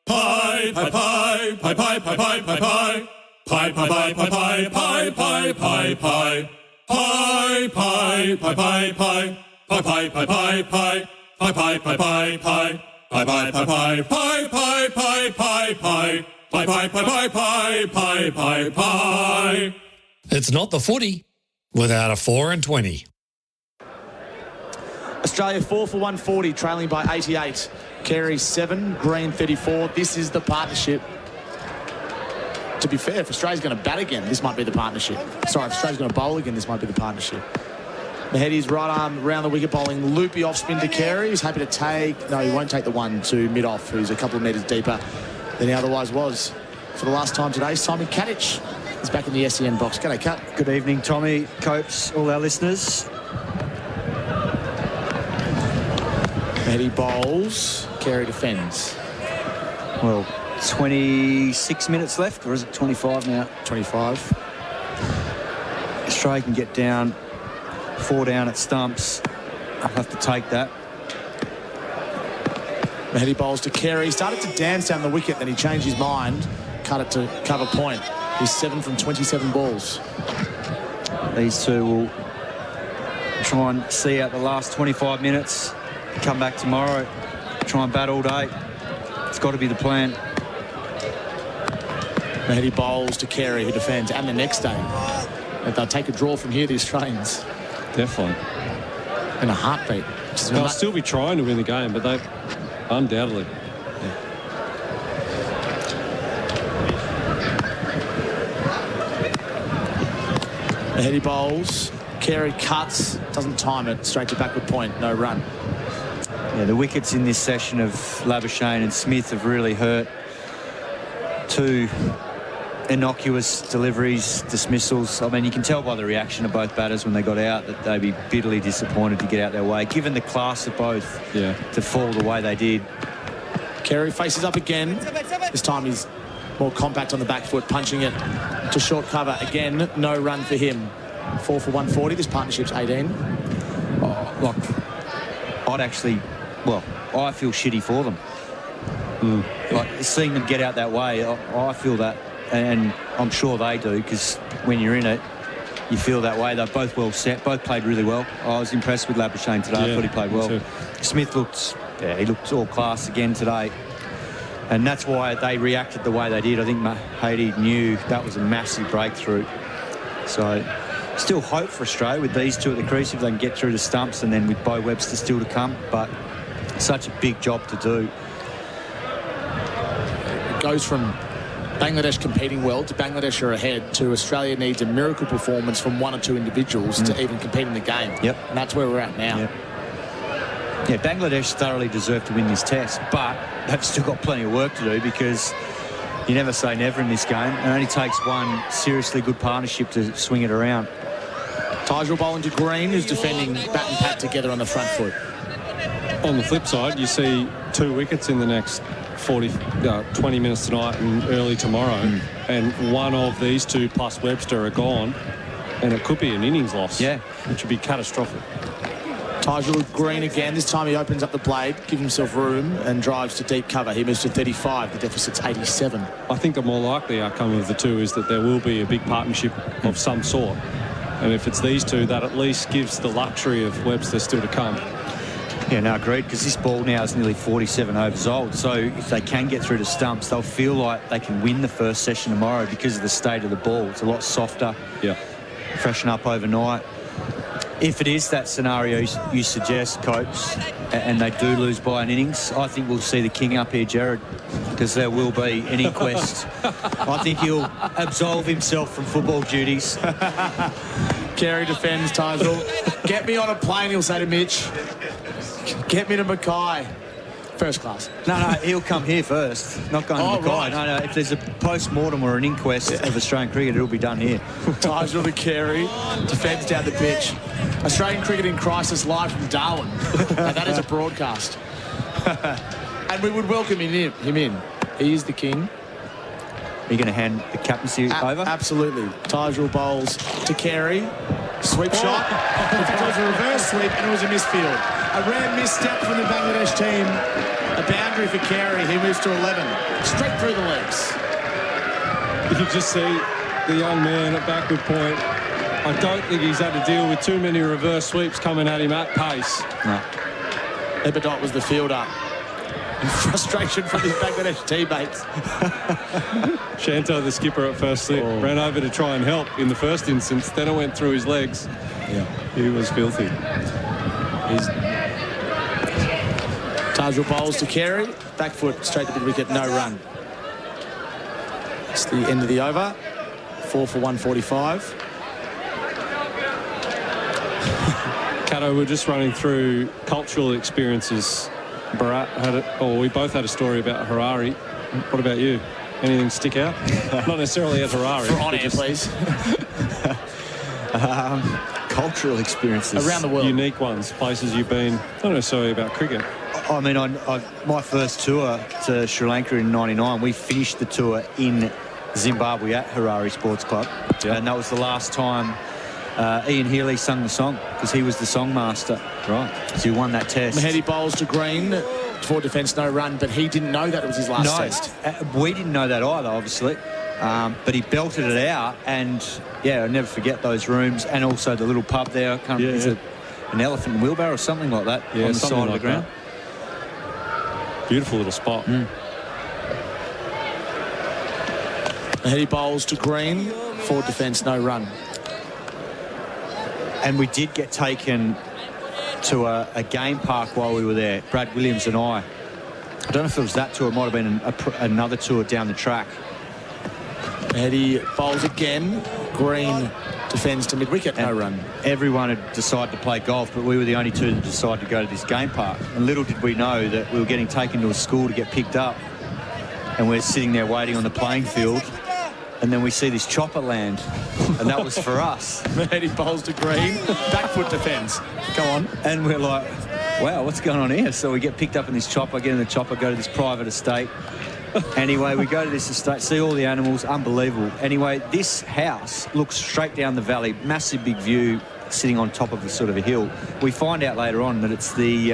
Pie, pie, pie, pie, pie, pie, pie, pie, pie. Pie, pie, pie, pie, pie, pie, pie, pie, pie. Pie, pie, pie, pie, pie. Pie, pie, pie, pie, pie. Pie, pie, pie, pie, pie. Pie, pie, pie, pie, pie, pie, pie, pie, pie. Pie, pie, pie, pie, pie, pie, pie, pie. It's not the footy without a 4 and 20. Australia 4 for 140, trailing by 88. Carey 7, Green 34. This is the partnership. To be fair, if Australia's going to bat again, this might be the partnership. Sorry, if Australia's going to bowl again, this might be the partnership. Mahedi's right arm around the wicket, bowling loopy off spin to Carey. He's happy to take... No, he won't take the one to mid-off, who's a couple of metres deeper than he otherwise was. For the last time today, Simon Katich is back in the SEN box. G'day, Kat. Good evening, Tommy, Copes, all our listeners. Mahedi bowls, Carey defends. Well, 26 minutes left, or is it 25 now? 25. Australia can get down, 4 down at stumps. I'll have to take that. Mahedi bowls to Carey. He started to dance down the wicket, then he changed his mind, cut it to cover point. He's 7 from 27 balls. These two will try and see out the last 25 minutes, come back tomorrow, try and bat all day. It's got to be the plan. Mahedi bowls to Carey, who defends, and the next day. If they'll take a draw from here, the Australians. Definitely. In a heartbeat. They'll still be trying to win the game, but they undoubtedly. Mahedi bowls, Carey cuts, doesn't time it, straight to backward point, no run. Yeah, the wickets in this session of Labuschagne and Smith have really hurt. 2 innocuous deliveries, dismissals. I mean, you can tell by the reaction of both batters when they got out that they'd be bitterly disappointed to get out their way, given the class of both, to fall the way they did. Carey faces up again. This time he's more compact on the back foot, punching it to short cover. Again, no run for him. 4 for 140. This partnership's 18. I'd actually... Well, I feel shitty for them. Like, seeing them get out that way, I feel that, and I'm sure they do, because when you're in it, you feel that way. They're both well set, both played really well. I was impressed with Labuschagne today. I thought he played well. Smith looked all class again today, and that's why they reacted the way they did. I think Mahedi knew that was a massive breakthrough. So still hope for Australia with these two at the crease if they can get through the stumps, and then with Bo Webster still to come, but such a big job to do. It goes from Bangladesh competing well to Bangladesh are ahead to Australia needs a miracle performance from 1 or 2 individuals to even compete in the game. And that's where we're at now. Yeah, Bangladesh thoroughly deserve to win this test, but they've still got plenty of work to do, because you never say never in this game. It only takes one seriously good partnership to swing it around. Tygel bowling to Green, who's defending bat and pat together on the front foot. On the flip side, you see 2 wickets in the next 20 minutes tonight and early tomorrow, and one of these 2 plus Webster are gone, and it could be an innings loss, which would be catastrophic. Tygel with Green again. This time he opens up the blade, gives himself room and drives to deep cover. He moves to 35. The deficit's 87. I think the more likely outcome of the 2 is that there will be a big partnership of some sort, and if it's these 2, that at least gives the luxury of Webster still to come. Yeah, no, agreed, because this ball now is nearly 47 overs old, so if they can get through the stumps, they'll feel like they can win the first session tomorrow because of the state of the ball. It's a lot softer, freshen up overnight. If it is that scenario you suggest, Copes, and they do lose by an innings, I think we'll see the king up here, Jared, because there will be an inquest. I think he'll absolve himself from football duties. Carey defends Tygel. Get me on a plane, he'll say to Mitch. Get me to Mackay. First class. No, he'll come here first. Not going to Mackay. Right. No, if there's a post-mortem or an inquest of Australian cricket, it'll be done here. Tygel to Carey. Defends down the pitch. Australian cricket in crisis live from Darwin. Now, that is a broadcast. And we would welcome him in. He is the king. Are you going to hand the captaincy over? Absolutely. Tygel bowls to Carey. Sweep shot. In fact, it was a reverse sweep and it was a misfield. A rare misstep from the Bangladesh team. A boundary for Carey. He moves to 11. Straight through the legs. You can just see the young man at backward point. I don't think he's had to deal with too many reverse sweeps coming at him at pace. No. Eberdot was the fielder. and frustration from his Bangladesh teammates. Shanto, the skipper at first, ran over to try and help in the first instance. Then it went through his legs. Yeah. He was filthy. Tajul bowls to Carey. Back foot straight to mid-wicket, no run. It's the end of the over. 4 for 145. Kato, we're just running through cultural experiences. Bharat had it, or we both had a story about Harare. What about you? Anything stick out? Not necessarily at Harare. For on air, please. Cultural experiences. Around the world. Unique ones, places you've been, not necessarily about cricket. I mean, my first tour to Sri Lanka in '99, we finished the tour in Zimbabwe at Harare Sports Club. Yeah. And that was the last time Ian Healy sung the song, because he was the song master. Right. So he won that test. Mahedi bowls to Green for defence, no run, but he didn't know that it was his last test. We didn't know that either, obviously. But he belted it out, and yeah, I'll never forget those rooms, and also the little pub there. Is it an elephant wheelbarrow or something like that on the side of the ground? Beautiful little spot. Mahedi bowls to Green for defence, no run. And we did get taken to a game park while we were there, Brad Williams and I. I don't know if it was that tour, it might have been another tour down the track. Mahedi bowls again. Green defends to mid-wicket, no run. Everyone had decided to play golf, but we were the only two that decided to go to this game park. And little did we know that we were getting taken to a school to get picked up. And we're sitting there waiting on the playing field. And then we see this chopper land. And that was for us. Mahedi bowls to Green. Back foot defence. Go on. And we're like, wow, what's going on here? So we get picked up in this chopper, get in the chopper, go to this private estate. Anyway, we go to this estate, see all the animals, unbelievable. Anyway, this house looks straight down the valley, massive big view, sitting on top of a sort of a hill. We find out later on that it's the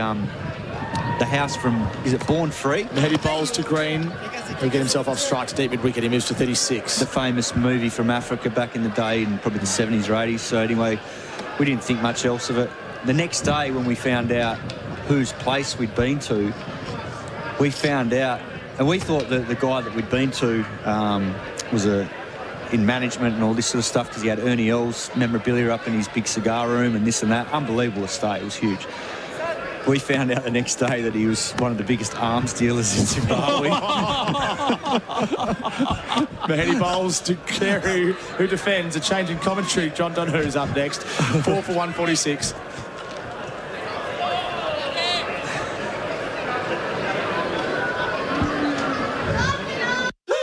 house from, is it Born Free? Mahedi bowls to Green. He'll get himself off strike to deep mid-wicket. He moves to 36. The famous movie from Africa back in the day, in probably the 70s or 80s. So anyway, we didn't think much else of it. The next day when we found out whose place we'd been to, we found out, and we thought that the guy that we'd been to was in management and all this sort of stuff, because he had Ernie Earl's memorabilia up in his big cigar room and this and that. Unbelievable estate. It was huge. We found out the next day that he was one of the biggest arms dealers in Zimbabwe. Mahedi bowls to Carey, who defends. A change in commentary. John Donehue's up next. 4 for 146.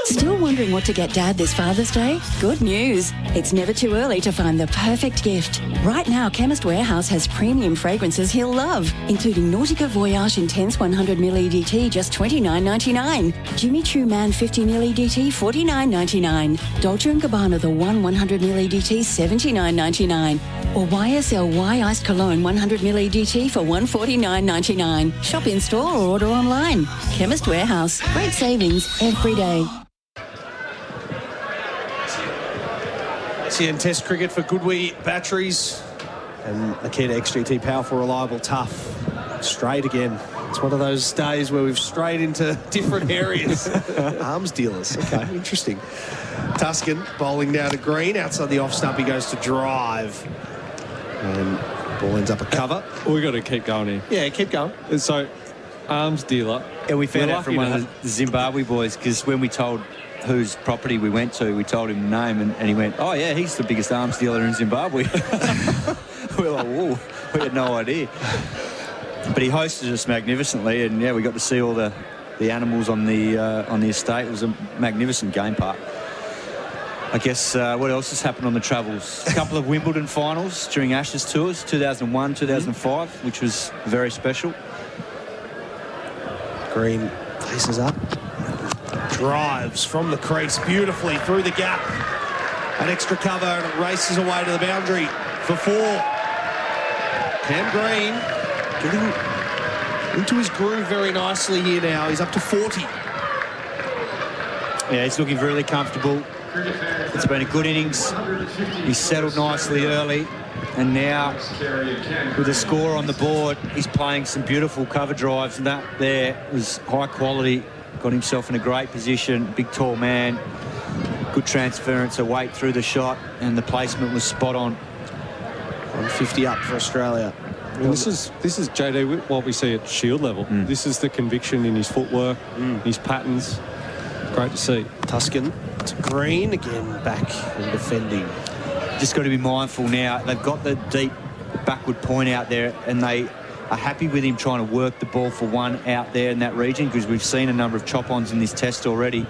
Still wondering what to get Dad this Father's Day? Good news. It's never too early to find the perfect gift. Right now, Chemist Warehouse has premium fragrances he'll love, including Nautica Voyage Intense 100ml EDT, just $29.99. Jimmy Choo Man 50ml EDT, $49.99. Dolce & Gabbana The One 100ml EDT, $79.99. Or YSL Iced Cologne 100ml EDT for $149.99. Shop in store or order online. Chemist Warehouse. Great savings every day. SEN Test cricket for Goodwee batteries, and Makita XGT, powerful, reliable, tough. Strayed again. It's one of those days where we've strayed into different areas. Arms dealers. Okay, interesting. Tuscan bowling now to Green. Outside the off stump, he goes to drive. And ball ends up a cover. We've got to keep going here. Yeah, keep going. And so, arms dealer. And we found out from one of the Zimbabwe boys, because when we told whose property we went to, we told him the name, and he went, oh yeah, he's the biggest arms dealer in Zimbabwe. We're like, whoa, we had no idea. But he hosted us magnificently, and yeah, we got to see all the animals on the estate. It was a magnificent game park. I guess what else has happened on the travels? A couple of Wimbledon finals during Ashes tours, 2001, 2005, which was very special. Green faces up. Drives from the crease beautifully through the gap. An extra cover, and it races away to the boundary for 4. Cam Green getting into his groove very nicely here now. He's up to 40. Yeah, he's looking really comfortable. It's been a good innings. He's settled nicely early. And now, with a score on the board, he's playing some beautiful cover drives. And that there was high quality. Got himself in a great position. Big, tall man. Good transference of weight through the shot. And the placement was spot on. 150 up for Australia. Well, this is JD what we see at Shield level. This is the conviction in his footwork, his patterns. Great to see. Tuscan to Green again, back and defending. Just got to be mindful now. They've got the deep backward point out there, and they are happy with him trying to work the ball for one out there in that region, because we've seen a number of chop-ons in this test already.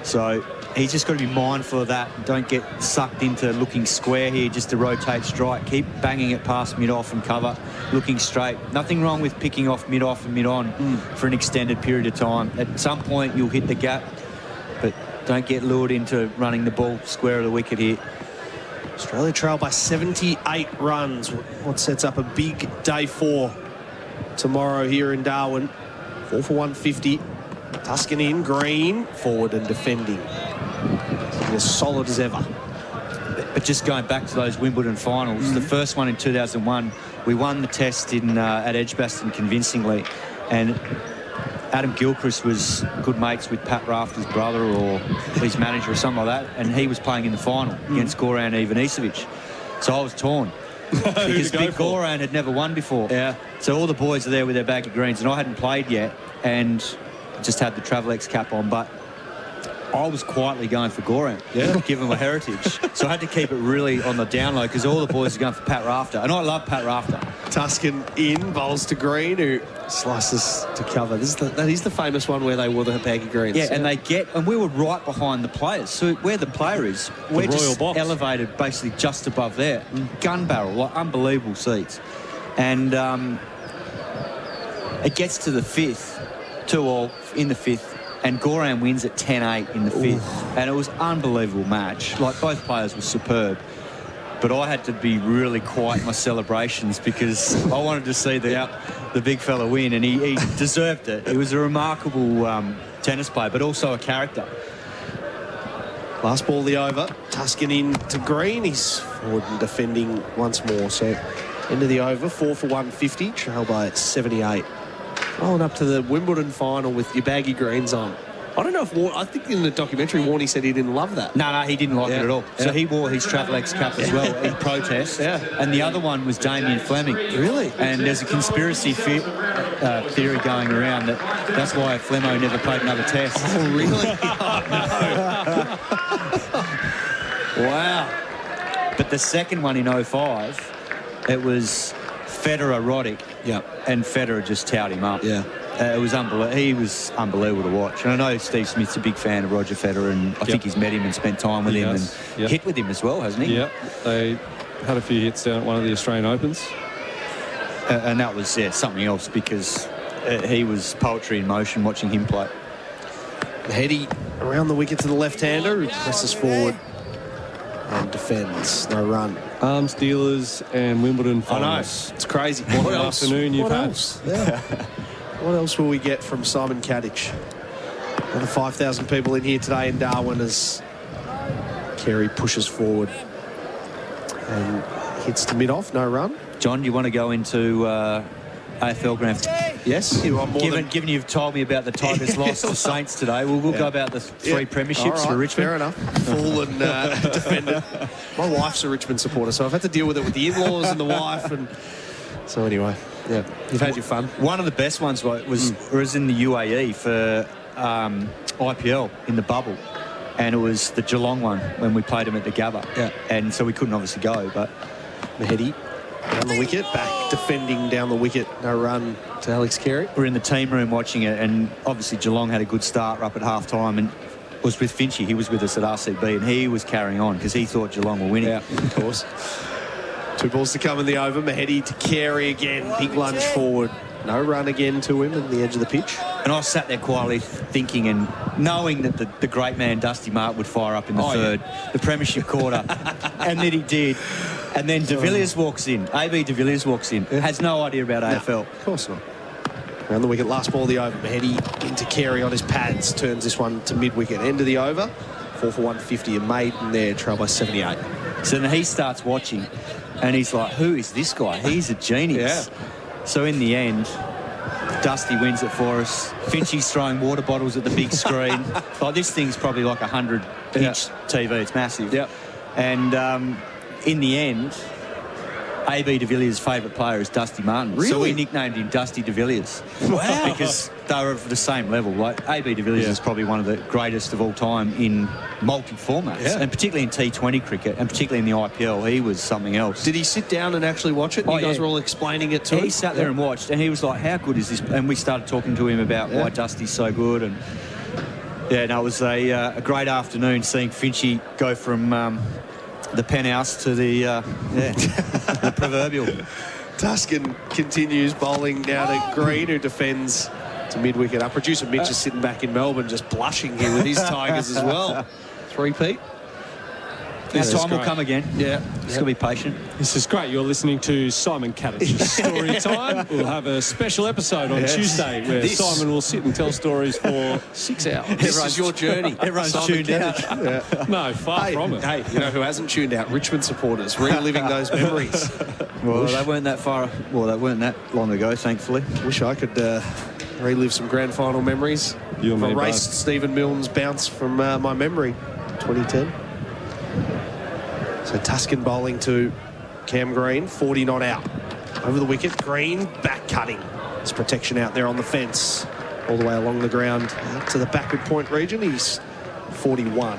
So he's just got to be mindful of that. Don't get sucked into looking square here just to rotate strike. Keep banging it past mid-off and cover, looking straight. Nothing wrong with picking off mid-off and mid-on for an extended period of time. At some point, you'll hit the gap, but don't get lured into running the ball square of the wicket here. Australia trail by 78 runs. What sets up a big day 4 tomorrow here in Darwin. 4 for 150. Tuscan in, Green, forward and defending. As solid as ever. But just going back to those Wimbledon finals, the first one in 2001, we won the test at Edgbaston convincingly, and Adam Gilchrist was good mates with Pat Rafter's brother or his manager or something like that, and he was playing in the final against Goran Ivanisevic. So I was torn. Because Big Goran had never won before. Yeah. So all the boys are there with their bag of greens, and I hadn't played yet, and just had the Travel X cap on, but I was quietly going for Goran, give him a heritage. So I had to keep it really on the down low, because all the boys are going for Pat Rafter, and I love Pat Rafter. Tuscan in, bowls to Green, who slices to cover. That is the famous one where they wore the baggy greens. Yeah, and we were right behind the players. So where the player is, we're just elevated basically just above there. Gun barrel, like unbelievable seats. And it gets to the 5th, 2-all in the 5th, and Goran wins at 10-8 in the 5th. And it was an unbelievable match. Like, both players were superb. But I had to be really quiet in my celebrations, because I wanted to see the big fella win, and he deserved it. He was a remarkable tennis player, but also a character. Last ball of the over. Tuscan in to Green. He's forward and defending once more. So end of the over, 4 for 150. Trail by 78. Rolling up to the Wimbledon final with your baggy greens on. I don't know if I think in the documentary, Warney said he didn't love that. No, he didn't like it at all. So he wore his Travel X cap as well in protest. Yeah. And the other one was Damien Fleming. Really? And there's a conspiracy theory going around that's why Flemmo never played another test. Oh, really? Wow. But the second one in 05, it was Federer Roddick. Yeah. And Federer just towed him up. Yeah. It was unbelievable. He was unbelievable to watch. And I know Steve Smith's a big fan of Roger Federer, and I think he's met him and spent time with him and hit with him as well, hasn't he? Yeah, they had a few hits down at one of the Australian Opens. And that was something else, because he was poetry in motion watching him play. Heady around the wicket to the left-hander, who presses forward and defends. No run. Arms dealers and Wimbledon finals. I know. It's crazy. What an afternoon you've had. Yeah. What else will we get from Simon Katich? Another 5,000 people in here today in Darwin as Carey pushes forward and hits to mid-off. No run. John, do you want to go into AFL Grand Final? Yes. Given you've told me about the Tigers' loss to Saints today, we'll go about the 3 premierships for Richmond. Fair enough. Full and defended. My wife's a Richmond supporter, so I've had to deal with it with the in-laws and the wife. And so anyway, yeah, you've had your fun. One of the best ones was in the UAE for IPL in the bubble. And it was the Geelong one when we played them at the Gabba. Yeah. And so we couldn't obviously go, but Mahedi down the wicket, back defending down the wicket. No run to Alex Carey. We're in the team room watching it, and obviously Geelong had a good start up at half-time, and was with Finchy. He was with us at RCB, and he was carrying on because he thought Geelong were winning. Yeah, of course. 2 balls to come in the over. Mahedi to Carey again. Big lunge forward. No run again to him at the edge of the pitch. And I sat there quietly thinking and knowing that the great man Dusty Mark would fire up in the third, the premiership quarter. And then he did. And then de Villiers walks in. AB de Villiers walks in. Has no idea about AFL. Of course not. Around the wicket, last ball of the over. Mahedi into Carey on his pads. Turns this one to mid-wicket. End of the over. 4 for 150, and maiden there, trail by 78. So then he starts watching, and he's like, who is this guy? He's a genius. Yeah. So in the end, Dusty wins it for us. Finchie's throwing water bottles at the big screen. Like, this thing's probably like 100-inch TV. It's massive. Yep. And in the end, A.B. de Villiers' favourite player is Dusty Martin. Really? So we nicknamed him Dusty de Villiers. Wow. Because they were of the same level. Like, A.B. de Villiers is probably one of the greatest of all time in multi-formats, and particularly in T20 cricket, and particularly in the IPL. He was something else. Did he sit down and actually watch it? You guys were all explaining it to him? He sat there and watched, and he was like, how good is this? And we started talking to him about why Dusty's so good. And it was a great afternoon seeing Finchie go from the penthouse to the the proverbial. Tuscan continues bowling now to Green, who defends to mid-wicket. Our producer Mitch is sitting back in Melbourne just blushing here with his Tigers as well. 3-peat. This time will come again. Yeah. Just got to be patient. This is great. You're listening to Simon Katich's Story Time. We'll have a special episode on Tuesday where Simon will sit and tell stories for 6 hours. This is your journey. Everyone's Simon tuned out. No, far from it. Hey, you know who hasn't tuned out? Richmond supporters, reliving those memories. Well, they weren't that far. Well, they weren't that long ago, thankfully. Wish I could relive some grand final memories. You and me erased both. Stephen Milne's bounce from my memory, 2010. So Tuscan bowling to Cam Green, 40 not out. Over the wicket, Green back cutting. There's protection out there on the fence. All the way along the ground to the backward point region. He's 41.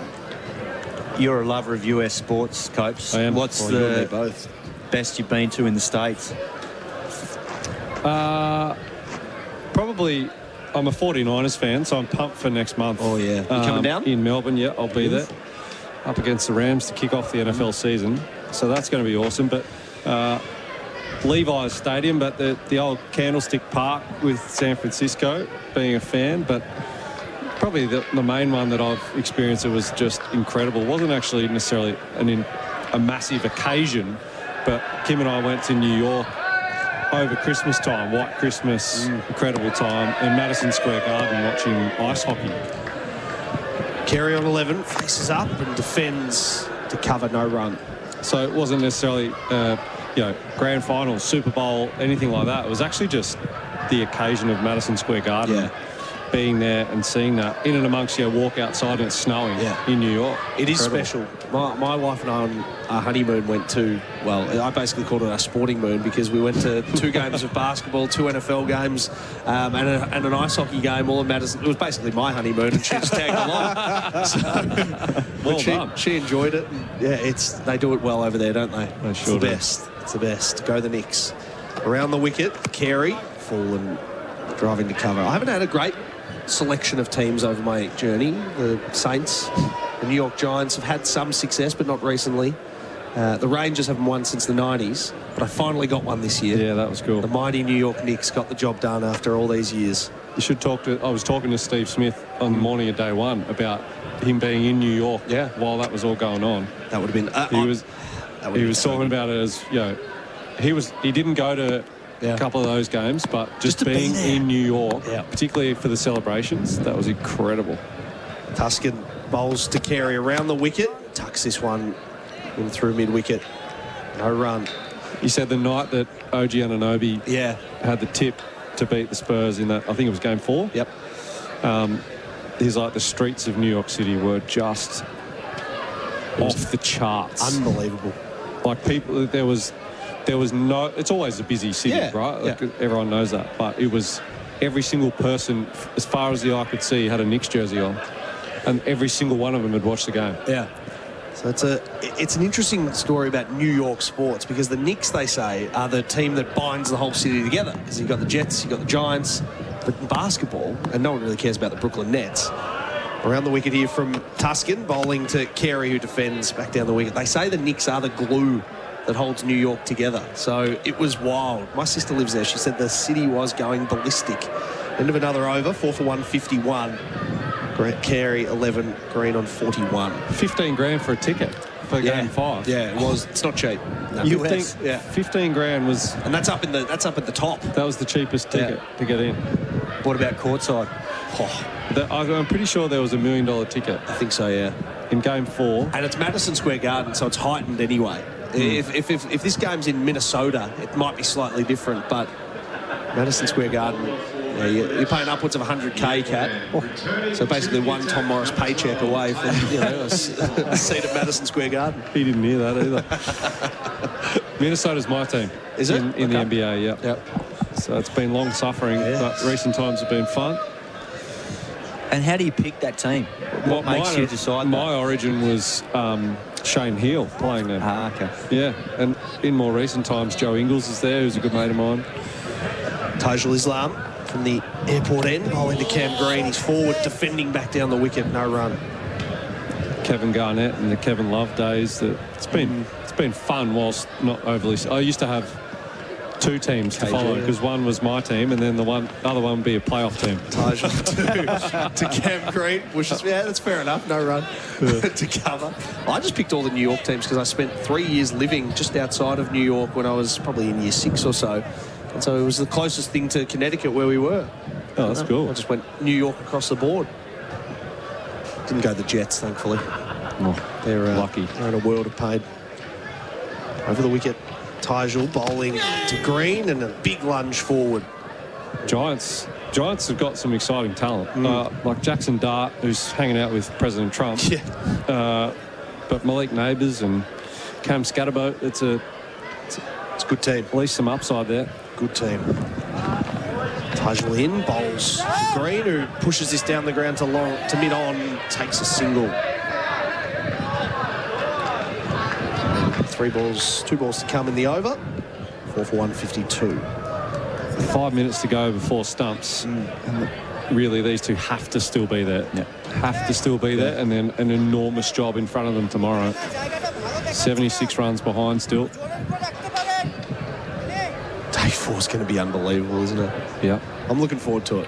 You're a lover of US sports, Copes. I am. What's the best you've been to in the States? Probably, I'm a 49ers fan, so I'm pumped for next month. Oh, yeah. You coming down? In Melbourne, yeah, I'll be there. Up against the Rams to kick off the NFL season. So that's going to be awesome. But Levi's Stadium, but the old Candlestick Park with San Francisco, being a fan. But probably the main one that I've experienced, it was just incredible. It wasn't actually necessarily a massive occasion, but Kim and I went to New York over Christmas time, White Christmas, incredible time, and Madison Square Garden watching ice hockey. Carey on 11, faces up and defends to cover, no run. So it wasn't necessarily, grand final, Super Bowl, anything like that. It was actually just the occasion of Madison Square Garden. Being there and seeing that in and amongst walk outside and it's snowing in New York. It is special. My wife and I on our honeymoon went to, well, I basically called it our sporting moon because we went to 2 games of basketball, 2 NFL games, and an ice hockey game all in Madison. It was basically my honeymoon and she just tagged along. So, she enjoyed it. And, they do it well over there, don't they? It's the best. It's the best. Go the Knicks. Around the wicket, Carey, full and driving to cover. I haven't had a great selection of teams over my journey. The Saints, the New York Giants have had some success, but not recently. The Rangers haven't won since the 90s, but I finally got one this year. Yeah, that was cool. The mighty New York Knicks got the job done after all these years. You should I was talking to Steve Smith on the morning of day one about him being in New York while that was all going on. That would have been... he was talking about it as, he didn't go to a couple of those games, but just being in New York, particularly for the celebrations, that was incredible. Tuscan bowls to Carey around the wicket, tucks this one in through mid-wicket. No run. You said the night that OG Anunoby had the tip to beat the Spurs in that, I think it was game 4. Yep. He's like, the streets of New York City were just off the charts. Unbelievable. Like, people, there was no... It's always a busy city, right? Like, everyone knows that. But it was every single person, as far as the eye could see, had a Knicks jersey on. And every single one of them had watched the game. Yeah. So it's an interesting story about New York sports because the Knicks, they say, are the team that binds the whole city together. Because you've got the Jets, you've got the Giants, but in basketball, and no one really cares about the Brooklyn Nets. Around the wicket here from Tuscan, bowling to Carey, who defends back down the wicket. They say the Knicks are the glue that holds New York together. So it was wild. My sister lives there. She said the city was going ballistic. End of another over, 4 for 151. Carey 11, Green on 41. 15 grand for a ticket for game 5. Yeah, it was. It's not cheap. No. You think 15 grand was, and that's up at the top. That was the cheapest ticket to get in. What about courtside? I'm pretty sure there was $1 million ticket. I think so. Yeah. in Game 4. And it's Madison Square Garden, so it's heightened anyway. If this game's in Minnesota, it might be slightly different, but Madison Square Garden, you're paying upwards of 100K, Cat. So basically one Tom Morris paycheck away from a seat at Madison Square Garden. He didn't hear that either. Minnesota's my team. Is it? In the NBA, yeah. Yep. So it's been long suffering, but recent times have been fun. And how do you pick that team? What makes you decide that? My origin was Shane Heal playing there. Okay. Yeah, and in more recent times, Joe Ingles is there, who's a good mate of mine. Tajul Islam from the airport end, ball into Cam Green. He's forward, defending back down the wicket, no run. Kevin Garnett and the Kevin Love days. It's been fun whilst not overly. I used to have two teams to follow because one was my team and then the other one would be a playoff team. Tajul to Cam Green, which is that's fair enough. No run to cover. I just picked all the New York teams because I spent 3 years living just outside of New York when I was probably in year 6 or so. And so it was the closest thing to Connecticut where we were. Oh, that's cool. I just went New York across the board. Didn't go the Jets, thankfully. Oh, they're lucky. They're in a world of pain. Over the wicket, Tajul bowling to Green and a big lunge forward. Giants have got some exciting talent. Like Jackson Dart, who's hanging out with President Trump. Yeah. But Malik Neighbours and Cam Scatterboat, it's a good team. At least some upside there. Good team. Tajul in, bowls to Green, who pushes this down the ground to mid-on, takes a single. Two balls to come in the over. 4 for 152. 5 minutes to go before stumps. And really, these two have to still be there. Yeah. Have to still be there, and then an enormous job in front of them tomorrow. 76 runs behind still. Day 4's going to be unbelievable, isn't it? Yeah. I'm looking forward to it.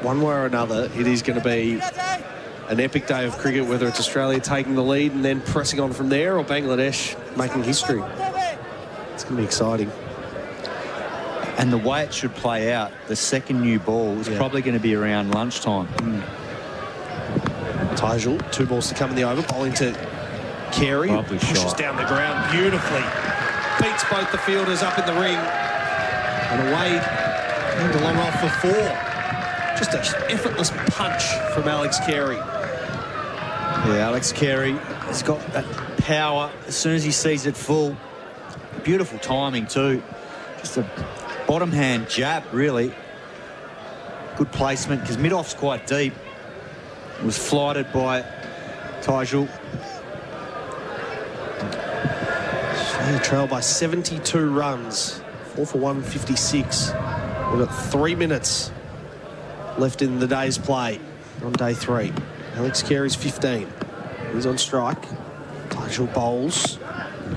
One way or another, it is going to be an epic day of cricket, whether it's Australia taking the lead and then pressing on from there or Bangladesh making history. It's going to be exciting. And the way it should play out, the second new ball is probably going to be around lunchtime. Tajul, 2 balls to come in the over, bowling to Carey, pushes down the ground beautifully. Beats both the fielders up in the ring. And away, and a long off for 4. Just an effortless punch from Alex Carey. Yeah, Alex Carey has got that power as soon as he sees it full. Beautiful timing too. Just a bottom hand jab, really. Good placement because mid-off's quite deep. It was flighted by Tajul. Australia trail by 72 runs. 4 for 156. We've got 3 minutes left in the day's play on day 3. Alex Carey's 15. He's on strike. Tajul bowls.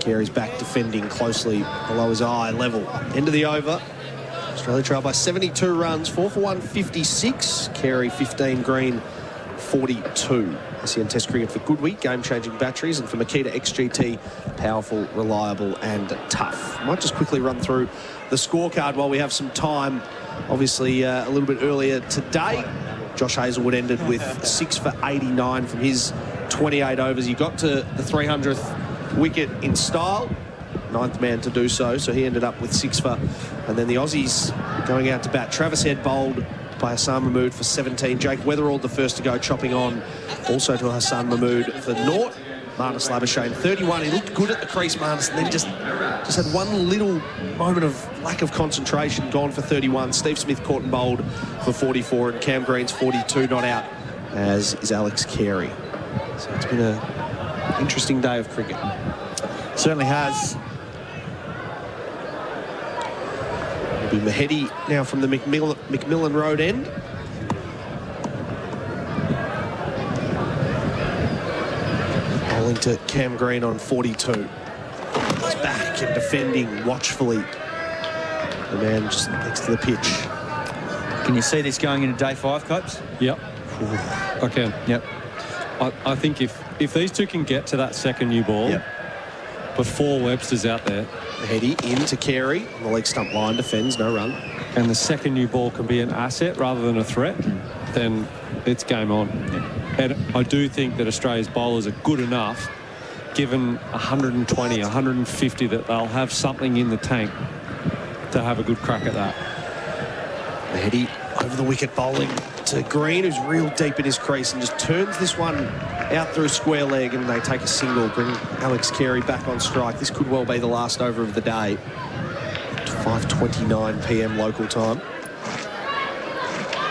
Carey's back defending closely below his eye level. End of the over. Australia trail by 72 runs. 4 for 156. Carey 15, Green 42. SEN Test Cricket for good week, game-changing batteries, and for Makita XGT, powerful, reliable and tough. Might just quickly run through the scorecard while we have some time. Obviously, a little bit earlier today, Josh Hazlewood ended with 6 for 89 from his 28 overs. He got to the 300th wicket in style, 9th man to do so, so he ended up with 6 for. And then the Aussies going out to bat. Travis Head bowled by Hassan Mahmood for 17. Jake Weatherald, the first to go, chopping on also to Hassan Mahmood for naught. Marnus Labuschagne 31. He looked good at the crease, Marnus, and then just had one little moment of lack of concentration, gone for 31. Steve Smith caught and bowled for 44, and Cam Green's 42, not out, as is Alex Carey. So it's been an interesting day of cricket. Certainly has. It'll be Mahedi now from the Macmillan Road end. Bowling to Cam Green on 42. He's back and defending watchfully. The man just next to the pitch. Can you see this going into day 5, Copes? Yep. I can. Yep. I think if these two can get to that second new ball before Webster's out there. Mahedi into Carey on the leg stump line, defends, no run. And the second new ball can be an asset rather than a threat, then it's game on. And I do think that Australia's bowlers are good enough, given 120, 150, that they'll have something in the tank to have a good crack at that. Mahedi over the wicket bowling to Green, who's real deep in his crease and just turns this one out through square leg, and they take a single, bring Alex Carey back on strike. This could well be the last over of the day. 5:29 p.m. local time.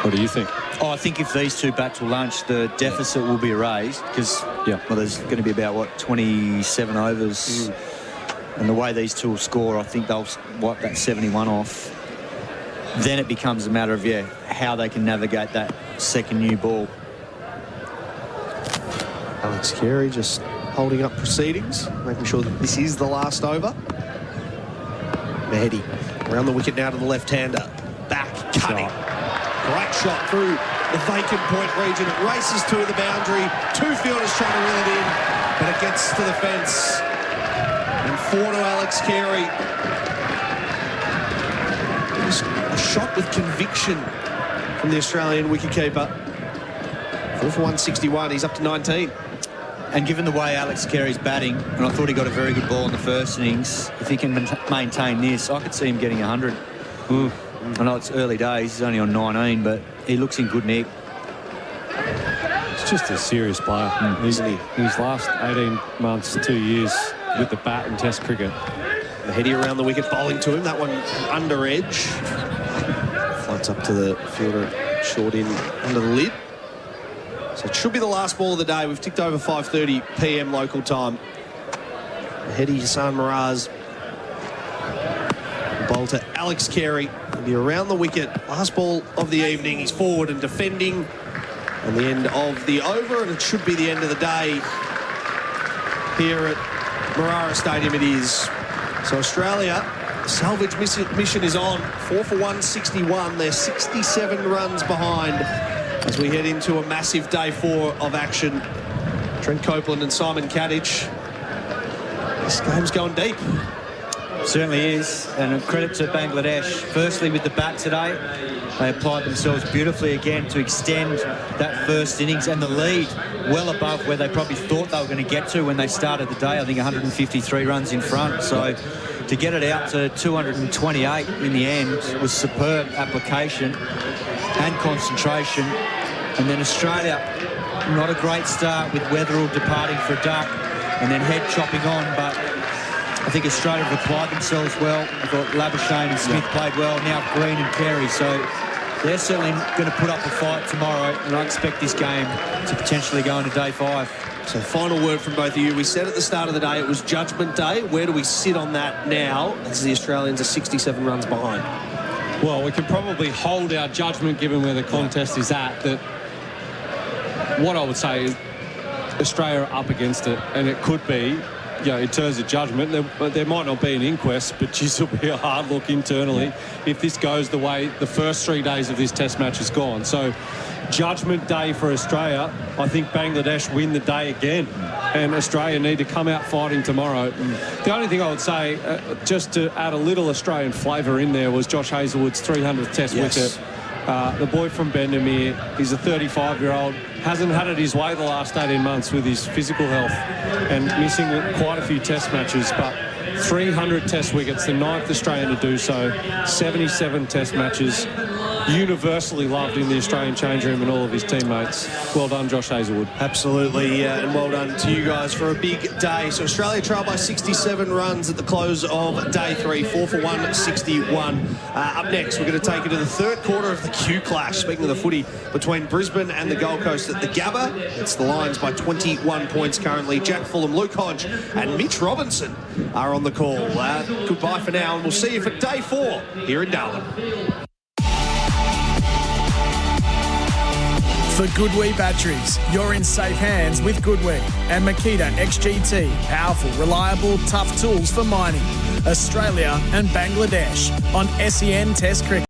What do you think? Oh, I think if these two bat till lunch, the deficit will be erased because there's going to be about 27 overs, and the way these two will score, I think they'll wipe that 71 off. Then it becomes a matter of how they can navigate that second new ball. Alex Carey just holding up proceedings, making sure that this is the last over. Mahedi around the wicket now to the left-hander. Back, cutting. Great shot through the vacant point region. It races to the boundary. Two fielders trying to reel it in, but it gets to the fence. And 4 to Alex Carey. Just a shot with conviction from the Australian wicketkeeper. 4 for 161. He's up to 19. And given the way Alex Carey's batting, and I thought he got a very good ball in the first innings, if he can maintain this, I could see him getting 100. I know it's early days, he's only on 19, but he looks in good nick. It's just a serious player, isn't he? His last 18 months, 2 years with the bat in Test cricket. Mahedi around the wicket, bowling to him. That one under edge. Floats up to the fielder, short in under the lid. So it should be the last ball of the day. We've ticked over 5:30 p.m. local time. Mahedi Hassan Miraz. Bowl to Alex Carey. He'll be around the wicket. Last ball of the evening. He's forward and defending. And the end of the over, and it should be the end of the day here at Marara Stadium. It is. So Australia, the salvage mission is on. 4 for 161. They're 67 runs behind as we head into a massive day 4 of action. Trent Copeland and Simon Katich. This game's going deep. Certainly is, and a credit to Bangladesh. Firstly, with the bat today, they applied themselves beautifully again to extend that first innings and the lead well above where they probably thought they were going to get to when they started the day. I think 153 runs in front. So to get it out to 228 in the end was superb application and concentration. And then Australia, not a great start with Weatherall departing for a duck and then head chopping on, but I think Australia have applied themselves well. I thought Labuschagne and Smith played well. Now Green and Carey. So they're certainly going to put up a fight tomorrow, and I expect this game to potentially go into day 5. So final word from both of you. We said at the start of the day it was Judgment Day. Where do we sit on that now as the Australians are 67 runs behind? Well, we can probably hold our judgment given where the contest is at. That what I would say is Australia are up against it, and it could be, in terms of judgment, there might not be an inquest, but this will be a hard look internally if this goes the way the first 3 days of this Test match has gone. So, Judgment Day for Australia. I think Bangladesh win the day again, and Australia need to come out fighting tomorrow. The only thing I would say, just to add a little Australian flavour in there, was Josh Hazlewood's 300th Test wicket. The boy from Donehue, he's a 35-year-old, hasn't had it his way the last 18 months with his physical health and missing quite a few Test matches, but 300 Test wickets, the 9th Australian to do so, 77 Test matches, universally loved in the Australian change room and all of his teammates. Well done, Josh Hazlewood. Absolutely, and well done to you guys for a big day. So Australia trail by 67 runs at the close of day 3, 4 for 161. Up next, we're going to take you to the third quarter of the Q Clash. Speaking of the footy between Brisbane and the Gold Coast at the Gabba, it's the Lions by 21 points currently. Jack Fulham, Luke Hodge and Mitch Robinson are on the call. Goodbye for now, and we'll see you for day 4 here in Darwin. For Goodwee batteries, you're in safe hands with Goodwee and Makita XGT. Powerful, reliable, tough tools for mining. Australia and Bangladesh on SEN Test Cricket.